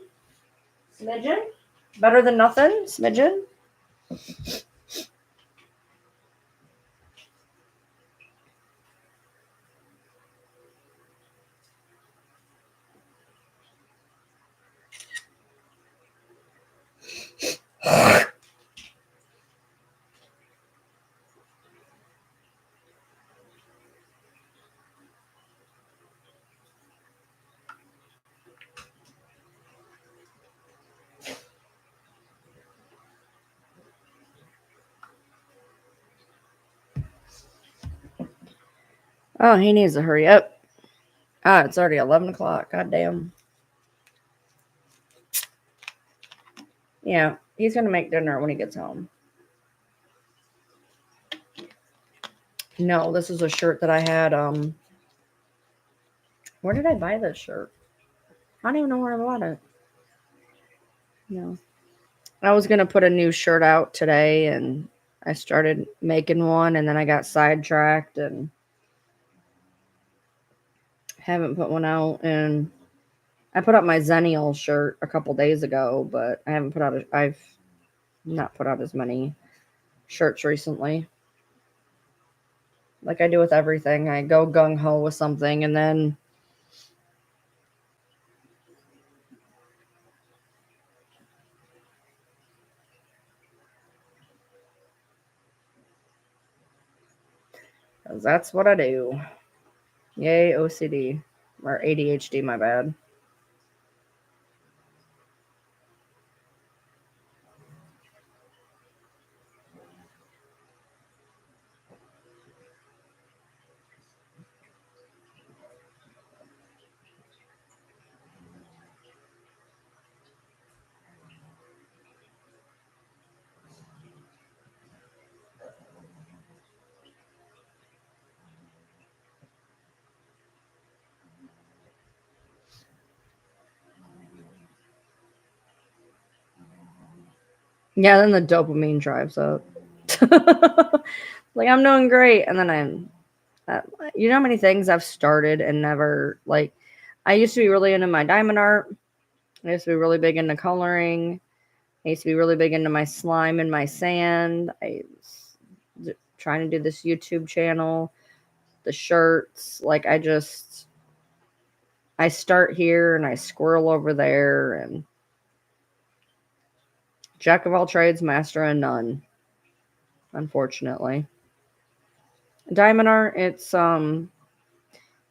Smidgen. Better than nothing. Smidgen. Oh, he needs to hurry up. Ah, it's already 11 o'clock. God damn. Yeah, he's going to make dinner when he gets home. No, this is a shirt that I had. Where did I buy this shirt? I don't even know where I bought it. No. I was going to put a new shirt out today, and I started making one, and then I got sidetracked and haven't put one out. And I put up my Zennial shirt a couple days ago, but I haven't put out. I've not put out as many shirts recently. Like I do with everything, I go gung ho with something, and then that's what I do. Yay, OCD or ADHD. My bad. Yeah, then the dopamine drives up. Like I'm doing great, and then you know how many things I've started and never like. I used to be really into my diamond art. I used to be really big into coloring. I used to be really big into my slime and my sand. I was trying to do this YouTube channel, the shirts. Like I start here and I squirrel over there, and jack of all trades, master of none. Unfortunately. Diamond art, it's you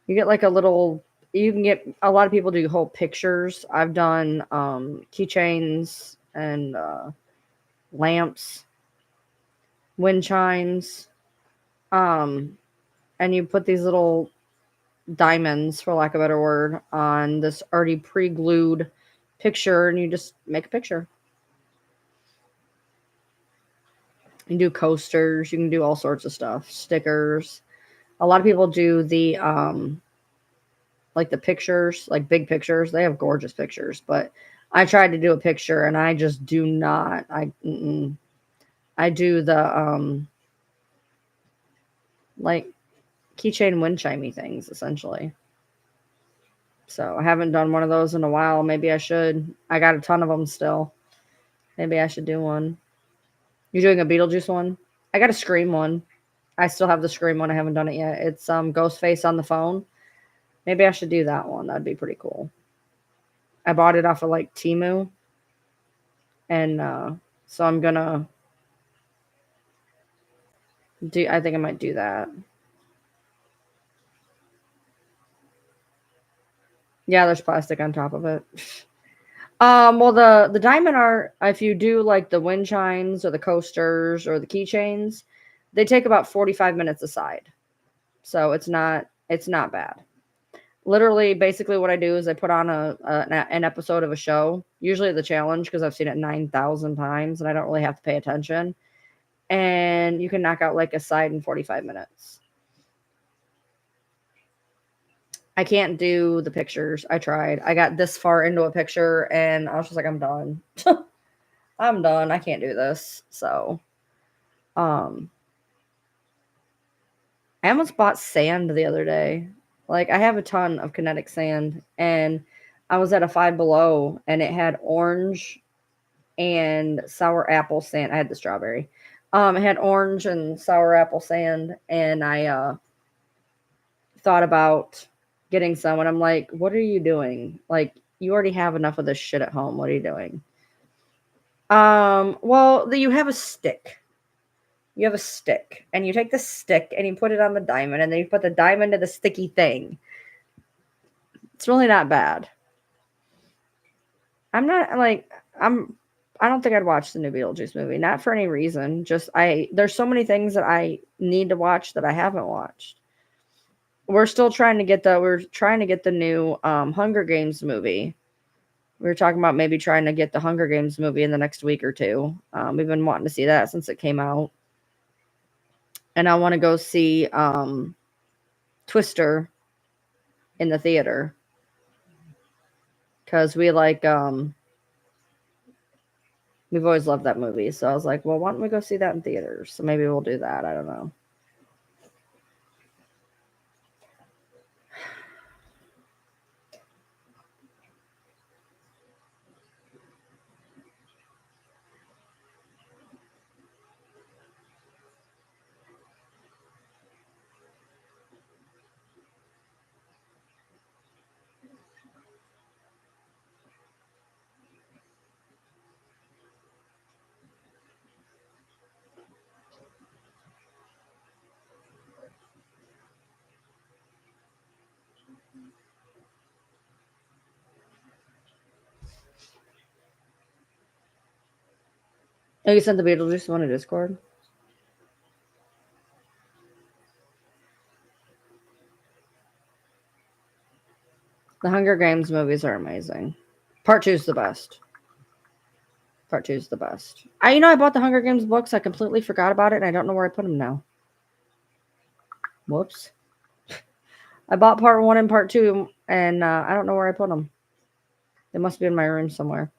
get like a little, you can get, a lot of people do whole pictures. I've done keychains and lamps, wind chimes, um and you put these little diamonds, for lack of a better word, on this already pre-glued picture, and you just make a picture. You can do coasters, you can do all sorts of stuff, stickers. A lot of people do the like the pictures, like big pictures. They have gorgeous pictures, but I tried to do a picture and I just do not. I do the like keychain wind chimey things essentially. So I haven't done one of those in a while. Maybe I should. I got a ton of them still. Maybe I should do one. You doing a Beetlejuice one? I got a Scream one. I still have the Scream one. I haven't done it yet. It's Ghostface on the phone. Maybe I should do that one. That'd be pretty cool. I bought it off of like Temu, and so I'm gonna do. I think I might do that. Yeah, there's plastic on top of it. Well, the diamond art, if you do like the wind chimes or the coasters or the keychains, they take about 45 minutes aside. So it's not bad. Literally, basically, what I do is I put on an episode of a show, usually the challenge, because I've seen it 9,000 times and I don't really have to pay attention. And you can knock out like a side in 45 minutes. I can't do the pictures. I tried. I got this far into a picture and I was just like, I'm done. I'm done. I can't do this. So, um, I almost bought sand the other day. Like, I have a ton of kinetic sand, and I was at a Five Below, and it had orange and sour apple sand. I had the strawberry. It had orange and sour apple sand, and I thought about getting some, and I'm like, what are you doing? Like, you already have enough of this shit at home. What are you doing? Well, you have a stick. You have a stick, and you take the stick and you put it on the diamond, and then you put the diamond to the sticky thing. It's really not bad. I'm not like I don't think I'd watch the new Beetlejuice movie. Not for any reason. Just there's so many things that I need to watch that I haven't watched. We're trying to get the new Hunger Games movie. We were talking about maybe trying to get the Hunger Games movie in the next week or two. We've been wanting to see that since it came out. And I want to go see Twister in the theater because we've always loved that movie. So I was like, well, why don't we go see that in theaters? So maybe we'll do that. I don't know. Oh, you sent the Beetlejuice one to Discord? The Hunger Games movies are amazing. Part two is the best. Part two is the best. I bought the Hunger Games books. I completely forgot about it, and I don't know where I put them now. Whoops. I bought part one and part two, and I don't know where I put them. They must be in my room somewhere.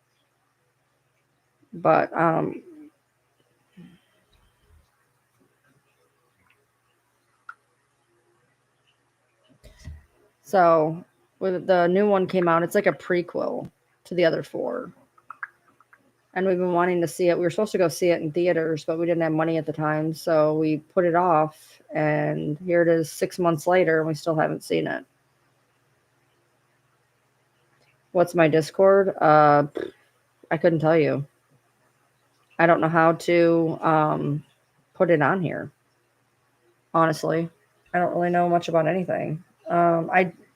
But so when the new one came out, it's like a prequel to the other four. And we've been wanting to see it. We were supposed to go see it in theaters, but we didn't have money at the time, so we put it off. And here it is 6 months later, and we still haven't seen it. What's my Discord? I couldn't tell you. I don't know how to put it on here. Honestly, I don't really know much about anything.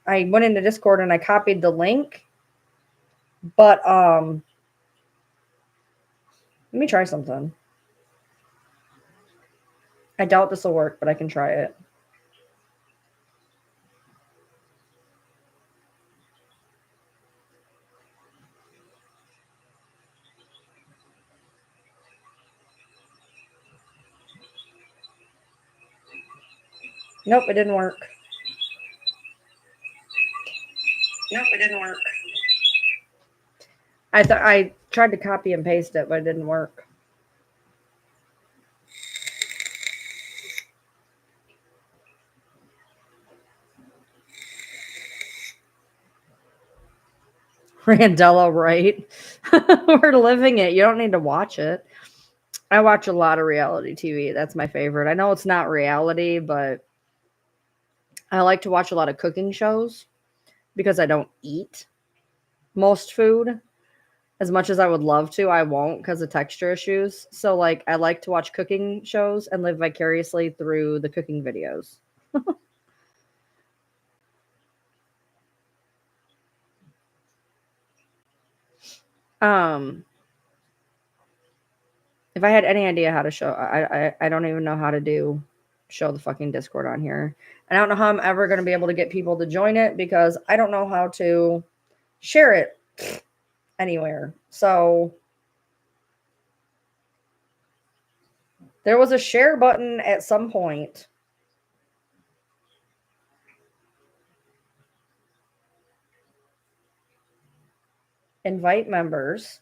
I went into Discord and I copied the link, but let me try something. I doubt this will work, but I can try it. Nope, it didn't work. Nope, it didn't work. I tried to copy and paste it, but it didn't work. Randella, right? We're living it. You don't need to watch it. I watch a lot of reality TV. That's my favorite. I know it's not reality, but I like to watch a lot of cooking shows because I don't eat most food. As much as I would love to, I won't because of texture issues. So, like, I like to watch cooking shows and live vicariously through the cooking videos. Um, if I had any idea how to show, I don't even know how to show the fucking Discord on here. And I don't know how I'm ever going to be able to get people to join it because I don't know how to share it anywhere. So there was a share button at some point. Invite members.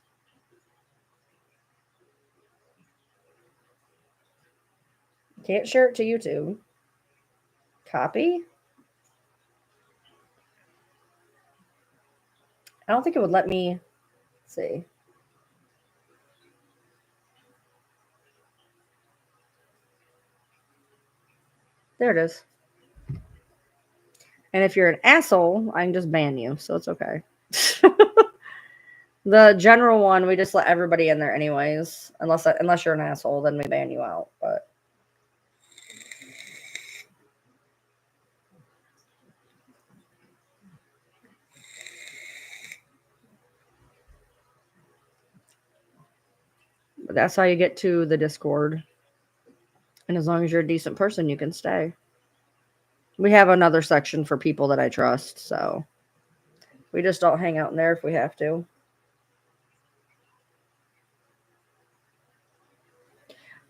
Can't share it to YouTube. Copy. I don't think it would let me. Let's see. There it is. And if you're an asshole, I can just ban you, so it's okay. The general one, we just let everybody in there anyways. Unless you're an asshole, then we ban you out. But that's how you get to the Discord. And as long as you're a decent person, you can stay. We have another section for people that I trust, so we just don't hang out in there if we have to.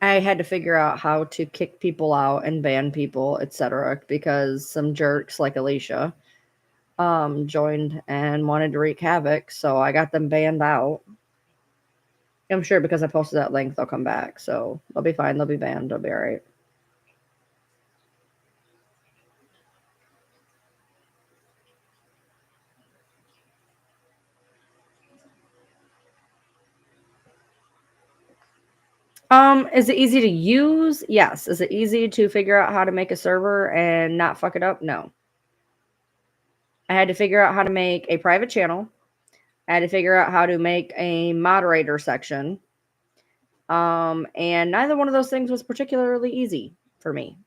I had to figure out how to kick people out and ban people, etc., because some jerks like Alicia joined and wanted to wreak havoc, so I got them banned out. I'm sure because I posted that link, they'll come back, so they'll be fine. They'll be banned. They'll be all right. Is it easy to use? Yes. Is it easy to figure out how to make a server and not fuck it up? No. I had to figure out how to make a private channel. I had to figure out how to make a moderator section. And neither one of those things was particularly easy for me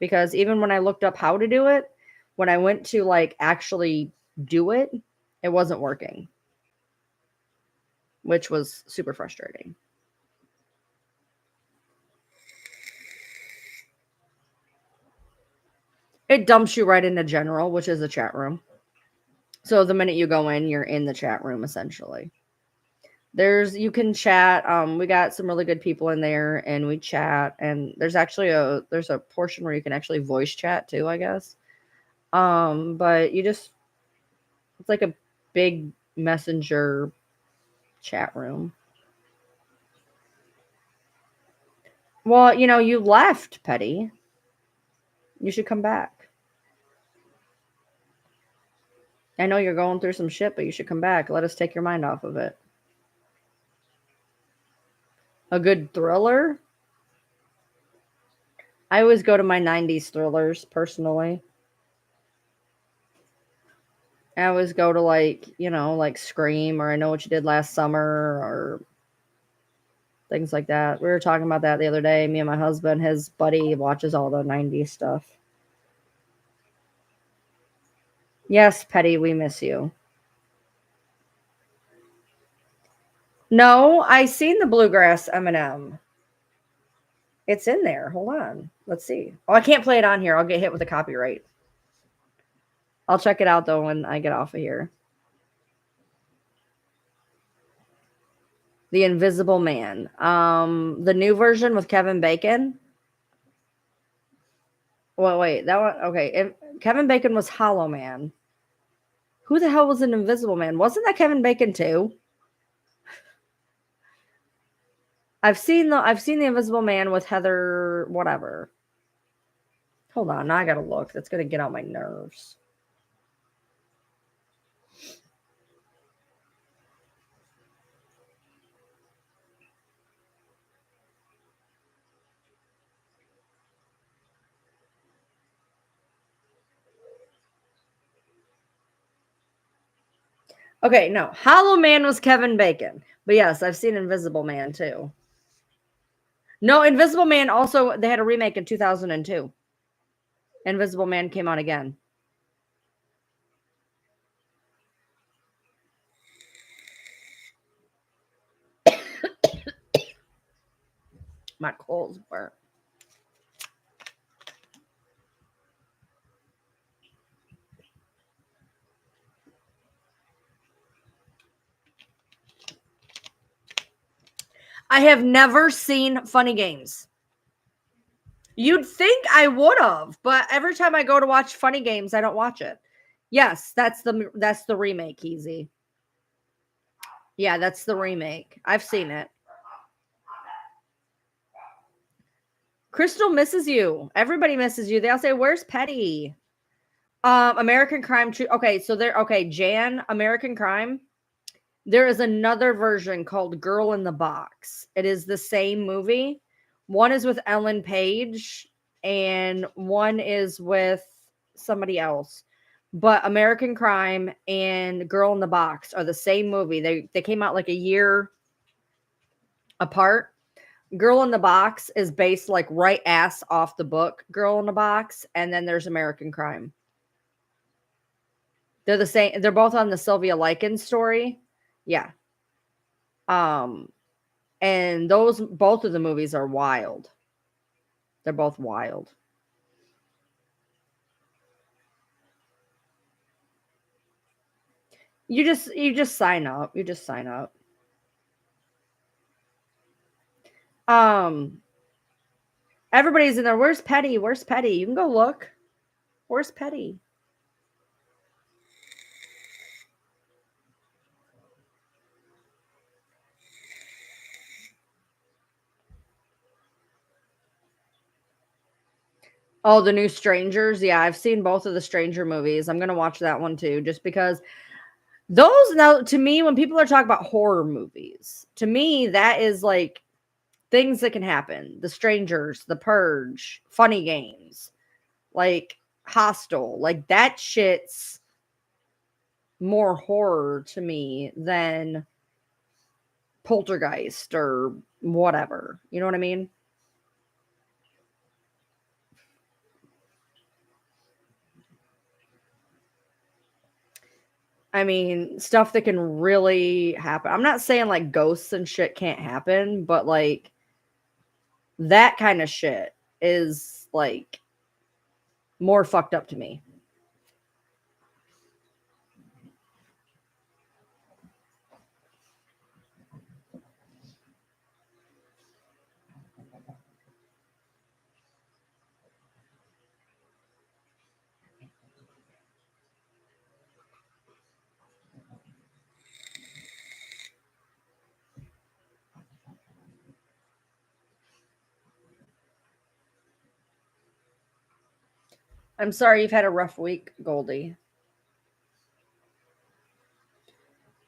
because even when I looked up how to do it, when I went to like actually do it, it wasn't working, which was super frustrating. It dumps you right into general, which is a chat room. So the minute you go in, you're in the chat room essentially. You can chat. We got some really good people in there and we chat, and there's a portion where you can actually voice chat too, I guess. But it's like a big messenger chat room. Well, you left, Petty. You should come back. I know you're going through some shit, but you should come back. Let us take your mind off of it. A good thriller? I always go to my 90s thrillers, personally. I always go to like Scream or I Know What You Did Last Summer or things like that. We were talking about that the other day. Me and my husband, his buddy watches all the 90s stuff. Yes, Petty, we miss you. No, I seen the Bluegrass M&M. It's in there. Hold on. Let's see. Oh, I can't play it on here. I'll get hit with a copyright. I'll check it out, though, when I get off of here. The Invisible Man. The new version with Kevin Bacon. Well, wait. That one. Okay. Kevin Bacon was Hollow Man. Who the hell was an Invisible Man? Wasn't that Kevin Bacon, too? I've seen the Invisible Man with Heather whatever. Hold on, now I gotta look. That's gonna get on my nerves. Okay, no. Hollow Man was Kevin Bacon. But yes, I've seen Invisible Man too. No, Invisible Man also, they had a remake in 2002. Invisible Man came out again. My coals burnt. I have never seen Funny Games. You'd think I would have, but every time I go to watch Funny Games, I don't watch it. Yes, that's the remake, Easy. Yeah, that's the remake. I've seen it. Crystal misses you. Everybody misses you. They all say, "Where's Petty?" American Crime. Okay, so there. Okay, Jan. American Crime. There is another version called Girl in the Box. It is the same movie. One is with Ellen Page, and one is with somebody else. But American Crime and Girl in the Box are the same movie. They came out like a year apart. Girl in the Box is based like right ass off the book Girl in the Box, and then there's American Crime. They're the same. They're both on the Sylvia Likens story. Yeah. And those both of the movies are wild. They're both wild. You just sign up. You just sign up. Um Everybody's in there. Where's Petty? Where's Petty? You can go look. Where's Petty? Oh, the new Strangers. Yeah, I've seen both of the Stranger movies. I'm gonna watch that one too, just because those now to me, when people are talking about horror movies, to me that is like things that can happen. The Strangers, The Purge, Funny Games, like Hostel, like that shit's more horror to me than Poltergeist or whatever. You know what I mean? I mean, stuff that can really happen. I'm not saying like ghosts and shit can't happen, but like that kind of shit is like more fucked up to me. I'm sorry you've had a rough week, Goldie.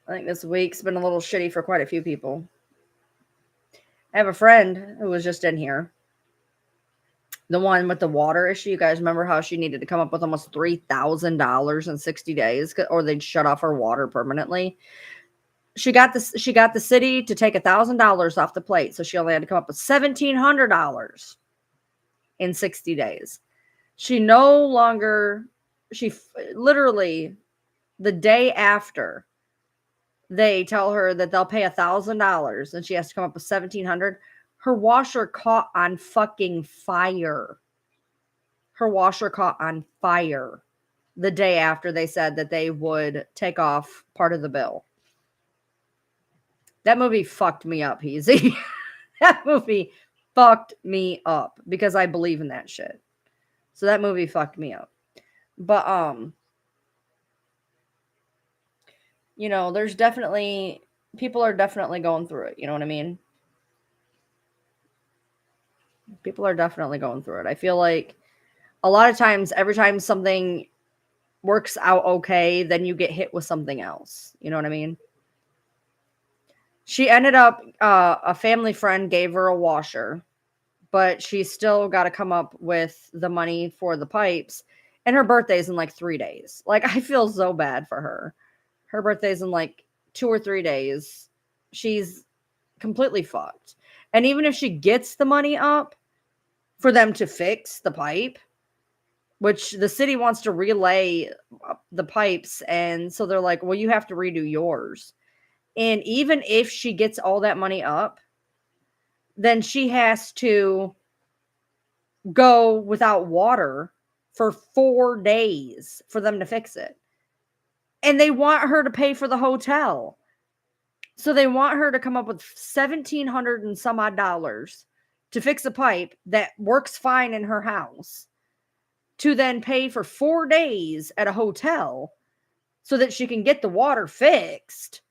I think this week's been a little shitty for quite a few people. I have a friend who was just in here. The one with the water issue. You guys remember how she needed to come up with almost $3,000 in 60 days, or they'd shut off her water permanently. She got the city to take $1,000 off the plate, so she only had to come up with $1,700 in 60 days. She no longer, she literally the day after they tell her that they'll pay $1,000 and she has to come up with 1,700, her washer caught on fucking fire. Her washer caught on fire the day after they said that they would take off part of the bill. That movie fucked me up, Easy. That movie fucked me up because I believe in that shit. So that movie fucked me up. But you know, there's definitely people are definitely going through it, you know what I mean? People are definitely going through it. I feel like a lot of times every time something works out okay, then you get hit with something else. You know what I mean? She ended up a family friend gave her a washer, but she still got to come up with the money for the pipes, and her birthday's in like 3 days. Like, I feel so bad for her. Her birthday's in like 2 or 3 days. She's completely fucked. And even if she gets the money up for them to fix the pipe, which the city wants to relay the pipes, and so they're like, well, you have to redo yours. And even if she gets all that money up, then she has to go without water for 4 days for them to fix it. And they want her to pay for the hotel. So they want her to come up with $1,700 and some odd dollars to fix a pipe that works fine in her house, to then pay for 4 days at a hotel so that she can get the water fixed.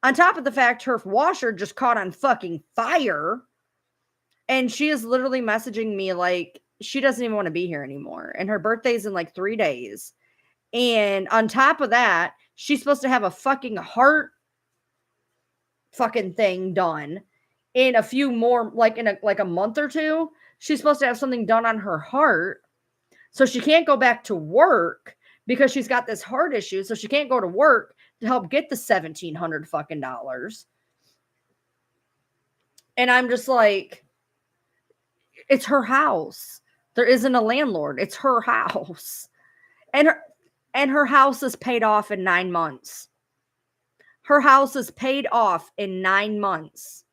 On top of the fact her washer just caught on fucking fire. And she is literally messaging me like she doesn't even want to be here anymore. And her birthday's in like 3 days. And on top of that, she's supposed to have a fucking heart fucking thing done in a few more, like in a month or two. She's supposed to have something done on her heart. So she can't go back to work because she's got this heart issue. So she can't go to work to help get the $1,700 fucking dollars. And I'm just like, it's her house. There isn't a landlord. It's her house. And her house is paid off in 9 months. Her house is paid off in 9 months.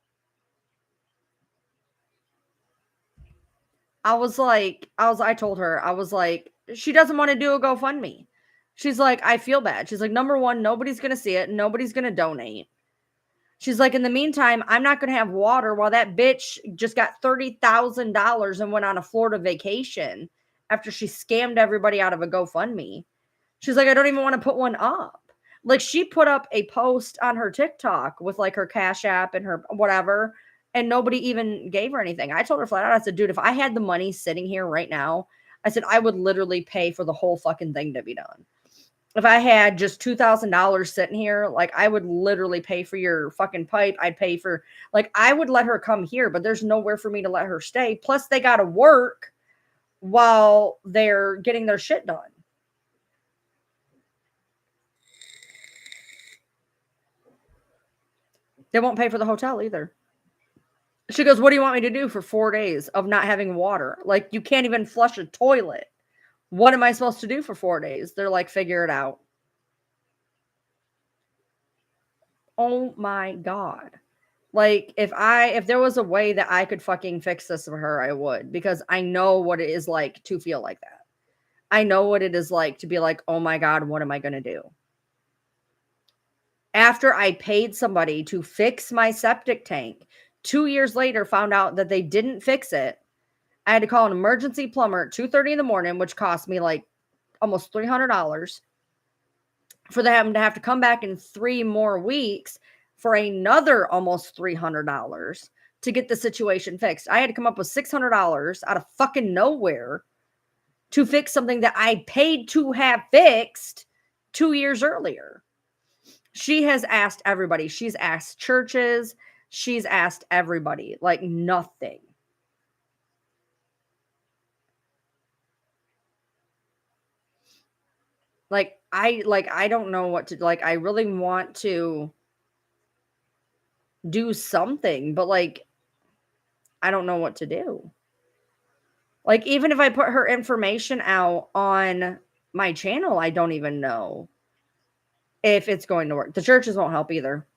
I told her, I was like, she doesn't want to do a GoFundMe. She's like, I feel bad. She's like, number one, nobody's going to see it. Nobody's going to donate. She's like, in the meantime, I'm not going to have water while that bitch just got $30,000 and went on a Florida vacation after she scammed everybody out of a GoFundMe. She's like, I don't even want to put one up. Like, she put up a post on her TikTok with like her Cash App and her whatever, and nobody even gave her anything. I told her flat out, I said, dude, if I had the money sitting here right now, I said, I would literally pay for the whole fucking thing to be done. If I had just $2,000 sitting here, like, I would literally pay for your fucking pipe. I'd pay for, like, I would let her come here, but there's nowhere for me to let her stay. Plus, they got to work while they're getting their shit done. They won't pay for the hotel either. She goes, what do you want me to do for 4 days of not having water? Like, you can't even flush a toilet. What am I supposed to do for 4 days? They're like, figure it out. Oh my God. Like, if there was a way that I could fucking fix this for her, I would, because I know what it is like to feel like that. I know what it is like to be like, oh my God, what am I going to do? After I paid somebody to fix my septic tank, 2 years later, found out that they didn't fix it. I had to call an emergency plumber at 2:30 in the morning, which cost me like almost $300 for them to have to come back in 3 more weeks for another almost $300 to get the situation fixed. I had to come up with $600 out of fucking nowhere to fix something that I paid to have fixed 2 years earlier. She has asked everybody. She's asked churches. She's asked everybody. Like, nothing. I don't know what to, like, I really want to do something, but like, I don't know what to do. Like, even if I put her information out on my channel, I don't even know if it's going to work. The churches won't help either.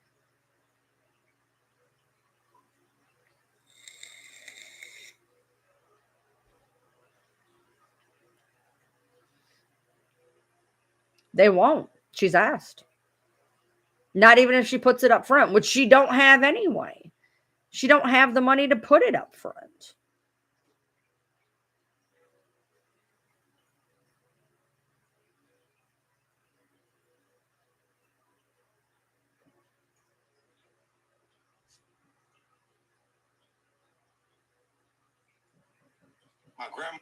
They won't. She's asked. Not even if she puts it up front, which she don't have anyway. She don't have the money to put it up front. My grandma.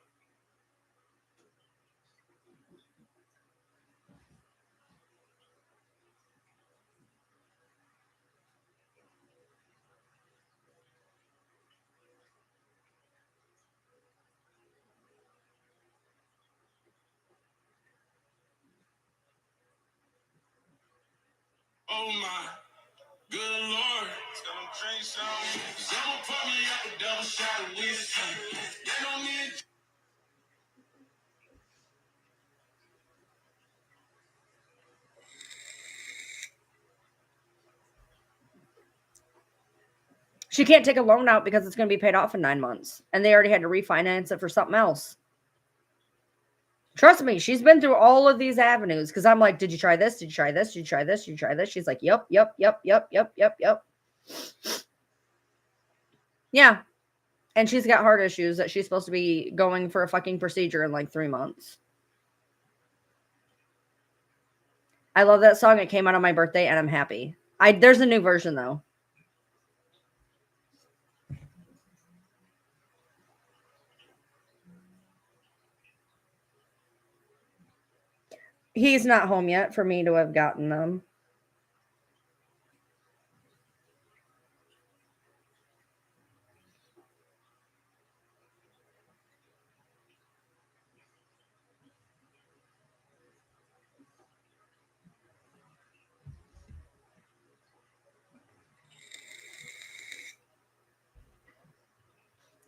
Oh my good Lord. Someone drink some. Someone put me up a double shot of whiskey. They don't need. She can't take a loan out because it's going to be paid off in 9 months. And they already had to refinance it for something else. Trust me, she's been through all of these avenues. Because I'm like, did you try this? Did you try this? Did you try this? Did you try this? She's like, yep. Yeah. And she's got heart issues that she's supposed to be going for a fucking procedure in like 3 months. I love that song. It came out on my birthday and I'm happy. There's a new version though. He's not home yet for me to have gotten them.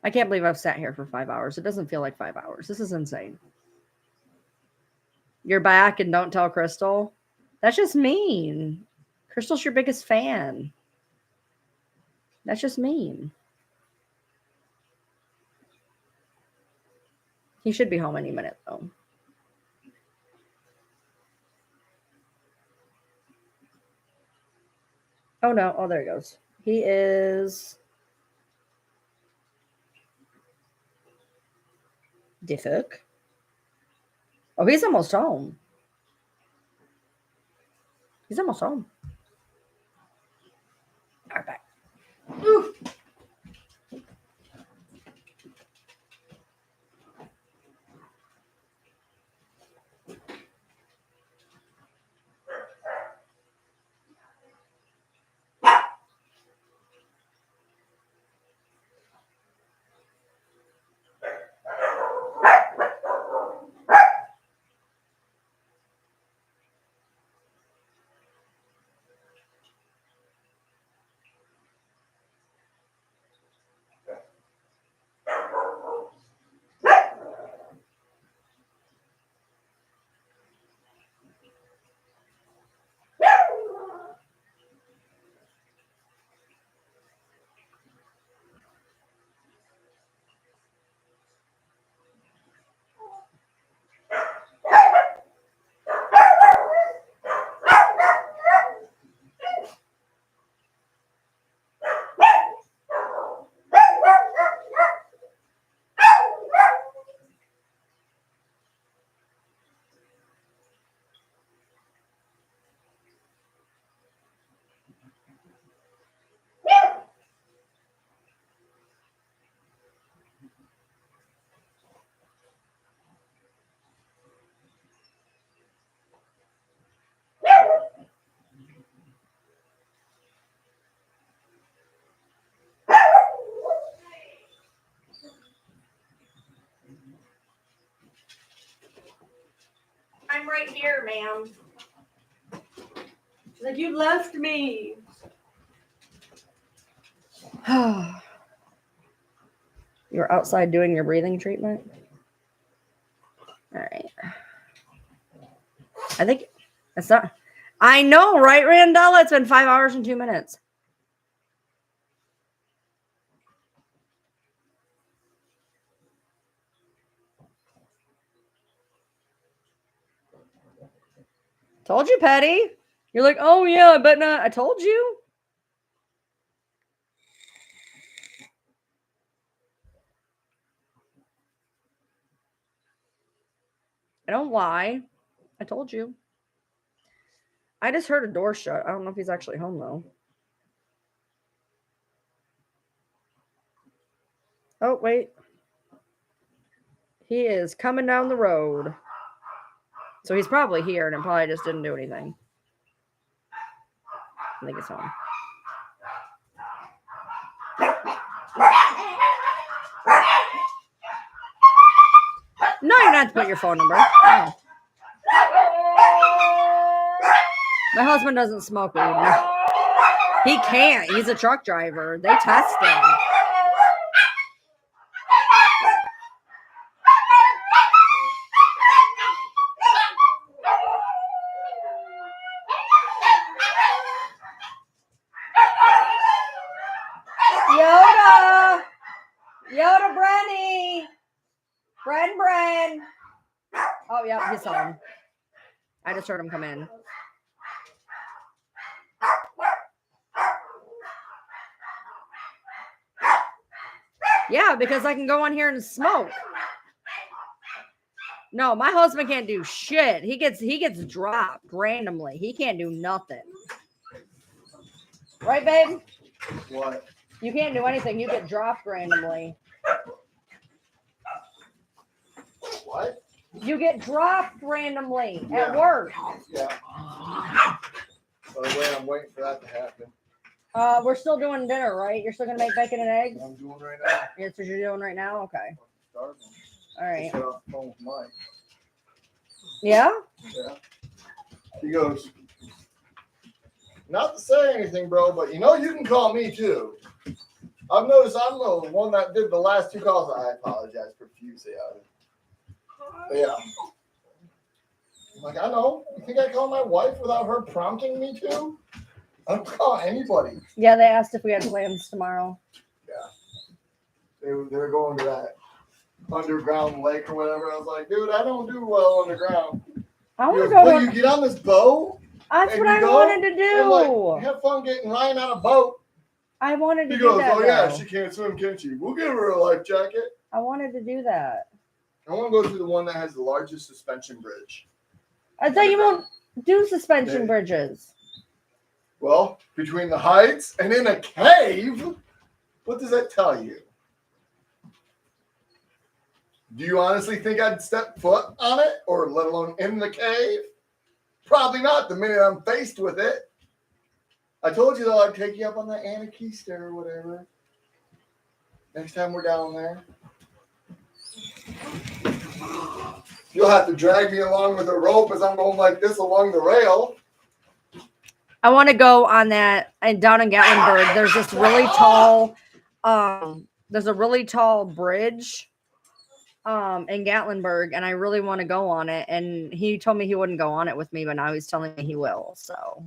I can't believe I've sat here for 5 hours. It doesn't feel like 5 hours. This is insane. You're back and don't tell Crystal. That's just mean. Crystal's your biggest fan. That's just mean. He should be home any minute, though. Oh, no. Oh, there he goes. He is... the fuck? Oh, he's almost home. He's almost home. All right, back. Ooh. I'm right here, ma'am. She's like, you left me. You're outside doing your breathing treatment? All right. I think it's not. I know, right, Randella? It's been 5 hours and 2 minutes. Told you, Patty. You're like, oh, yeah, but not. I told you. I don't lie. I told you. I just heard a door shut. I don't know if he's actually home, though. Oh, wait. He is coming down the road. So he's probably here, and it probably just didn't do anything. I think it's home. No, you're not to put your phone number. No. My husband doesn't smoke weed. No. He can't. He's a truck driver. They test him. Yoda! Yoda Brenny! Bren! Oh, yeah, he saw him. I just heard him come in. Yeah, because I can go on here and smoke. No, my husband can't do shit. He gets dropped randomly. He can't do nothing. Right, babe? What? You can't do anything. You get dropped randomly. What? You get dropped randomly at work. Yeah. By the way, I'm waiting for that to happen. We're still doing dinner, right? You're still gonna make bacon and eggs? I'm doing right now. That's what you're doing right now? Okay. Starving. All right. Set off the phone with Mike. Yeah? Yeah. He goes, not to say anything, bro, but you know you can call me too. I've noticed I'm the one that did the last 2 calls. I apologize profusely. But yeah. I'm like, I know. You think I call my wife without her prompting me to? I don't call anybody. Yeah, they asked if we had plans tomorrow. Yeah. They were going to that underground lake or whatever. I was like, dude, I don't do well underground. I want to But go you get on this boat. That's what I go, wanted to do. Like, have fun getting Ryan on a boat. I wanted to He do goes, that. oh yeah, though. she can't swim, can she? We'll give her a life jacket. I wanted to do that. I want to go through the one that has the largest suspension bridge. I thought you won't do suspension bridges. Well, between the heights and in a cave, what does that tell you? Do you honestly think I'd step foot on it, or let alone in the cave? Probably not the minute I'm faced with it. I told you, though, I'd take you up on the Anarchista or whatever. Next time we're down there. You'll have to drag me along with a rope as I'm going like this along the rail. I want to go on that, and down in Gatlinburg, there's this really tall, there's a really tall bridge in Gatlinburg, and I really want to go on it. And he told me he wouldn't go on it with me, but now he's telling me he will. So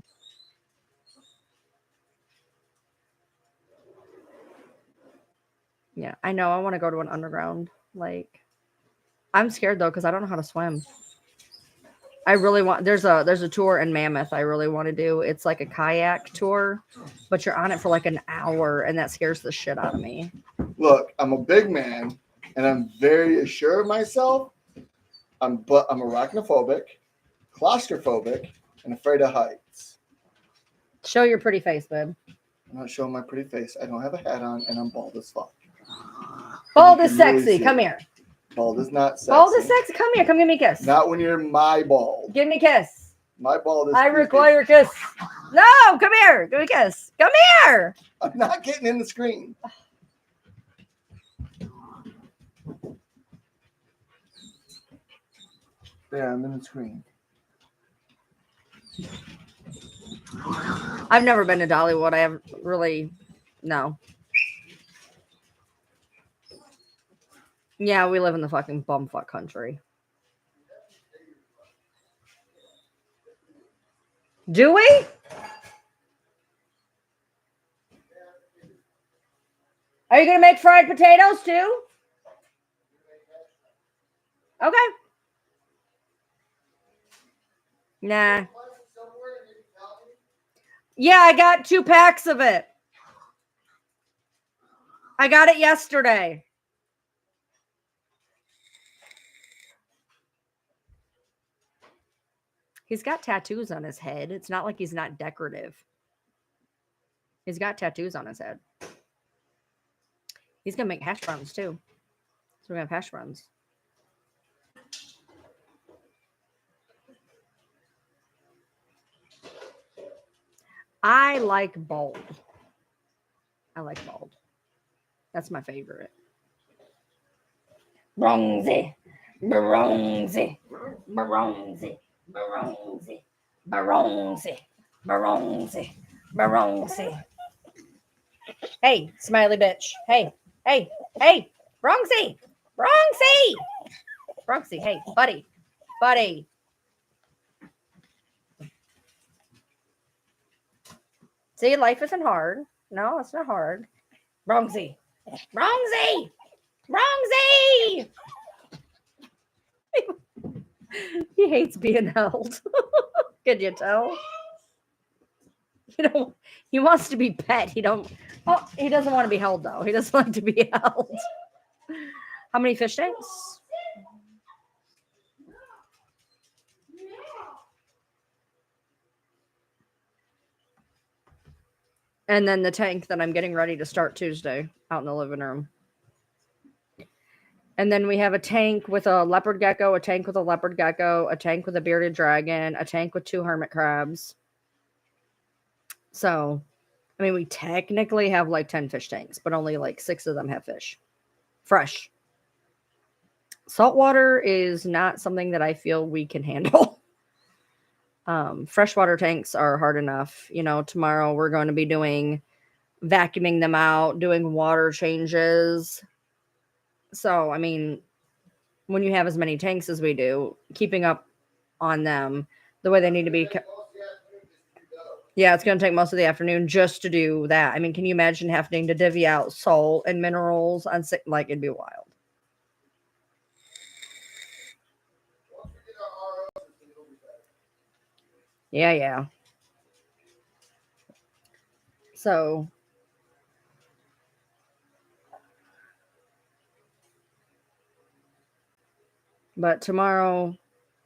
yeah, I know. I want to go to an underground lake. I'm scared though because I don't know how to swim. I really want. There's a tour in Mammoth I really want to do. It's like a kayak tour, but you're on it for like an hour, and that scares the shit out of me. Look, I'm a big man, and I'm very assured of myself. But I'm arachnophobic, claustrophobic, and afraid of heights. Show your pretty face, babe. I'm not showing my pretty face. I don't have a hat on, and I'm bald as fuck. Bald is sexy. Come here. Bald is not sexy. Bald is sexy. Come here. Come give me a kiss. Not when you're my bald. Give me a kiss. My bald is. I require a kiss. No, come here. Give me a kiss. Come here. I'm not getting in the screen. There, I'm in the screen. I've never been to Dollywood. I have really, no. Yeah, we live in the fucking bumfuck country. Do we? Are you going to make fried potatoes too? Okay. Nah. Yeah, I got 2 packs of it. I got it yesterday. He's got tattoos on his head. It's not like he's not decorative. He's got tattoos on his head. He's going to make hash browns too. So we're going to have hash browns. I like bald. I like bald. That's my favorite. Bronzy. Bronzy. Bronzy. Bronzy. Bronzy. Baronzi. Baronzi. Hey, smiley bitch. Hey, hey, hey. Bronxy. Bronxy. Bronxy. Hey, buddy. Buddy. See, life isn't hard. No, it's not hard. Bronxy. Bronxy. Bronxy. He hates being held. Could you tell? He wants to be pet. He doesn't want to be held though. He doesn't like to be held. How many fish tanks? And then the tank that I'm getting ready to start Tuesday out in the living room. And then we have a tank with a leopard gecko, a tank with a leopard gecko, a tank with a bearded dragon, a tank with 2 hermit crabs. So, I mean, we technically have like 10 fish tanks, but only like 6 of them have fish. Fresh. Saltwater is not something that I feel we can handle. Freshwater tanks are hard enough. Tomorrow we're going to be vacuuming them out, doing water changes. So, I mean, when you have as many tanks as we do, keeping up on them the way they need to be. Yeah, it's going to take most of the afternoon just to do that. I mean, can you imagine having to divvy out salt and minerals on it'd be wild. Yeah. So, but tomorrow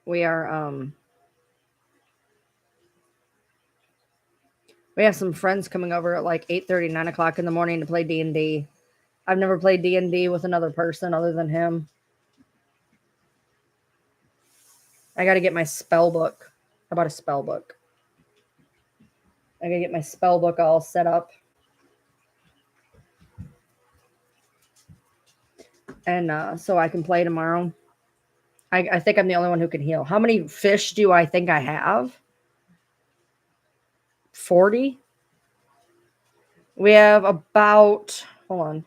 we have some friends coming over at like 8:30, 9 o'clock in the morning to play D&D. I've never played D&D with another person other than him. I got to get my spell book. How about a spell book? I got to get my spell book all set up. And so I can play tomorrow. I think I'm the only one who can heal. How many fish do I think I have? 40? We have about, hold on.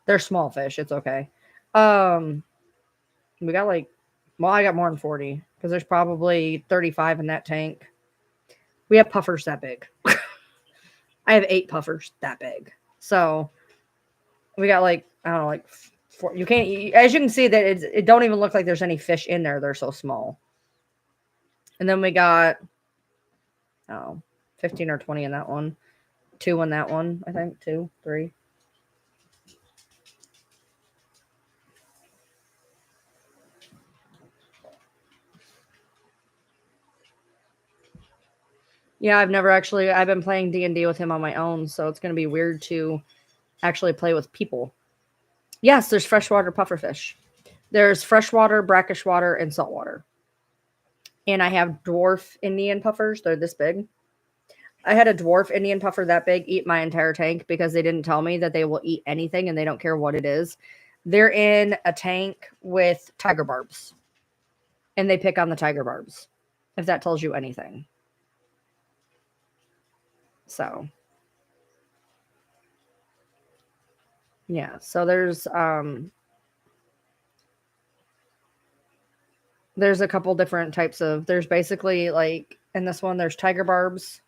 They're small fish. It's okay. We got I got more than 40 because there's probably 35 in that tank. We have puffers that big. I have 8 puffers that big. So we got I don't know, 4. You can't, as you can see, that it don't even look like there's any fish in there. They're so small. And then we got 15 or 20 in that one. 2 in that one, I think. 2, 3. Yeah, I've been playing D&D with him on my own, so it's going to be weird to actually play with people. Yes, there's freshwater pufferfish. There's freshwater, brackish water, and saltwater. And I have dwarf Indian puffers. They're this big. I had a dwarf Indian puffer that big eat my entire tank because they didn't tell me that they will eat anything and they don't care what it is. They're in a tank with tiger barbs. And they pick on the tiger barbs, if that tells you anything. So, yeah. So there's a couple different types of, there's basically in this one, there's tiger barbs.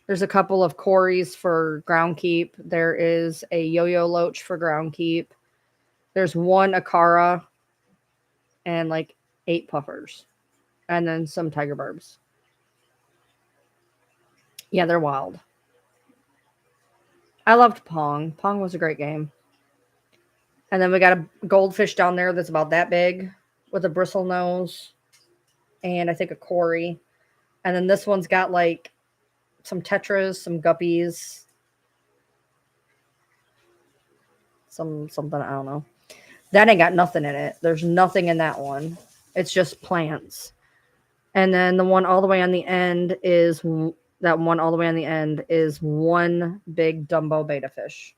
There's a couple of cories for ground keep. There is a yo-yo loach for ground keep. There's 1 akara and 8 puffers. And then some tiger barbs. Yeah, they're wild. I loved Pong. Pong was a great game. And then we got a goldfish down there that's about that big with a bristle nose and I think a cory. And then this one's got some tetras, some guppies, something, I don't know. That ain't got nothing in it. There's nothing in that one. It's just plants. And then the one all the way on the end is one big Dumbo betta fish.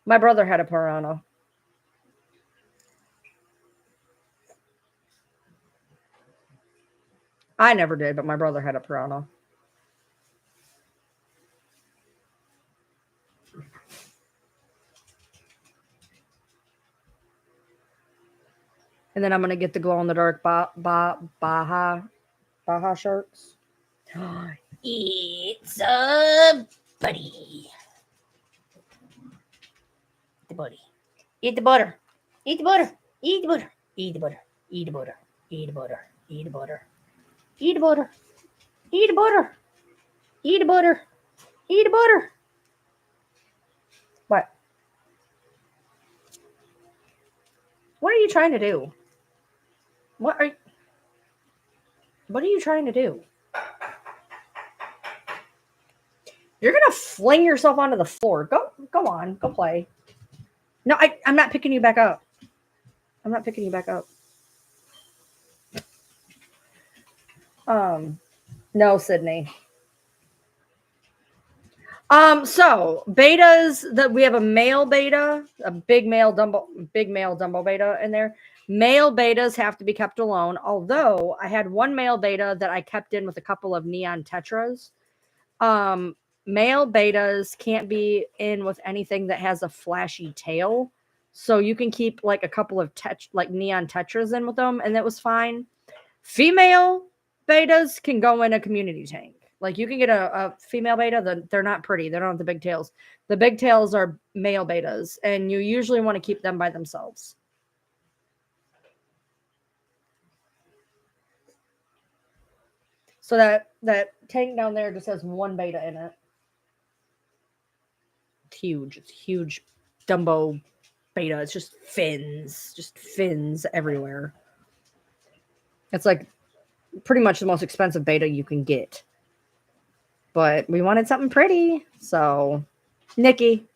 My brother had a piranha. I never did, but my brother had a piranha. And then I'm going to get the glow-in-the-dark Baja sharks. It's a buddy. The buddy. Eat the butter. Eat the butter. Eat the butter. Eat the butter. Eat the butter. Eat the butter. Eat the butter. Eat the butter. Eat the butter. Eat the butter. Eat the butter. What? What are you trying to do? What are you trying to do? You're gonna fling yourself onto the floor. Go on, go play. No, I'm not picking you back up. I'm not picking you back up. No, Sydney. So betas that we have a male beta, a big male Dumbo beta in there. Male betas have to be kept alone. Although I had one male beta that I kept in with a couple of neon tetras. Male betas can't be in with anything that has a flashy tail. So you can keep like a couple of neon tetras in with them, and that was fine. Female betas can go in a community tank. Like you can get a female beta, they're not pretty. They don't have the big tails. The big tails are male betas, and you usually want to keep them by themselves. So that tank down there just has one beta in it. It's huge. It's huge Dumbo beta. It's just fins everywhere. It's like pretty much the most expensive beta you can get. But we wanted something pretty. So, Nikki.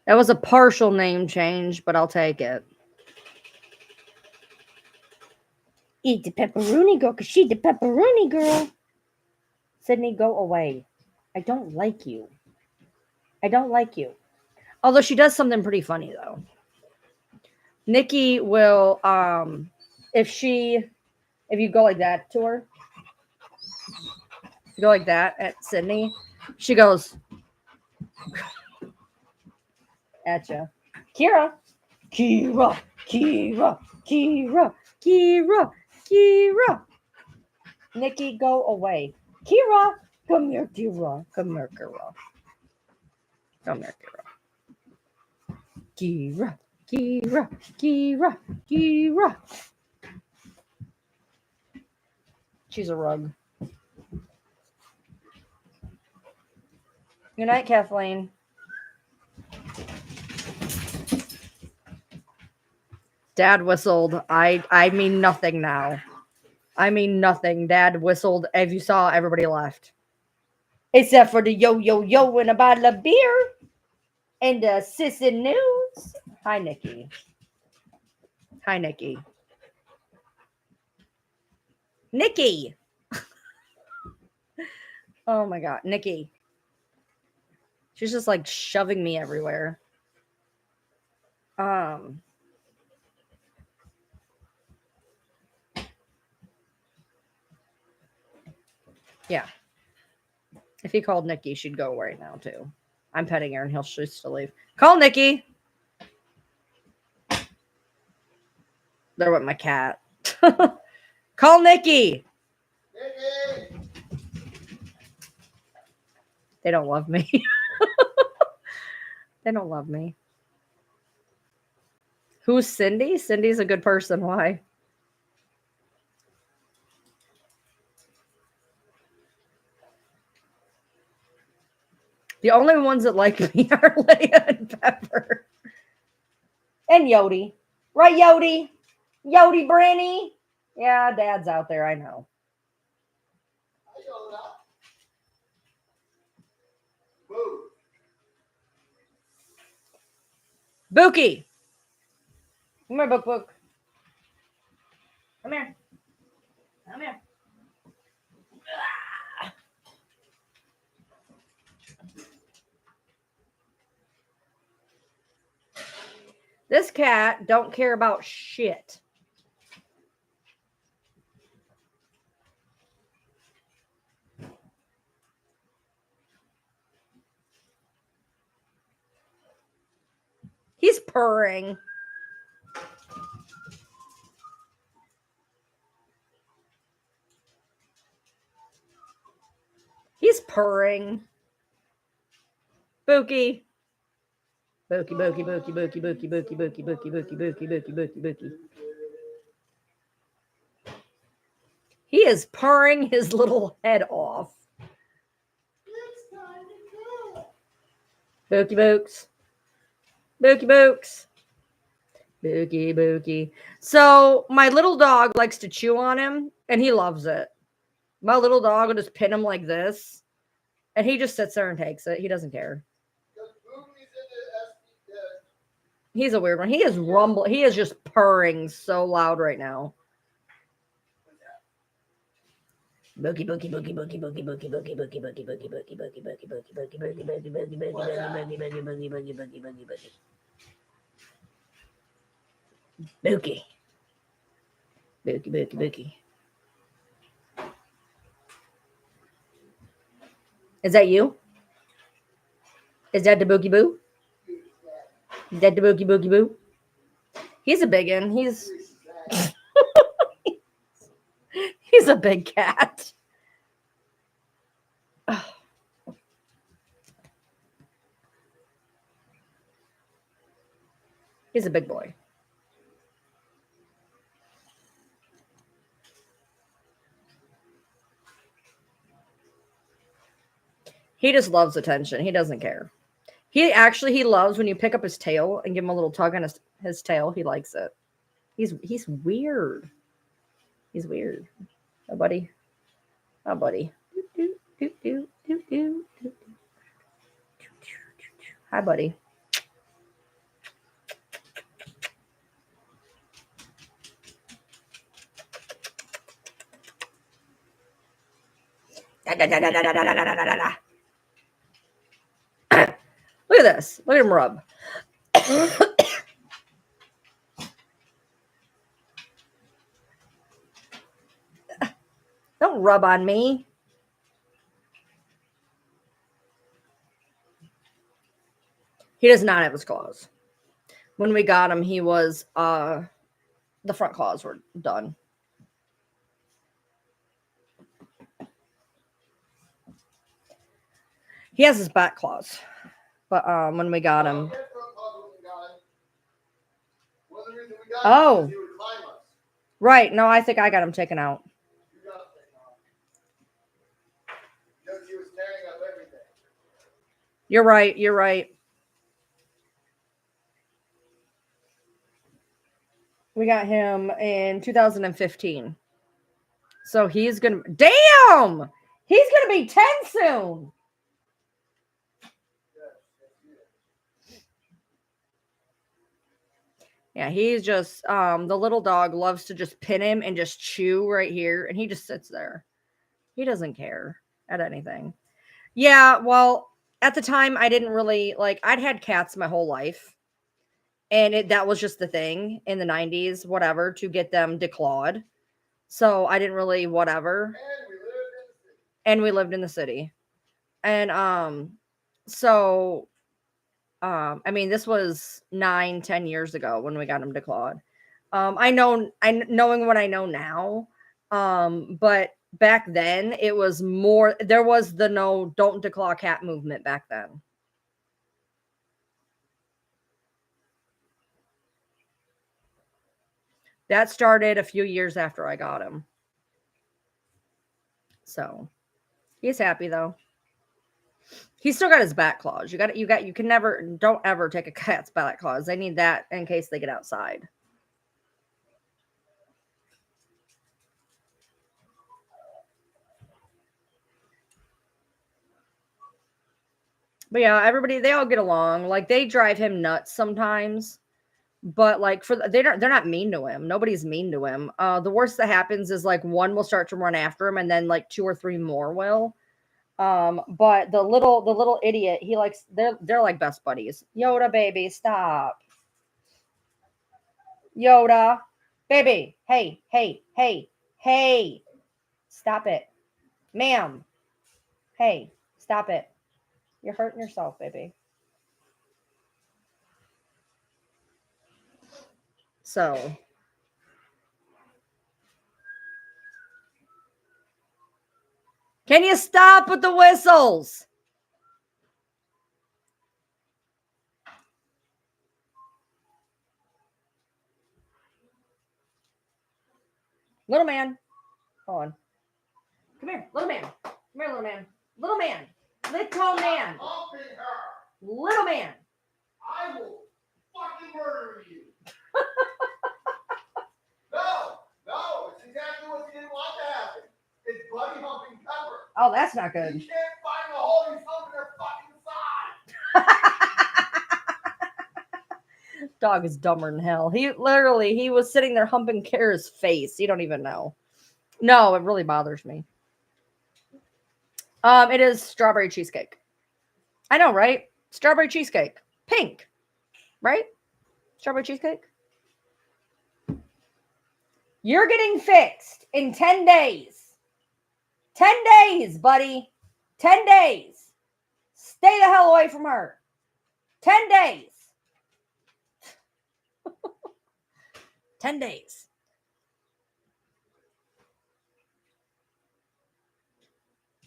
That was a partial name change, but I'll take it. Eat the pepperoni girl, because she's the pepperoni girl. Sydney, go away. I don't like you. Although she does something pretty funny, though. Nikki will, if you go like that to her, you go like that at Sydney, she goes at you. Kira. Nikki, go away. Kira, come here, Kira. Kira. She's a rug. Good night, Kathleen. Dad whistled. I mean nothing now. Dad whistled. As you saw, everybody left. Except for the yo and a bottle of beer. And the sissy news. Hi, Nikki. Nikki. Oh my God. Nikki. She's just like shoving me everywhere. Yeah. If he called Nikki, she'd go right now too. I'm petting her and he'll choose to leave. Call Nikki. There went my cat. Call Nikki. Nikki! They don't love me. They don't love me. Who's Cindy? Cindy's a good person. Why? The only ones that like me are Leia and Pepper. And Yodi. Right, Yodi? Yodi Branny? Yeah, Dad's out there, I know. Bookie. Come here, Book. Come here. Come here. This cat don't care about shit. He's purring. He's purring. Bookie. Bookie. He is purring his little head off. Bookie Books. Bookie. So my little dog likes to chew on him, and he loves it. My little dog will just pin him like this, and he just sits there and takes it. He doesn't care. He's a weird one. He is He is just purring so loud right now. Bookie. Is that you? Is that the Boogie Boo? Is that the Boogie Boo? He's a big one. He's he's a big cat. He's a big boy. He just loves attention. He doesn't care. He loves when you pick up his tail and give him a little tug on his tail. He likes it. He's weird. He's weird. Oh, buddy. Oh, buddy. Hi, buddy. Look at this. Look at him rub. Don't rub on me. He does not have his claws. When we got him, he was the front claws were done. He has his back claws. But when we got him. Oh. Right. No, I think I got him taken out. You're right. You're right. We got him in 2015. So he's going to... Damn! He's going to be 10 soon. Yeah, he's just... the little dog loves to just pin him and just chew right here. And he just sits there. He doesn't care at anything. Yeah, well, at the time, I didn't really... I'd had cats my whole life. And that was just the thing in the 90s, whatever, to get them declawed. So I didn't really whatever. And we lived in the city. And so I mean, this was 9-10 years ago when we got him declawed. Knowing what I know now. But back then it was more, there was the no, don't declaw cat movement back then. That started a few years after I got him. So he's happy though. He's still got his back claws. You can never, don't ever take a cat's back claws. They need that in case they get outside. But yeah, everybody, they all get along. Like, they drive him nuts sometimes. But like, they're not mean to him. Nobody's mean to him. The worst that happens is like one will start to run after him, and then like 2 or 3 more will. But the little idiot, he likes, they're like best buddies. Yoda, baby, stop. Yoda, baby, hey, hey, hey, hey, stop it, ma'am. Hey, stop it. You're hurting yourself, baby. So, can you stop with the whistles? Little man. Hold on. Come here, little man. Come here, little man. Little man. Little man. Little man. I will fucking murder you. No, it's exactly what you didn't want to happen. It's buddy humping Pepper. Oh, that's not good. You can't find the hole, he's humping her fucking side. Dog is dumber than hell. He was sitting there humping Kara's face. You don't even know. No, it really bothers me. It is strawberry cheesecake. I know, right? Strawberry cheesecake. Pink. Right? Strawberry cheesecake. You're getting fixed in 10 days. 10 days, buddy. 10 days. Stay the hell away from her. 10 days. 10 days.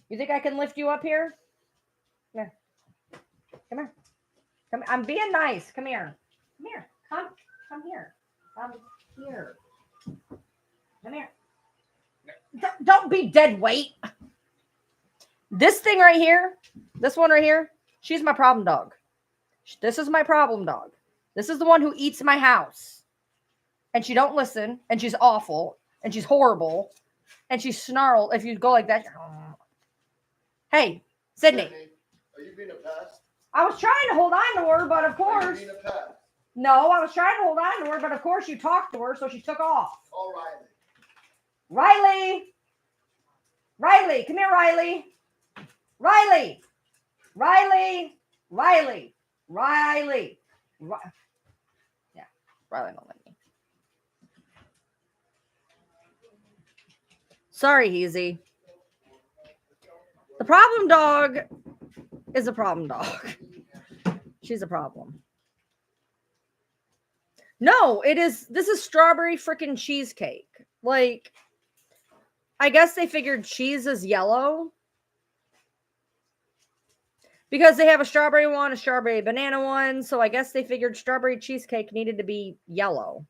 You think I can lift you up here? Come here. Come here. Come here. I'm being nice. Come here. Come here. Come here. Come here. Come here. Don't be dead weight. This thing right here, this one right here, she's my problem dog. This is my problem dog. This is the one who eats my house. And she don't listen, and she's awful, and she's horrible, and she snarls if you go like that. Hey, Sydney. Are you being a pest? I was trying to hold on to her, but of course. Are you being a pest? No, I was trying to hold on to her, but of course you talked to her, so she took off. Call Riley. Riley, come here, Riley. Riley. Yeah, Riley don't like me. Sorry, Heezy. The problem dog is a problem dog. She's a problem. No, this is strawberry freaking cheesecake. Like, I guess they figured cheese is yellow. Because they have a strawberry one, a strawberry banana one. So I guess they figured strawberry cheesecake needed to be yellow.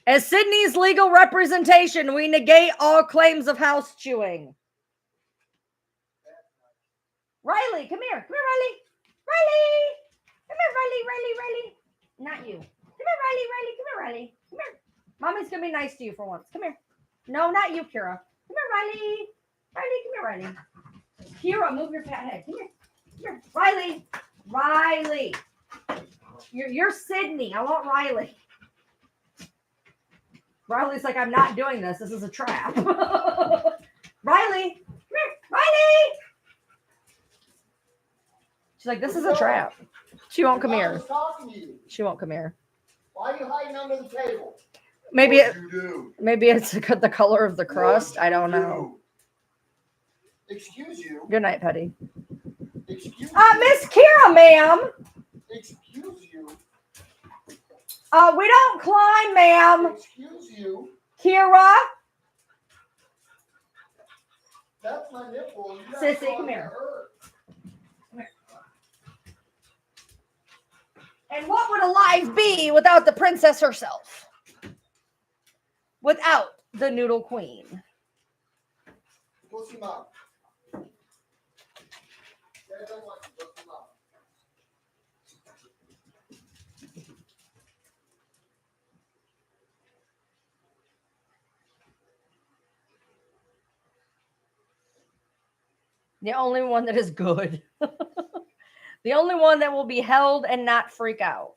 As Sydney's legal representation, we negate all claims of house chewing. Riley, come here. Come here, Riley. Come here, Riley. Not you. Come here, Riley. Come here. Mommy's going to be nice to you for once. Come here. No, not you, Kira. Come here, Riley. Kira, move your fat head. Come here. Riley. You're Sydney. I want Riley. Riley's like, I'm not doing this. This is a trap. Riley. Come here. Riley. She's like, this is a trap. She won't come here. She won't come here. Why are you hiding under the table? Maybe it's the color of the crust. I don't know. Excuse you. Good night, Petty. Excuse you. Miss Kira, ma'am. Excuse you. We don't climb, ma'am. Excuse you. Kira. That's my nipple. Sissy, come here. And what would a life be without the princess herself? Without the noodle queen. Pussy mom. The only one that is good. The only one that will be held and not freak out.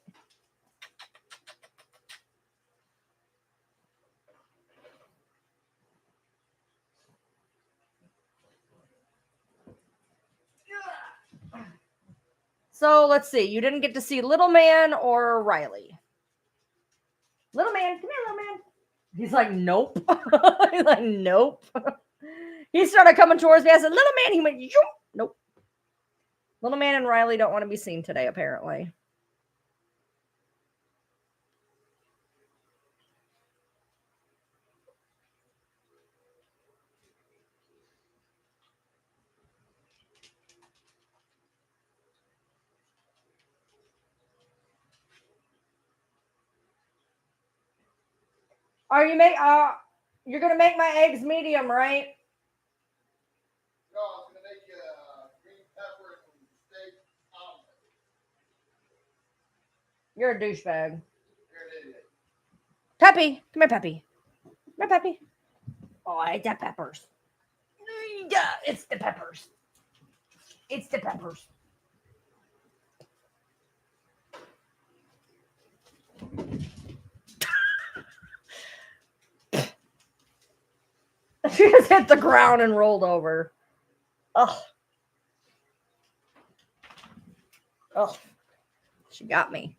So let's see. You didn't get to see Little Man or Riley. Little Man, come here, Little Man. He's like, nope. He's like, nope. He started coming towards me. I said, Little Man. He went, Yoop. Nope. Little Man and Riley don't want to be seen today, apparently. Are you you're gonna make my eggs medium, right? No, I was going to make you green pepper and steak omelet. You're a douchebag. You're an idiot. Peppy, come here, Peppy. Come here, Peppy. Oh, I ate that peppers. Yeah, it's the peppers. It's the peppers. She just hit the ground and rolled over. Oh. Oh. She got me.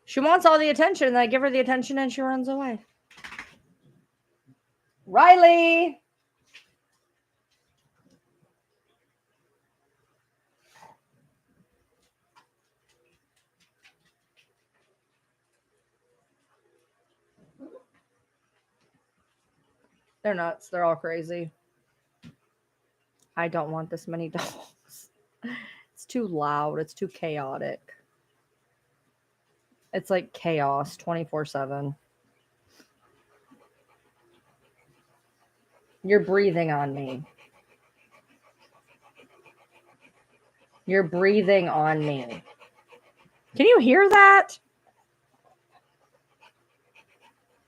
She wants all the attention, and I give her the attention and she runs away. Riley! They're nuts. They're all crazy. I don't want this many dogs. It's too loud. It's too chaotic. It's like chaos 24/7. You're breathing on me. You're breathing on me. Can you hear that?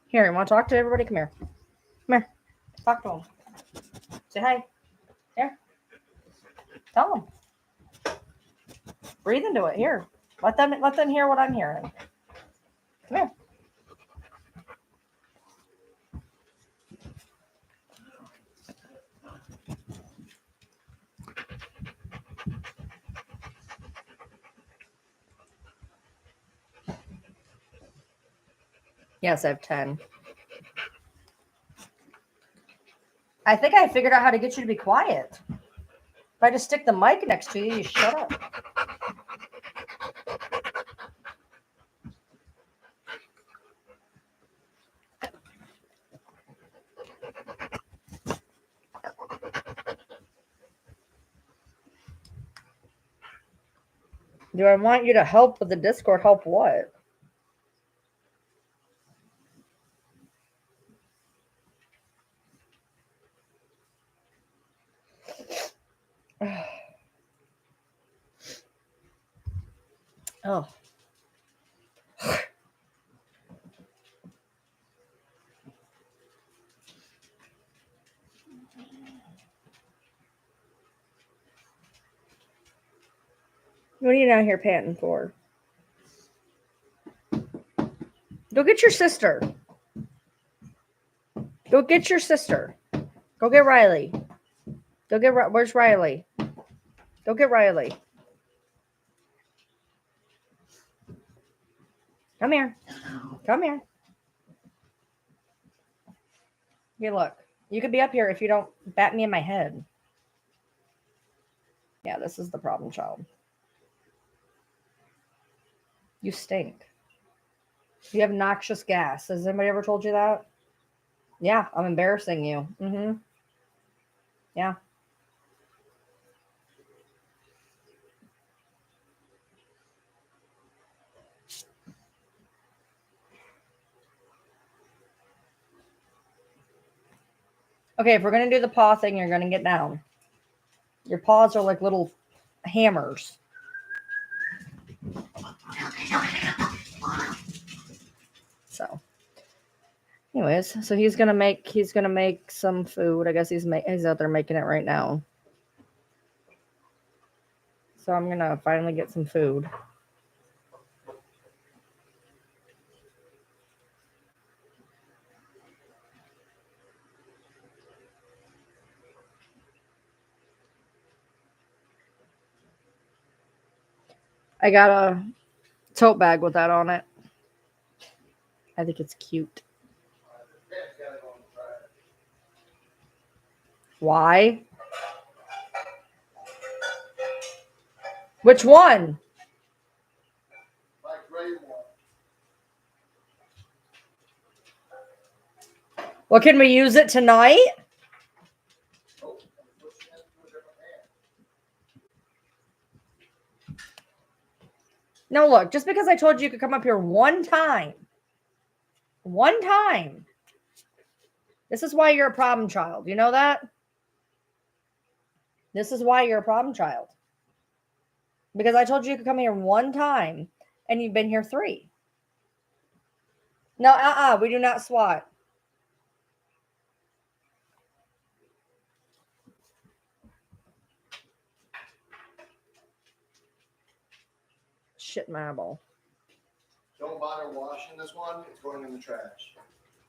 Here, you want to talk to everybody? Come here. Come here. Talk to them. Say hi. Here. Tell them. Breathe into it. Here. Let them hear what I'm hearing. Come here. Yes, I have 10. I think I figured out how to get you to be quiet. If I just stick the mic next to you, you shut up. Do I want you to help with the Discord? Help what? Oh. What are you down here panting for? Go get your sister. Go get your sister. Go get Riley. Go get where's Riley? Go get Riley. Come here. Come here. Hey, look. You could be up here if you don't bat me in my head. Yeah, this is the problem child. You stink. You have noxious gas. Has anybody ever told you that? Yeah, I'm embarrassing you. Mm-hmm. Yeah. Okay, if we're going to do the paw thing, you're going to get down. Your paws are like little hammers. So, anyways, so he's gonna make some food. I guess he's out there making it right now. So I'm gonna finally get some food. I got a tote bag with that on it. I think it's cute. Why? Which one? Well, can we use it tonight? No, look, just because I told you could come up here one time. This is why you're a problem child. You know that? This is why you're a problem child. Because I told you could come here one time, and you've been here 3. No, we do not SWAT. Shit, my eyeball. Don't bother washing this one. It's going in the trash.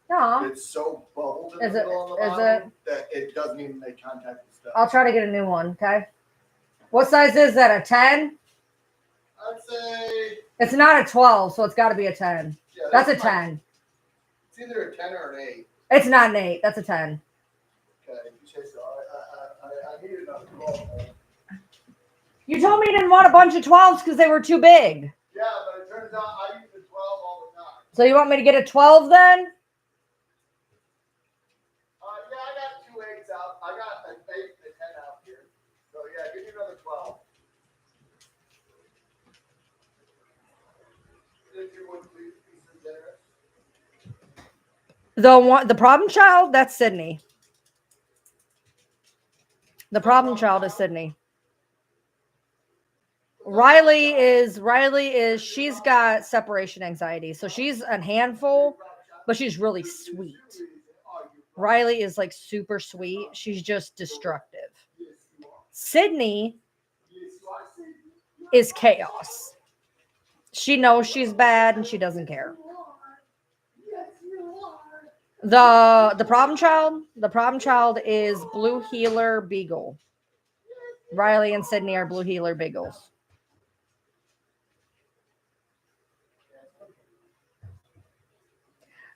No. It's so bubbled in Is the it? middle of the Is bottom that it doesn't even make contact with stuff. I'll try to get a new one, okay? What size is that, a 10? I'd say... It's not a 12, so it's got to be a 10. Yeah, That's a 10. It's either a 10 or an 8. It's not an 8. That's a 10. Okay, you say so. I need another 12. You told me you didn't want a bunch of 12s because they were too big. Yeah, but it turns out I use the 12 all the time. So you want me to get a 12 then? Yeah, I got 2 8s out. I got an 8 and a 10 out here. So yeah, give me another 12. If you would please be so generous. The problem child, that's Sydney. The problem child is Sydney. Riley is she's got separation anxiety. So she's a handful, but she's really sweet. Riley is like super sweet. She's just destructive. Sydney is chaos. She knows she's bad and she doesn't care. The problem child is Blue Heeler Beagle. Riley and Sydney are Blue Heeler Beagles.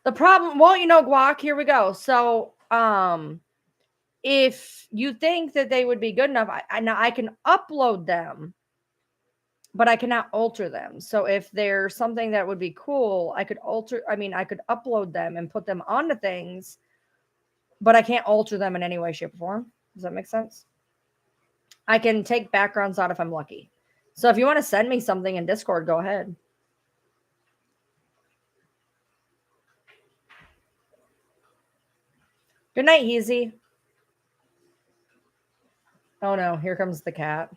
The problem, well, Guac, here we go. So, if you think that they would be good enough, I can upload them, but I cannot alter them. So if there's something that would be cool, I could upload them and put them onto things, but I can't alter them in any way, shape, or form. Does that make sense? I can take backgrounds out if I'm lucky. So if you want to send me something in Discord, go ahead. Good night, Heezy. Oh no, here comes the cat.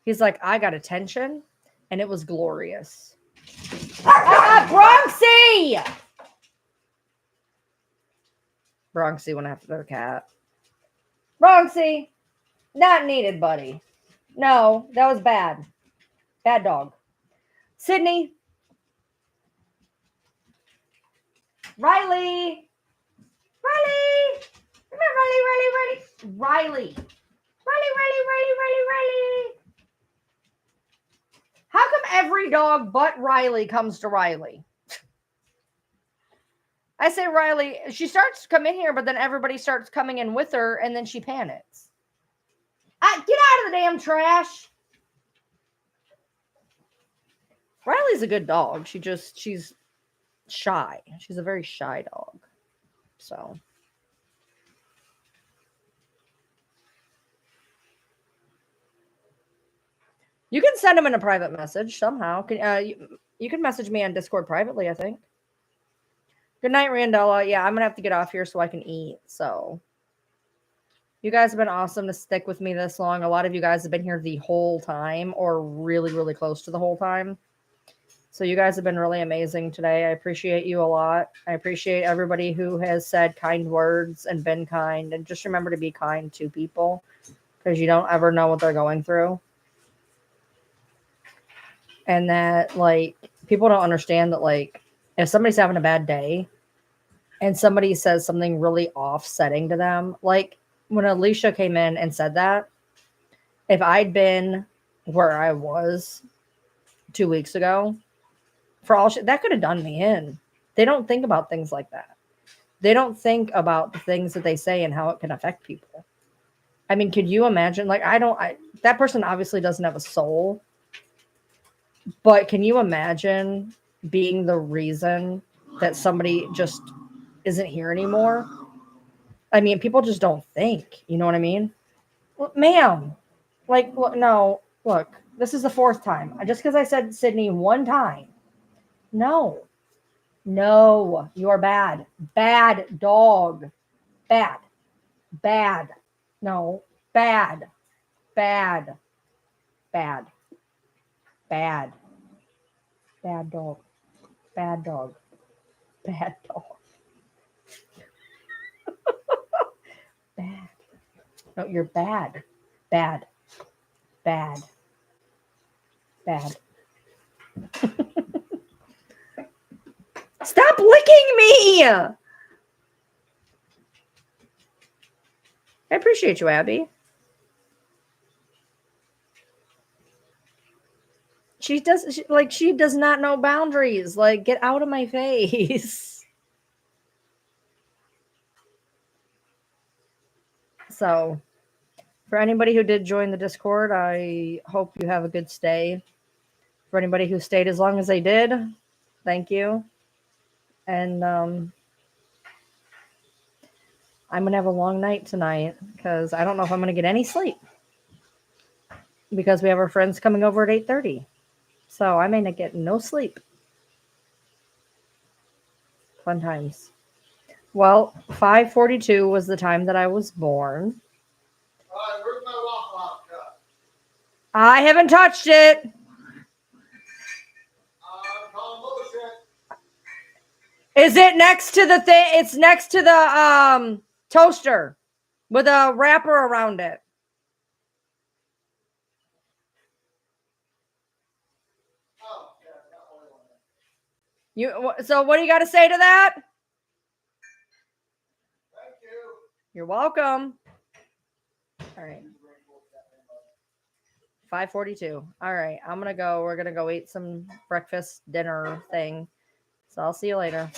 He's like, I got attention, and it was glorious. Bronxy! Bronxy went after the cat. Bronxy! Not needed, buddy. No, that was bad. Bad dog. Sydney. Riley. Riley. Come here, Riley. Riley. How come every dog but Riley comes to Riley? I say Riley, she starts to come in here, but then everybody starts coming in with her, and then she panics. Get out of the damn trash. Riley's a good dog. She's shy. She's a very shy dog. So. You can send him in a private message somehow. You can message me on Discord privately, I think. Good night, Randella. Yeah, I'm going to have to get off here so I can eat. So. You guys have been awesome to stick with me this long. A lot of you guys have been here the whole time or really, really close to the whole time. So you guys have been really amazing today. I appreciate you a lot. I appreciate everybody who has said kind words and been kind. And just remember to be kind to people because you don't ever know what they're going through. And that, like, people don't understand that, like, if somebody's having a bad day and somebody says something really offsetting to them, like when Alicia came in and said that, if I'd been where I was 2 weeks ago, for all that could have done me in. They don't think about things like that. They don't think about the things that they say and how it can affect people. I mean, could you imagine? Like, that person obviously doesn't have a soul, but can you imagine being the reason that somebody just isn't here anymore? I mean, people just don't think, you know what I mean? Well, ma'am, like, no, look, this is the 4th time. Just because I said Sydney one time, no, you are bad. Bad dog. Bad. No, bad. Bad dog. Bad dog. Bad. No, you're bad. Bad. Stop licking me! I appreciate you, Abby. She does not know boundaries. Like, get out of my face. So, for anybody who did join the Discord, I hope you have a good stay. For anybody who stayed as long as they did, thank you. And I'm going to have a long night tonight because I don't know if I'm going to get any sleep. Because we have our friends coming over at 8:30. So I may not get no sleep. Fun times. Well, 5:42 was the time that I was born. All right, where's my Waffle House cup? I haven't touched it. I'm calling bullshit. Is it next to the thing? It's next to the toaster with a wrapper around it. Oh, yeah, got oil on it. So what do you got to say to that? Thank you. You're welcome. All right. 5:42. All right. I'm going to go. We're going to go eat some breakfast, dinner thing. So I'll see you later.